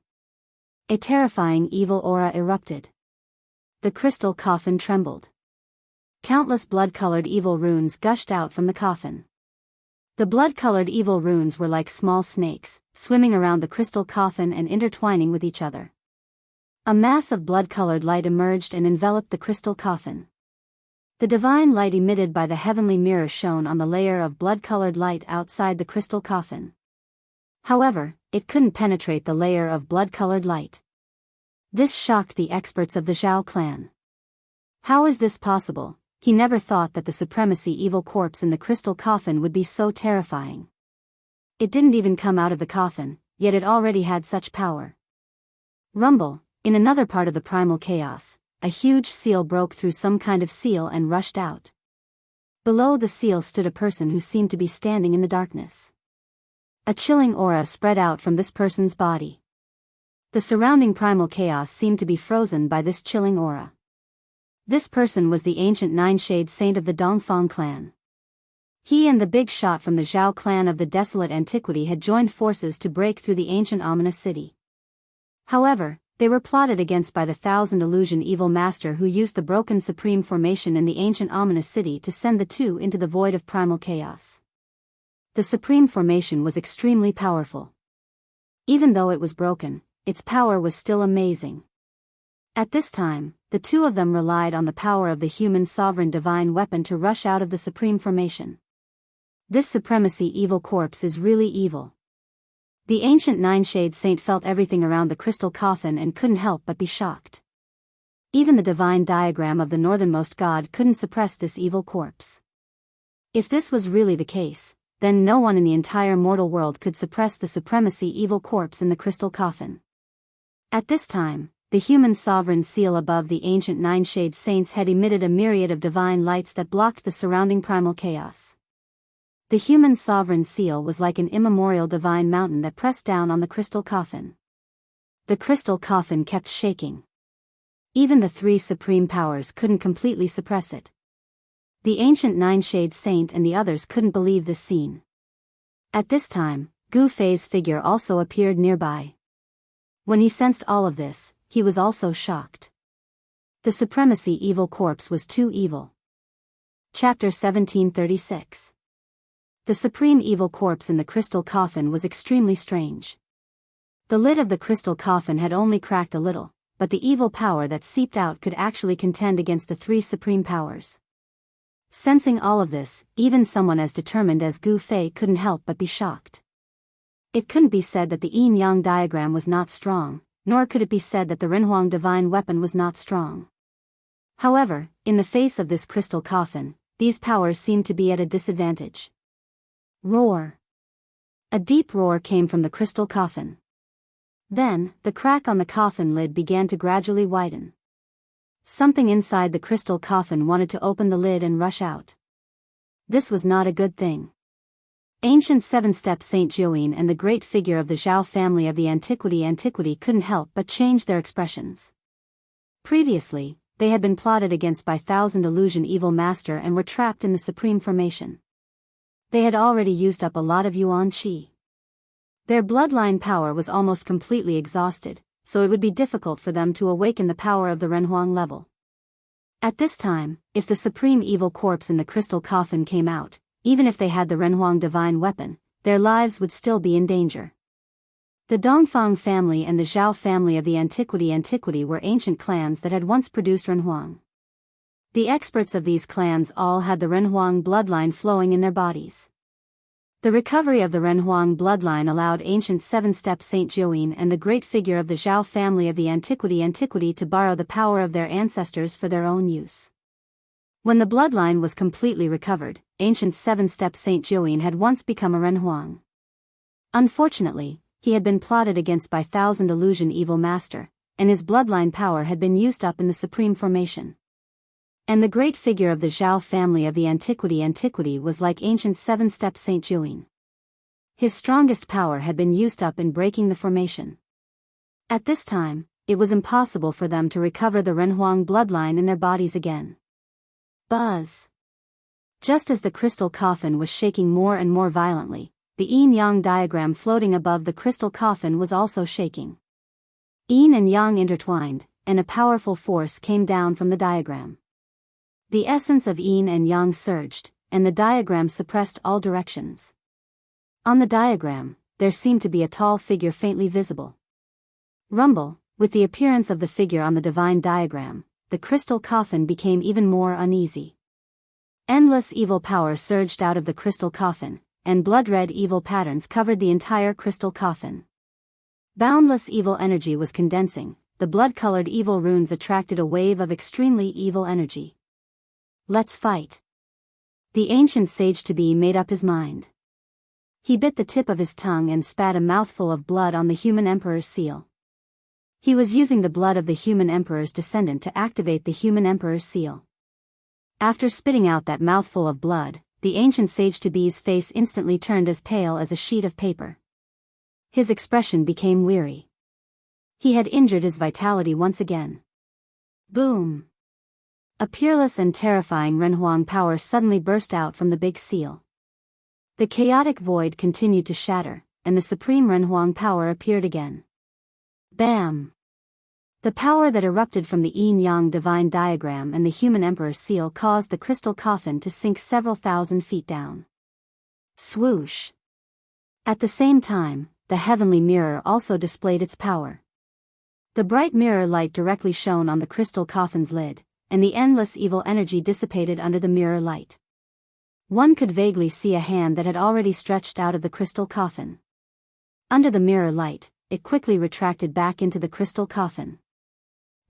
A terrifying evil aura erupted. The crystal coffin trembled. Countless blood-colored evil runes gushed out from the coffin. The blood-colored evil runes were like small snakes, swimming around the crystal coffin and intertwining with each other. A mass of blood-colored light emerged and enveloped the crystal coffin. The divine light emitted by the heavenly mirror shone on the layer of blood-colored light outside the crystal coffin. However, it couldn't penetrate the layer of blood-colored light. This shocked the experts of the Zhao clan. How is this possible? He never thought that the supremacy evil corpse in the crystal coffin would be so terrifying. It didn't even come out of the coffin, yet it already had such power. Rumble! In another part of the primal chaos, a huge seal broke through some kind of seal and rushed out. Below the seal stood a person who seemed to be standing in the darkness. A chilling aura spread out from this person's body. The surrounding primal chaos seemed to be frozen by this chilling aura. This person was the ancient Nine-Shade Saint of the Dongfang clan. He and the big shot from the Zhao clan of the desolate antiquity had joined forces to break through the ancient ominous city. However, they were plotted against by the Thousand Illusion evil master who used the broken supreme formation in the ancient ominous city to send the two into the void of primal chaos. The supreme formation was extremely powerful. Even though it was broken, its power was still amazing. At this time, the two of them relied on the power of the human sovereign divine weapon to rush out of the supreme formation. This supremacy evil corpse is really evil. The ancient Nine-Shade Saint felt everything around the crystal coffin and couldn't help but be shocked. Even the divine diagram of the northernmost god couldn't suppress this evil corpse. If this was really the case, then no one in the entire mortal world could suppress the supremacy evil corpse in the crystal coffin. At this time, the human sovereign seal above the ancient Nine-Shade Saint's head emitted a myriad of divine lights that blocked the surrounding primal chaos. The human sovereign seal was like an immemorial divine mountain that pressed down on the crystal coffin. The crystal coffin kept shaking. Even the three supreme powers couldn't completely suppress it. The ancient nine-shade saint and the others couldn't believe this scene. At this time, Gu Fei's figure also appeared nearby. When he sensed all of this, he was also shocked. The supremacy evil corpse was too evil. Chapter 1736. The supreme evil corpse in the crystal coffin was extremely strange. The lid of the crystal coffin had only cracked a little, but the evil power that seeped out could actually contend against the three supreme powers. Sensing all of this, even someone as determined as Gu Fei couldn't help but be shocked. It couldn't be said that the yin-yang diagram was not strong, nor could it be said that the Renhuang divine weapon was not strong. However, in the face of this crystal coffin, these powers seemed to be at a disadvantage. Roar! A deep roar came from the crystal coffin. Then, the crack on the coffin lid began to gradually widen. Something inside the crystal coffin wanted to open the lid and rush out. This was not a good thing. Ancient seven-step Saint Jiuyin and the great figure of the Zhao family of the antiquity couldn't help but change their expressions. Previously, they had been plotted against by Thousand Illusion Evil Master and were trapped in the Supreme Formation. They had already used up a lot of Yuan Qi. Their bloodline power was almost completely exhausted, so it would be difficult for them to awaken the power of the Renhuang level. At this time, if the supreme evil corpse in the crystal coffin came out, even if they had the Renhuang divine weapon, their lives would still be in danger. The Dongfang family and the Zhao family of the antiquity were ancient clans that had once produced Renhuang. The experts of these clans all had the Renhuang bloodline flowing in their bodies. The recovery of the Renhuang bloodline allowed ancient seven-step Saint Jiuyin and the great figure of the Zhao family of the antiquity to borrow the power of their ancestors for their own use. When the bloodline was completely recovered, ancient seven-step Saint Jiuyin had once become a Renhuang. Unfortunately, he had been plotted against by Thousand Illusion Evil Master, and his bloodline power had been used up in the Supreme Formation. And the great figure of the Zhao family of the antiquity was like ancient seven-step Saint Jiuyin. His strongest power had been used up in breaking the formation. At this time, it was impossible for them to recover the Renhuang bloodline in their bodies again. Buzz! Just as the crystal coffin was shaking more and more violently, the yin-yang diagram floating above the crystal coffin was also shaking. Yin and yang intertwined, and a powerful force came down from the diagram. The essence of yin and yang surged, and the diagram suppressed all directions. On the diagram, there seemed to be a tall figure faintly visible. Rumble, with the appearance of the figure on the divine diagram, the crystal coffin became even more uneasy. Endless evil power surged out of the crystal coffin, and blood-red evil patterns covered the entire crystal coffin. Boundless evil energy was condensing, the blood-colored evil runes attracted a wave of extremely evil energy. Let's fight. The ancient sage to be made up his mind. He bit the tip of his tongue and spat a mouthful of blood on the human emperor's seal. He was using the blood of the human emperor's descendant to activate the human emperor's seal. After spitting out that mouthful of blood, the ancient sage to be's face instantly turned as pale as a sheet of paper. His expression became weary. He had injured his vitality once again. Boom! A peerless and terrifying Renhuang power suddenly burst out from the big seal. The chaotic void continued to shatter, and the supreme Renhuang power appeared again. Bam! The power that erupted from the yin-yang divine diagram and the human emperor's seal caused the crystal coffin to sink several thousand feet down. Swoosh! At the same time, the heavenly mirror also displayed its power. The bright mirror light directly shone on the crystal coffin's lid, and the endless evil energy dissipated under the mirror light. One could vaguely see a hand that had already stretched out of the crystal coffin. Under the mirror light, it quickly retracted back into the crystal coffin.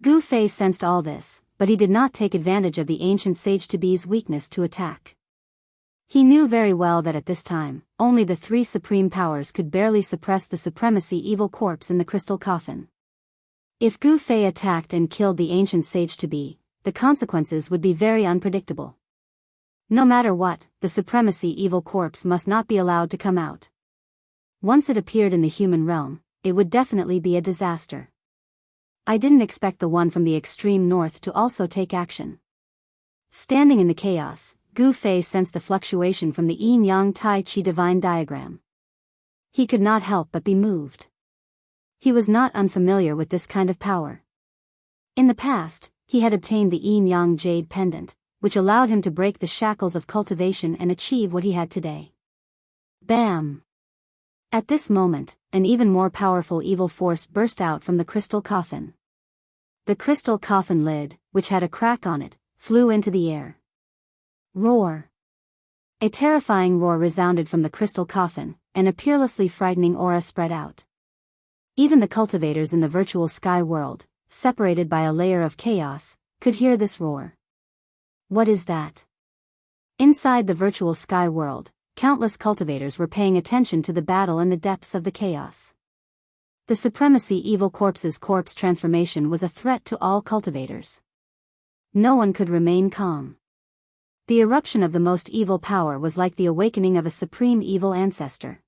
Gu Fei sensed all this, but he did not take advantage of the ancient sage to be's weakness to attack. He knew very well that at this time, only the three supreme powers could barely suppress the supremacy evil corpse in the crystal coffin. If Gu Fei attacked and killed the ancient sage to be, the consequences would be very unpredictable. No matter what, the supremacy evil corpse must not be allowed to come out. Once it appeared in the human realm, it would definitely be a disaster. I didn't expect the one from the extreme north to also take action. Standing in the chaos, Gu Fei sensed the fluctuation from the yin-yang tai chi divine diagram. He could not help but be moved. He was not unfamiliar with this kind of power. In the past, he had obtained the yin-yang jade pendant, which allowed him to break the shackles of cultivation and achieve what he had today. Bam! At this moment, an even more powerful evil force burst out from the crystal coffin. The crystal coffin lid, which had a crack on it, flew into the air. Roar! A terrifying roar resounded from the crystal coffin, and a peerlessly frightening aura spread out. Even the cultivators in the virtual sky world, separated by a layer of chaos, could hear this roar. What is that? Inside the virtual sky world, countless cultivators were paying attention to the battle in the depths of the chaos. The supremacy evil corpse's corpse transformation was a threat to all cultivators. No one could remain calm. The eruption of the most evil power was like the awakening of a supreme evil ancestor.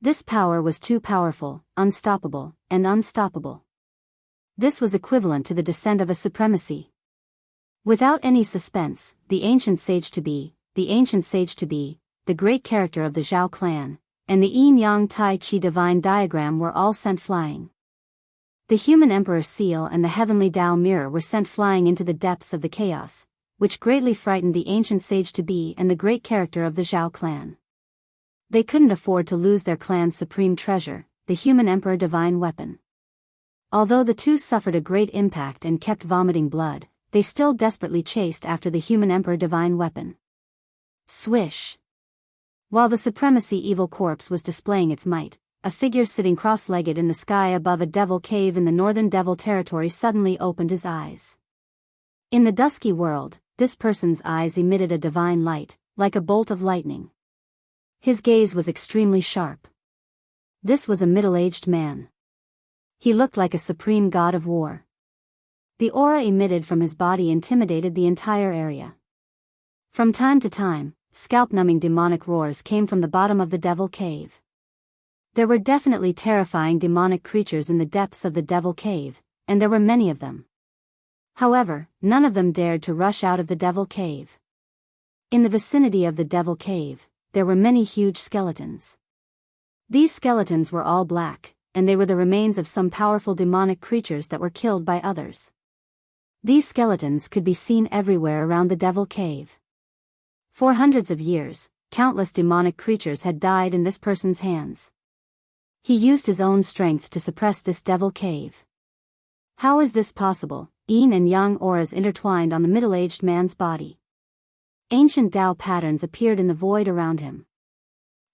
This power was too powerful, unstoppable, and unstoppable. This was equivalent to the descent of a supremacy. Without any suspense, the ancient sage to be, the great character of the Zhao clan, and the yin-yang tai chi divine diagram were all sent flying. The human emperor seal and the heavenly Dao mirror were sent flying into the depths of the chaos, which greatly frightened the ancient sage to be and the great character of the Zhao clan. They couldn't afford to lose their clan's supreme treasure, the human emperor divine weapon. Although the two suffered a great impact and kept vomiting blood, they still desperately chased after the human emperor divine weapon. Swish! While the supremacy evil corpse was displaying its might, a figure sitting cross-legged in the sky above a devil cave in the northern devil territory suddenly opened his eyes. In the dusky world, this person's eyes emitted a divine light, like a bolt of lightning. His gaze was extremely sharp. This was a middle-aged man. He looked like a supreme god of war. The aura emitted from his body intimidated the entire area. From time to time, scalp-numbing demonic roars came from the bottom of the devil cave. There were definitely terrifying demonic creatures in the depths of the devil cave, and there were many of them. However, none of them dared to rush out of the devil cave. In the vicinity of the devil cave, there were many huge skeletons. These skeletons were all black, and they were the remains of some powerful demonic creatures that were killed by others. These skeletons could be seen everywhere around the devil cave. For hundreds of years, countless demonic creatures had died in this person's hands. He used his own strength to suppress this devil cave. How is this possible? Yin and yang auras intertwined on the middle-aged man's body. Ancient Dao patterns appeared in the void around him.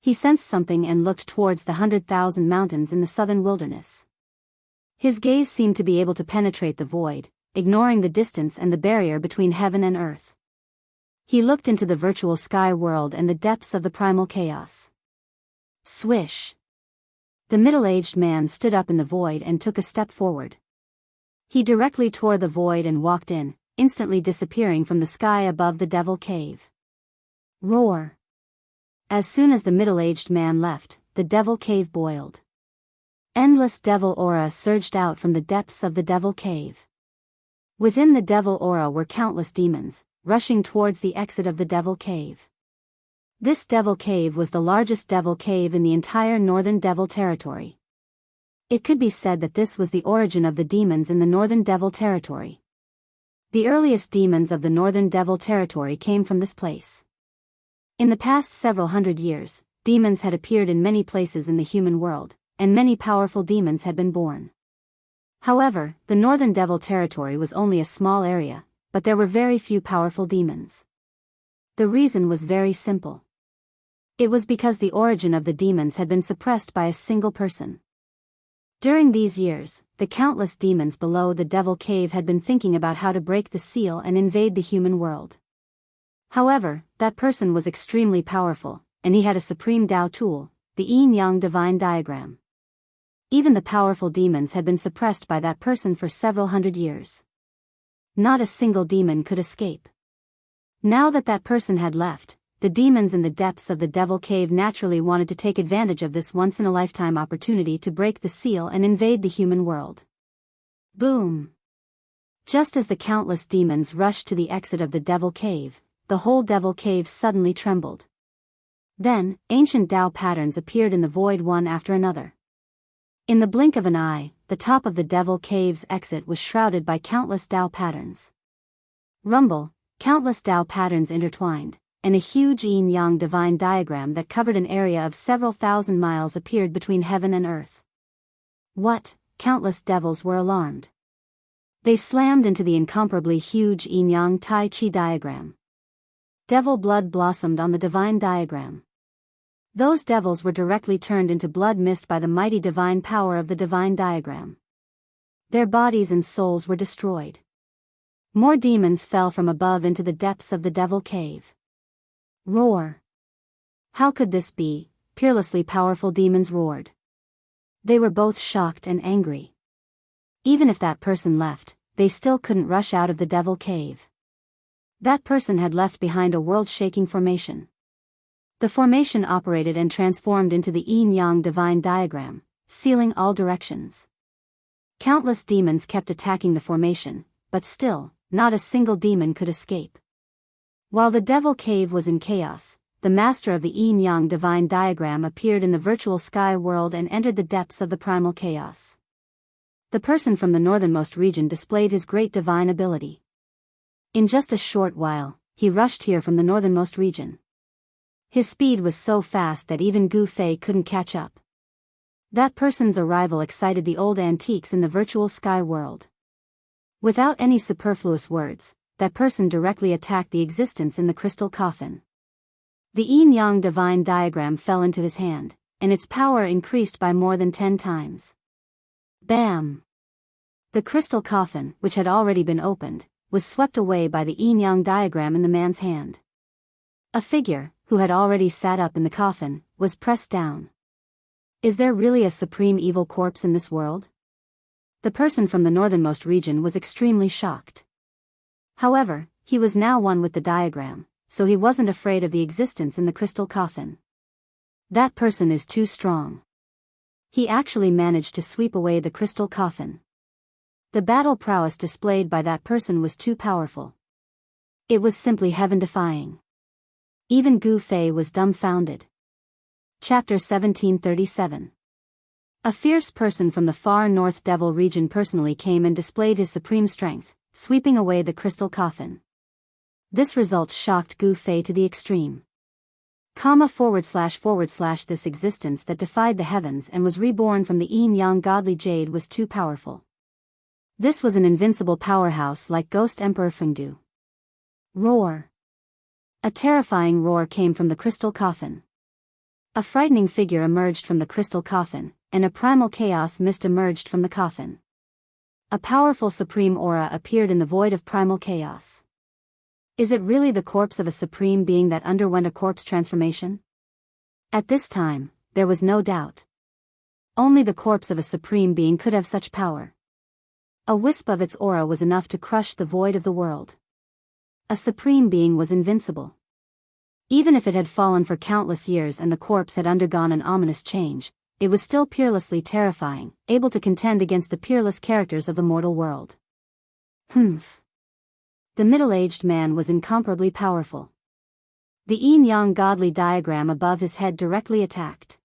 He sensed something and looked towards the 100,000 mountains in the southern wilderness. His gaze seemed to be able to penetrate the void, ignoring the distance and the barrier between heaven and earth. He looked into the virtual sky world and the depths of the primal chaos. Swish! The middle-aged man stood up in the void and took a step forward. He directly tore the void and walked in, instantly disappearing from the sky above the devil cave. Roar! As soon as the middle-aged man left, the devil cave boiled. Endless devil aura surged out from the depths of the devil cave. Within the devil aura were countless demons, rushing towards the exit of the devil cave. This devil cave was the largest devil cave in the entire northern devil territory. It could be said that this was the origin of the demons in the northern devil territory. The earliest demons of the northern devil territory came from this place. In the past several hundred years, demons had appeared in many places in the human world, and many powerful demons had been born. However, the northern devil territory was only a small area, but there were very few powerful demons. The reason was very simple. It was because the origin of the demons had been suppressed by a single person. During these years, the countless demons below the devil cave had been thinking about how to break the seal and invade the human world. However, that person was extremely powerful, and he had a supreme Dao tool, the yin-yang divine diagram. Even the powerful demons had been suppressed by that person for several hundred years. Not a single demon could escape. Now that that person had left, the demons in the depths of the devil cave naturally wanted to take advantage of this once-in-a-lifetime opportunity to break the seal and invade the human world. Boom! Just as the countless demons rushed to the exit of the devil cave, the whole devil cave suddenly trembled. Then, ancient Tao patterns appeared in the void one after another. In the blink of an eye, the top of the devil cave's exit was shrouded by countless Tao patterns. Rumble, countless Tao patterns intertwined, and a huge yin-yang divine diagram that covered an area of several thousand miles appeared between heaven and earth. What? Countless devils were alarmed. They slammed into the incomparably huge yin-yang Tai Chi diagram. Devil blood blossomed on the divine diagram. Those devils were directly turned into blood mist by the mighty divine power of the divine diagram. Their bodies and souls were destroyed. More demons fell from above into the depths of the devil cave. Roar! How could this be? Peerlessly powerful demons roared. They were both shocked and angry. Even if that person left, they still couldn't rush out of the devil cave. That person had left behind a world-shaking formation. The formation operated and transformed into the yin-yang divine diagram, sealing all directions. Countless demons kept attacking the formation, but still, not a single demon could escape. While the devil cave was in chaos, the master of the yin-yang divine diagram appeared in the virtual sky world and entered the depths of the primal chaos. The person from the northernmost region displayed his great divine ability. In just a short while, he rushed here from the northernmost region. His speed was so fast that even Gu Fei couldn't catch up. That person's arrival excited the old antiques in the virtual sky world. Without any superfluous words, that person directly attacked the existence in the crystal coffin. The yin-yang divine diagram fell into his hand, and its power increased by more than 10 times. Bam! The crystal coffin, which had already been opened, was swept away by the yin-yang diagram in the man's hand. A figure, who had already sat up in the coffin, was pressed down. Is there really a supreme evil corpse in this world? The person from the northernmost region was extremely shocked. However, he was now one with the diagram, so he wasn't afraid of the existence in the crystal coffin. That person is too strong. He actually managed to sweep away the crystal coffin. The battle prowess displayed by that person was too powerful. It was simply heaven-defying. Even Gu Fei was dumbfounded. Chapter 1737. A fierce person from the far north devil region personally came and displayed his supreme strength, sweeping away the crystal coffin. This result shocked Gu Fei to the extreme. This existence that defied the heavens and was reborn from the yin-yang godly jade was too powerful. This was an invincible powerhouse like Ghost Emperor Fengdu. Roar! A terrifying roar came from the crystal coffin. A frightening figure emerged from the crystal coffin, and a primal chaos mist emerged from the coffin. A powerful supreme aura appeared in the void of primal chaos. Is it really the corpse of a supreme being that underwent a corpse transformation? At this time, there was no doubt. Only the corpse of a supreme being could have such power. A wisp of its aura was enough to crush the void of the world. A supreme being was invincible. Even if it had fallen for countless years and the corpse had undergone an ominous change, it was still peerlessly terrifying, able to contend against the peerless characters of the mortal world. Humph. The middle-aged man was incomparably powerful. The yin-yang godly diagram above his head directly attacked.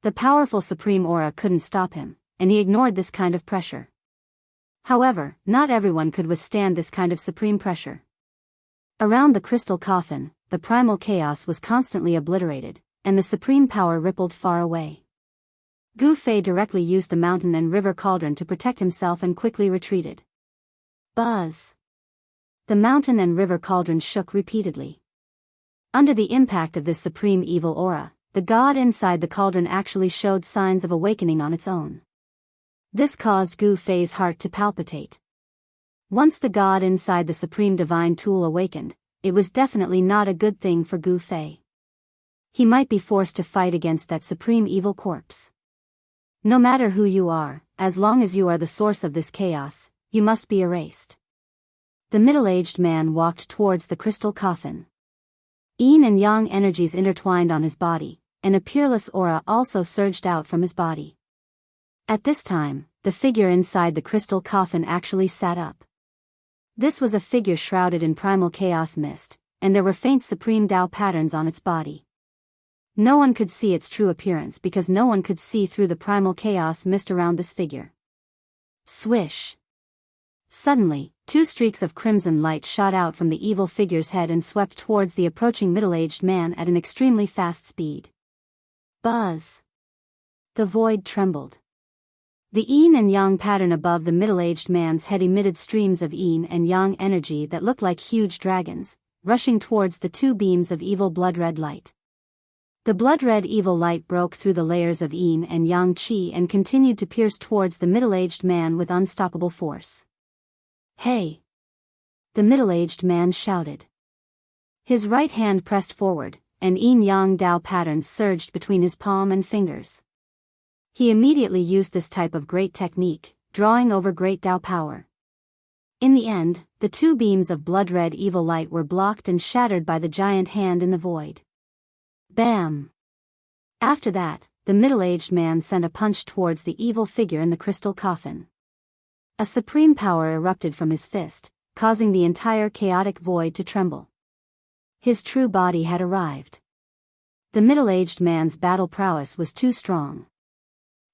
The powerful supreme aura couldn't stop him, and he ignored this kind of pressure. However, not everyone could withstand this kind of supreme pressure. Around the crystal coffin, the primal chaos was constantly obliterated, and the supreme power rippled far away. Gu Fei directly used the mountain and river cauldron to protect himself and quickly retreated. Buzz! The mountain and river cauldron shook repeatedly. Under the impact of this supreme evil aura, the god inside the cauldron actually showed signs of awakening on its own. This caused Gu Fei's heart to palpitate. Once the god inside the supreme divine tool awakened, it was definitely not a good thing for Gu Fei. He might be forced to fight against that supreme evil corpse. No matter who you are, as long as you are the source of this chaos, you must be erased. The middle-aged man walked towards the crystal coffin. Yin and yang energies intertwined on his body, and a peerless aura also surged out from his body. At this time, the figure inside the crystal coffin actually sat up. This was a figure shrouded in primal chaos mist, and there were faint supreme Tao patterns on its body. No one could see its true appearance because no one could see through the primal chaos mist around this figure. Swish! Suddenly, two streaks of crimson light shot out from the evil figure's head and swept towards the approaching middle-aged man at an extremely fast speed. Buzz! The void trembled. The yin and yang pattern above the middle-aged man's head emitted streams of yin and yang energy that looked like huge dragons, rushing towards the two beams of evil blood-red light. The blood-red evil light broke through the layers of yin and yang qi and continued to pierce towards the middle-aged man with unstoppable force. Hey! The middle-aged man shouted. His right hand pressed forward, and yin-yang Dao patterns surged between his palm and fingers. He immediately used this type of great technique, drawing over great Dao power. In the end, the two beams of blood-red evil light were blocked and shattered by the giant hand in the void. Bam! After that, the middle-aged man sent a punch towards the evil figure in the crystal coffin. A supreme power erupted from his fist, causing the entire chaotic void to tremble. His true body had arrived. The middle-aged man's battle prowess was too strong.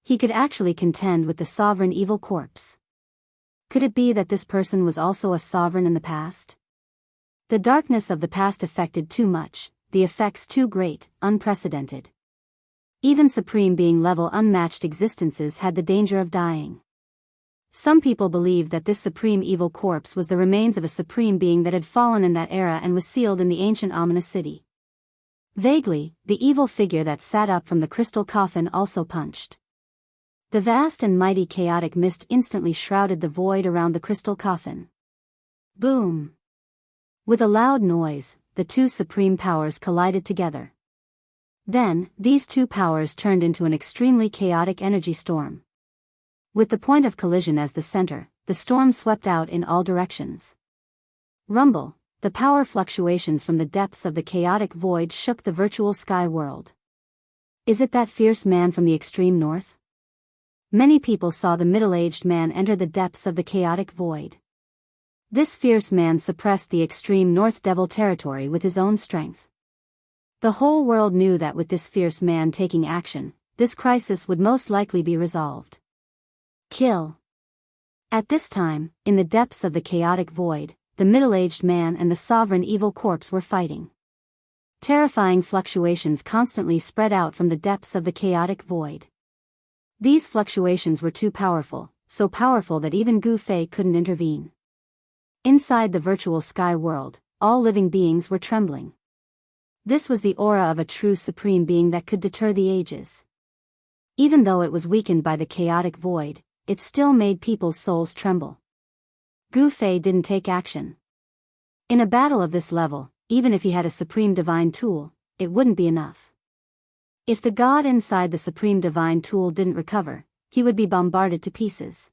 He could actually contend with the sovereign evil corpse. Could it be that this person was also a sovereign in the past? The darkness of the past affected too much, the effects too great, unprecedented. Even supreme being level unmatched existences had the danger of dying. Some people believe that this supreme evil corpse was the remains of a supreme being that had fallen in that era and was sealed in the ancient ominous city. Vaguely, the evil figure that sat up from the crystal coffin also punched. The vast and mighty chaotic mist instantly shrouded the void around the crystal coffin. Boom! With a loud noise, the two supreme powers collided together. Then, these two powers turned into an extremely chaotic energy storm. With the point of collision as the center, the storm swept out in all directions. Rumble, the power fluctuations from the depths of the chaotic void shook the virtual sky world. Is it that fierce man from the extreme north? Many people saw the middle-aged man enter the depths of the chaotic void. This fierce man suppressed the extreme North Devil territory with his own strength. The whole world knew that with this fierce man taking action, this crisis would most likely be resolved. Kill. At this time, in the depths of the chaotic void, the middle-aged man and the sovereign evil corpse were fighting. Terrifying fluctuations constantly spread out from the depths of the chaotic void. These fluctuations were too powerful, so powerful that even Gu Fei couldn't intervene. Inside the virtual sky world, all living beings were trembling. This was the aura of a true supreme being that could deter the ages. Even though it was weakened by the chaotic void, it still made people's souls tremble. Gu Fei didn't take action. In a battle of this level, even if he had a supreme divine tool, it wouldn't be enough. If the god inside the supreme divine tool didn't recover, he would be bombarded to pieces.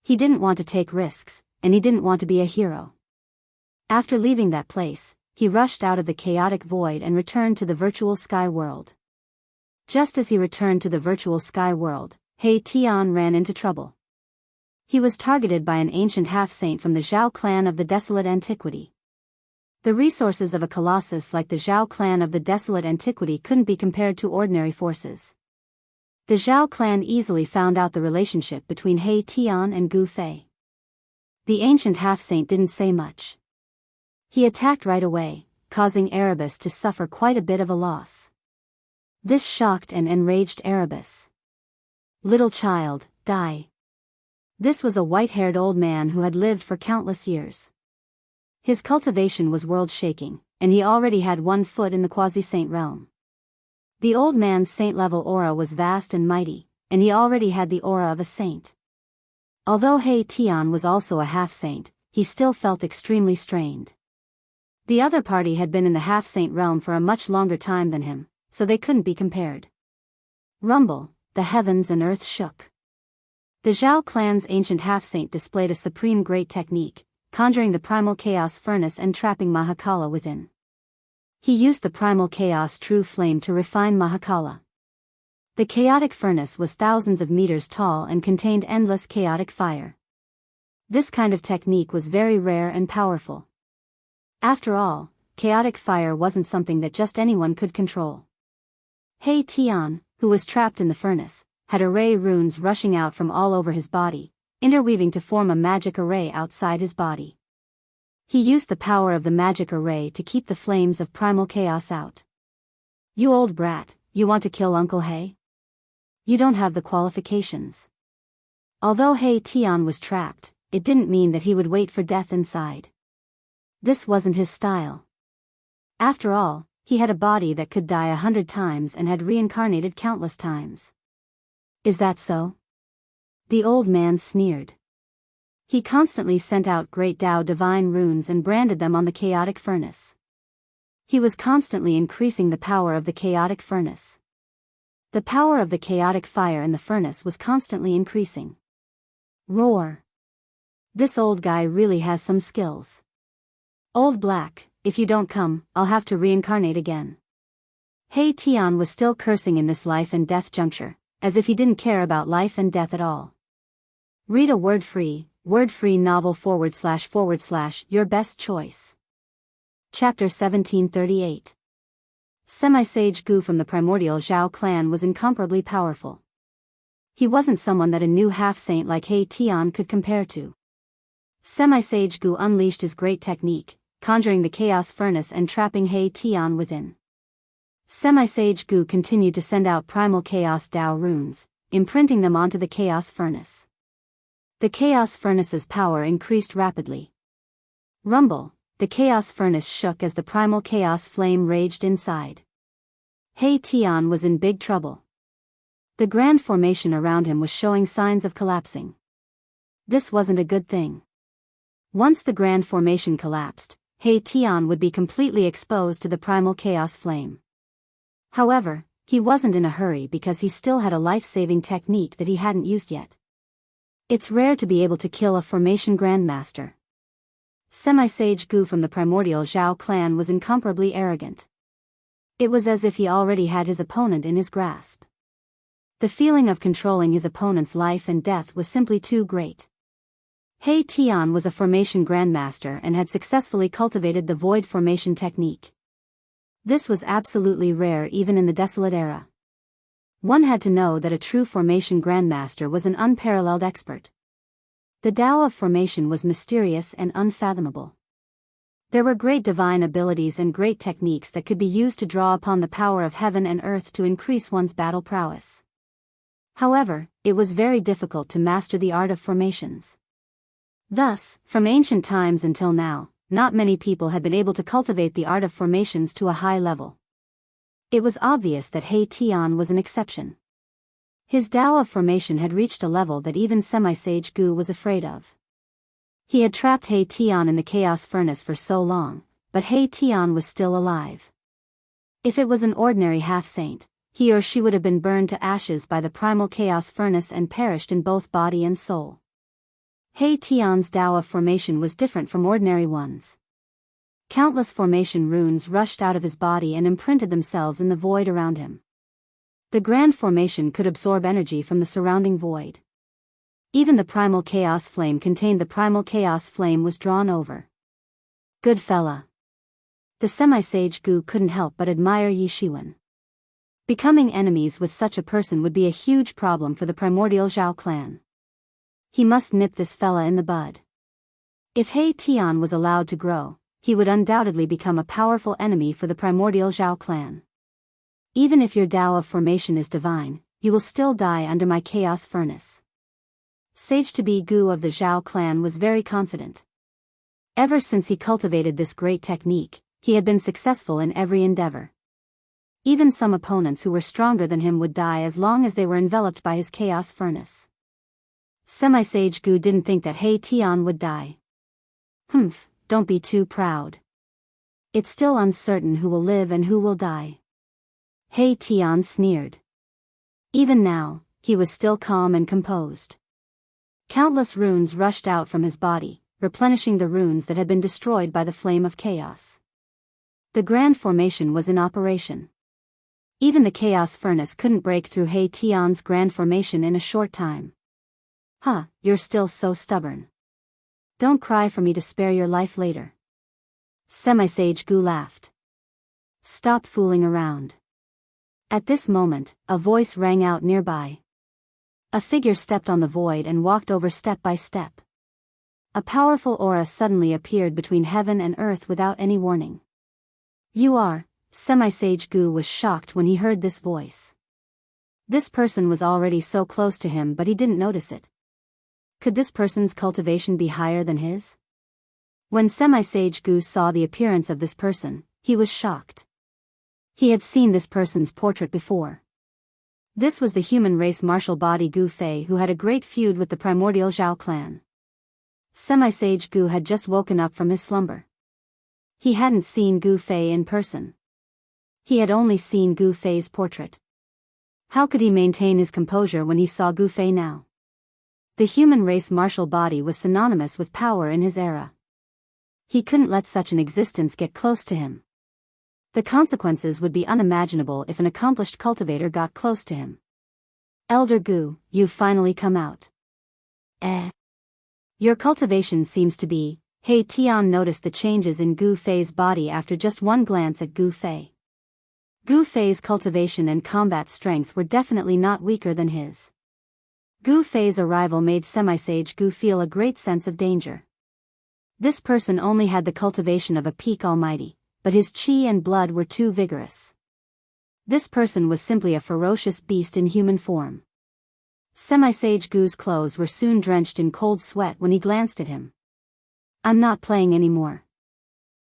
He didn't want to take risks, and he didn't want to be a hero. After leaving that place, he rushed out of the chaotic void and returned to the virtual sky world. Just as he returned to the virtual sky world, He Tian ran into trouble. He was targeted by an ancient half-saint from the Zhao clan of the Desolate Antiquity. The resources of a colossus like the Zhao clan of the Desolate Antiquity couldn't be compared to ordinary forces. The Zhao clan easily found out the relationship between He Tian and Gu Fei. The ancient half-saint didn't say much. He attacked right away, causing Erebus to suffer quite a bit of a loss. This shocked and enraged Erebus. Little child, die. This was a white-haired old man who had lived for countless years. His cultivation was world-shaking, and he already had 1 foot in the quasi-saint realm. The old man's saint-level aura was vast and mighty, and he already had the aura of a saint. Although He Tian was also a half-saint, he still felt extremely strained. The other party had been in the half-saint realm for a much longer time than him, so they couldn't be compared. Rumble, the heavens and earth shook. The Zhao clan's ancient half-saint displayed a supreme great technique, conjuring the primal chaos furnace and trapping Mahakala within. He used the primal chaos true flame to refine Mahakala. The chaotic furnace was thousands of meters tall and contained endless chaotic fire. This kind of technique was very rare and powerful. After all, chaotic fire wasn't something that just anyone could control. He Tian, who was trapped in the furnace, had array runes rushing out from all over his body, interweaving to form a magic array outside his body. He used the power of the magic array to keep the flames of primal chaos out. "You old brat, you want to kill Uncle He? You don't have the qualifications." Although He Tian was trapped, it didn't mean that he would wait for death inside. This wasn't his style. After all, he had a body that could die 100 times and had reincarnated countless times. "Is that so?" The old man sneered. He constantly sent out great Tao divine runes and branded them on the chaotic furnace. He was constantly increasing the power of the chaotic furnace. The power of the chaotic fire in the furnace was constantly increasing. Roar. This old guy really has some skills. "Old Black, if you don't come, I'll have to reincarnate again." He Tian was still cursing in this life and death juncture, as if he didn't care about life and death at all. Read a word-free novel / your best choice. Chapter 1738. Semi-Sage Gu from the primordial Zhao clan was incomparably powerful. He wasn't someone that a new half-saint like He Tian could compare to. Semi-Sage Gu unleashed his great technique, conjuring the chaos furnace and trapping He Tian within. Semi-Sage Gu continued to send out primal chaos Tao runes, imprinting them onto the chaos furnace. The chaos furnace's power increased rapidly. Rumble. The chaos furnace shook as the primal chaos flame raged inside. He Tian was in big trouble. The grand formation around him was showing signs of collapsing. This wasn't a good thing. Once the grand formation collapsed, He Tian would be completely exposed to the primal chaos flame. However, he wasn't in a hurry because he still had a life-saving technique that he hadn't used yet. It's rare to be able to kill a formation grandmaster. Semi-Sage Gu from the primordial Zhao clan was incomparably arrogant. It was as if he already had his opponent in his grasp. The feeling of controlling his opponent's life and death was simply too great. He Tian was a formation grandmaster and had successfully cultivated the void formation technique. This was absolutely rare even in the desolate era. One had to know that a true formation grandmaster was an unparalleled expert. The Tao of formation was mysterious and unfathomable. There were great divine abilities and great techniques that could be used to draw upon the power of heaven and earth to increase one's battle prowess. However, it was very difficult to master the art of formations. Thus, from ancient times until now, not many people had been able to cultivate the art of formations to a high level. It was obvious that He Tian was an exception. His Tao of formation had reached a level that even Semi-Sage Gu was afraid of. He had trapped He Tian in the chaos furnace for so long, but He Tian was still alive. If it was an ordinary half-saint, he or she would have been burned to ashes by the primal chaos furnace and perished in both body and soul. He Tian's Tao of formation was different from ordinary ones. Countless formation runes rushed out of his body and imprinted themselves in the void around him. The grand formation could absorb energy from the surrounding void. Even the primal chaos flame contained the primal chaos flame was drawn over. Good fella. The Semi-Sage Gu couldn't help but admire Yi Shiwen. Becoming enemies with such a person would be a huge problem for the primordial Zhao clan. He must nip this fella in the bud. If He Tian was allowed to grow, he would undoubtedly become a powerful enemy for the primordial Zhao clan. Even if your Tao of formation is divine, you will still die under my chaos furnace. Sage-to-be Gu of the Zhao clan was very confident. Ever since he cultivated this great technique, he had been successful in every endeavor. Even some opponents who were stronger than him would die as long as they were enveloped by his chaos furnace. Semi-Sage Gu didn't think that He Tian would die. Humph, don't be too proud. It's still uncertain who will live and who will die. He Tian sneered. Even now, he was still calm and composed. Countless runes rushed out from his body, replenishing the runes that had been destroyed by the flame of chaos. The Grand Formation was in operation. Even the Chaos Furnace couldn't break through He Tian's Grand Formation in a short time. Huh, you're still so stubborn. Don't cry for me to spare your life later. Semi-Sage Gu laughed. Stop fooling around. At this moment, a voice rang out nearby. A figure stepped on the void and walked over step by step. A powerful aura suddenly appeared between heaven and earth without any warning. You are. Semi-Sage Gu was shocked when he heard this voice. This person was already so close to him, but he didn't notice it. Could this person's cultivation be higher than his? When Semi-Sage Gu saw the appearance of this person, he was shocked. He had seen this person's portrait before. This was the human race martial body Gu Fei, who had a great feud with the primordial Zhao clan. Semi-Sage Gu had just woken up from his slumber. He hadn't seen Gu Fei in person. He had only seen Gu Fei's portrait. How could he maintain his composure when he saw Gu Fei now? The human race martial body was synonymous with power in his era. He couldn't let such an existence get close to him. The consequences would be unimaginable if an accomplished cultivator got close to him. Elder Gu, you've finally come out. Your cultivation seems to be. He Tian noticed the changes in Gu Fei's body after just one glance at Gu Fei. Gu Fei's cultivation and combat strength were definitely not weaker than his. Gu Fei's arrival made Semi-Sage Gu feel a great sense of danger. This person only had the cultivation of a peak almighty, but his qi and blood were too vigorous. This person was simply a ferocious beast in human form. Semi-Sage Gu's clothes were soon drenched in cold sweat when he glanced at him. I'm not playing anymore.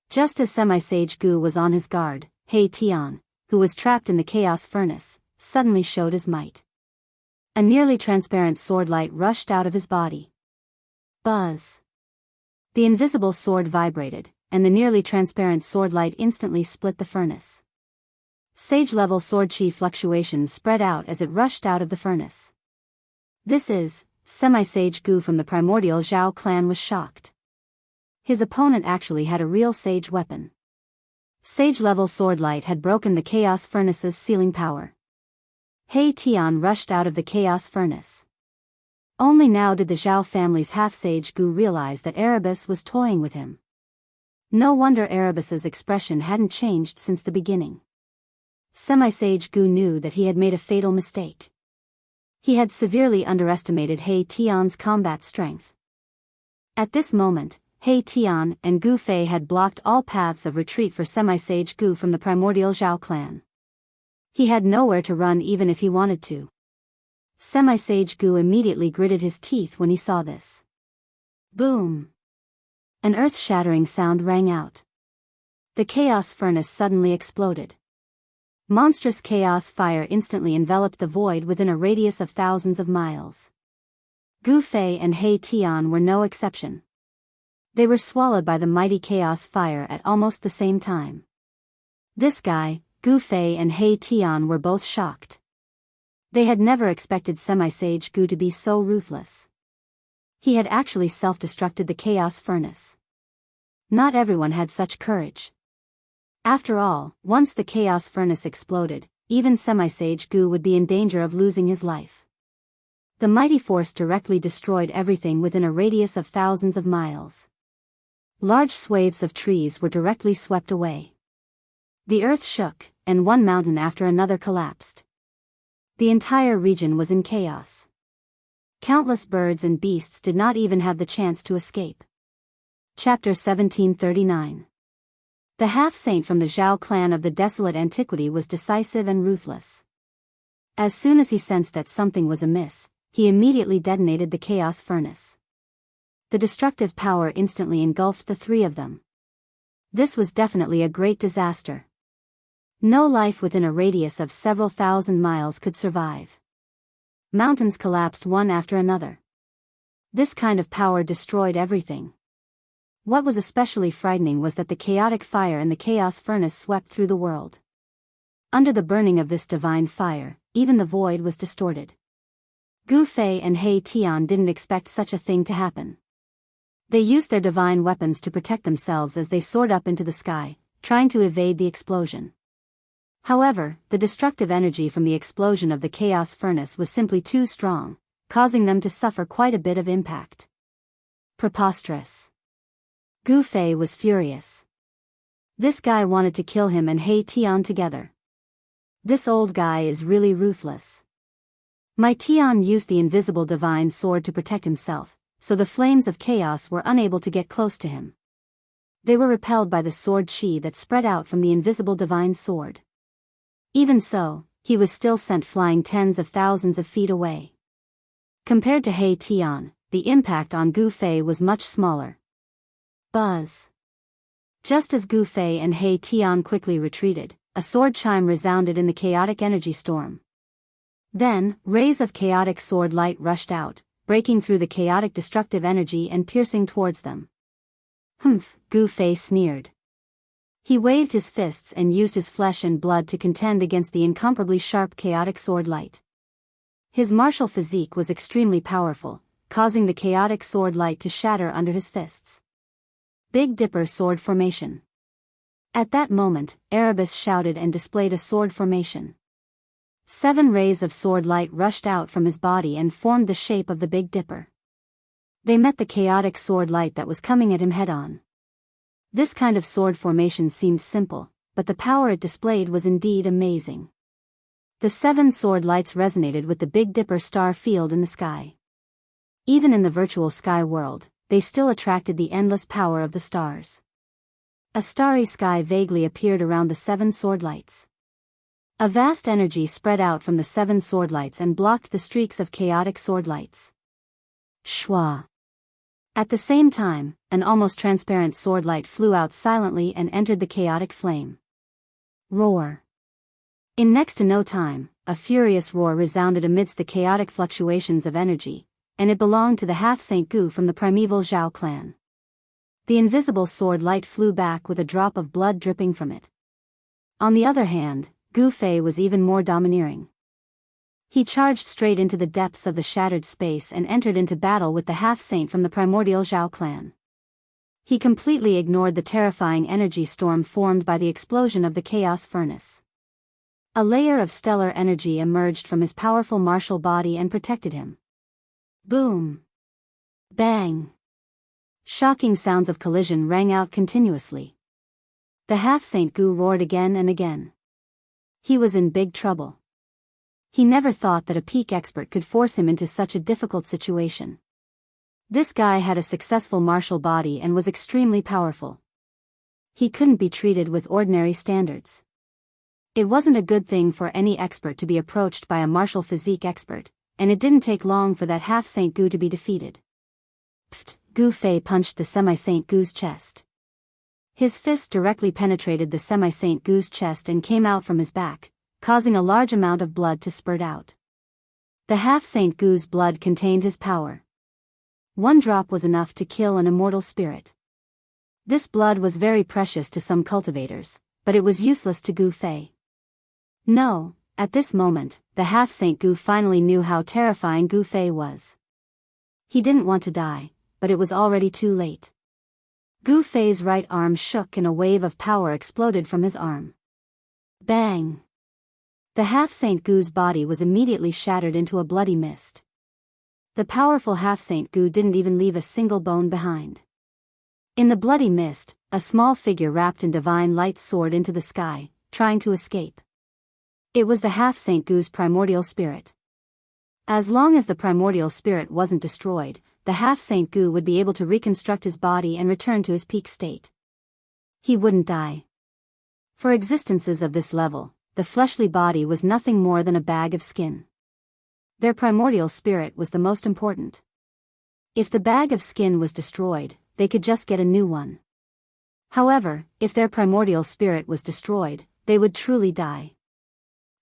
Just as Semi-Sage Gu was on his guard, He Tian, who was trapped in the chaos furnace, suddenly showed his might. A nearly transparent sword light rushed out of his body. Buzz. The invisible sword vibrated, and the nearly transparent sword light instantly split the furnace. Sage-level sword chi fluctuations spread out as it rushed out of the furnace. This is. Semi-Sage Gu from the primordial Zhao clan was shocked. His opponent actually had a real sage weapon. Sage-level sword light had broken the chaos furnace's sealing power. He Tian rushed out of the chaos furnace. Only now did the Zhao family's half-sage Gu realize that Erebus was toying with him. No wonder Erebus's expression hadn't changed since the beginning. Semi-Sage Gu knew that he had made a fatal mistake. He had severely underestimated He Tian's combat strength. At this moment, He Tian and Gu Fei had blocked all paths of retreat for Semi-Sage Gu from the primordial Zhao clan. He had nowhere to run even if he wanted to. Semi-Sage Gu immediately gritted his teeth when he saw this. Boom! An earth-shattering sound rang out. The chaos furnace suddenly exploded. Monstrous chaos fire instantly enveloped the void within a radius of thousands of miles. Gu Fei and He Tian were no exception. They were swallowed by the mighty chaos fire at almost the same time. This guy, Gu Fei and He Tian were both shocked. They had never expected Semi-Sage Gu to be so ruthless. He had actually self-destructed the chaos furnace. Not everyone had such courage. After all, once the chaos furnace exploded, even Semi-Sage Gu would be in danger of losing his life. The mighty force directly destroyed everything within a radius of thousands of miles. Large swathes of trees were directly swept away. The earth shook, and one mountain after another collapsed. The entire region was in chaos. Countless birds and beasts did not even have the chance to escape. Chapter 1739. The half-saint from the Zhao clan of the desolate antiquity was decisive and ruthless. As soon as he sensed that something was amiss, he immediately detonated the chaos furnace. The destructive power instantly engulfed the three of them. This was definitely a great disaster. No life within a radius of several thousand miles could survive. Mountains collapsed one after another. This kind of power destroyed everything. What was especially frightening was that the chaotic fire in the chaos furnace swept through the world. Under the burning of this divine fire, even the void was distorted. Gu Fei and He Tian didn't expect such a thing to happen. They used their divine weapons to protect themselves as they soared up into the sky, trying to evade the explosion. However, the destructive energy from the explosion of the chaos furnace was simply too strong, causing them to suffer quite a bit of impact. Preposterous. Gu Fei was furious. This guy wanted to kill him and He Tian together. This old guy is really ruthless. My Tian used the invisible divine sword to protect himself, so the flames of chaos were unable to get close to him. They were repelled by the sword chi that spread out from the invisible divine sword. Even so, he was still sent flying tens of thousands of feet away. Compared to He Tian, the impact on Gu Fei was much smaller. Buzz. Just as Gu Fei and He Tian quickly retreated, a sword chime resounded in the chaotic energy storm. Then, rays of chaotic sword light rushed out, breaking through the chaotic destructive energy and piercing towards them. Humph, Gu Fei sneered. He waved his fists and used his flesh and blood to contend against the incomparably sharp chaotic sword light. His martial physique was extremely powerful, causing the chaotic sword light to shatter under his fists. Big Dipper sword formation. At that moment, Erebus shouted and displayed a sword formation. 7 rays of sword light rushed out from his body and formed the shape of the Big Dipper. They met the chaotic sword light that was coming at him head-on. This kind of sword formation seemed simple, but the power it displayed was indeed amazing. The 7 sword lights resonated with the Big Dipper star field in the sky. Even in the virtual sky world, they still attracted the endless power of the stars. A starry sky vaguely appeared around the 7 sword lights. A vast energy spread out from the 7 sword lights and blocked the streaks of chaotic sword lights. Shwa. At the same time, an almost transparent sword light flew out silently and entered the chaotic flame. Roar. In next to no time, a furious roar resounded amidst the chaotic fluctuations of energy, and it belonged to the half-Saint Gu from the primeval Zhao clan. The invisible sword light flew back with a drop of blood dripping from it. On the other hand, Gu Fei was even more domineering. He charged straight into the depths of the shattered space and entered into battle with the half-saint from the primordial Zhao clan. He completely ignored the terrifying energy storm formed by the explosion of the chaos furnace. A layer of stellar energy emerged from his powerful martial body and protected him. Boom! Bang! Shocking sounds of collision rang out continuously. The half-Saint Gu roared again and again. He was in big trouble. He never thought that a peak expert could force him into such a difficult situation. This guy had a successful martial body and was extremely powerful. He couldn't be treated with ordinary standards. It wasn't a good thing for any expert to be approached by a martial physique expert, and it didn't take long for that half-Saint Gu to be defeated. Pfft! Gu Fei punched the semi-Saint Gu's chest. His fist directly penetrated the semi-Saint Gu's chest and came out from his back, causing a large amount of blood to spurt out. The half-Saint Gu's blood contained his power. 1 drop was enough to kill an immortal spirit. This blood was very precious to some cultivators, but it was useless to Gu Fei. No, at this moment, the half-Saint Gu finally knew how terrifying Gu Fei was. He didn't want to die, but it was already too late. Gu Fei's right arm shook and a wave of power exploded from his arm. Bang! The half-Saint Gu's body was immediately shattered into a bloody mist. The powerful half-Saint Gu didn't even leave a single bone behind. In the bloody mist, a small figure wrapped in divine light soared into the sky, trying to escape. It was the half-Saint Gu's primordial spirit. As long as the primordial spirit wasn't destroyed, the half-Saint Gu would be able to reconstruct his body and return to his peak state. He wouldn't die. For existences of this level, the fleshly body was nothing more than a bag of skin. Their primordial spirit was the most important. If the bag of skin was destroyed, they could just get a new one. However, if their primordial spirit was destroyed, they would truly die.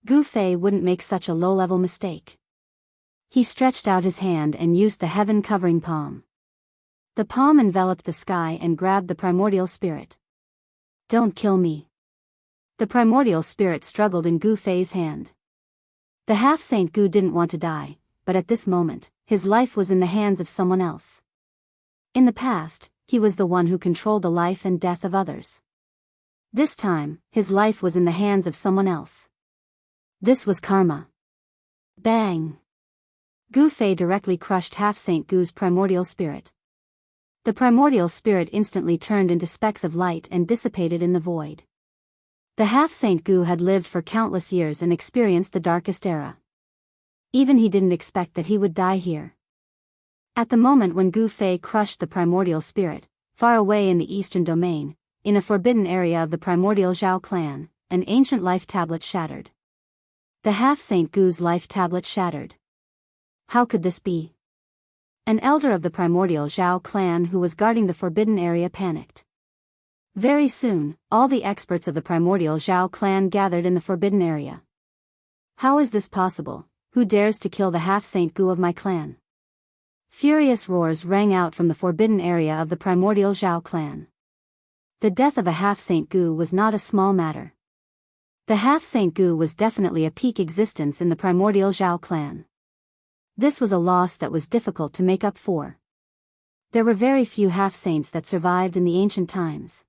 Gu Fei wouldn't make such a low-level mistake. He stretched out his hand and used the heaven-covering palm. The palm enveloped the sky and grabbed the primordial spirit. Don't kill me. The primordial spirit struggled in Gu Fei's hand. The half-Saint Gu didn't want to die, but at this moment, his life was in the hands of someone else. In the past, he was the one who controlled the life and death of others. This time, his life was in the hands of someone else. This was karma. Bang! Gu Fei directly crushed Half-Saint Gu's primordial spirit. The primordial spirit instantly turned into specks of light and dissipated in the void. The Half-Saint Gu had lived for countless years and experienced the darkest era. Even he didn't expect that he would die here. At the moment when Gu Fei crushed the primordial spirit, far away in the eastern domain, in a forbidden area of the primordial Zhao clan, an ancient life tablet shattered. The Half-Saint Gu's life tablet shattered. How could this be? An elder of the primordial Zhao clan who was guarding the forbidden area panicked. Very soon, all the experts of the primordial Zhao clan gathered in the forbidden area. How is this possible? Who dares to kill the Half-Saint Gu of my clan? Furious roars rang out from the forbidden area of the primordial Zhao clan. The death of a Half-Saint Gu was not a small matter. The Half-Saint Gu was definitely a peak existence in the primordial Zhao clan. This was a loss that was difficult to make up for. There were very few half-saints that survived in the ancient times.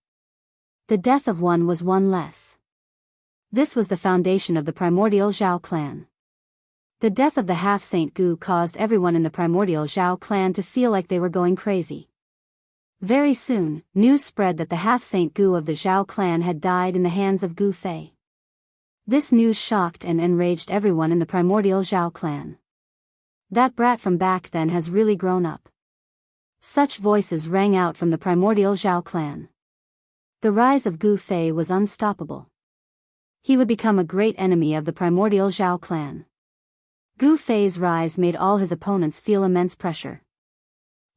The death of one was one less. This was the foundation of the primordial Zhao clan. The death of the Half-Saint Gu caused everyone in the primordial Zhao clan to feel like they were going crazy. Very soon, news spread that the Half-Saint Gu of the Zhao clan had died in the hands of Gu Fei. This news shocked and enraged everyone in the primordial Zhao clan. That brat from back then has really grown up. Such voices rang out from the primordial Zhao clan. The rise of Gu Fei was unstoppable. He would become a great enemy of the primordial Zhao clan. Gu Fei's rise made all his opponents feel immense pressure.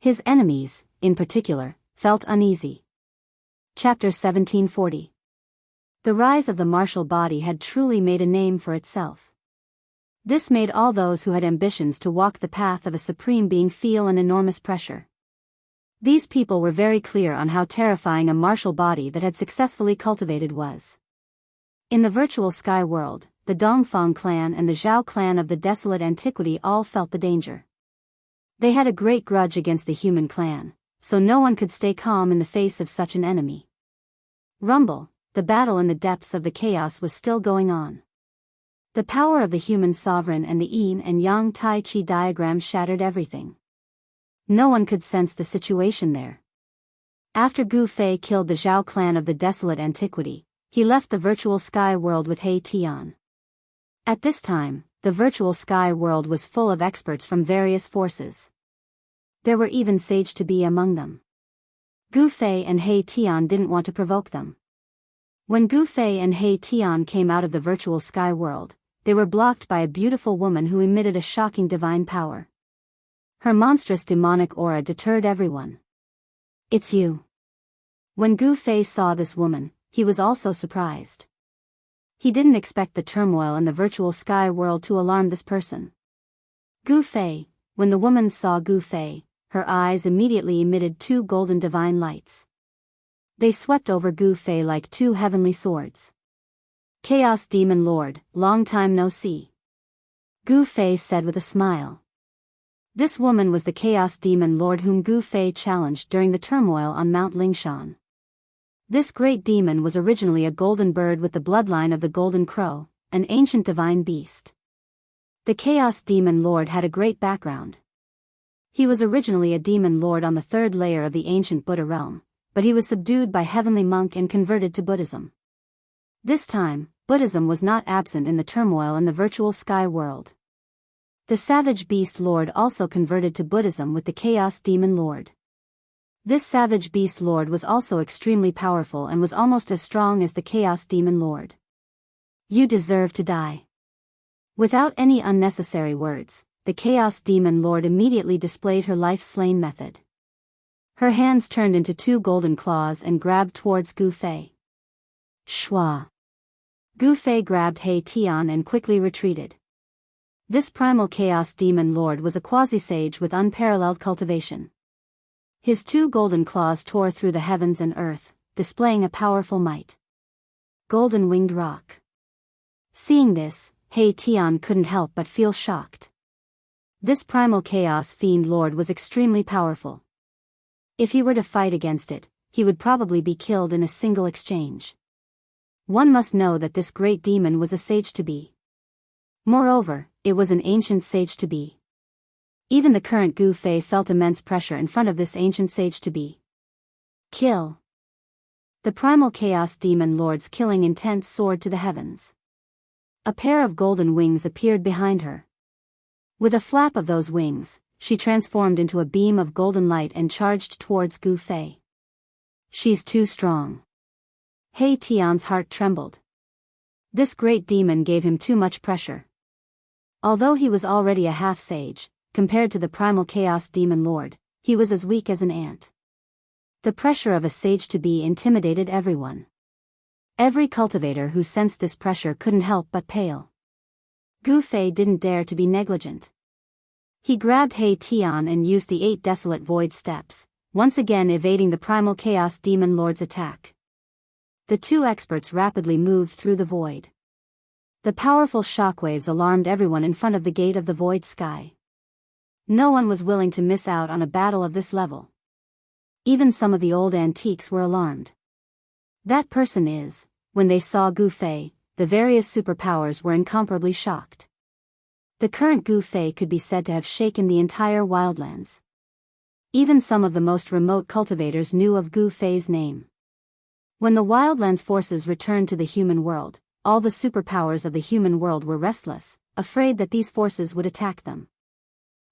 His enemies, in particular, felt uneasy. Chapter 1740. The rise of the martial body had truly made a name for itself. This made all those who had ambitions to walk the path of a supreme being feel an enormous pressure. These people were very clear on how terrifying a martial body that had successfully cultivated was. In the virtual sky world, the Dongfang clan and the Zhao clan of the desolate antiquity all felt the danger. They had a great grudge against the human clan, so no one could stay calm in the face of such an enemy. Rumble, the battle in the depths of the chaos was still going on. The power of the human sovereign and the yin and yang tai chi diagram shattered everything. No one could sense the situation there. After Gu Fei killed the Zhao clan of the desolate antiquity, he left the virtual sky world with He Tian. At this time, the virtual sky world was full of experts from various forces. There were even sage to be among them. Gu Fei and He Tian didn't want to provoke them. When Gu Fei and He Tian came out of the virtual sky world, they were blocked by a beautiful woman who emitted a shocking divine power. Her monstrous demonic aura deterred everyone. "It's you." When Gu Fei saw this woman, he was also surprised. He didn't expect the turmoil in the virtual sky world to alarm this person. Gu Fei, when the woman saw Gu Fei, her eyes immediately emitted two golden divine lights. They swept over Gu Fei like two heavenly swords. "Chaos Demon Lord, long time no see," Gu Fei said with a smile. This woman was the Chaos Demon Lord whom Gu Fei challenged during the turmoil on Mount Lingshan. This great demon was originally a golden bird with the bloodline of the Golden Crow, an ancient divine beast. The Chaos Demon Lord had a great background. He was originally a demon lord on the third layer of the ancient Buddha realm, but he was subdued by heavenly monk and converted to Buddhism. This time, Buddhism was not absent in the turmoil in the virtual sky world. The Savage Beast Lord also converted to Buddhism with the Chaos Demon Lord. This Savage Beast Lord was also extremely powerful and was almost as strong as the Chaos Demon Lord. "You deserve to die." Without any unnecessary words, the Chaos Demon Lord immediately displayed her life-slaying method. Her hands turned into two golden claws and grabbed towards Gu Fei. Shwa! Gu Fei grabbed He Tian and quickly retreated. This primal Chaos Demon Lord was a quasi-sage with unparalleled cultivation. His two golden claws tore through the heavens and earth, displaying a powerful might. Golden Winged Rock. Seeing this, He Tian couldn't help but feel shocked. This primal Chaos Fiend Lord was extremely powerful. If he were to fight against it, he would probably be killed in a single exchange. One must know that this great demon was a sage-to-be. Moreover, it was an ancient sage-to-be. Even the current Gu Fei felt immense pressure in front of this ancient sage-to-be. Kill. The primal chaos demon lord's killing intent soared to the heavens. A pair of golden wings appeared behind her. With a flap of those wings, she transformed into a beam of golden light and charged towards Gu Fei. She's too strong. He Tian's heart trembled. This great demon gave him too much pressure. Although he was already a half-sage, compared to the primal chaos demon lord, he was as weak as an ant. The pressure of a sage-to-be intimidated everyone. Every cultivator who sensed this pressure couldn't help but pale. Gu Fei didn't dare to be negligent. He grabbed He Tian and used the 8 desolate void steps, once again evading the primal chaos demon lord's attack. The two experts rapidly moved through the void. The powerful shockwaves alarmed everyone in front of the gate of the void sky. No one was willing to miss out on a battle of this level. Even some of the old antiques were alarmed. That person is, when they saw Gu Fei, the various superpowers were incomparably shocked. The current Gu Fei could be said to have shaken the entire wildlands. Even some of the most remote cultivators knew of Gu Fei's name. When the wildlands forces returned to the human world, all the superpowers of the human world were restless, afraid that these forces would attack them.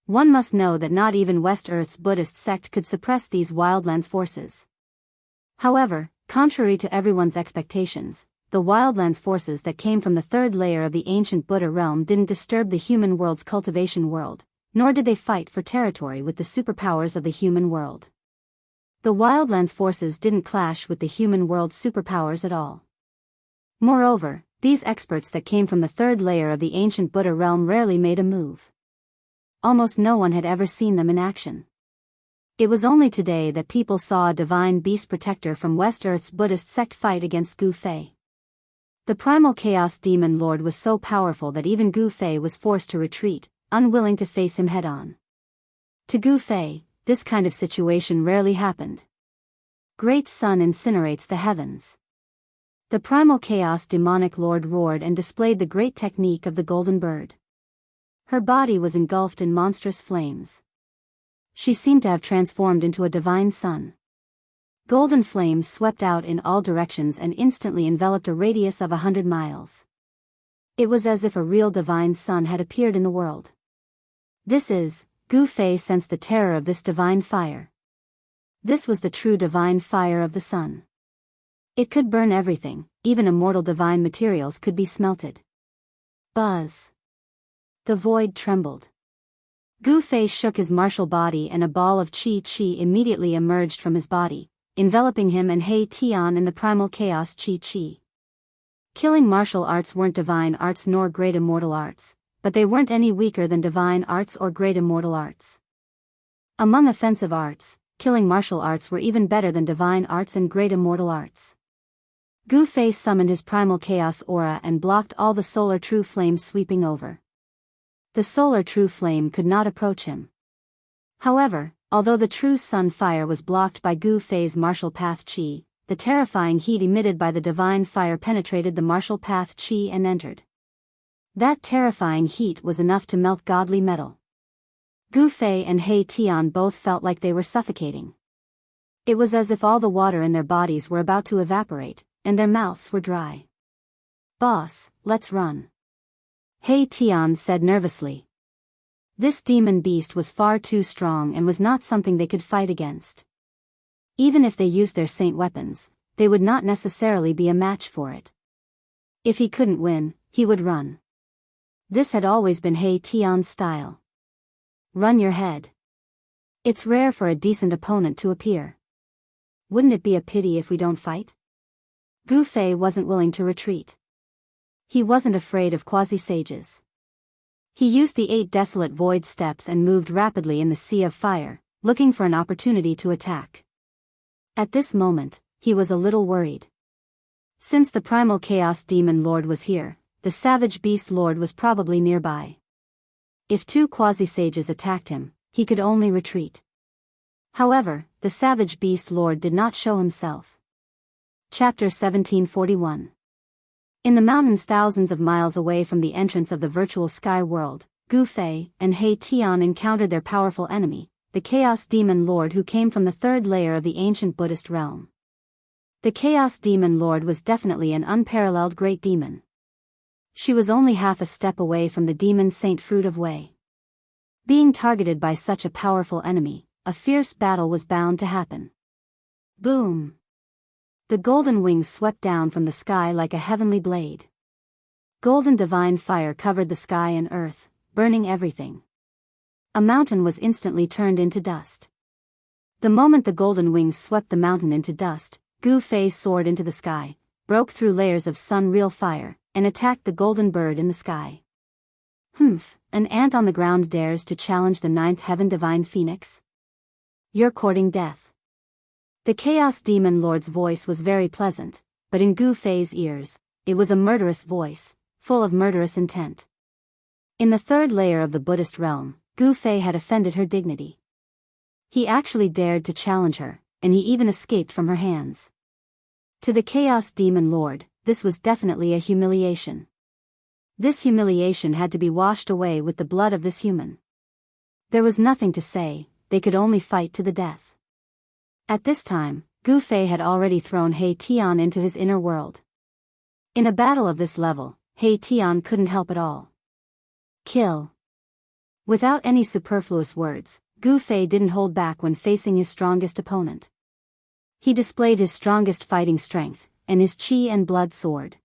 One must know that not even West Earth's Buddhist sect could suppress these wildlands forces. However, contrary to everyone's expectations, the wildlands forces that came from the third layer of the ancient Buddha realm didn't disturb the human world's cultivation world, nor did they fight for territory with the superpowers of the human world. The wildlands forces didn't clash with the human world's superpowers at all. Moreover, these experts that came from the third layer of the ancient Buddha realm rarely made a move. Almost no one had ever seen them in action. It was only today that people saw a divine beast protector from West Earth's Buddhist sect fight against Gu Fei. The primal chaos demon lord was so powerful that even Gu Fei was forced to retreat, unwilling to face him head-on. To Gu Fei, this kind of situation rarely happened. Great sun incinerates the heavens. The primal chaos demonic lord roared and displayed the great technique of the golden bird. Her body was engulfed in monstrous flames. She seemed to have transformed into a divine sun. Golden flames swept out in all directions and instantly enveloped a radius of 100 miles. It was as if a real divine sun had appeared in the world. Gu Fei sensed the terror of this divine fire. This was the true divine fire of the sun. It could burn everything, even immortal divine materials could be smelted. Buzz. The void trembled. Gu Fei shook his martial body and a ball of qi immediately emerged from his body, enveloping him and He Tian in the primal chaos qi. Killing martial arts weren't divine arts nor great immortal arts, but they weren't any weaker than divine arts or great immortal arts. Among offensive arts, killing martial arts were even better than divine arts and great immortal arts. Gu Fei summoned his primal chaos aura and blocked all the solar true flames sweeping over. The solar true flame could not approach him. However, although the true sun fire was blocked by Gu Fei's martial path qi, the terrifying heat emitted by the divine fire penetrated the martial path qi and entered. That terrifying heat was enough to melt godly metal. Gu Fei and He Tian both felt like they were suffocating. It was as if all the water in their bodies were about to evaporate, and their mouths were dry. "Boss, let's run," He Tian said nervously. This demon beast was far too strong and was not something they could fight against. Even if they used their saint weapons, they would not necessarily be a match for it. If he couldn't win, he would run. This had always been He Tian's style. Run your head. It's rare for a decent opponent to appear. Wouldn't it be a pity if we don't fight? Gu Fei wasn't willing to retreat. He wasn't afraid of quasi-sages. He used the 8 desolate void steps and moved rapidly in the sea of fire, looking for an opportunity to attack. At this moment, he was a little worried. Since the primal chaos demon lord was here, the savage beast lord was probably nearby. If 2 quasi-sages attacked him, he could only retreat. However, the savage beast lord did not show himself. Chapter 1741. In the mountains thousands of miles away from the entrance of the virtual sky world, Gu Fei and He Tian encountered their powerful enemy, the Chaos Demon Lord who came from the third layer of the ancient Buddhist realm. The Chaos Demon Lord was definitely an unparalleled great demon. She was only half a step away from the demon Saint Fruit of Wei. Being targeted by such a powerful enemy, a fierce battle was bound to happen. Boom! The golden wings swept down from the sky like a heavenly blade. Golden divine fire covered the sky and earth, burning everything. A mountain was instantly turned into dust. The moment the golden wings swept the mountain into dust, Gu Fei soared into the sky, broke through layers of sun-real fire, and attacked the golden bird in the sky. Humph, an ant on the ground dares to challenge the ninth heaven divine phoenix? You're courting death. The Chaos Demon Lord's voice was very pleasant, but in Gu Fei's ears, it was a murderous voice, full of murderous intent. In the third layer of the Buddhist realm, Gu Fei had offended her dignity. He actually dared to challenge her, and he even escaped from her hands. To the Chaos Demon Lord, this was definitely a humiliation. This humiliation had to be washed away with the blood of this human. There was nothing to say, they could only fight to the death. At this time, Gu Fei had already thrown He Tian into his inner world. In a battle of this level, He Tian couldn't help at all. Kill. Without any superfluous words, Gu Fei didn't hold back when facing his strongest opponent. He displayed his strongest fighting strength, and his qi and blood soared.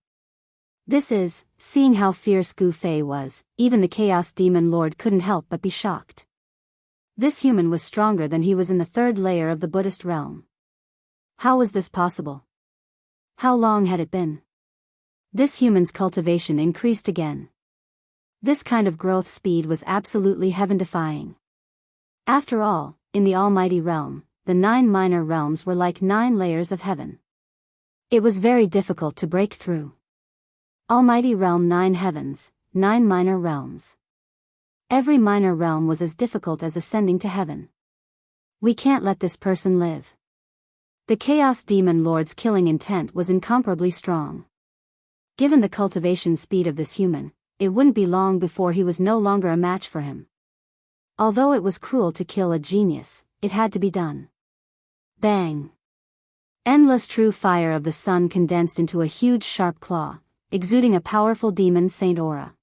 Seeing how fierce Gu Fei was, even the Chaos Demon Lord couldn't help but be shocked. This human was stronger than he was in the third layer of the Buddhist realm. How was this possible? How long had it been? This human's cultivation increased again. This kind of growth speed was absolutely heaven-defying. After all, in the Almighty Realm, the 9 minor realms were like 9 layers of heaven. It was very difficult to break through. Almighty Realm 9 heavens, 9 minor realms. Every minor realm was as difficult as ascending to heaven. We can't let this person live. The Chaos Demon Lord's killing intent was incomparably strong. Given the cultivation speed of this human, it wouldn't be long before he was no longer a match for him. Although it was cruel to kill a genius, it had to be done. Bang! Endless true fire of the sun condensed into a huge sharp claw, exuding a powerful demon saint aura.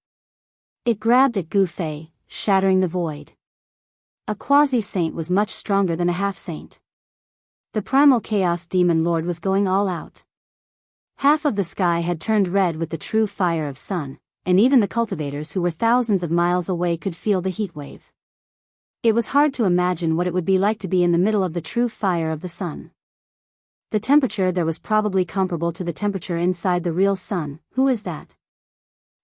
It grabbed at Gu Fei, shattering the void. A quasi-saint was much stronger than a half-saint. The primal Chaos Demon Lord was going all out. Half of the sky had turned red with the true fire of sun, and even the cultivators who were thousands of miles away could feel the heat wave. It was hard to imagine what it would be like to be in the middle of the true fire of the sun. The temperature there was probably comparable to the temperature inside the real sun. Who is that?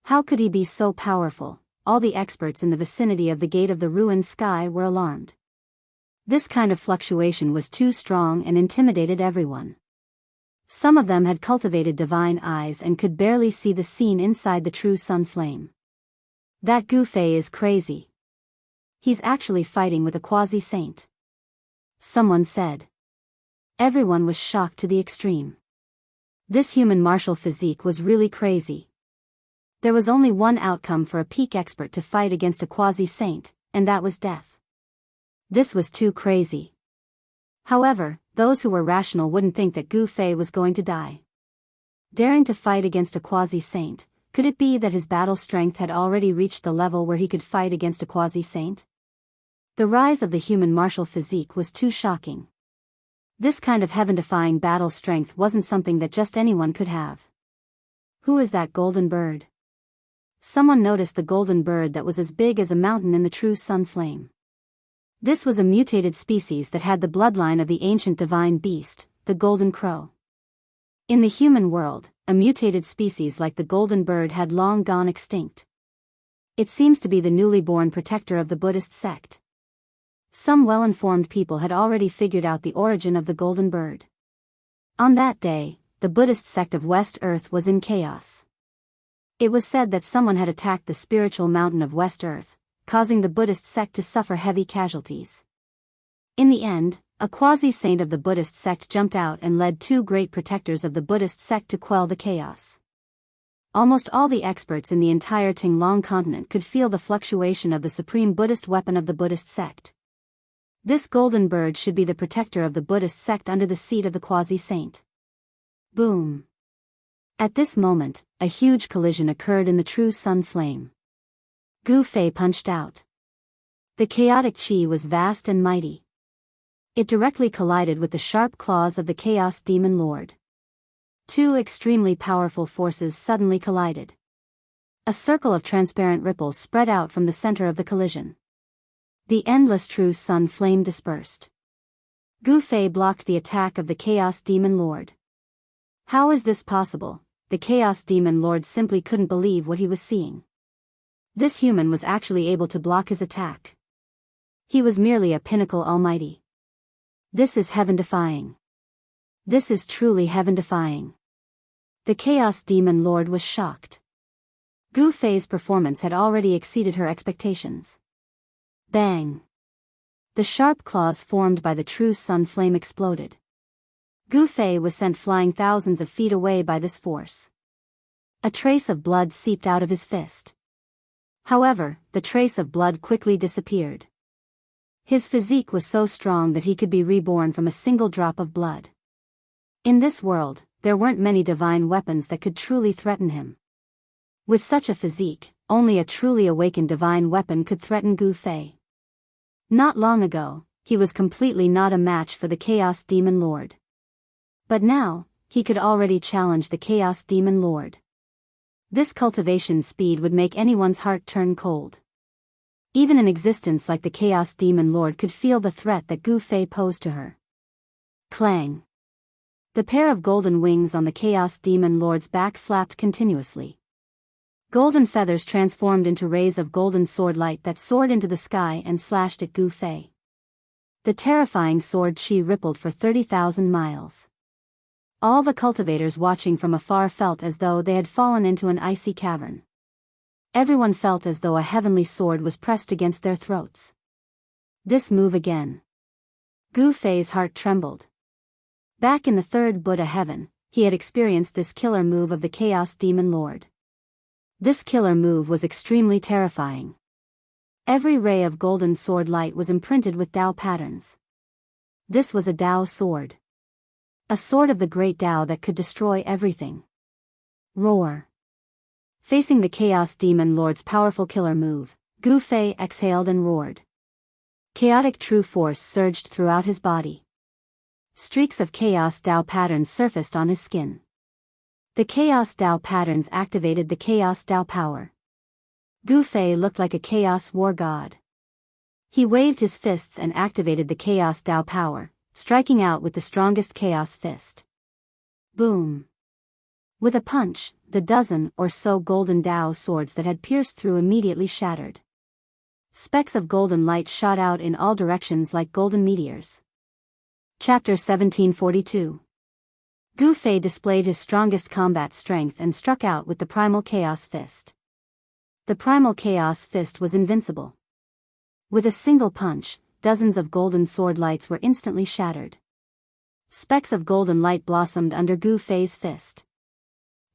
How could he be so powerful? All the experts in the vicinity of the gate of the ruined sky were alarmed. This kind of fluctuation was too strong and intimidated everyone. Some of them had cultivated divine eyes and could barely see the scene inside the true sun flame. That Gu Fei is crazy. He's actually fighting with a quasi-saint. Someone said. Everyone was shocked to the extreme. This human martial physique was really crazy. There was only one outcome for a peak expert to fight against a quasi-saint, and that was death. This was too crazy. However, those who were rational wouldn't think that Gu Fei was going to die. Daring to fight against a quasi-saint, could it be that his battle strength had already reached the level where he could fight against a quasi-saint? The rise of the human martial physique was too shocking. This kind of heaven-defying battle strength wasn't something that just anyone could have. Who is that golden bird? Someone noticed the golden bird that was as big as a mountain in the true sun flame. This was a mutated species that had the bloodline of the ancient divine beast, the golden crow. In the human world, a mutated species like the golden bird had long gone extinct. It seems to be the newly born protector of the Buddhist sect. Some well-informed people had already figured out the origin of the golden bird. On that day, the Buddhist sect of West Earth was in chaos. It was said that someone had attacked the spiritual mountain of West Earth, causing the Buddhist sect to suffer heavy casualties. In the end, A quasi-saint of the Buddhist sect jumped out and led two great protectors of the Buddhist sect to quell the chaos. Almost all the experts in the entire Tinglong continent could feel the fluctuation of the supreme Buddhist weapon of the Buddhist sect. This golden bird should be the protector of the Buddhist sect under the seat of the quasi-saint. Boom. At this moment, a huge collision occurred in the true sun flame. Gu Fei punched out. The chaotic chi was vast and mighty. It directly collided with the sharp claws of the Chaos Demon Lord. Two extremely powerful forces suddenly collided. A circle of transparent ripples spread out from the center of the collision. The endless true sun flame dispersed. Gu Fei blocked the attack of the Chaos Demon Lord. How is this possible? The Chaos Demon Lord simply couldn't believe what he was seeing. This human was actually able to block his attack. He was merely a pinnacle almighty. This is heaven-defying. This is truly heaven-defying. The Chaos Demon Lord was shocked. Gu Fei's performance had already exceeded her expectations. Bang! The sharp claws formed by the true sun flame exploded. Gu Fei was sent flying thousands of feet away by this force. A trace of blood seeped out of his fist. However, the trace of blood quickly disappeared. His physique was so strong that he could be reborn from a single drop of blood. In this world, there weren't many divine weapons that could truly threaten him. With such a physique, only a truly awakened divine weapon could threaten Gu Fei. Not long ago, he was completely not a match for the Chaos Demon Lord. But now, he could already challenge the Chaos Demon Lord. This cultivation speed would make anyone's heart turn cold. Even an existence like the Chaos Demon Lord could feel the threat that Gu Fei posed to her. Clang! The pair of golden wings on the Chaos Demon Lord's back flapped continuously. Golden feathers transformed into rays of golden sword light that soared into the sky and slashed at Gu Fei. The terrifying sword chi rippled for 30,000 miles. All the cultivators watching from afar felt as though they had fallen into an icy cavern. Everyone felt as though a heavenly sword was pressed against their throats. This move again. Gu Fei's heart trembled. Back in the third Buddha heaven, he had experienced this killer move of the Chaos Demon Lord. This killer move was extremely terrifying. Every ray of golden sword light was imprinted with Dao patterns. This was a Dao sword. A sword of the great Dao that could destroy everything. Roar. Facing the Chaos Demon Lord's powerful killer move, Gu Fei exhaled and roared. Chaotic true force surged throughout his body. Streaks of Chaos Dao patterns surfaced on his skin. The Chaos Dao patterns activated the Chaos Dao power. Gu Fei looked like a Chaos War God. He waved his fists and activated the Chaos Dao power, striking out with the strongest Chaos fist. Boom! With a punch, the dozen or so golden Dao swords that had pierced through immediately shattered. Specks of golden light shot out in all directions like golden meteors. Chapter 1742. Gu Fei displayed his strongest combat strength and struck out with the Primal Chaos Fist. The Primal Chaos Fist was invincible. With a single punch, dozens of golden sword lights were instantly shattered. Specks of golden light blossomed under Gu Fei's fist.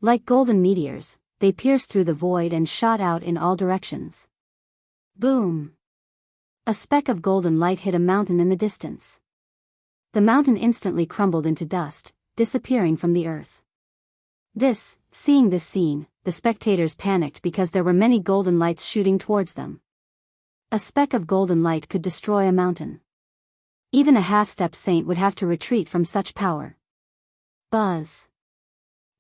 Like golden meteors, they pierced through the void and shot out in all directions. Boom! A speck of golden light hit a mountain in the distance. The mountain instantly crumbled into dust, disappearing from the earth. Seeing this scene, the spectators panicked because there were many golden lights shooting towards them. A speck of golden light could destroy a mountain. Even a half-step saint would have to retreat from such power. Buzz!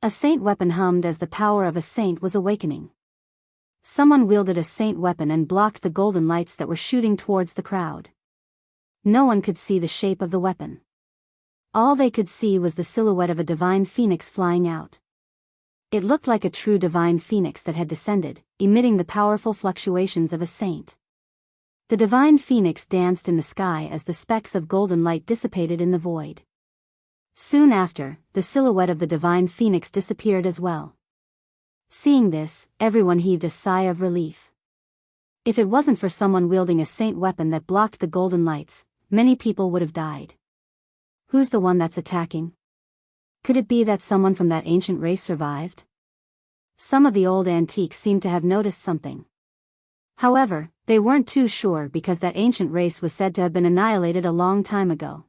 A saint weapon hummed as the power of a saint was awakening. Someone wielded a saint weapon and blocked the golden lights that were shooting towards the crowd. No one could see the shape of the weapon. All they could see was the silhouette of a divine phoenix flying out. It looked like a true divine phoenix that had descended, emitting the powerful fluctuations of a saint. The divine phoenix danced in the sky as the specks of golden light dissipated in the void. Soon after, the silhouette of the divine phoenix disappeared as well. Seeing this, everyone heaved a sigh of relief. If it wasn't for someone wielding a saint weapon that blocked the golden lights, many people would have died. Who's the one that's attacking? Could it be that someone from that ancient race survived? Some of the old antiques seemed to have noticed something. However, they weren't too sure because that ancient race was said to have been annihilated a long time ago.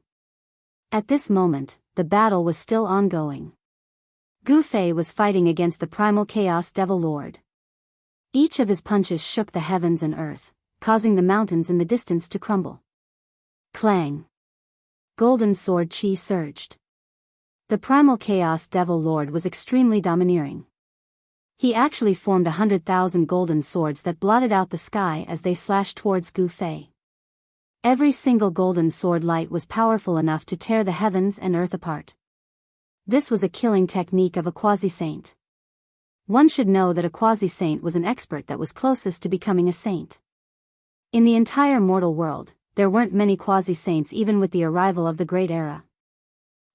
At this moment, the battle was still ongoing. Gu Fei was fighting against the primal chaos devil lord. Each of his punches shook the heavens and earth, causing the mountains in the distance to crumble. Clang! Golden sword chi surged. The primal chaos devil lord was extremely domineering. He actually formed 100,000 golden swords that blotted out the sky as they slashed towards Gu Fei. Every single golden sword light was powerful enough to tear the heavens and earth apart. This was a killing technique of a quasi-saint. One should know that a quasi-saint was an expert that was closest to becoming a saint. In the entire mortal world, there weren't many quasi-saints even with the arrival of the Great Era.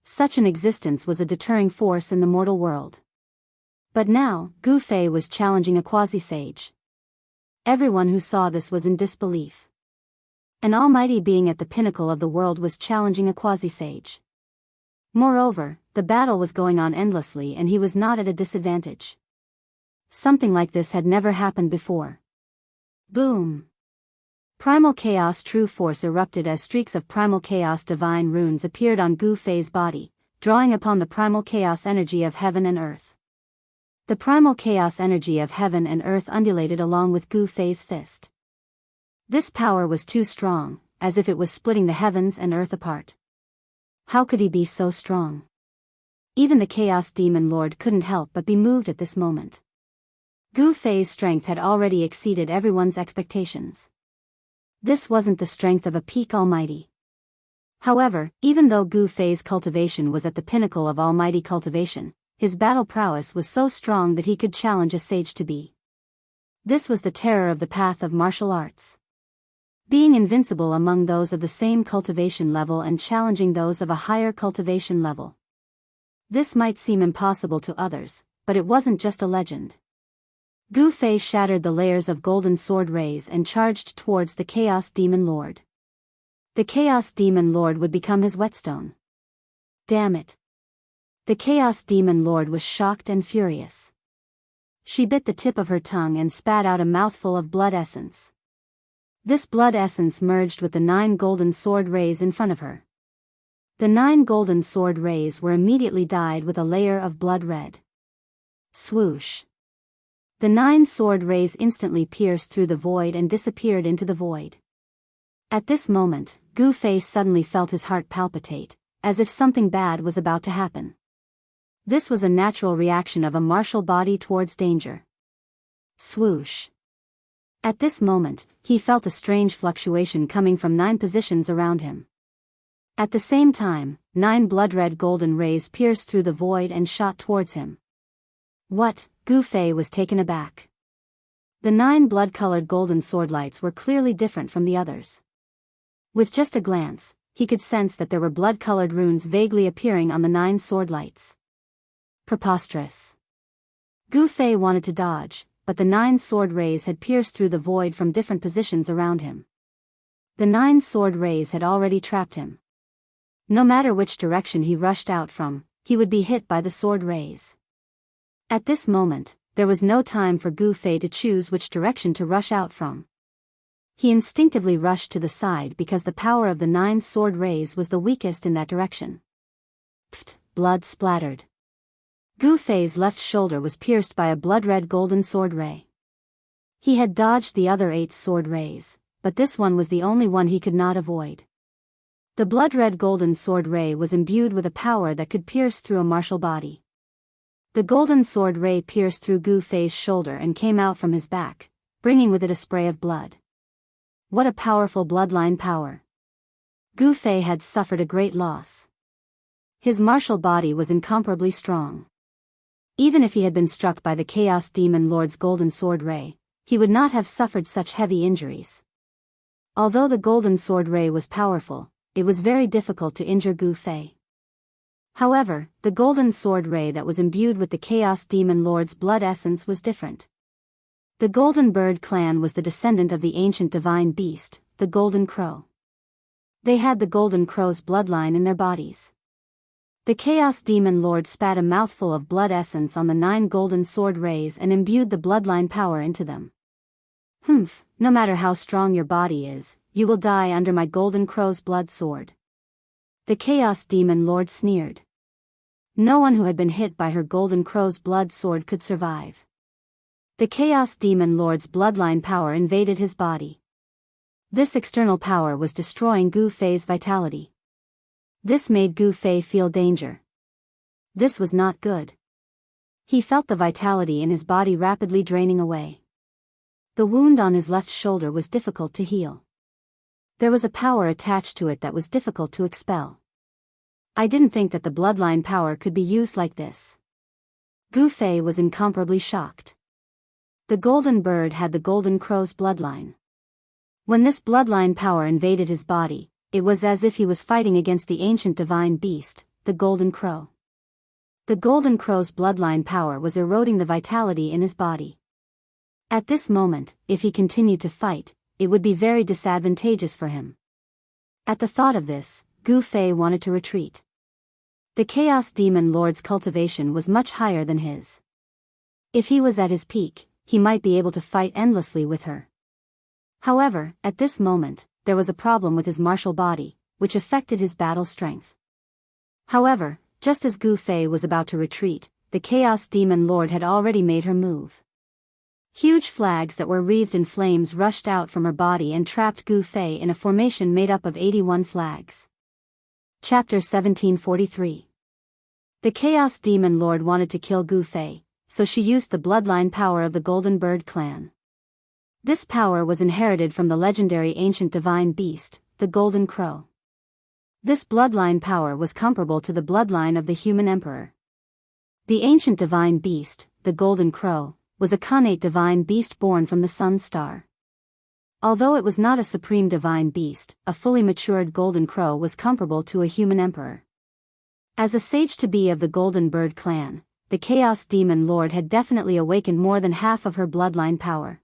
Such an existence was a deterring force in the mortal world. But now, Gu Fei was challenging a quasi-sage. Everyone who saw this was in disbelief. An almighty being at the pinnacle of the world was challenging a quasi-sage. Moreover, the battle was going on endlessly and he was not at a disadvantage. Something like this had never happened before. Boom! Primal Chaos True Force erupted as streaks of Primal Chaos Divine runes appeared on Gu Fei's body, drawing upon the Primal Chaos energy of heaven and earth. The Primal Chaos energy of heaven and earth undulated along with Gu Fei's fist. This power was too strong, as if it was splitting the heavens and earth apart. How could he be so strong? Even the Chaos Demon Lord couldn't help but be moved at this moment. Gu Fei's strength had already exceeded everyone's expectations. This wasn't the strength of a peak almighty. However, even though Gu Fei's cultivation was at the pinnacle of almighty cultivation, his battle prowess was so strong that he could challenge a sage to be. This was the terror of the path of martial arts. Being invincible among those of the same cultivation level and challenging those of a higher cultivation level. This might seem impossible to others, but it wasn't just a legend. Gu Fei shattered the layers of golden sword rays and charged towards the Chaos Demon Lord. The Chaos Demon Lord would become his whetstone. Damn it! The Chaos Demon Lord was shocked and furious. She bit the tip of her tongue and spat out a mouthful of blood essence. This blood essence merged with the 9 golden sword rays in front of her. The 9 golden sword rays were immediately dyed with a layer of blood red. Swoosh! The 9 sword rays instantly pierced through the void and disappeared into the void. At this moment, Gu Fei suddenly felt his heart palpitate, as if something bad was about to happen. This was a natural reaction of a martial body towards danger. Swoosh! At this moment, he felt a strange fluctuation coming from 9 positions around him. At the same time, 9 blood-red golden rays pierced through the void and shot towards him. What? Gu Fei was taken aback. The 9 blood-colored golden swordlights were clearly different from the others. With just a glance, he could sense that there were blood-colored runes vaguely appearing on the 9 swordlights. Preposterous. Gu Fei wanted to dodge, but the 9 sword rays had pierced through the void from different positions around him. The 9 sword rays had already trapped him. No matter which direction he rushed out from, he would be hit by the sword rays. At this moment, there was no time for Gu Fei to choose which direction to rush out from. He instinctively rushed to the side because the power of the 9 sword rays was the weakest in that direction. Pfft! Blood splattered. Gu Fei's left shoulder was pierced by a blood-red golden sword ray. He had dodged the other 8 sword rays, but this one was the only one he could not avoid. The blood-red golden sword ray was imbued with a power that could pierce through a martial body. The golden sword ray pierced through Gu Fei's shoulder and came out from his back, bringing with it a spray of blood. What a powerful bloodline power! Gu Fei had suffered a great loss. His martial body was incomparably strong. Even if he had been struck by the Chaos Demon Lord's golden sword ray, he would not have suffered such heavy injuries. Although the golden sword ray was powerful, it was very difficult to injure Gu Fei. However, the golden sword ray that was imbued with the Chaos Demon Lord's blood essence was different. The Golden Bird clan was the descendant of the ancient divine beast, the Golden Crow. They had the Golden Crow's bloodline in their bodies. The Chaos Demon Lord spat a mouthful of blood essence on the 9 golden sword rays and imbued the bloodline power into them. No matter how strong your body is, you will die under my golden crow's blood sword. The Chaos Demon Lord sneered. No one who had been hit by her golden crow's blood sword could survive. The Chaos Demon Lord's bloodline power invaded his body. This external power was destroying Gu Fei's vitality. This made Gu Fei feel danger. This was not good. He felt the vitality in his body rapidly draining away. The wound on his left shoulder was difficult to heal. There was a power attached to it that was difficult to expel. I didn't think that the bloodline power could be used like this. Gu Fei was incomparably shocked. The golden bird had the golden crow's bloodline. When this bloodline power invaded his body, it was as if he was fighting against the ancient divine beast, the golden crow. The golden crow's bloodline power was eroding the vitality in his body. At this moment, if he continued to fight, it would be very disadvantageous for him. At the thought of this, Gu Fei wanted to retreat. The Chaos Demon Lord's cultivation was much higher than his. If he was at his peak, he might be able to fight endlessly with her. However, at this moment, there was a problem with his martial body, which affected his battle strength. However, just as Gu Fei was about to retreat, the Chaos Demon Lord had already made her move. Huge flags that were wreathed in flames rushed out from her body and trapped Gu Fei in a formation made up of 81 flags. Chapter 1743. The Chaos Demon Lord wanted to kill Gu Fei, so she used the bloodline power of the Golden Bird clan. This power was inherited from the legendary ancient divine beast, the Golden Crow. This bloodline power was comparable to the bloodline of the human emperor. The ancient divine beast, the Golden Crow, was a connate divine beast born from the sun star. Although it was not a supreme divine beast, a fully matured Golden Crow was comparable to a human emperor. As a sage-to-be of the Golden Bird clan, the Chaos Demon Lord had definitely awakened more than half of her bloodline power.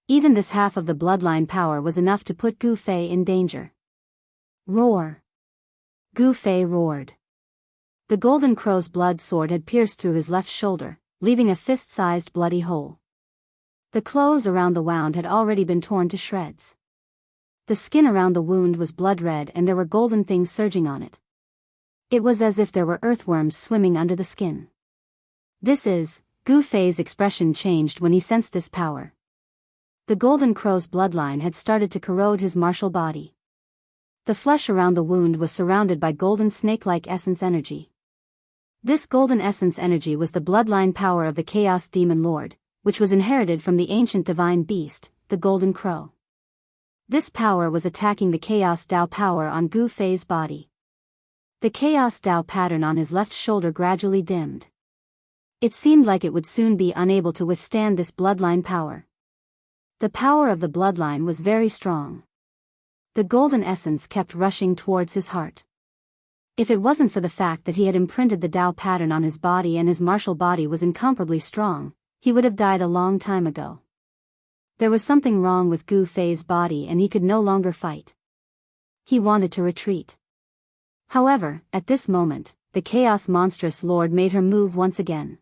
Even this half of the bloodline power was enough to put Gu Fei in danger. Roar! Gu Fei roared. The Golden Crow's blood sword had pierced through his left shoulder, leaving a fist-sized bloody hole. The clothes around the wound had already been torn to shreds. The skin around the wound was blood red and there were golden things surging on it. It was as if there were earthworms swimming under the skin. Gu Fei's expression changed when he sensed this power. The Golden Crow's bloodline had started to corrode his martial body. The flesh around the wound was surrounded by golden snake-like essence energy. This golden essence energy was the bloodline power of the Chaos Demon Lord, which was inherited from the ancient divine beast, the Golden Crow. This power was attacking the Chaos Dao power on Gu Fei's body. The Chaos Dao pattern on his left shoulder gradually dimmed. It seemed like it would soon be unable to withstand this bloodline power. The power of the bloodline was very strong. The golden essence kept rushing towards his heart. If it wasn't for the fact that he had imprinted the Dao pattern on his body and his martial body was incomparably strong, he would have died a long time ago. There was something wrong with Gu Fei's body and he could no longer fight. He wanted to retreat. However, at this moment, the Chaos Monstrous Lord made her move once again.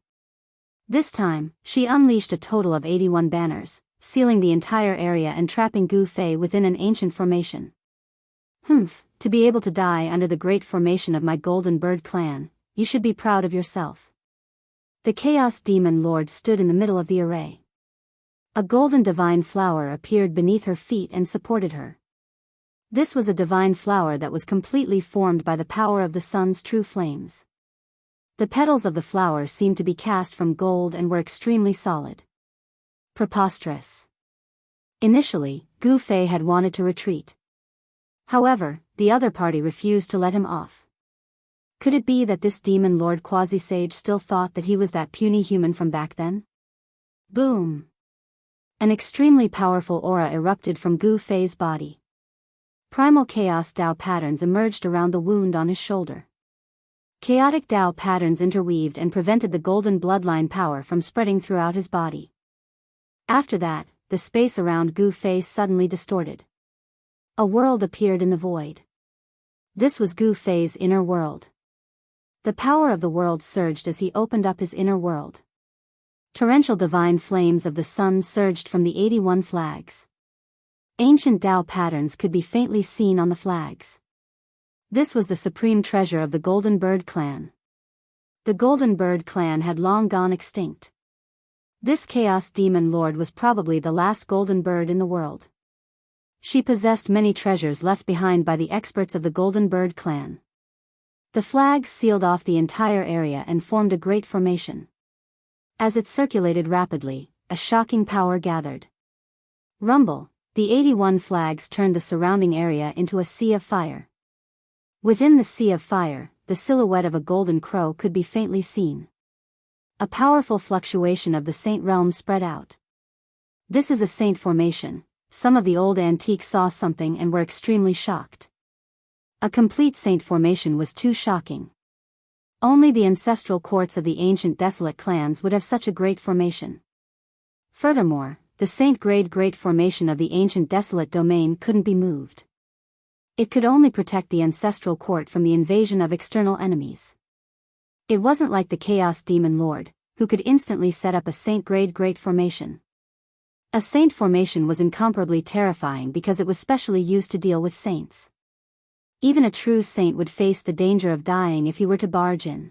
This time, she unleashed a total of 81 banners, sealing the entire area and trapping Gu Fei within an ancient formation. To be able to die under the great formation of my Golden Bird clan, you should be proud of yourself. The Chaos Demon Lord stood in the middle of the array. A golden divine flower appeared beneath her feet and supported her. This was a divine flower that was completely formed by the power of the sun's true flames. The petals of the flower seemed to be cast from gold and were extremely solid. Preposterous. Initially, Gu Fei had wanted to retreat. However, the other party refused to let him off. Could it be that this demon lord quasi-sage still thought that he was that puny human from back then? Boom! An extremely powerful aura erupted from Gu Fei's body. Primal Chaos Dao patterns emerged around the wound on his shoulder. Chaotic Dao patterns interweaved and prevented the golden bloodline power from spreading throughout his body. After that, the space around Gu Fei suddenly distorted. A world appeared in the void. This was Gu Fei's inner world. The power of the world surged as he opened up his inner world. Torrential divine flames of the sun surged from the 81 flags. Ancient Tao patterns could be faintly seen on the flags. This was the supreme treasure of the Golden Bird clan. The Golden Bird clan had long gone extinct. This Chaos Demon Lord was probably the last Golden Bird in the world. She possessed many treasures left behind by the experts of the Golden Bird clan. The flags sealed off the entire area and formed a great formation. As it circulated rapidly, a shocking power gathered. Rumble, the 81 flags turned the surrounding area into a sea of fire. Within the sea of fire, the silhouette of a golden crow could be faintly seen. A powerful fluctuation of the saint realm spread out. This is a saint formation. Some of the old antiques saw something and were extremely shocked. A complete saint formation was too shocking. Only the ancestral courts of the ancient desolate clans would have such a great formation. Furthermore, the saint-grade great formation of the ancient desolate domain couldn't be moved. It could only protect the ancestral court from the invasion of external enemies. It wasn't like the Chaos Demon Lord, who could instantly set up a saint-grade great formation. A saint formation was incomparably terrifying because it was specially used to deal with saints. Even a true saint would face the danger of dying if he were to barge in.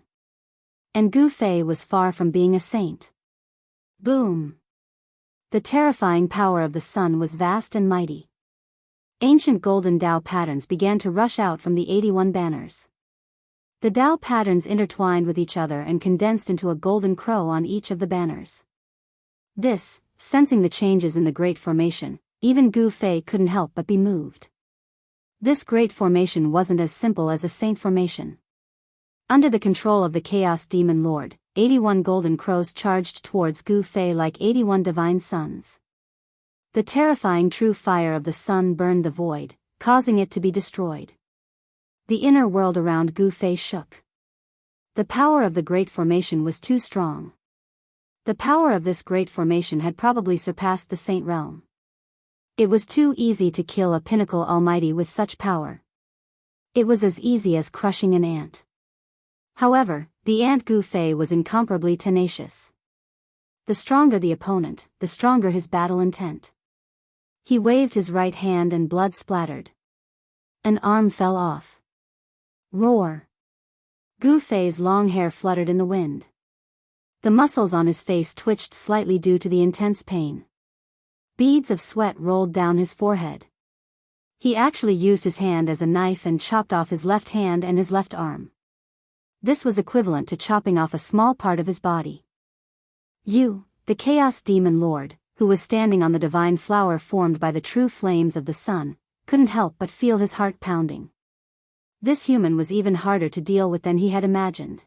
And Gu Fei was far from being a saint. Boom! The terrifying power of the sun was vast and mighty. Ancient golden Tao patterns began to rush out from the 81 banners. The Tao patterns intertwined with each other and condensed into a golden crow on each of the banners. This, sensing the changes in the great formation, even Gu Fei couldn't help but be moved. This great formation wasn't as simple as a saint formation. Under the control of the Chaos Demon Lord, 81 golden crows charged towards Gu Fei like 81 divine suns. The terrifying true fire of the sun burned the void, causing it to be destroyed. The inner world around Gu Fei shook. The power of the great formation was too strong. The power of this great formation had probably surpassed the saint realm. It was too easy to kill a pinnacle almighty with such power. It was as easy as crushing an ant. However, the ant Gu Fei was incomparably tenacious. The stronger the opponent, the stronger his battle intent. He waved his right hand and blood splattered. An arm fell off. Roar! Gu Fei's long hair fluttered in the wind. The muscles on his face twitched slightly due to the intense pain. Beads of sweat rolled down his forehead. He actually used his hand as a knife and chopped off his left hand and his left arm. This was equivalent to chopping off a small part of his body. You, the Chaos Demon Lord, who was standing on the divine flower formed by the true flames of the sun, couldn't help but feel his heart pounding. This human was even harder to deal with than he had imagined.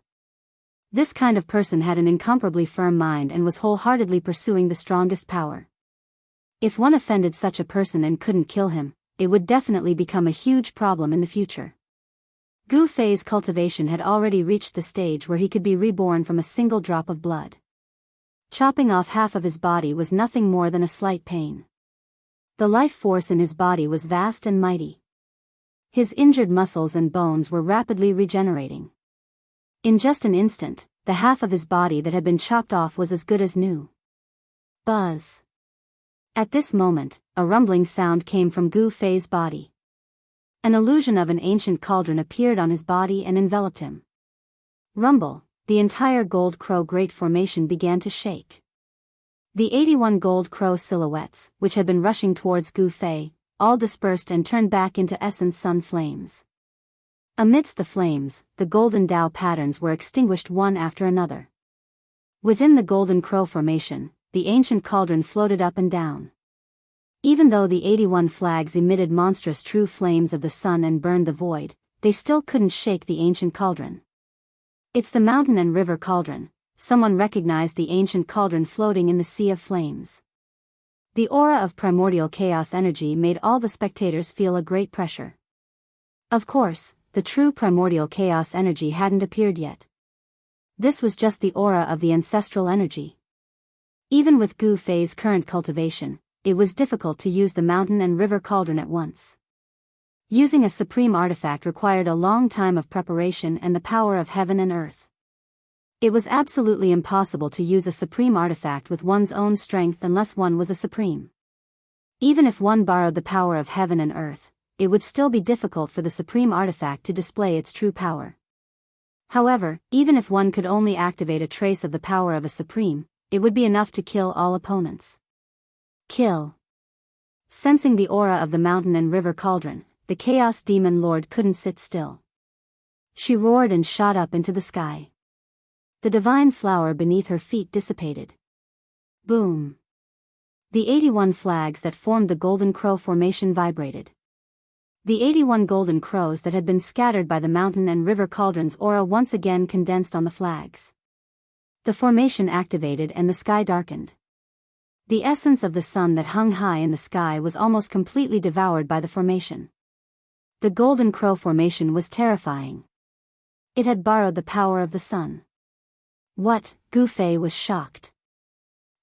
This kind of person had an incomparably firm mind and was wholeheartedly pursuing the strongest power. If one offended such a person and couldn't kill him, it would definitely become a huge problem in the future. Gu Fei's cultivation had already reached the stage where he could be reborn from a single drop of blood. Chopping off half of his body was nothing more than a slight pain. The life force in his body was vast and mighty. His injured muscles and bones were rapidly regenerating. In just an instant, the half of his body that had been chopped off was as good as new. Buzz. At this moment, a rumbling sound came from Gu Fei's body. An illusion of an ancient cauldron appeared on his body and enveloped him. Rumble, the entire gold crow great formation began to shake. The 81 gold crow silhouettes, which had been rushing towards Gu Fei, all dispersed and turned back into essence sun flames. Amidst the flames, the golden Tao patterns were extinguished one after another. Within the golden crow formation, the ancient cauldron floated up and down. Even though the 81 flags emitted monstrous true flames of the sun and burned the void, they still couldn't shake the ancient cauldron. It's the mountain and river cauldron. Someone recognized the ancient cauldron floating in the sea of flames. The aura of primordial chaos energy made all the spectators feel a great pressure. Of course, the true primordial chaos energy hadn't appeared yet. This was just the aura of the ancestral energy. Even with Gu Fei's current cultivation, it was difficult to use the mountain and river cauldron at once. Using a supreme artifact required a long time of preparation and the power of heaven and earth. It was absolutely impossible to use a supreme artifact with one's own strength unless one was a supreme. Even if one borrowed the power of heaven and earth, it would still be difficult for the supreme artifact to display its true power. However, even if one could only activate a trace of the power of a supreme, it would be enough to kill all opponents. Kill. Sensing the aura of the mountain and river cauldron, the Chaos Demon Lord couldn't sit still. She roared and shot up into the sky. The divine flower beneath her feet dissipated. Boom. The 81 flags that formed the Golden Crow formation vibrated. The 81 golden crows that had been scattered by the mountain and river cauldron's aura once again condensed on the flags. The formation activated and the sky darkened. The essence of the sun that hung high in the sky was almost completely devoured by the formation. The Golden Crow formation was terrifying. It had borrowed the power of the sun. What? Gu Fei was shocked.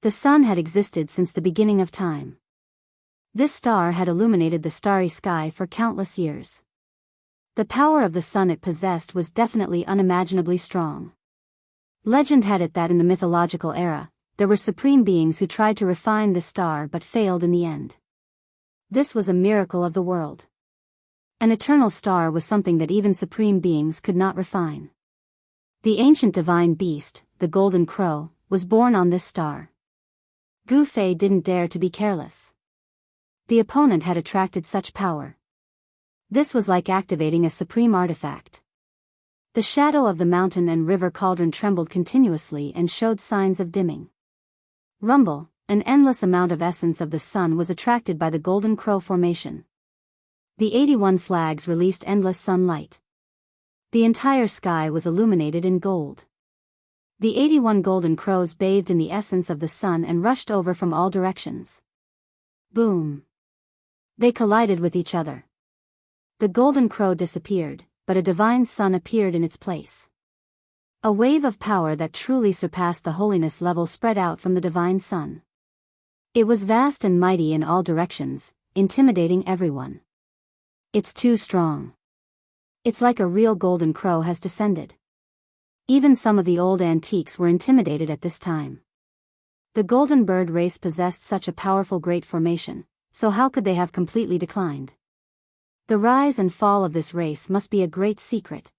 The sun had existed since the beginning of time. This star had illuminated the starry sky for countless years. The power of the sun it possessed was definitely unimaginably strong. Legend had it that in the mythological era, there were supreme beings who tried to refine this star but failed in the end. This was a miracle of the world. An eternal star was something that even supreme beings could not refine. The ancient divine beast, the Golden Crow, was born on this star. Gu Fei didn't dare to be careless. The opponent had attracted such power. This was like activating a supreme artifact. The shadow of the mountain and river cauldron trembled continuously and showed signs of dimming. Rumble, an endless amount of essence of the sun was attracted by the Golden Crow formation. The 81 flags released endless sunlight. The entire sky was illuminated in gold. The 81 golden crows bathed in the essence of the sun and rushed over from all directions. Boom. They collided with each other. The Golden Crow disappeared, but a divine sun appeared in its place. A wave of power that truly surpassed the holiness level spread out from the divine sun. It was vast and mighty in all directions, intimidating everyone. It's too strong. It's like a real Golden Crow has descended. Even some of the old antiques were intimidated at this time. The Golden Bird race possessed such a powerful great formation, so how could they have completely declined? The rise and fall of this race must be a great secret.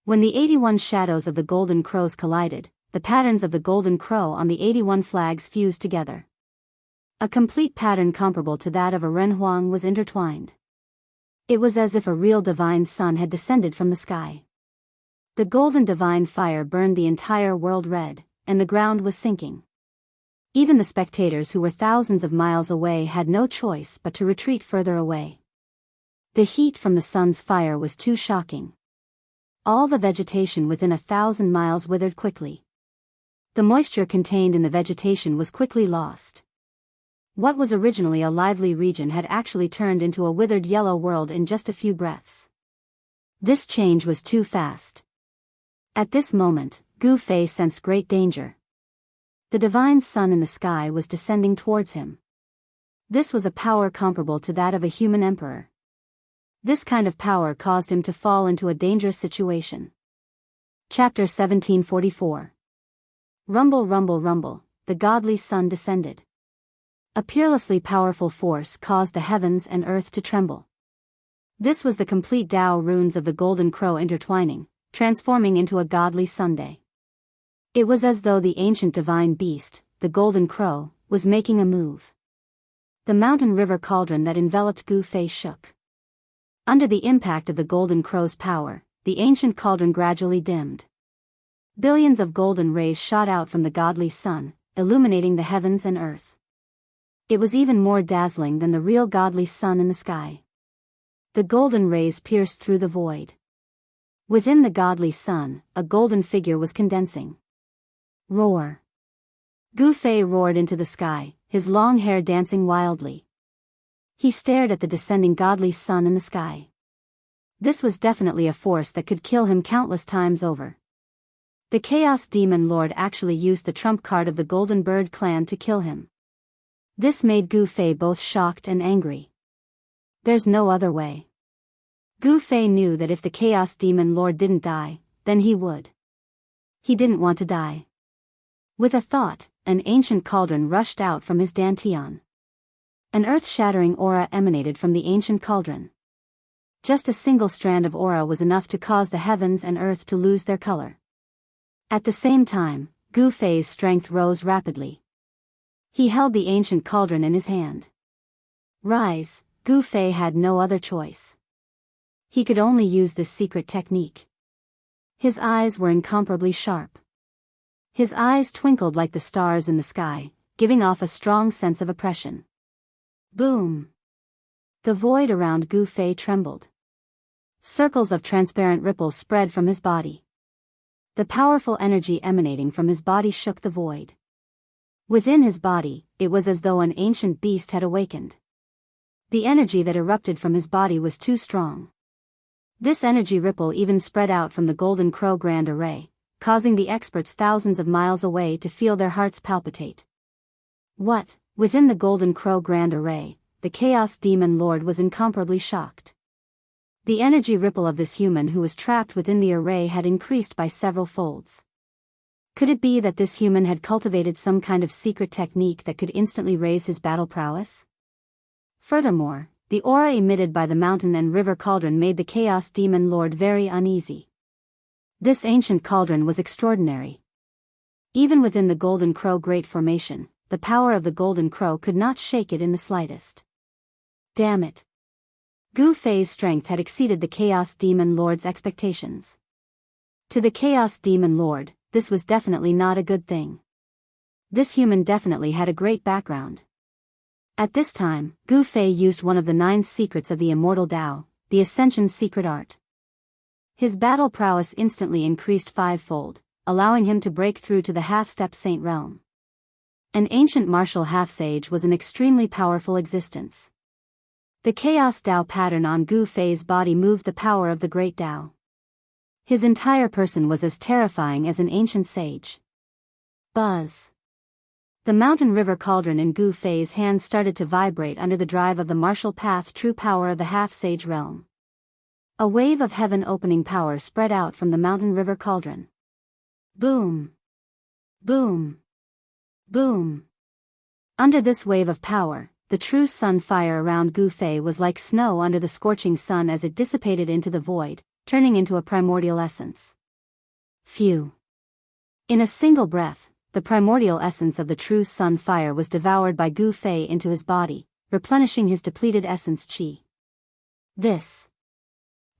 When the 81 shadows of the Golden Crows collided, the patterns of the Golden Crow on the 81 flags fused together. A complete pattern comparable to that of a renhuang was intertwined. It was as if a real divine sun had descended from the sky. The golden divine fire burned the entire world red, and the ground was sinking. Even the spectators who were thousands of miles away had no choice but to retreat further away. The heat from the sun's fire was too shocking. All the vegetation within 1,000 miles withered quickly. The moisture contained in the vegetation was quickly lost. What was originally a lively region had actually turned into a withered yellow world in just a few breaths. This change was too fast. At this moment, Gu Fei sensed great danger. The divine sun in the sky was descending towards him. This was a power comparable to that of a human emperor. This kind of power caused him to fall into a dangerous situation. Chapter 1744. Rumble, rumble, rumble, the godly sun descended. A peerlessly powerful force caused the heavens and earth to tremble. This was the complete Tao runes of the Golden Crow intertwining, transforming into a godly Sunday. It was as though the ancient divine beast, the Golden Crow, was making a move. The mountain river cauldron that enveloped Gu Fei shook. Under the impact of the Golden Crow's power, the ancient cauldron gradually dimmed. Billions of golden rays shot out from the godly sun, illuminating the heavens and earth. It was even more dazzling than the real godly sun in the sky. The golden rays pierced through the void. Within the godly sun, a golden figure was condensing. Roar. Gu Fei roared into the sky, his long hair dancing wildly. He stared at the descending godly sun in the sky. This was definitely a force that could kill him countless times over. The Chaos Demon Lord actually used the trump card of the Golden Bird clan to kill him. This made Gu Fei both shocked and angry. There's no other way. Gu Fei knew that if the Chaos Demon Lord didn't die, then he would. He didn't want to die. With a thought, an ancient cauldron rushed out from his dantian. An earth-shattering aura emanated from the ancient cauldron. Just a single strand of aura was enough to cause the heavens and earth to lose their color. At the same time, Gu Fei's strength rose rapidly. He held the ancient cauldron in his hand. Rise, Gu Fei had no other choice. He could only use this secret technique. His eyes were incomparably sharp. His eyes twinkled like the stars in the sky, giving off a strong sense of oppression. Boom! The void around Gu Fei trembled. Circles of transparent ripples spread from his body. The powerful energy emanating from his body shook the void. Within his body, it was as though an ancient beast had awakened. The energy that erupted from his body was too strong. This energy ripple even spread out from the Golden Crow Grand Array, causing the experts thousands of miles away to feel their hearts palpitate. What? Within the Golden Crow Grand Array, the Chaos Demon Lord was incomparably shocked. The energy ripple of this human who was trapped within the array had increased by several folds. Could it be that this human had cultivated some kind of secret technique that could instantly raise his battle prowess? Furthermore, the aura emitted by the mountain and river cauldron made the Chaos Demon Lord very uneasy. This ancient cauldron was extraordinary. Even within the Golden Crow Great Formation, the power of the Golden Crow could not shake it in the slightest. Damn it! Gu Fei's strength had exceeded the Chaos Demon Lord's expectations. To the Chaos Demon Lord, this was definitely not a good thing. This human definitely had a great background. At this time, Gu Fei used one of the 9 secrets of the Immortal Tao, the Ascension Secret Art. His battle prowess instantly increased 5-fold, allowing him to break through to the half-step saint realm. An ancient martial half-sage was an extremely powerful existence. The Chaos Tao pattern on Gu Fei's body moved the power of the Great Tao. His entire person was as terrifying as an ancient sage. Buzz! The mountain river cauldron in Gu Fei's hands started to vibrate under the drive of the martial path true power of the half-sage realm. A wave of heaven-opening power spread out from the mountain river cauldron. Boom! Boom! Boom! Under this wave of power, the true sun fire around Gu Fei was like snow under the scorching sun as it dissipated into the void, turning into a primordial essence. Phew! In a single breath, the primordial essence of the true sun fire was devoured by Gu Fei into his body, replenishing his depleted essence qi.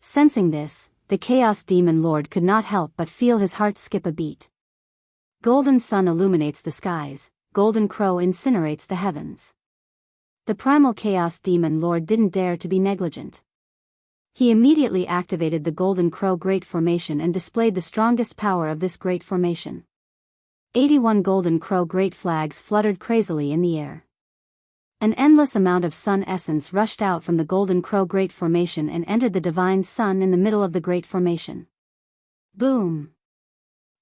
Sensing this, the Chaos Demon Lord could not help but feel his heart skip a beat. Golden sun illuminates the skies, Golden Crow incinerates the heavens. The primal Chaos Demon Lord didn't dare to be negligent. He immediately activated the Golden Crow Great Formation and displayed the strongest power of this Great Formation. 81 Golden Crow Great Flags fluttered crazily in the air. An endless amount of sun essence rushed out from the Golden Crow Great Formation and entered the Divine Sun in the middle of the Great Formation. Boom!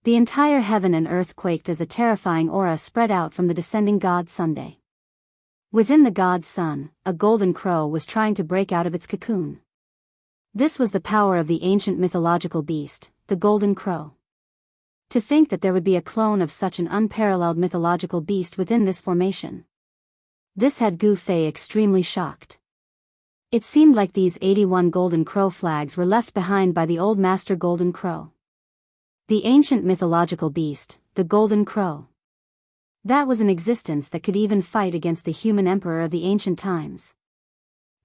The entire heaven and earth quaked as a terrifying aura spread out from the descending God Sunday. Within the God Sun, a golden crow was trying to break out of its cocoon. This was the power of the ancient mythological beast, the Golden Crow. To think that there would be a clone of such an unparalleled mythological beast within this formation. This had Gu Fei extremely shocked. It seemed like these 81 Golden Crow flags were left behind by the old Master Golden Crow. The ancient mythological beast, the Golden Crow. That was an existence that could even fight against the human emperor of the ancient times.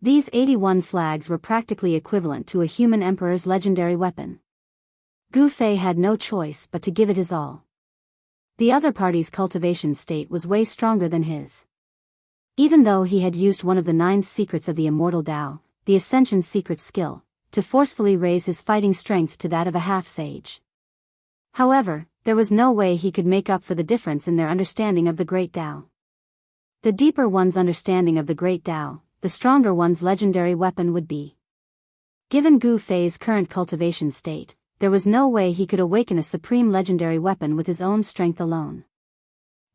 These 81 flags were practically equivalent to a human emperor's legendary weapon. Gu Fei had no choice but to give it his all. The other party's cultivation state was way stronger than his. Even though he had used one of the 9 secrets of the Immortal Tao, the Ascension Secret skill, to forcefully raise his fighting strength to that of a half-sage. However, there was no way he could make up for the difference in their understanding of the Great Tao. The deeper one's understanding of the Great Tao, the stronger one's legendary weapon would be. Given Gu Fei's current cultivation state, there was no way he could awaken a supreme legendary weapon with his own strength alone.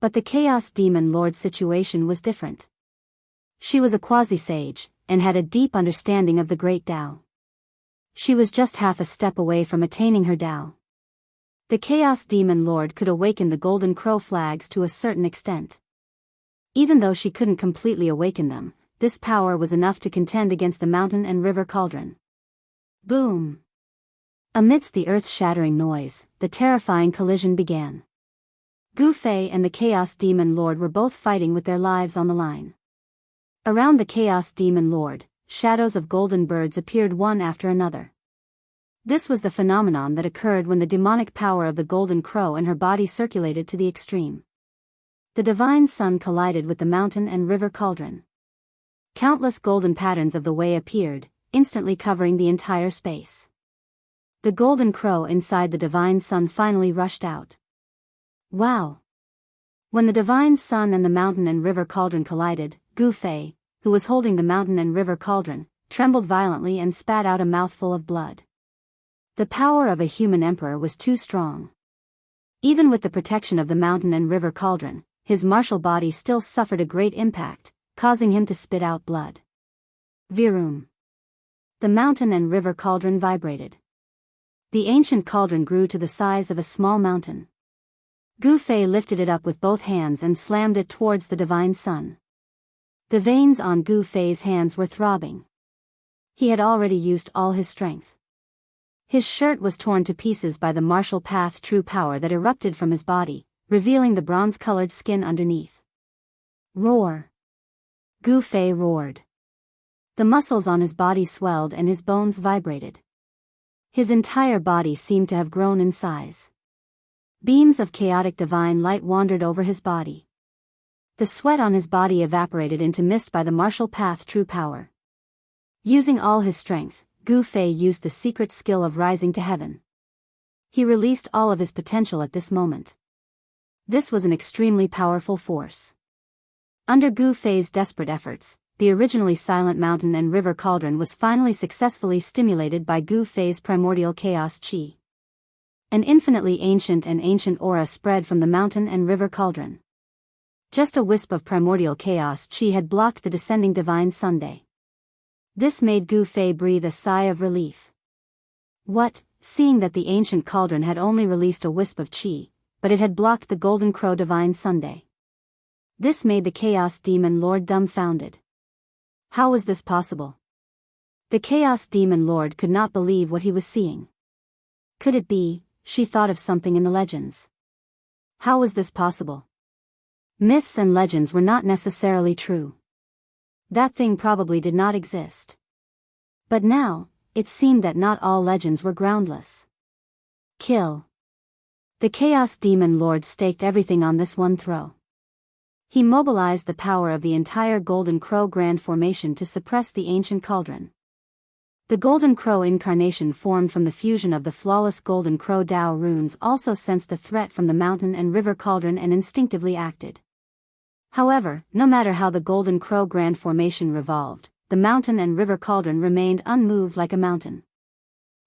But the Chaos Demon Lord's situation was different. She was a quasi-sage, and had a deep understanding of the Great Tao. She was just half a step away from attaining her Dao. The Chaos Demon Lord could awaken the Golden Crow flags to a certain extent. Even though she couldn't completely awaken them, this power was enough to contend against the mountain and river cauldron. Boom! Amidst the earth-shattering noise, the terrifying collision began. Gu Fei and the Chaos Demon Lord were both fighting with their lives on the line. Around the Chaos Demon Lord, shadows of golden birds appeared one after another. This was the phenomenon that occurred when the demonic power of the Golden Crow in her body circulated to the extreme. The divine sun collided with the mountain and river cauldron. Countless golden patterns of the way appeared, instantly covering the entire space. The Golden Crow inside the divine sun finally rushed out. Wow! When the divine sun and the mountain and river cauldron collided, Gu Fei, who was holding the mountain and river cauldron, trembled violently and spat out a mouthful of blood. The power of a human emperor was too strong. Even with the protection of the mountain and river cauldron, his martial body still suffered a great impact, causing him to spit out blood. Virum. The mountain and river cauldron vibrated. The ancient cauldron grew to the size of a small mountain. Gu Fei lifted it up with both hands and slammed it towards the divine sun. The veins on Gu Fei's hands were throbbing. He had already used all his strength. His shirt was torn to pieces by the martial path true power that erupted from his body, revealing the bronze-colored skin underneath. Roar! Gu Fei roared. The muscles on his body swelled and his bones vibrated. His entire body seemed to have grown in size. Beams of chaotic divine light wandered over his body. The sweat on his body evaporated into mist by the martial path true power. Using all his strength, Gu Fei used the secret skill of rising to heaven. He released all of his potential at this moment. This was an extremely powerful force. Under Gu Fei's desperate efforts, the originally silent mountain and river cauldron was finally successfully stimulated by Gu Fei's primordial chaos qi. An infinitely ancient aura spread from the mountain and river cauldron. Just a wisp of primordial chaos qi had blocked the descending divine Sunday. This made Gu Fei breathe a sigh of relief. What, seeing that the ancient cauldron had only released a wisp of qi, but it had blocked the Golden Crow divine Sunday. This made the Chaos Demon Lord dumbfounded. How was this possible? The Chaos Demon Lord could not believe what he was seeing. Could it be, she thought of something in the legends. How was this possible? Myths and legends were not necessarily true. That thing probably did not exist. But now, it seemed that not all legends were groundless. Kill. The Chaos Demon Lord staked everything on this one throw. He mobilized the power of the entire Golden Crow Grand Formation to suppress the ancient cauldron. The Golden Crow incarnation formed from the fusion of the flawless Golden Crow Dao runes also sensed the threat from the mountain and river cauldron and instinctively acted. However, no matter how the Golden Crow Grand Formation revolved, the mountain and river cauldron remained unmoved like a mountain.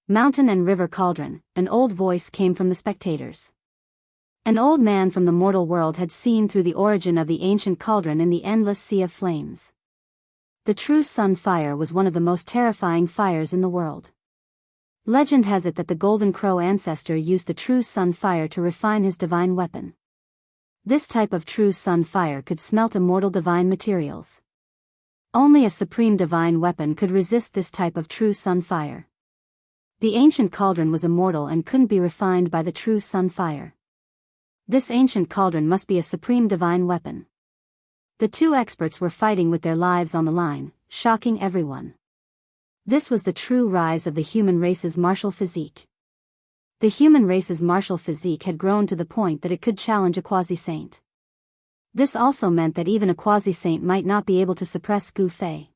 Mountain and river cauldron, an old voice came from the spectators. An old man from the mortal world had seen through the origin of the ancient cauldron in the endless sea of flames. The true sun fire was one of the most terrifying fires in the world. Legend has it that the Golden Crow ancestor used the true sun fire to refine his divine weapon. This type of true sun fire could smelt immortal divine materials. Only a supreme divine weapon could resist this type of true sun fire. The ancient cauldron was immortal and couldn't be refined by the true sun fire. This ancient cauldron must be a supreme divine weapon. The two experts were fighting with their lives on the line, shocking everyone. This was the true rise of the human race's martial physique. The human race's martial physique had grown to the point that it could challenge a quasi-saint. This also meant that even a quasi-saint might not be able to suppress Gu Fei.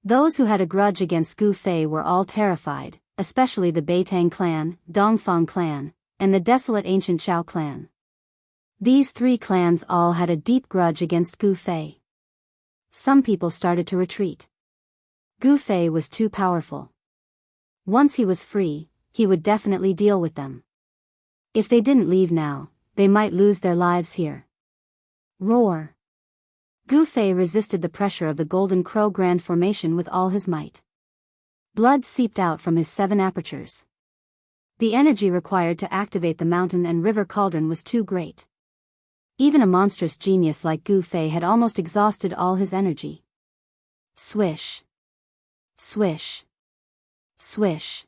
Those who had a grudge against Gu Fei were all terrified, especially the Beitang clan, Dongfang clan, and the desolate ancient Zhao clan. These three clans all had a deep grudge against Gu Fei. Some people started to retreat. Gu Fei was too powerful. Once he was free, he would definitely deal with them. If they didn't leave now, they might lose their lives here. Roar. Gu Fei resisted the pressure of the Golden Crow Grand Formation with all his might. Blood seeped out from his 7 apertures. The energy required to activate the mountain and river cauldron was too great. Even a monstrous genius like Gu Fei had almost exhausted all his energy. Swish. Swish. Swish.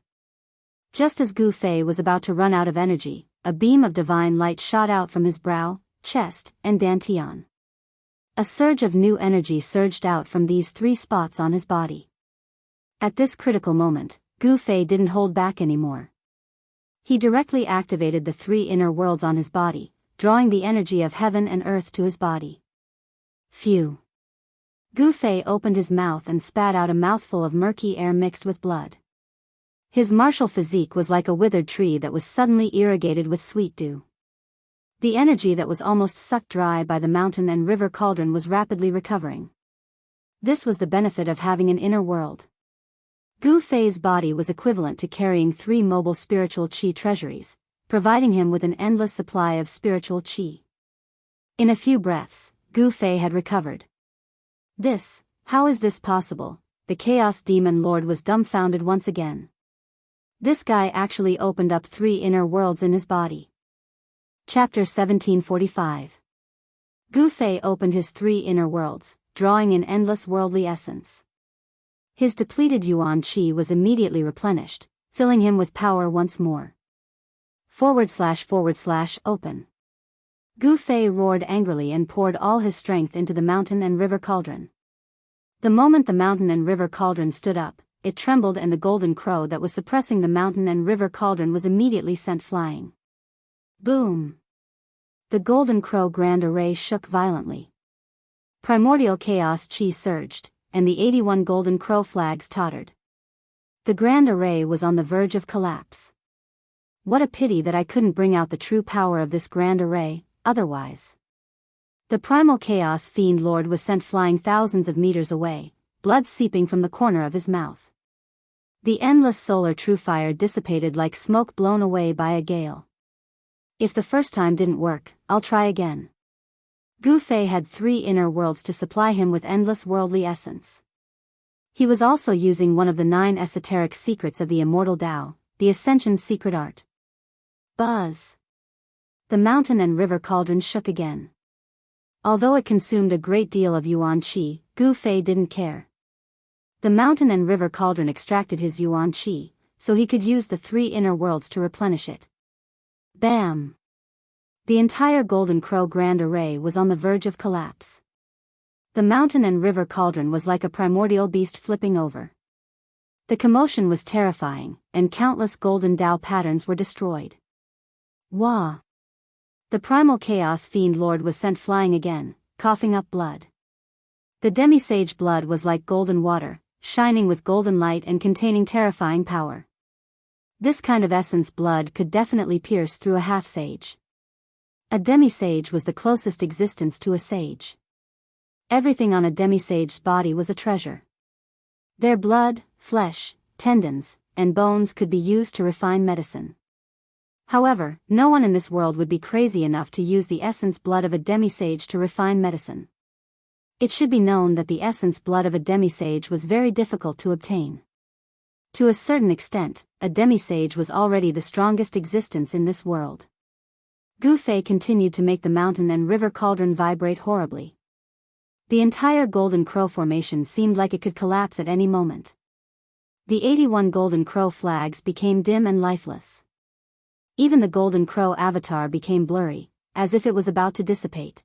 Just as Gu Fei was about to run out of energy, a beam of divine light shot out from his brow, chest, and dantian. A surge of new energy surged out from these 3 spots on his body. At this critical moment, Gu Fei didn't hold back anymore. He directly activated the 3 inner worlds on his body, drawing the energy of heaven and earth to his body. Phew. Gu Fei opened his mouth and spat out a mouthful of murky air mixed with blood. His martial physique was like a withered tree that was suddenly irrigated with sweet dew. The energy that was almost sucked dry by the mountain and river cauldron was rapidly recovering. This was the benefit of having an inner world. Gu Fei's body was equivalent to carrying 3 mobile spiritual qi treasuries, providing him with an endless supply of spiritual qi. In a few breaths, Gu Fei had recovered. How is this possible? The Chaos Demon Lord was dumbfounded once again. This guy actually opened up 3 inner worlds in his body. Chapter 1745. Gu Fei opened his 3 inner worlds, drawing in endless worldly essence. His depleted yuan qi was immediately replenished, filling him with power once more. / open. Gu Fei roared angrily and poured all his strength into the mountain and river cauldron. The moment the mountain and river cauldron stood up, it trembled and the golden crow that was suppressing the mountain and river cauldron was immediately sent flying. Boom! The golden crow grand array shook violently. Primordial chaos qi surged, and the 81 golden crow flags tottered. The grand array was on the verge of collapse. What a pity that I couldn't bring out the true power of this grand array, otherwise. The primal chaos fiend lord was sent flying thousands of meters away, blood seeping from the corner of his mouth. The endless solar true fire dissipated like smoke blown away by a gale. If the first time didn't work, I'll try again. Gu Fei had 3 inner worlds to supply him with endless worldly essence. He was also using one of the 9 esoteric secrets of the immortal Tao, the Ascension secret art. Buzz! The mountain and river cauldron shook again. Although it consumed a great deal of yuan qi, Gu Fei didn't care. The mountain and river cauldron extracted his yuan qi, so he could use the 3 inner worlds to replenish it. Bam! The entire golden crow grand array was on the verge of collapse. The mountain and river cauldron was like a primordial beast flipping over. The commotion was terrifying, and countless golden Tao patterns were destroyed. Wah! The primal chaos fiend lord was sent flying again, coughing up blood. The demisage blood was like golden water, shining with golden light and containing terrifying power. This kind of essence blood could definitely pierce through a half-sage. A demisage was the closest existence to a sage. Everything on a demisage's body was a treasure. Their blood, flesh, tendons, and bones could be used to refine medicine. However, no one in this world would be crazy enough to use the essence blood of a demisage to refine medicine. It should be known that the essence blood of a demisage was very difficult to obtain. To a certain extent, a demisage was already the strongest existence in this world. Gu Fei continued to make the mountain and river cauldron vibrate horribly. The entire golden crow formation seemed like it could collapse at any moment. The 81 golden crow flags became dim and lifeless. Even the golden crow avatar became blurry, as if it was about to dissipate.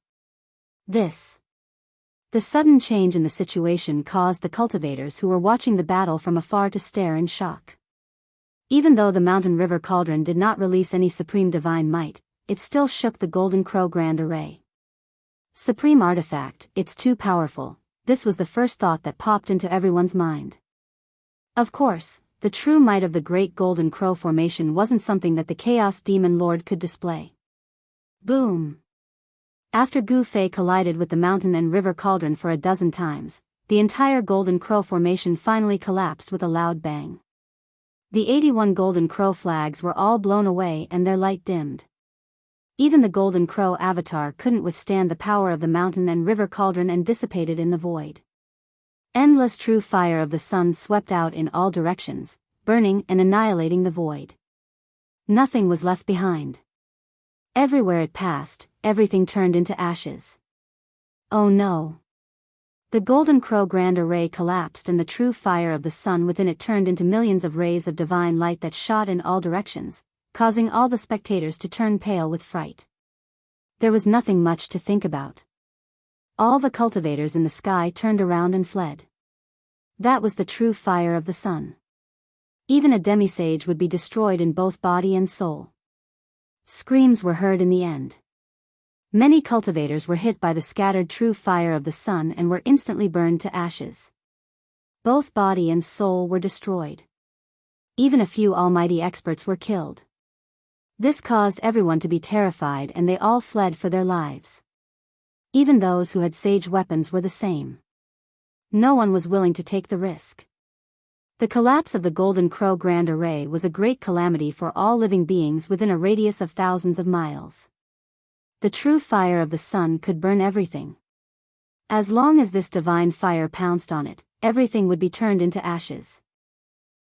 The sudden change in the situation caused the cultivators who were watching the battle from afar to stare in shock. Even though the mountain river cauldron did not release any supreme divine might, it still shook the golden crow grand array. Supreme artifact, it's too powerful, this was the first thought that popped into everyone's mind. Of course, the true might of the great golden crow formation wasn't something that the Chaos Demon Lord could display. Boom! After Gu Fei collided with the mountain and river cauldron for a dozen times, the entire golden crow formation finally collapsed with a loud bang. The 81 golden crow flags were all blown away and their light dimmed. Even the golden crow avatar couldn't withstand the power of the mountain and river cauldron and dissipated in the void. Endless true fire of the sun swept out in all directions, burning and annihilating the void. Nothing was left behind. Everywhere it passed, everything turned into ashes. Oh no! The Golden Crow Grand Array collapsed and the true fire of the sun within it turned into millions of rays of divine light that shot in all directions, causing all the spectators to turn pale with fright. There was nothing much to think about. All the cultivators in the sky turned around and fled. That was the true fire of the sun. Even a demisage would be destroyed in both body and soul. Screams were heard in the end. Many cultivators were hit by the scattered true fire of the sun and were instantly burned to ashes. Both body and soul were destroyed. Even a few almighty experts were killed. This caused everyone to be terrified and they all fled for their lives. Even those who had sage weapons were the same. No one was willing to take the risk. The collapse of the Golden Crow Grand Array was a great calamity for all living beings within a radius of thousands of miles. The true fire of the sun could burn everything. As long as this divine fire pounced on it, everything would be turned into ashes.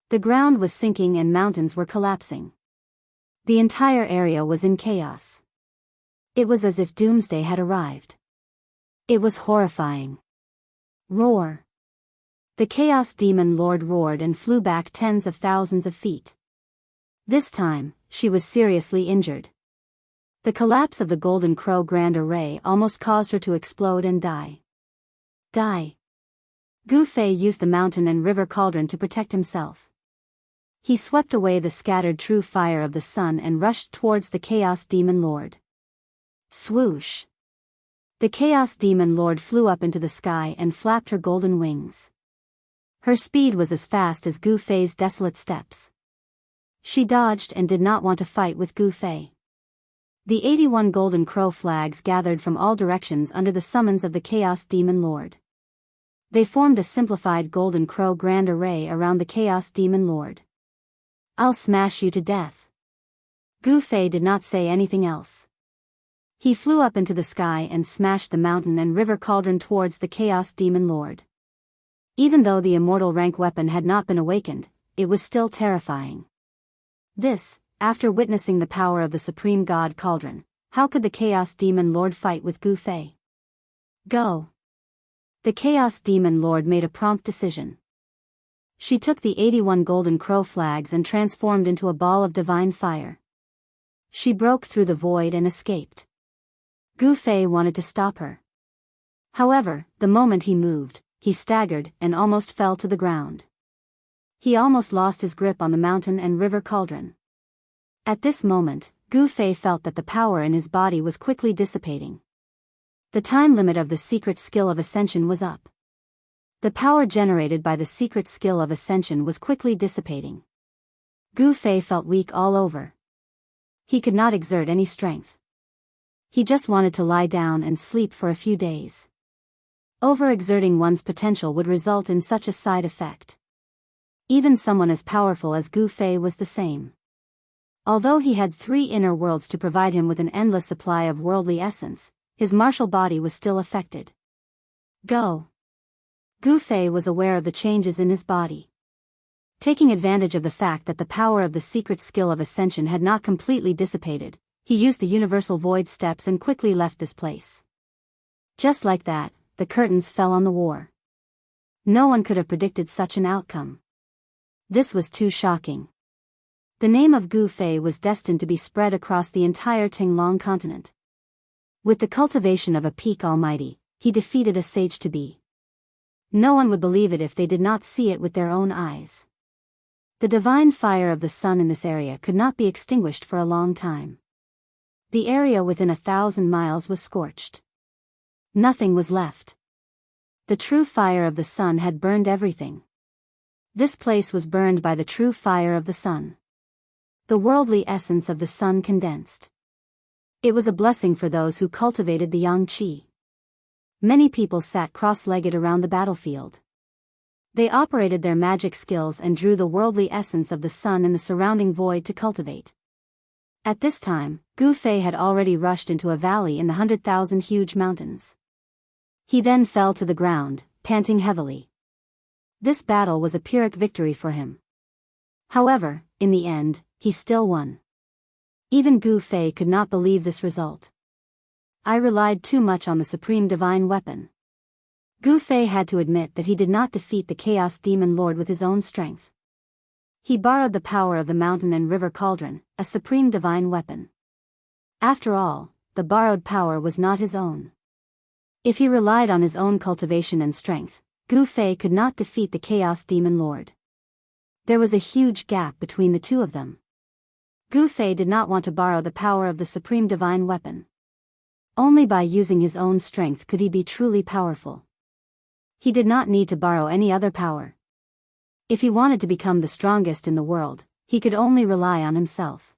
The ground was sinking and mountains were collapsing. The entire area was in chaos. It was as if doomsday had arrived. It was horrifying. Roar! The Chaos Demon Lord roared and flew back tens of thousands of feet. This time, she was seriously injured. The collapse of the Golden Crow Grand Array almost caused her to explode and die. Gu Fei used the mountain and river cauldron to protect himself. He swept away the scattered true fire of the sun and rushed towards the Chaos Demon Lord. Swoosh! The Chaos Demon Lord flew up into the sky and flapped her golden wings. Her speed was as fast as Gu Fei's desolate steps. She dodged and did not want to fight with Gu Fei. The 81 Golden Crow flags gathered from all directions under the summons of the Chaos Demon Lord. They formed a simplified Golden Crow Grand Array around the Chaos Demon Lord. I'll smash you to death. Gu Fei did not say anything else. He flew up into the sky and smashed the mountain and river cauldron towards the Chaos Demon Lord. Even though the immortal rank weapon had not been awakened, it was still terrifying. This, after witnessing the power of the Supreme God Cauldron, how could the Chaos Demon Lord fight with Gu Fei? Go! The Chaos Demon Lord made a prompt decision. She took the 81 Golden Crow flags and transformed into a ball of divine fire. She broke through the void and escaped. Gu Fei wanted to stop her. However, the moment he moved, he staggered and almost fell to the ground. He almost lost his grip on the mountain and river cauldron. At this moment, Gu Fei felt that the power in his body was quickly dissipating. The time limit of the secret skill of ascension was up. The power generated by the secret skill of ascension was quickly dissipating. Gu Fei felt weak all over. He could not exert any strength. He just wanted to lie down and sleep for a few days. Overexerting one's potential would result in such a side effect. Even someone as powerful as Gu Fei was the same. Although he had 3 inner worlds to provide him with an endless supply of worldly essence, his martial body was still affected. Go! Gu Fei was aware of the changes in his body. Taking advantage of the fact that the power of the secret skill of ascension had not completely dissipated, he used the universal void steps and quickly left this place. Just like that, the curtains fell on the war. No one could have predicted such an outcome. This was too shocking. The name of Gu Fei was destined to be spread across the entire Tinglong continent. With the cultivation of a peak almighty, he defeated a sage-to-be. No one would believe it if they did not see it with their own eyes. The divine fire of the sun in this area could not be extinguished for a long time. The area within 1,000 miles was scorched. Nothing was left. The true fire of the sun had burned everything. This place was burned by the true fire of the sun. The worldly essence of the sun condensed. It was a blessing for those who cultivated the yang qi. Many people sat cross-legged around the battlefield. They operated their magic skills and drew the worldly essence of the sun in the surrounding void to cultivate. At this time, Gu Fei had already rushed into a valley in the 100,000 huge mountains. He then fell to the ground, panting heavily. This battle was a Pyrrhic victory for him. However, in the end, he still won. Even Gu Fei could not believe this result. I relied too much on the supreme divine weapon. Gu Fei had to admit that he did not defeat the Chaos Demon Lord with his own strength. He borrowed the power of the mountain and river cauldron, a supreme divine weapon. After all, the borrowed power was not his own. If he relied on his own cultivation and strength, Gu Fei could not defeat the Chaos Demon Lord. There was a huge gap between the two of them. Gu Fei did not want to borrow the power of the supreme divine weapon. Only by using his own strength could he be truly powerful. He did not need to borrow any other power. If he wanted to become the strongest in the world, he could only rely on himself.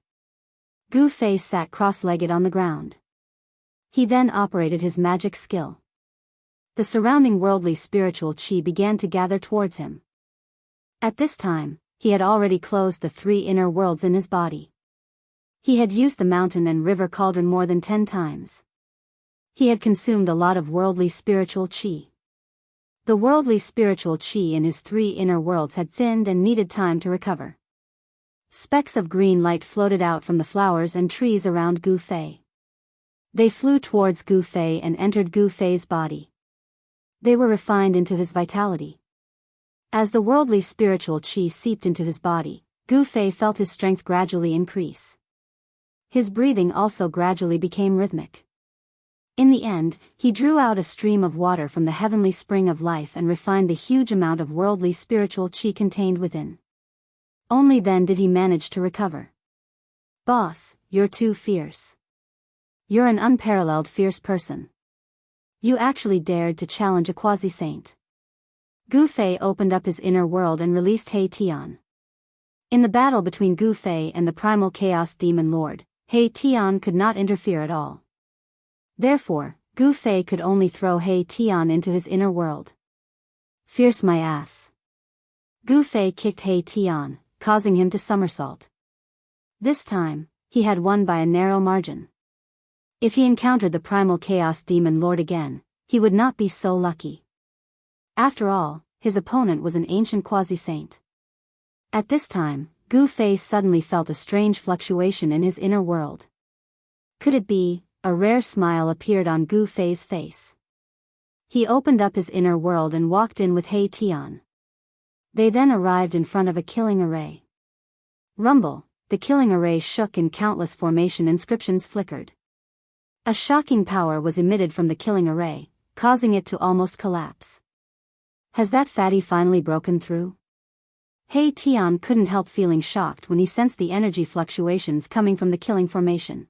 Gu Fei sat cross-legged on the ground. He then operated his magic skill. The surrounding worldly spiritual qi began to gather towards him. At this time, he had already closed the 3 inner worlds in his body. He had used the mountain and river cauldron more than 10 times. He had consumed a lot of worldly spiritual qi. The worldly spiritual qi in his 3 inner worlds had thinned and needed time to recover. Specks of green light floated out from the flowers and trees around Gu Fei. They flew towards Gu Fei and entered Gu Fei's body. They were refined into his vitality. As the worldly spiritual qi seeped into his body, Gu Fei felt his strength gradually increase. His breathing also gradually became rhythmic. In the end, he drew out a stream of water from the heavenly spring of life and refined the huge amount of worldly spiritual qi contained within. Only then did he manage to recover. Boss, you're too fierce. You're an unparalleled fierce person. You actually dared to challenge a quasi-saint. Gu Fei opened up his inner world and released He Tian. In the battle between Gu Fei and the primal chaos demon lord, He Tian could not interfere at all. Therefore, Gu Fei could only throw He Tian into his inner world. Fierce my ass. Gu Fei kicked He Tian, causing him to somersault. This time, he had won by a narrow margin. If he encountered the primal chaos demon lord again, he would not be so lucky. After all, his opponent was an ancient quasi-saint. At this time, Gu Fei suddenly felt a strange fluctuation in his inner world. Could it be? A rare smile appeared on Gu Fei's face. He opened up his inner world and walked in with He Tian. They then arrived in front of a killing array. Rumble, the killing array shook in countless formation inscriptions flickered. A shocking power was emitted from the killing array, causing it to almost collapse. Has that fatty finally broken through? He Tian couldn't help feeling shocked when he sensed the energy fluctuations coming from the killing formation.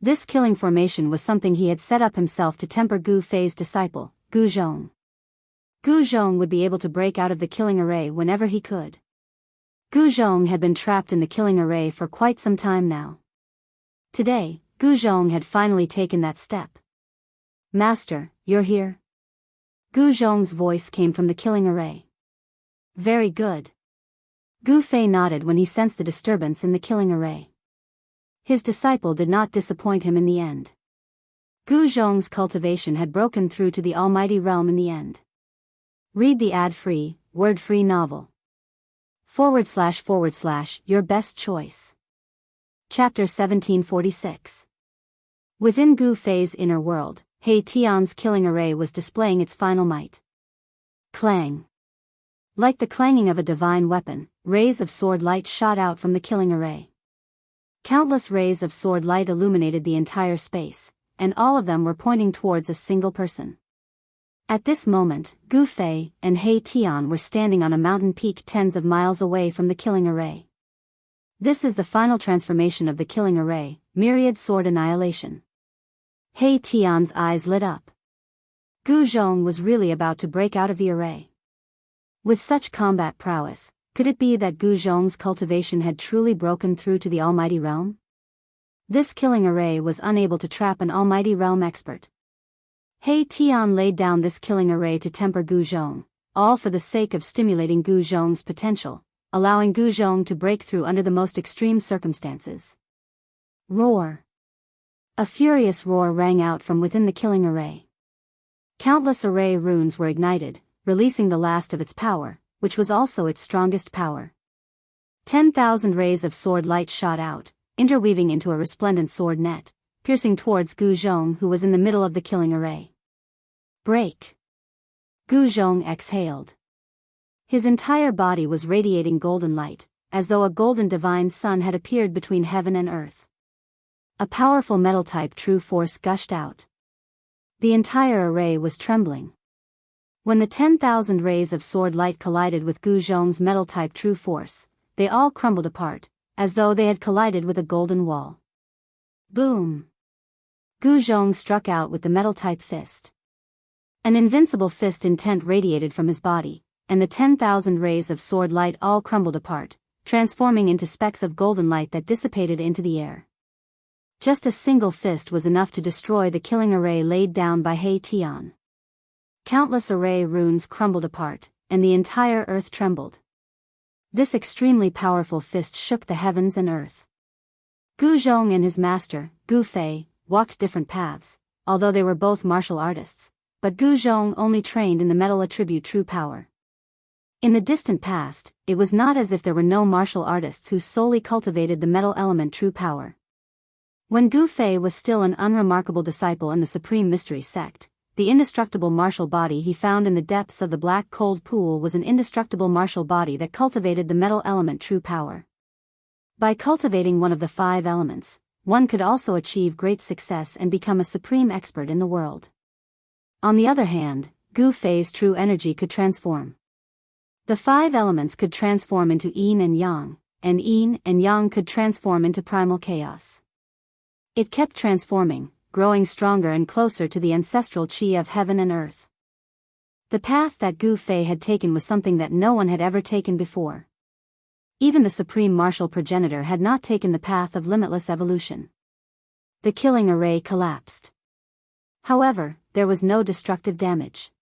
This killing formation was something he had set up himself to temper Gu Fei's disciple, Gu Zhong. Gu Zhong would be able to break out of the killing array whenever he could. Gu Zhong had been trapped in the killing array for quite some time now. Today, Gu Zhong had finally taken that step. Master, you're here? Gu Zhong's voice came from the killing array. Very good. Gu Fei nodded when he sensed the disturbance in the killing array. His disciple did not disappoint him in the end. Gu Zhong's cultivation had broken through to the almighty realm in the end. Read the ad-free, word-free novel. // your best choice. Chapter 1746. Within Gu Fei's inner world, He Tian's killing array was displaying its final might. Clang. Like the clanging of a divine weapon, rays of sword light shot out from the killing array. Countless rays of sword light illuminated the entire space, and all of them were pointing towards a single person. At this moment, Gu Fei and He Tian were standing on a mountain peak tens of miles away from the killing array. This is the final transformation of the killing array, myriad sword annihilation. He Tian's eyes lit up. Gu Zhong was really about to break out of the array. With such combat prowess, could it be that Gu Zhong's cultivation had truly broken through to the almighty realm? This killing array was unable to trap an almighty realm expert. He Tian laid down this killing array to temper Gu Zhong, all for the sake of stimulating Gu Zhong's potential, allowing Gu Zhong to break through under the most extreme circumstances. Roar. A furious roar rang out from within the killing array. Countless array runes were ignited, releasing the last of its power, which was also its strongest power. 10,000 rays of sword light shot out, interweaving into a resplendent sword net, piercing towards Gu Zhong, who was in the middle of the killing array. Break! Gu Zhong exhaled. His entire body was radiating golden light, as though a golden divine sun had appeared between heaven and earth. A powerful metal-type true force gushed out. The entire array was trembling. When the 10,000 rays of sword light collided with Gu Zhong's metal-type true force, they all crumbled apart, as though they had collided with a golden wall. Boom! Gu Zhong struck out with the metal-type fist. An invincible fist intent radiated from his body, and the 10,000 rays of sword light all crumbled apart, transforming into specks of golden light that dissipated into the air. Just a single fist was enough to destroy the killing array laid down by He Tian. Countless array runes crumbled apart, and the entire earth trembled. This extremely powerful fist shook the heavens and earth. Gu Zhong and his master, Gu Fei, walked different paths, although they were both martial artists, but Gu Zhong only trained in the metal attribute true power. In the distant past, it was not as if there were no martial artists who solely cultivated the metal element true power. When Gu Fei was still an unremarkable disciple in the Supreme Mystery Sect, the indestructible martial body he found in the depths of the black cold pool was an indestructible martial body that cultivated the metal element true power. By cultivating one of the 5 elements, one could also achieve great success and become a supreme expert in the world. On the other hand, Gu Fei's true energy could transform. The 5 elements could transform into yin and yang, and yin and yang could transform into primal chaos. It kept transforming, growing stronger and closer to the ancestral qi of heaven and earth. The path that Gu Fei had taken was something that no one had ever taken before. Even the supreme martial progenitor had not taken the path of limitless evolution. The killing array collapsed. However, there was no destructive damage.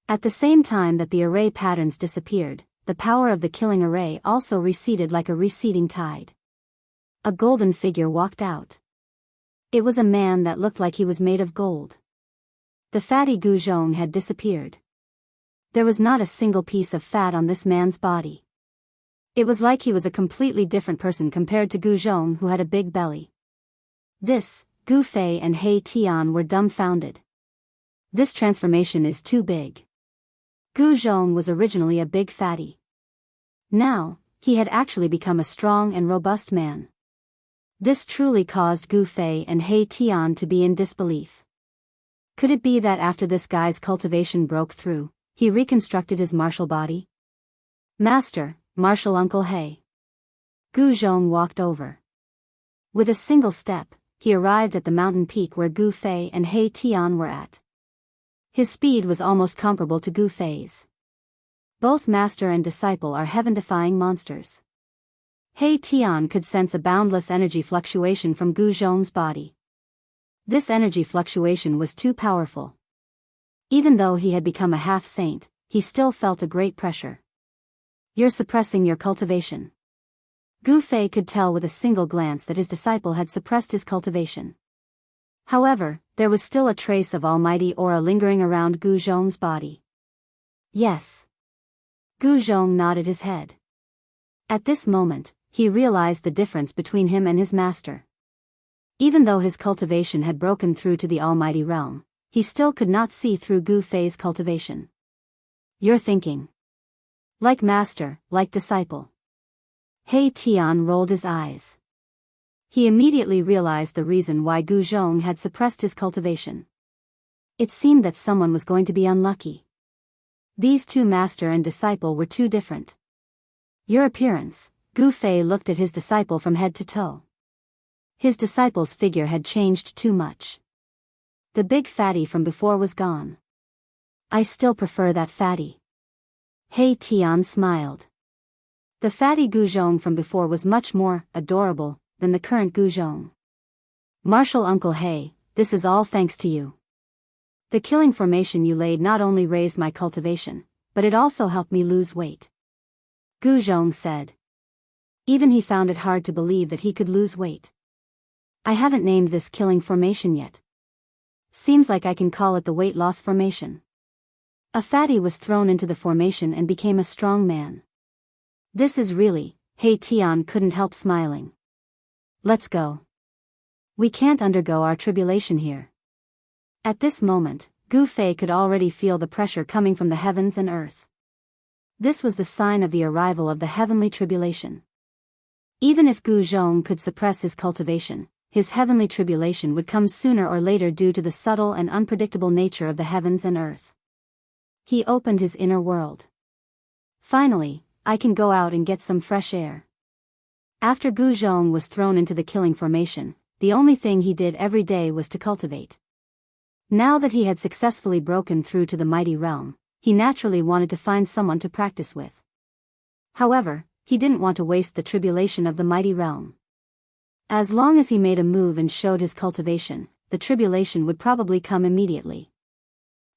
At the same time that the array patterns disappeared, the power of the killing array also receded like a receding tide. A golden figure walked out. It was a man that looked like he was made of gold. The fatty Gu Zhong had disappeared. There was not a single piece of fat on this man's body. It was like he was a completely different person compared to Gu Zhong, who had a big belly. This, Gu Fei and He Tian were dumbfounded. This transformation is too big. Gu Zhong was originally a big fatty. Now, he had actually become a strong and robust man. This truly caused Gu Fei and He Tian to be in disbelief. Could it be that after this guy's cultivation broke through, he reconstructed his martial body? Master, martial uncle He. Gu Zhong walked over. With a single step, he arrived at the mountain peak where Gu Fei and He Tian were at. His speed was almost comparable to Gu Fei's. Both master and disciple are heaven-defying monsters. He Tian could sense a boundless energy fluctuation from Gu Zhong's body. This energy fluctuation was too powerful. Even though he had become a half-saint, he still felt a great pressure. You're suppressing your cultivation. Gu Fei could tell with a single glance that his disciple had suppressed his cultivation. However, there was still a trace of almighty aura lingering around Gu Zhong's body. Yes. Gu Zhong nodded his head. At this moment, he realized the difference between him and his master. Even though his cultivation had broken through to the almighty realm, he still could not see through Gu Fei's cultivation. You're thinking. Like master, like disciple. He Tian rolled his eyes. He immediately realized the reason why Gu Zhong had suppressed his cultivation. It seemed that someone was going to be unlucky. These two master and disciple were too different. Your appearance, Gu Fei looked at his disciple from head to toe. His disciple's figure had changed too much. The big fatty from before was gone. I still prefer that fatty. He Tian smiled. The fatty Gu Zhong from before was much more adorable than the current Gu Zhong. Martial Uncle He, this is all thanks to you. The killing formation you laid not only raised my cultivation, but it also helped me lose weight. Gu Zhong said. Even he found it hard to believe that he could lose weight. I haven't named this killing formation yet. Seems like I can call it the weight loss formation. A fatty was thrown into the formation and became a strong man. This is really, He Tian couldn't help smiling. Let's go. We can't undergo our tribulation here. At this moment, Gu Fei could already feel the pressure coming from the heavens and earth. This was the sign of the arrival of the heavenly tribulation. Even if Gu Zhong could suppress his cultivation, his heavenly tribulation would come sooner or later due to the subtle and unpredictable nature of the heavens and earth. He opened his inner world. Finally, I can go out and get some fresh air. After Gu Zhong was thrown into the killing formation, the only thing he did every day was to cultivate. Now that he had successfully broken through to the mighty realm, he naturally wanted to find someone to practice with. However, he didn't want to waste the tribulation of the mighty realm. As long as he made a move and showed his cultivation, the tribulation would probably come immediately.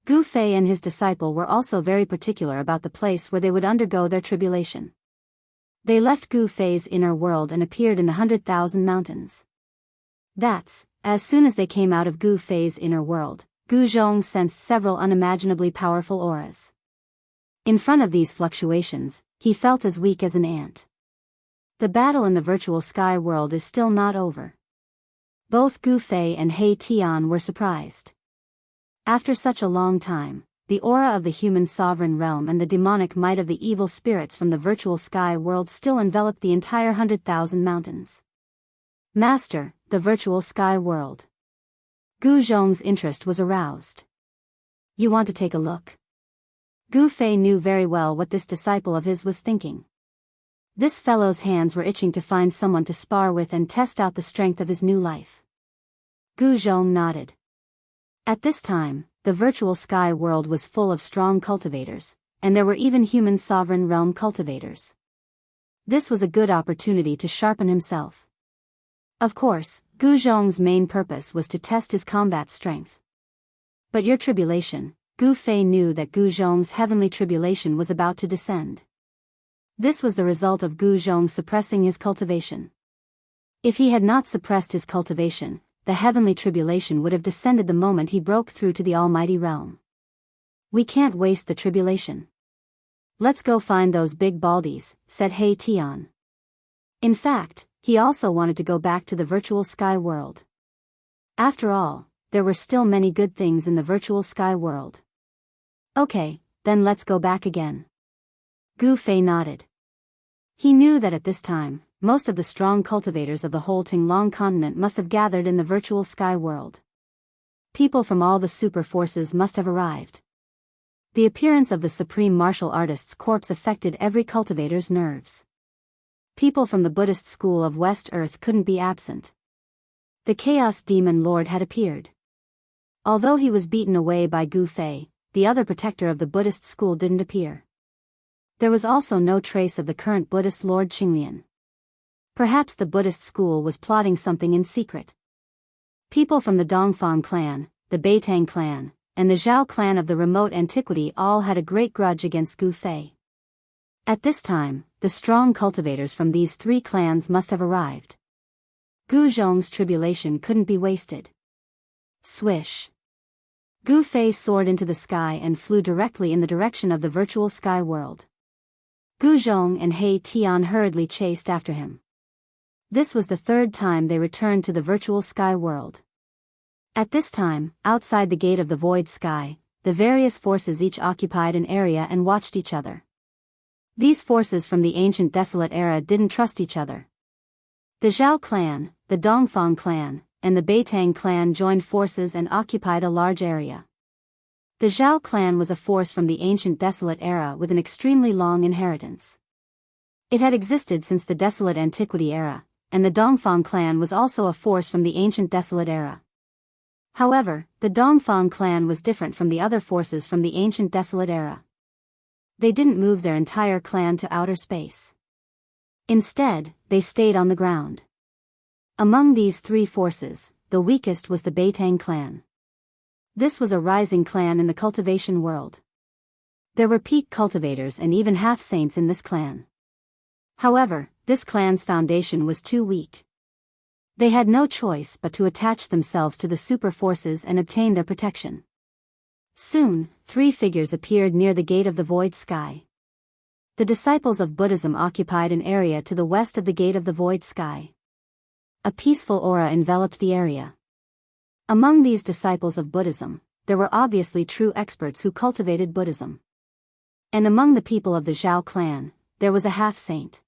Gu Fei and his disciple were also very particular about the place where they would undergo their tribulation. They left Gu Fei's inner world and appeared in the 100,000 mountains. As soon as they came out of Gu Fei's inner world, Gu Zhong sensed several unimaginably powerful auras. In front of these fluctuations, he felt as weak as an ant. The battle in the virtual sky world is still not over. Both Gu Fei and He Tian were surprised. After such a long time, the aura of the human sovereign realm and the demonic might of the evil spirits from the virtual sky world still enveloped the entire 100,000 mountains. Master, the virtual sky world. Gu Zhong's interest was aroused. You want to take a look? Gu Fei knew very well what this disciple of his was thinking. This fellow's hands were itching to find someone to spar with and test out the strength of his new life. Gu Zhong nodded. At this time, the virtual sky world was full of strong cultivators, and there were even human sovereign realm cultivators. This was a good opportunity to sharpen himself. Of course, Gu Zhong's main purpose was to test his combat strength. But your tribulation, Gu Fei knew that Gu Zhong's heavenly tribulation was about to descend. This was the result of Gu Zhong suppressing his cultivation. If he had not suppressed his cultivation, the heavenly tribulation would have descended the moment he broke through to the almighty realm. We can't waste the tribulation. Let's go find those big baldies, said He Tian. In fact, he also wanted to go back to the virtual sky world. After all, there were still many good things in the virtual sky world. Okay, then let's go back again. Gu Fei nodded. He knew that at this time, most of the strong cultivators of the whole Tinglong continent must have gathered in the virtual sky world. People from all the super forces must have arrived. The appearance of the supreme martial artist's corpse affected every cultivator's nerves. People from the Buddhist school of West Earth couldn't be absent. The Chaos Demon Lord had appeared. Although he was beaten away by Gu Fei, the other protector of the Buddhist school didn't appear. There was also no trace of the current Buddhist Lord Qinglian. Perhaps the Buddhist school was plotting something in secret. People from the Dongfang clan, the Beitang clan, and the Zhao clan of the remote antiquity all had a great grudge against Gu Fei. At this time, the strong cultivators from these three clans must have arrived. Gu Zhong's tribulation couldn't be wasted. Swish! Gu Fei soared into the sky and flew directly in the direction of the virtual sky world. Gu Zhong and He Tian hurriedly chased after him. This was the third time they returned to the virtual sky world. At this time, outside the gate of the void sky, the various forces each occupied an area and watched each other. These forces from the ancient desolate era didn't trust each other. The Zhao clan, the Dongfang clan, and the Beitang clan joined forces and occupied a large area. The Zhao clan was a force from the ancient desolate era with an extremely long inheritance. It had existed since the desolate antiquity era, and the Dongfang clan was also a force from the ancient desolate era. However, the Dongfang clan was different from the other forces from the ancient desolate era. They didn't move their entire clan to outer space. Instead, they stayed on the ground. Among these three forces, the weakest was the Beitang clan. This was a rising clan in the cultivation world. There were peak cultivators and even half-saints in this clan. However, this clan's foundation was too weak. They had no choice but to attach themselves to the super forces and obtain their protection. Soon, 3 figures appeared near the gate of the void sky. The disciples of Buddhism occupied an area to the west of the gate of the void sky. A peaceful aura enveloped the area. Among these disciples of Buddhism, there were obviously true experts who cultivated Buddhism. And among the people of the Zhao clan, there was a half-saint.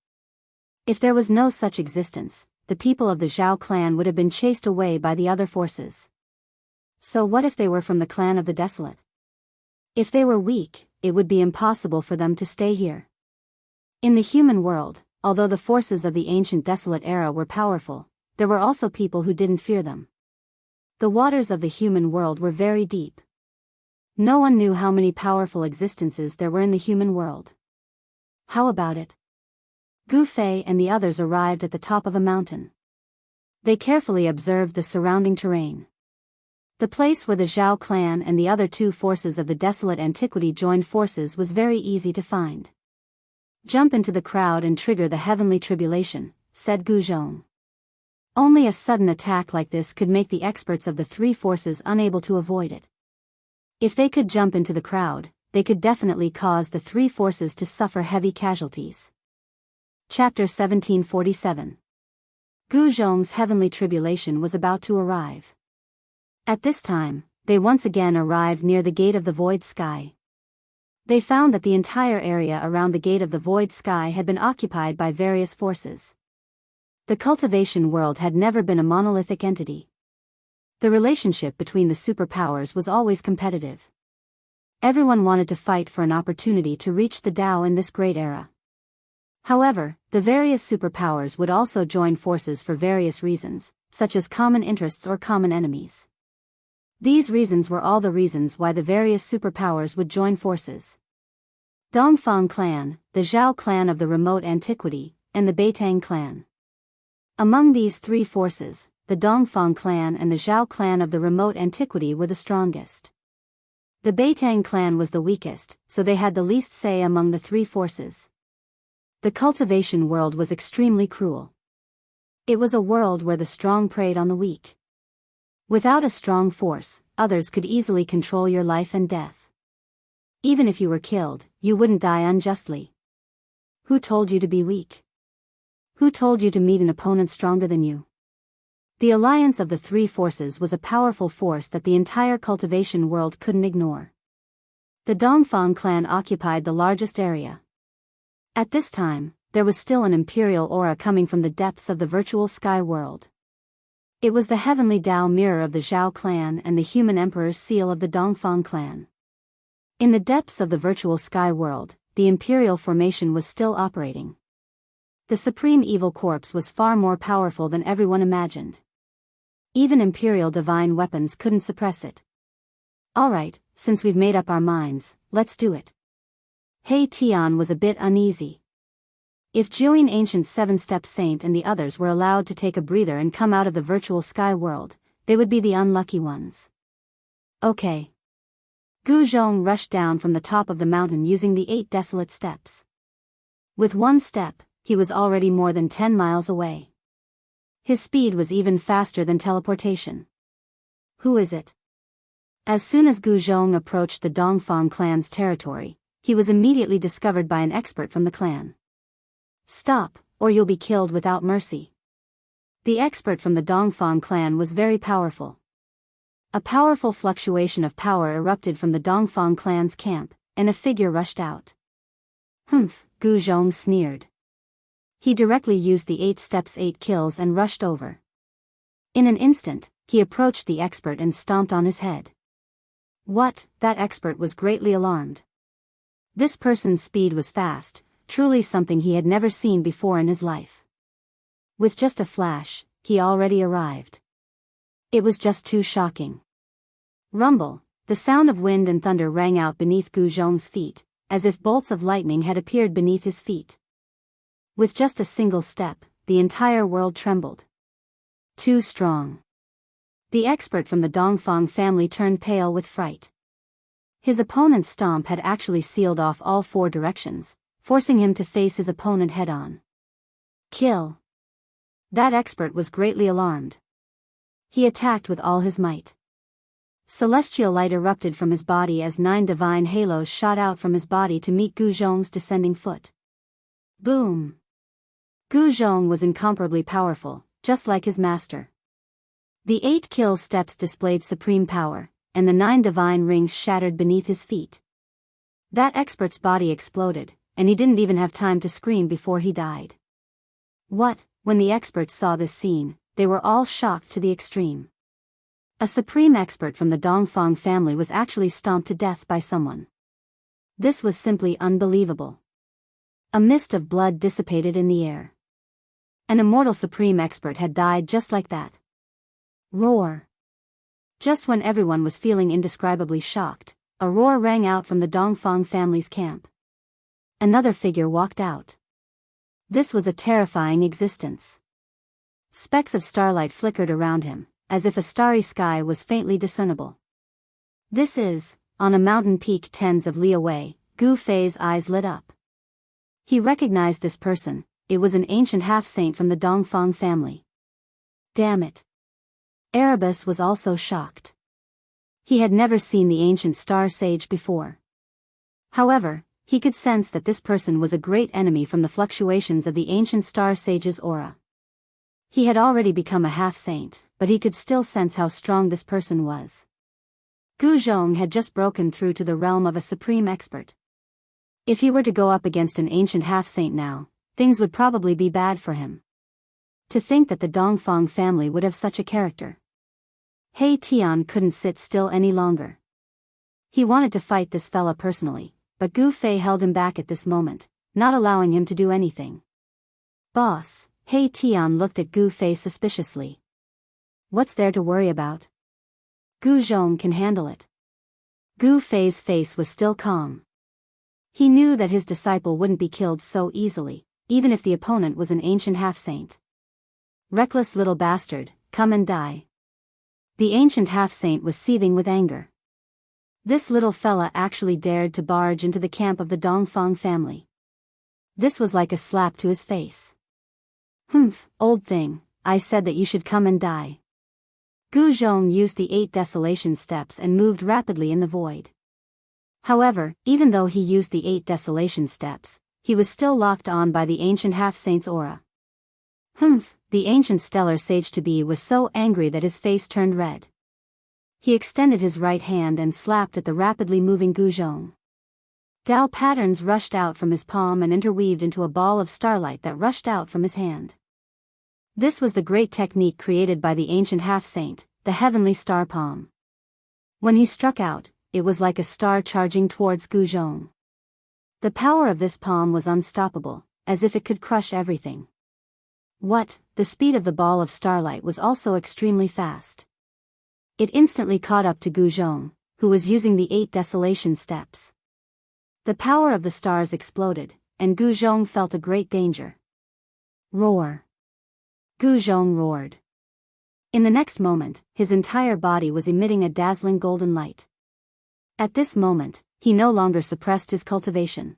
If there was no such existence, the people of the Zhao clan would have been chased away by the other forces. So what if they were from the clan of the Desolate? If they were weak, it would be impossible for them to stay here. In the human world, although the forces of the ancient Desolate era were powerful, there were also people who didn't fear them. The waters of the human world were very deep. No one knew how many powerful existences there were in the human world. How about it? Gu Fei and the others arrived at the top of a mountain. They carefully observed the surrounding terrain. The place where the Zhao clan and the other 2 forces of the Desolate Antiquity joined forces was very easy to find. "Jump into the crowd and trigger the heavenly tribulation," said Gu Zhong. Only a sudden attack like this could make the experts of the 3 forces unable to avoid it. If they could jump into the crowd, they could definitely cause the 3 forces to suffer heavy casualties. Chapter 1747. Gu Zhong's heavenly tribulation was about to arrive. At this time, they once again arrived near the gate of the void sky. They found that the entire area around the gate of the void sky had been occupied by various forces. The cultivation world had never been a monolithic entity. The relationship between the superpowers was always competitive. Everyone wanted to fight for an opportunity to reach the Tao in this great era. However, the various superpowers would also join forces for various reasons, such as common interests or common enemies. These reasons were all the reasons why the various superpowers would join forces. Dongfang clan, the Zhao clan of the remote antiquity, and the Beitang clan. Among these 3 forces, the Dongfang clan and the Zhao clan of the remote antiquity were the strongest. The Beitang clan was the weakest, so they had the least say among the 3 forces. The cultivation world was extremely cruel. It was a world where the strong preyed on the weak. Without a strong force, others could easily control your life and death. Even if you were killed, you wouldn't die unjustly. Who told you to be weak? Who told you to meet an opponent stronger than you? The alliance of the 3 forces was a powerful force that the entire cultivation world couldn't ignore. The Dongfang clan occupied the largest area. At this time, there was still an imperial aura coming from the depths of the virtual sky world. It was the heavenly Tao mirror of the Zhao clan and the human emperor's seal of the Dongfang clan. In the depths of the virtual sky world, the imperial formation was still operating. The supreme evil corpse was far more powerful than everyone imagined. Even imperial divine weapons couldn't suppress it. "Alright, since we've made up our minds, let's do it." He Tian was a bit uneasy. If Juin Ancient 7-Step Saint and the others were allowed to take a breather and come out of the virtual sky world, they would be the unlucky ones. Okay. Gu Zhong rushed down from the top of the mountain using the 8 desolate steps. With 1 step, he was already more than 10 miles away. His speed was even faster than teleportation. Who is it? As soon as Gu Zhong approached the Dongfang clan's territory, he was immediately discovered by an expert from the clan. "Stop, or you'll be killed without mercy." The expert from the Dongfang clan was very powerful. A powerful fluctuation of power erupted from the Dongfang clan's camp, and a figure rushed out. "Humph," Gu Zhong sneered. He directly used the 8 steps 8 kills and rushed over. In an instant, he approached the expert and stomped on his head. What? That expert was greatly alarmed. This person's speed was fast, truly something he had never seen before in his life. With just a flash, he already arrived. It was just too shocking. Rumble, the sound of wind and thunder rang out beneath Gu Zhong's feet, as if bolts of lightning had appeared beneath his feet. With just a single step, the entire world trembled. Too strong. The expert from the Dongfang family turned pale with fright. His opponent's stomp had actually sealed off all 4 directions, forcing him to face his opponent head-on. Kill. That expert was greatly alarmed. He attacked with all his might. Celestial light erupted from his body as 9 divine halos shot out from his body to meet Gu Zhong's descending foot. Boom! Gu Zhong was incomparably powerful, just like his master. The 8 kill steps displayed supreme power, and the 9 divine rings shattered beneath his feet. That expert's body exploded, and he didn't even have time to scream before he died. When the experts saw this scene, they were all shocked to the extreme. A supreme expert from the Dongfang family was actually stomped to death by someone. This was simply unbelievable. A mist of blood dissipated in the air. An immortal supreme expert had died just like that. Roar! Just when everyone was feeling indescribably shocked, a roar rang out from the Dongfang family's camp. Another figure walked out. This was a terrifying existence. Specks of starlight flickered around him, as if a starry sky was faintly discernible. This is, on a mountain peak tens of li away. Gu Fei's eyes lit up. He recognized this person. It was an ancient half-saint from the Dongfang family. Damn it. Erebus was also shocked. He had never seen the ancient star sage before. However, he could sense that this person was a great enemy from the fluctuations of the ancient star sage's aura. He had already become a half-saint, but he could still sense how strong this person was. Gu Zhong had just broken through to the realm of a supreme expert. If he were to go up against an ancient half-saint now, things would probably be bad for him. To think that the Dongfang family would have such a character. He Tian couldn't sit still any longer. He wanted to fight this fella personally, but Gu Fei held him back at this moment, not allowing him to do anything. Boss, He Tian looked at Gu Fei suspiciously. What's there to worry about? Gu Zhong can handle it. Gu Fei's face was still calm. He knew that his disciple wouldn't be killed so easily, even if the opponent was an ancient half-saint. Reckless little bastard, come and die. The ancient half-saint was seething with anger. This little fella actually dared to barge into the camp of the Dongfang family. This was like a slap to his face. Humph, old thing, I said that you should come and die. Gu Zhong used the 8 desolation steps and moved rapidly in the void. However, even though he used the 8 desolation steps, he was still locked on by the ancient half-saint's aura. Humph, the ancient stellar sage-to-be was so angry that his face turned red. He extended his right hand and slapped at the rapidly moving Gu Zhong. Dao patterns rushed out from his palm and interweaved into a ball of starlight that rushed out from his hand. This was the great technique created by the ancient half-saint, the heavenly star palm. When he struck out, it was like a star charging towards Gu Zhong. The power of this palm was unstoppable, as if it could crush everything. The speed of the ball of starlight was also extremely fast. It instantly caught up to Gu Zhong, who was using the 8 desolation steps. The power of the stars exploded, and Gu Zhong felt a great danger. Roar! Gu Zhong roared. In the next moment, his entire body was emitting a dazzling golden light. At this moment, he no longer suppressed his cultivation.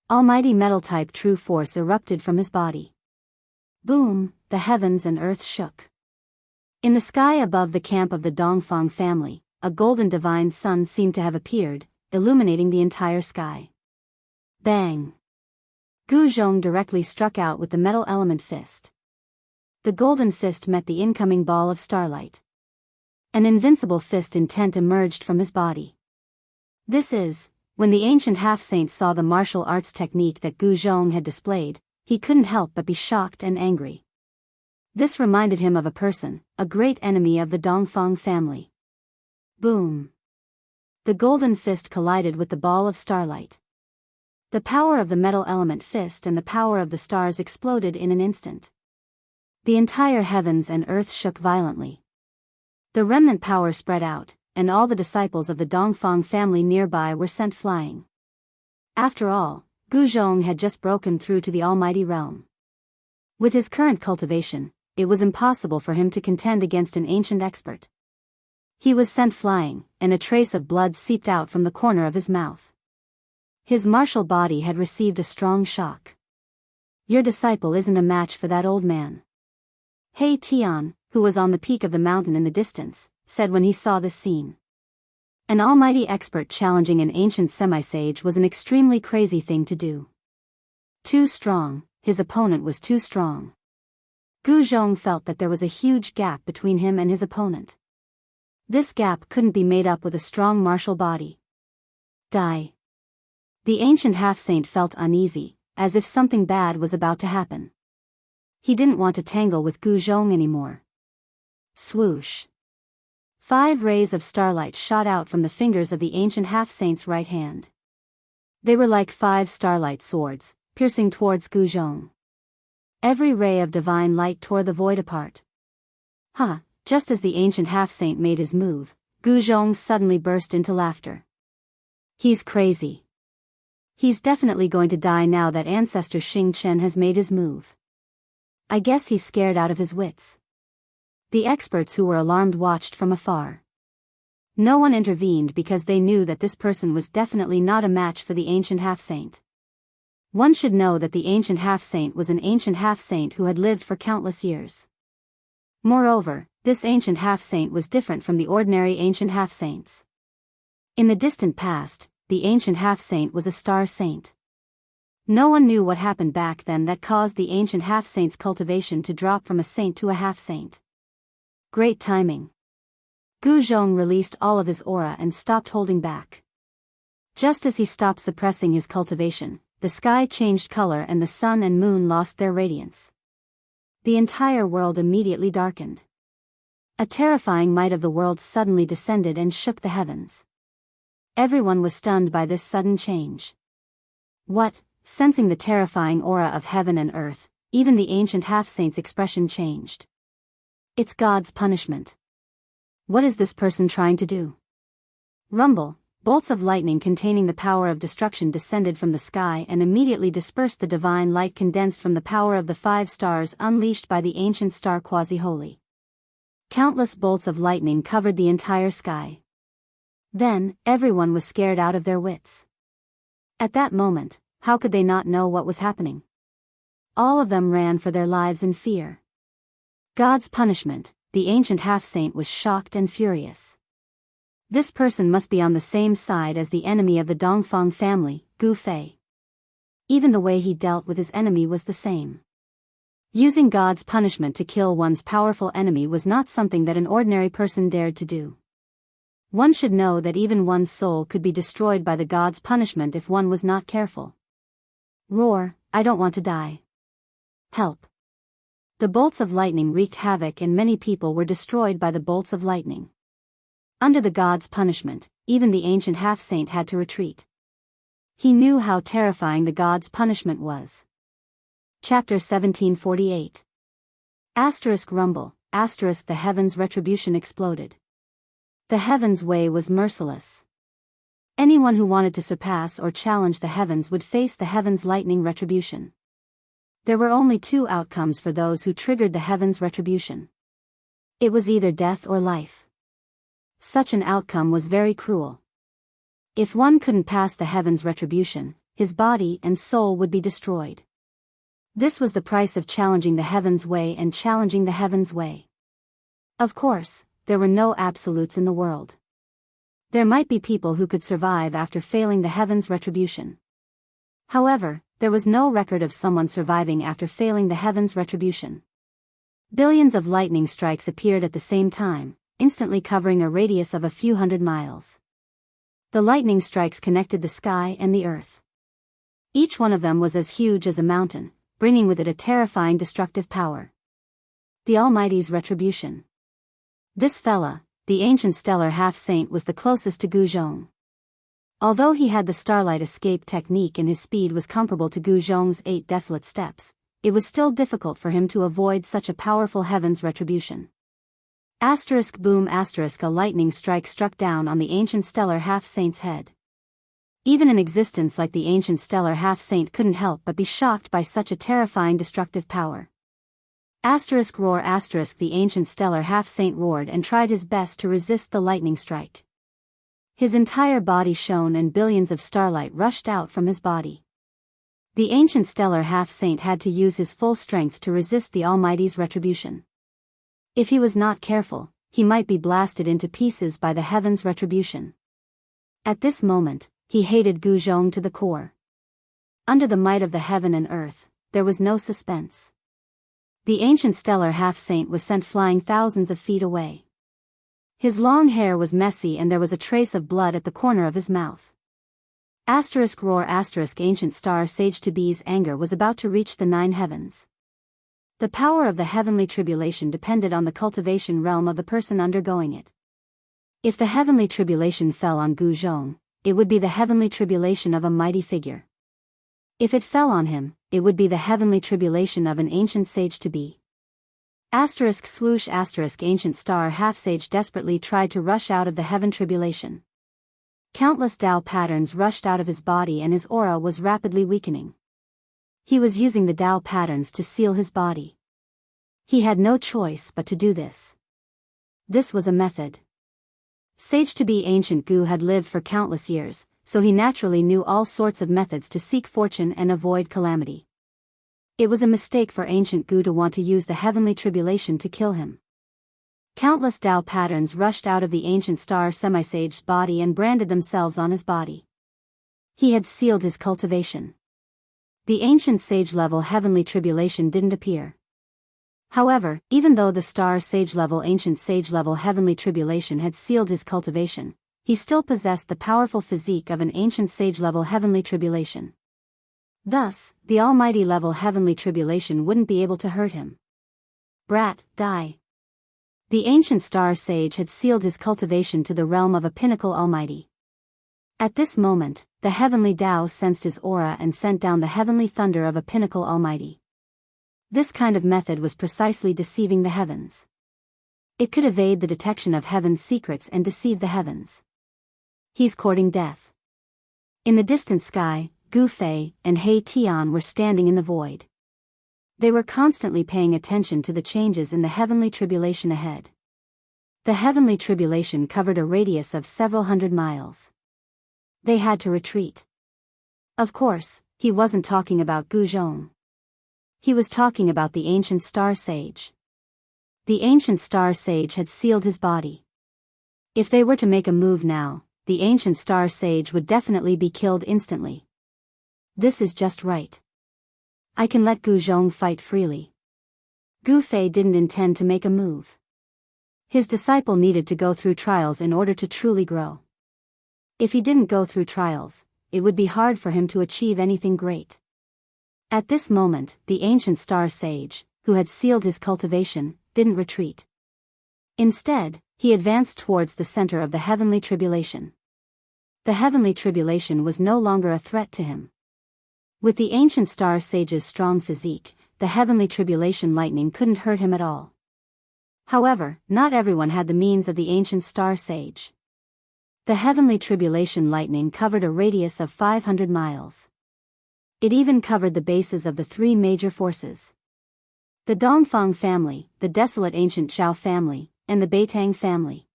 Almighty metal-type true force erupted from his body. Boom, the heavens and earth shook. In the sky above the camp of the Dongfang family, a golden divine sun seemed to have appeared, illuminating the entire sky. Bang! Gu Zhong directly struck out with the metal element fist. The golden fist met the incoming ball of starlight. An invincible fist intent emerged from his body. This is, when the ancient half-saint saw the martial arts technique that Gu Zhong had displayed, he couldn't help but be shocked and angry. This reminded him of a person, a great enemy of the Dongfang family. Boom! The golden fist collided with the ball of starlight. The power of the metal element fist and the power of the stars exploded in an instant. The entire heavens and earth shook violently. The remnant power spread out, and all the disciples of the Dongfang family nearby were sent flying. After all, Gu Zhong had just broken through to the almighty realm. With his current cultivation, it was impossible for him to contend against an ancient expert. He was sent flying, and a trace of blood seeped out from the corner of his mouth. His martial body had received a strong shock. Your disciple isn't a match for that old man. He Tian, who was on the peak of the mountain in the distance, said when he saw this scene. An almighty expert challenging an ancient semi-sage was an extremely crazy thing to do. Too strong, his opponent was too strong. Gu Zhong felt that there was a huge gap between him and his opponent. This gap couldn't be made up with a strong martial body. Die. The ancient half-saint felt uneasy, as if something bad was about to happen. He didn't want to tangle with Gu Zhong anymore. Swoosh. 5 rays of starlight shot out from the fingers of the ancient half-saint's right hand. They were like 5 starlight swords, piercing towards Gu Zhong. Every ray of divine light tore the void apart. Just as the ancient half-saint made his move, Gu Zhong suddenly burst into laughter. He's crazy. He's definitely going to die now that ancestor Xing Chen has made his move. I guess he's scared out of his wits. The experts who were alarmed watched from afar. No one intervened because they knew that this person was definitely not a match for the ancient half-saint. One should know that the ancient half-saint was an ancient half-saint who had lived for countless years. Moreover, this ancient half-saint was different from the ordinary ancient half-saints. In the distant past, the ancient half-saint was a star saint. No one knew what happened back then that caused the ancient half-saint's cultivation to drop from a saint to a half-saint. Great timing. Gu Zhong released all of his aura and stopped holding back. Just as he stopped suppressing his cultivation, the sky changed color and the sun and moon lost their radiance. The entire world immediately darkened. A terrifying might of the world suddenly descended and shook the heavens. Everyone was stunned by this sudden change. What? Sensing the terrifying aura of heaven and earth, even the ancient half-saint's expression changed. It's God's punishment. What is this person trying to do? Rumble, bolts of lightning containing the power of destruction descended from the sky and immediately dispersed the divine light condensed from the power of the 5 stars unleashed by the ancient star quasi-holy. Countless bolts of lightning covered the entire sky. Then, everyone was scared out of their wits. At that moment, how could they not know what was happening? All of them ran for their lives in fear. God's punishment, the ancient half-saint was shocked and furious. This person must be on the same side as the enemy of the Dongfang family, Gu Fei. Even the way he dealt with his enemy was the same. Using God's punishment to kill one's powerful enemy was not something that an ordinary person dared to do. One should know that even one's soul could be destroyed by the God's punishment if one was not careful. Roar, I don't want to die. Help. The bolts of lightning wreaked havoc and many people were destroyed by the bolts of lightning. Under the God's punishment, even the ancient half-saint had to retreat. He knew how terrifying the God's punishment was. Chapter 1748. Rumble, the heavens' retribution exploded. The heavens' way was merciless. Anyone who wanted to surpass or challenge the heavens would face the heavens' lightning retribution. There were only 2 outcomes for those who triggered the heavens' retribution. It was either death or life. Such an outcome was very cruel. If one couldn't pass the heavens' retribution, his body and soul would be destroyed. This was the price of challenging the heavens' way and challenging the heavens' way. Of course, there were no absolutes in the world. There might be people who could survive after failing the heavens' retribution. However, there was no record of someone surviving after failing the heavens' retribution. Billions of lightning strikes appeared at the same time, instantly covering a radius of a few hundred miles. The lightning strikes connected the sky and the earth. Each one of them was as huge as a mountain, bringing with it a terrifying destructive power. The Almighty's retribution. This fella, the ancient stellar half-saint, was the closest to Gu Zhong. Although he had the starlight escape technique and his speed was comparable to Gu Zhong's 8 desolate steps, it was still difficult for him to avoid such a powerful heaven's retribution. Boom! A lightning strike struck down on the ancient stellar half-saint's head. Even an existence like the ancient stellar half-saint couldn't help but be shocked by such a terrifying destructive power. Roar! The ancient stellar half-saint roared and tried his best to resist the lightning strike. His entire body shone and billions of starlight rushed out from his body. The ancient stellar half-saint had to use his full strength to resist the Almighty's retribution. If he was not careful, he might be blasted into pieces by the heavens' retribution. At this moment, he hated Gu Zhong to the core. Under the might of the heaven and earth, there was no suspense. The ancient stellar half-saint was sent flying thousands of feet away. His long hair was messy and there was a trace of blood at the corner of his mouth. Roar ancient star sage Tabi's anger was about to reach the 9 heavens. The power of the heavenly tribulation depended on the cultivation realm of the person undergoing it. If the heavenly tribulation fell on Gu Zhong, it would be the heavenly tribulation of a mighty figure. If it fell on him, it would be the heavenly tribulation of an ancient sage Tabi. Swoosh ancient star half-sage desperately tried to rush out of the heaven tribulation. Countless Tao patterns rushed out of his body and his aura was rapidly weakening. He was using the Tao patterns to seal his body. He had no choice but to do this. This was a method. Sage Tabi ancient Gu had lived for countless years, so he naturally knew all sorts of methods to seek fortune and avoid calamity. It was a mistake for ancient Gu to want to use the heavenly tribulation to kill him. Countless Tao patterns rushed out of the ancient star semi-sage's body and branded themselves on his body. He had sealed his cultivation. The ancient sage-level heavenly tribulation didn't appear. However, even though the star sage-level ancient sage-level heavenly tribulation had sealed his cultivation, he still possessed the powerful physique of an ancient sage-level heavenly tribulation. Thus, the almighty level heavenly tribulation wouldn't be able to hurt him. Brat, die. The ancient star sage had sealed his cultivation to the realm of a pinnacle almighty. At this moment, the heavenly Tao sensed his aura and sent down the heavenly thunder of a pinnacle almighty. This kind of method was precisely deceiving the heavens. It could evade the detection of heaven's secrets and deceive the heavens. He's courting death. In the distant sky, Gu Fei and He Tian were standing in the void. They were constantly paying attention to the changes in the heavenly tribulation ahead. The heavenly tribulation covered a radius of several hundred miles. They had to retreat. Of course, he wasn't talking about Gu Zhong. He was talking about the ancient star sage. The ancient star sage had sealed his body. If they were to make a move now, the ancient star sage would definitely be killed instantly. This is just right. I can let Gu Zhong fight freely. Gu Fei didn't intend to make a move. His disciple needed to go through trials in order to truly grow. If he didn't go through trials, it would be hard for him to achieve anything great. At this moment, the ancient star sage, who had sealed his cultivation, didn't retreat. Instead, he advanced towards the center of the heavenly tribulation. The heavenly tribulation was no longer a threat to him. With the ancient star sage's strong physique, the heavenly tribulation lightning couldn't hurt him at all. However, not everyone had the means of the ancient star sage. The heavenly tribulation lightning covered a radius of 500 miles. It even covered the bases of the 3 major forces. The Dongfang family, the desolate ancient Zhao family, and the Beitang family.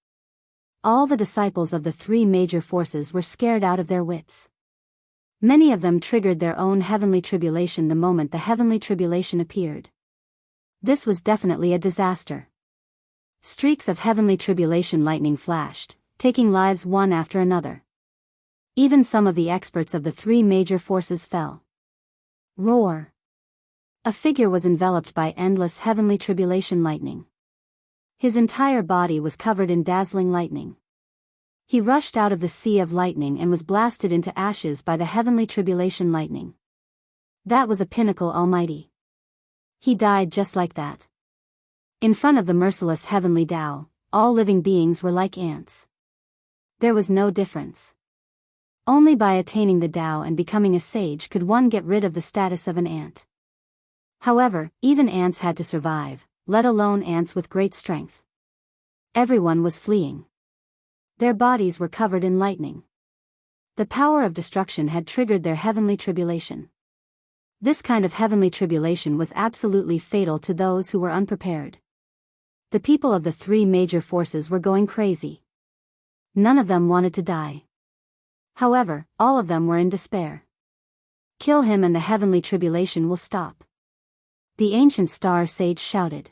All the disciples of the 3 major forces were scared out of their wits. Many of them triggered their own heavenly tribulation the moment the heavenly tribulation appeared. This was definitely a disaster. Streaks of heavenly tribulation lightning flashed, taking lives one after another. Even some of the experts of the 3 major forces fell. Roar! A figure was enveloped by endless heavenly tribulation lightning. His entire body was covered in dazzling lightning. He rushed out of the sea of lightning and was blasted into ashes by the heavenly tribulation lightning. That was a pinnacle almighty. He died just like that. In front of the merciless heavenly Tao, all living beings were like ants. There was no difference. Only by attaining the Tao and becoming a sage could one get rid of the status of an ant. However, even ants had to survive, let alone ants with great strength. Everyone was fleeing. Their bodies were covered in lightning. The power of destruction had triggered their heavenly tribulation. This kind of heavenly tribulation was absolutely fatal to those who were unprepared. The people of the 3 major forces were going crazy. None of them wanted to die. However, all of them were in despair. Kill him and the heavenly tribulation will stop. The ancient star sage shouted.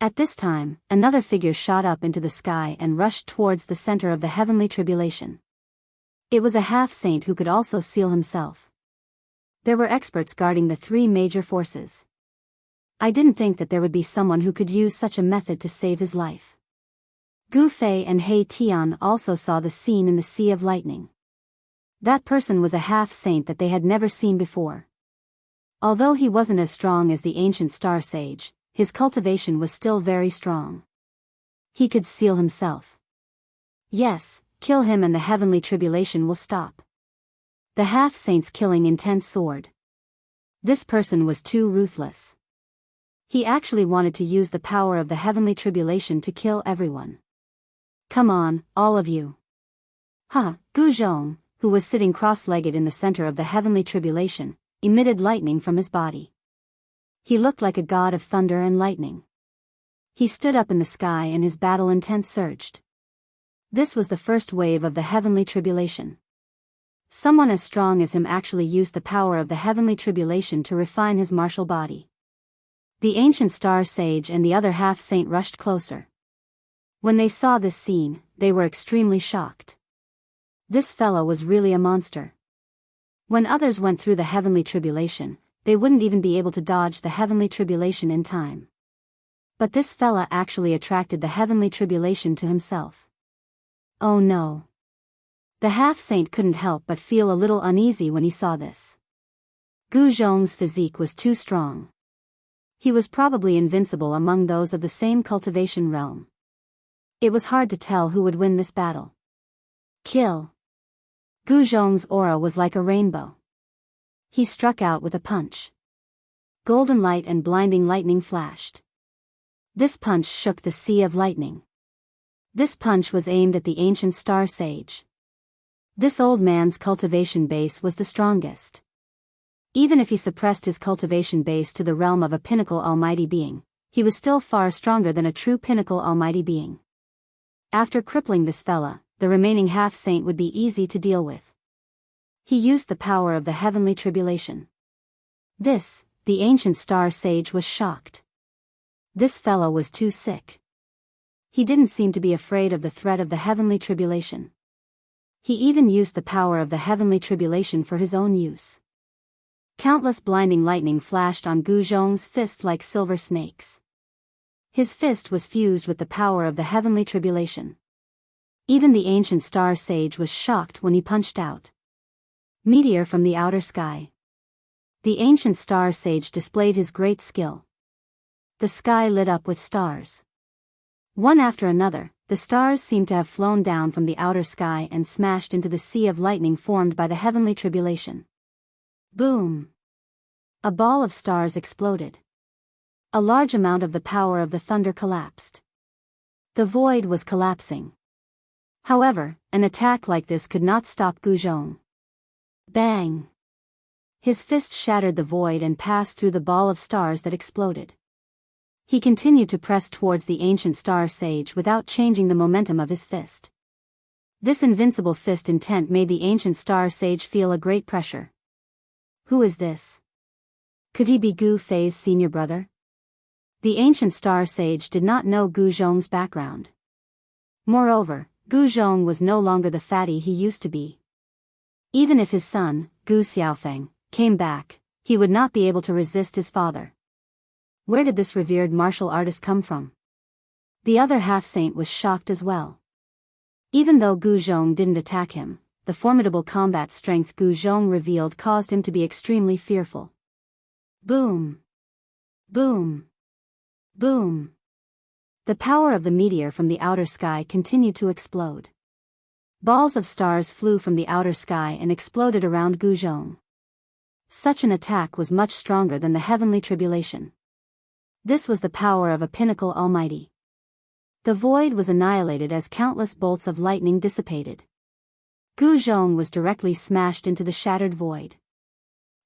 At this time, another figure shot up into the sky and rushed towards the center of the heavenly tribulation. It was a half-saint who could also seal himself. There were experts guarding the three major forces. I didn't think that there would be someone who could use such a method to save his life. Gu Fei and He Tian also saw the scene in the Sea of Lightning. That person was a half-saint that they had never seen before. Although he wasn't as strong as the ancient star sage, his cultivation was still very strong. He could seal himself. Yes, kill him and the heavenly tribulation will stop. The half-saint's killing intense sword. This person was too ruthless. He actually wanted to use the power of the heavenly tribulation to kill everyone. Come on, all of you. Gu Zhong, who was sitting cross-legged in the center of the heavenly tribulation, emitted lightning from his body. He looked like a god of thunder and lightning. He stood up in the sky and his battle intent surged. This was the first wave of the heavenly tribulation. Someone as strong as him actually used the power of the heavenly tribulation to refine his martial body. The ancient star sage and the other half-saint rushed closer. When they saw this scene, they were extremely shocked. This fellow was really a monster. When others went through the heavenly tribulation, they wouldn't even be able to dodge the heavenly tribulation in time. But this fella actually attracted the heavenly tribulation to himself. Oh no. The half-saint couldn't help but feel a little uneasy when he saw this. Gu Zhong's physique was too strong. He was probably invincible among those of the same cultivation realm. It was hard to tell who would win this battle. Kill. Gu Zhong's aura was like a rainbow. He struck out with a punch. Golden light and blinding lightning flashed. This punch shook the Sea of Lightning. This punch was aimed at the ancient star sage. This old man's cultivation base was the strongest. Even if he suppressed his cultivation base to the realm of a pinnacle almighty being, he was still far stronger than a true pinnacle almighty being. After crippling this fella, the remaining half-saint would be easy to deal with. He used the power of the heavenly tribulation. The ancient star sage was shocked. This fella was too sick. He didn't seem to be afraid of the threat of the heavenly tribulation. He even used the power of the heavenly tribulation for his own use. Countless blinding lightning flashed on Gu Zhong's fist like silver snakes. His fist was fused with the power of the heavenly tribulation. Even the ancient star sage was shocked when he punched out. Meteor from the outer sky. The ancient star sage displayed his great skill. The sky lit up with stars. One after another, the stars seemed to have flown down from the outer sky and smashed into the sea of lightning formed by the heavenly tribulation. Boom! A ball of stars exploded. A large amount of the power of the thunder collapsed. The void was collapsing. However, an attack like this could not stop Gu Zhong. Bang! His fist shattered the void and passed through the ball of stars that exploded. He continued to press towards the ancient star sage without changing the momentum of his fist. This invincible fist intent made the ancient star sage feel a great pressure. Who is this? Could he be Gu Fei's senior brother? The ancient star sage did not know Gu Zhong's background. Moreover, Gu Zhong was no longer the fatty he used to be. Even if his son, Gu Xiaofeng, came back, he would not be able to resist his father. Where did this revered martial artist come from? The other half-saint was shocked as well. Even though Gu Zhong didn't attack him, the formidable combat strength Gu Zhong revealed caused him to be extremely fearful. Boom! Boom! Boom! The power of the meteor from the outer sky continued to explode. Balls of stars flew from the outer sky and exploded around Gu Zhong. Such an attack was much stronger than the heavenly tribulation. This was the power of a pinnacle almighty. The void was annihilated as countless bolts of lightning dissipated. Gu Zhong was directly smashed into the shattered void.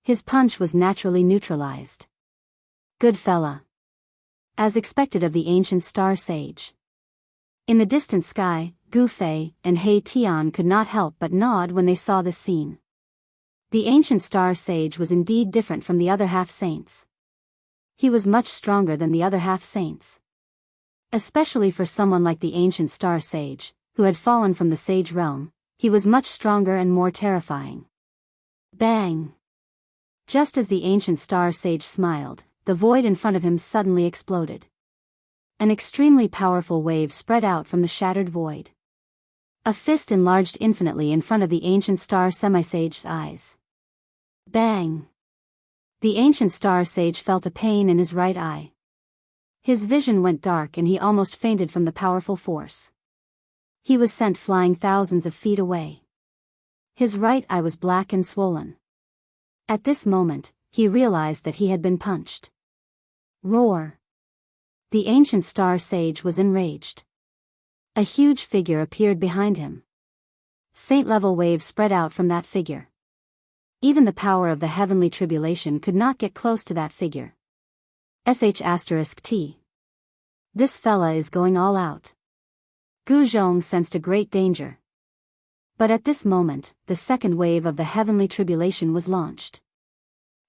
His punch was naturally neutralized. Good fella. As expected of the ancient star sage. In the distant sky, Gu Fei and He Tian could not help but nod when they saw this scene. The ancient star sage was indeed different from the other half-saints. He was much stronger than the other half-saints. Especially for someone like the ancient star sage, who had fallen from the sage realm, he was much stronger and more terrifying. Bang! Just as the ancient star sage smiled, the void in front of him suddenly exploded. An extremely powerful wave spread out from the shattered void. A fist enlarged infinitely in front of the ancient star semi-sage's eyes. Bang! The ancient star sage felt a pain in his right eye. His vision went dark and he almost fainted from the powerful force. He was sent flying thousands of feet away. His right eye was black and swollen. At this moment, he realized that he had been punched. Roar! The ancient star sage was enraged. A huge figure appeared behind him. Saint-level waves spread out from that figure. Even the power of the heavenly tribulation could not get close to that figure. *T. This fella is going all out. Gu Zhong sensed a great danger. But at this moment, the second wave of the heavenly tribulation was launched.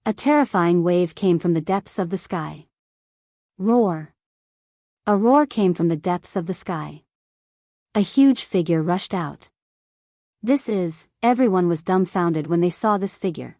A terrifying wave came from the depths of the sky. Roar! A roar came from the depths of the sky. A huge figure rushed out. Everyone was dumbfounded when they saw this figure.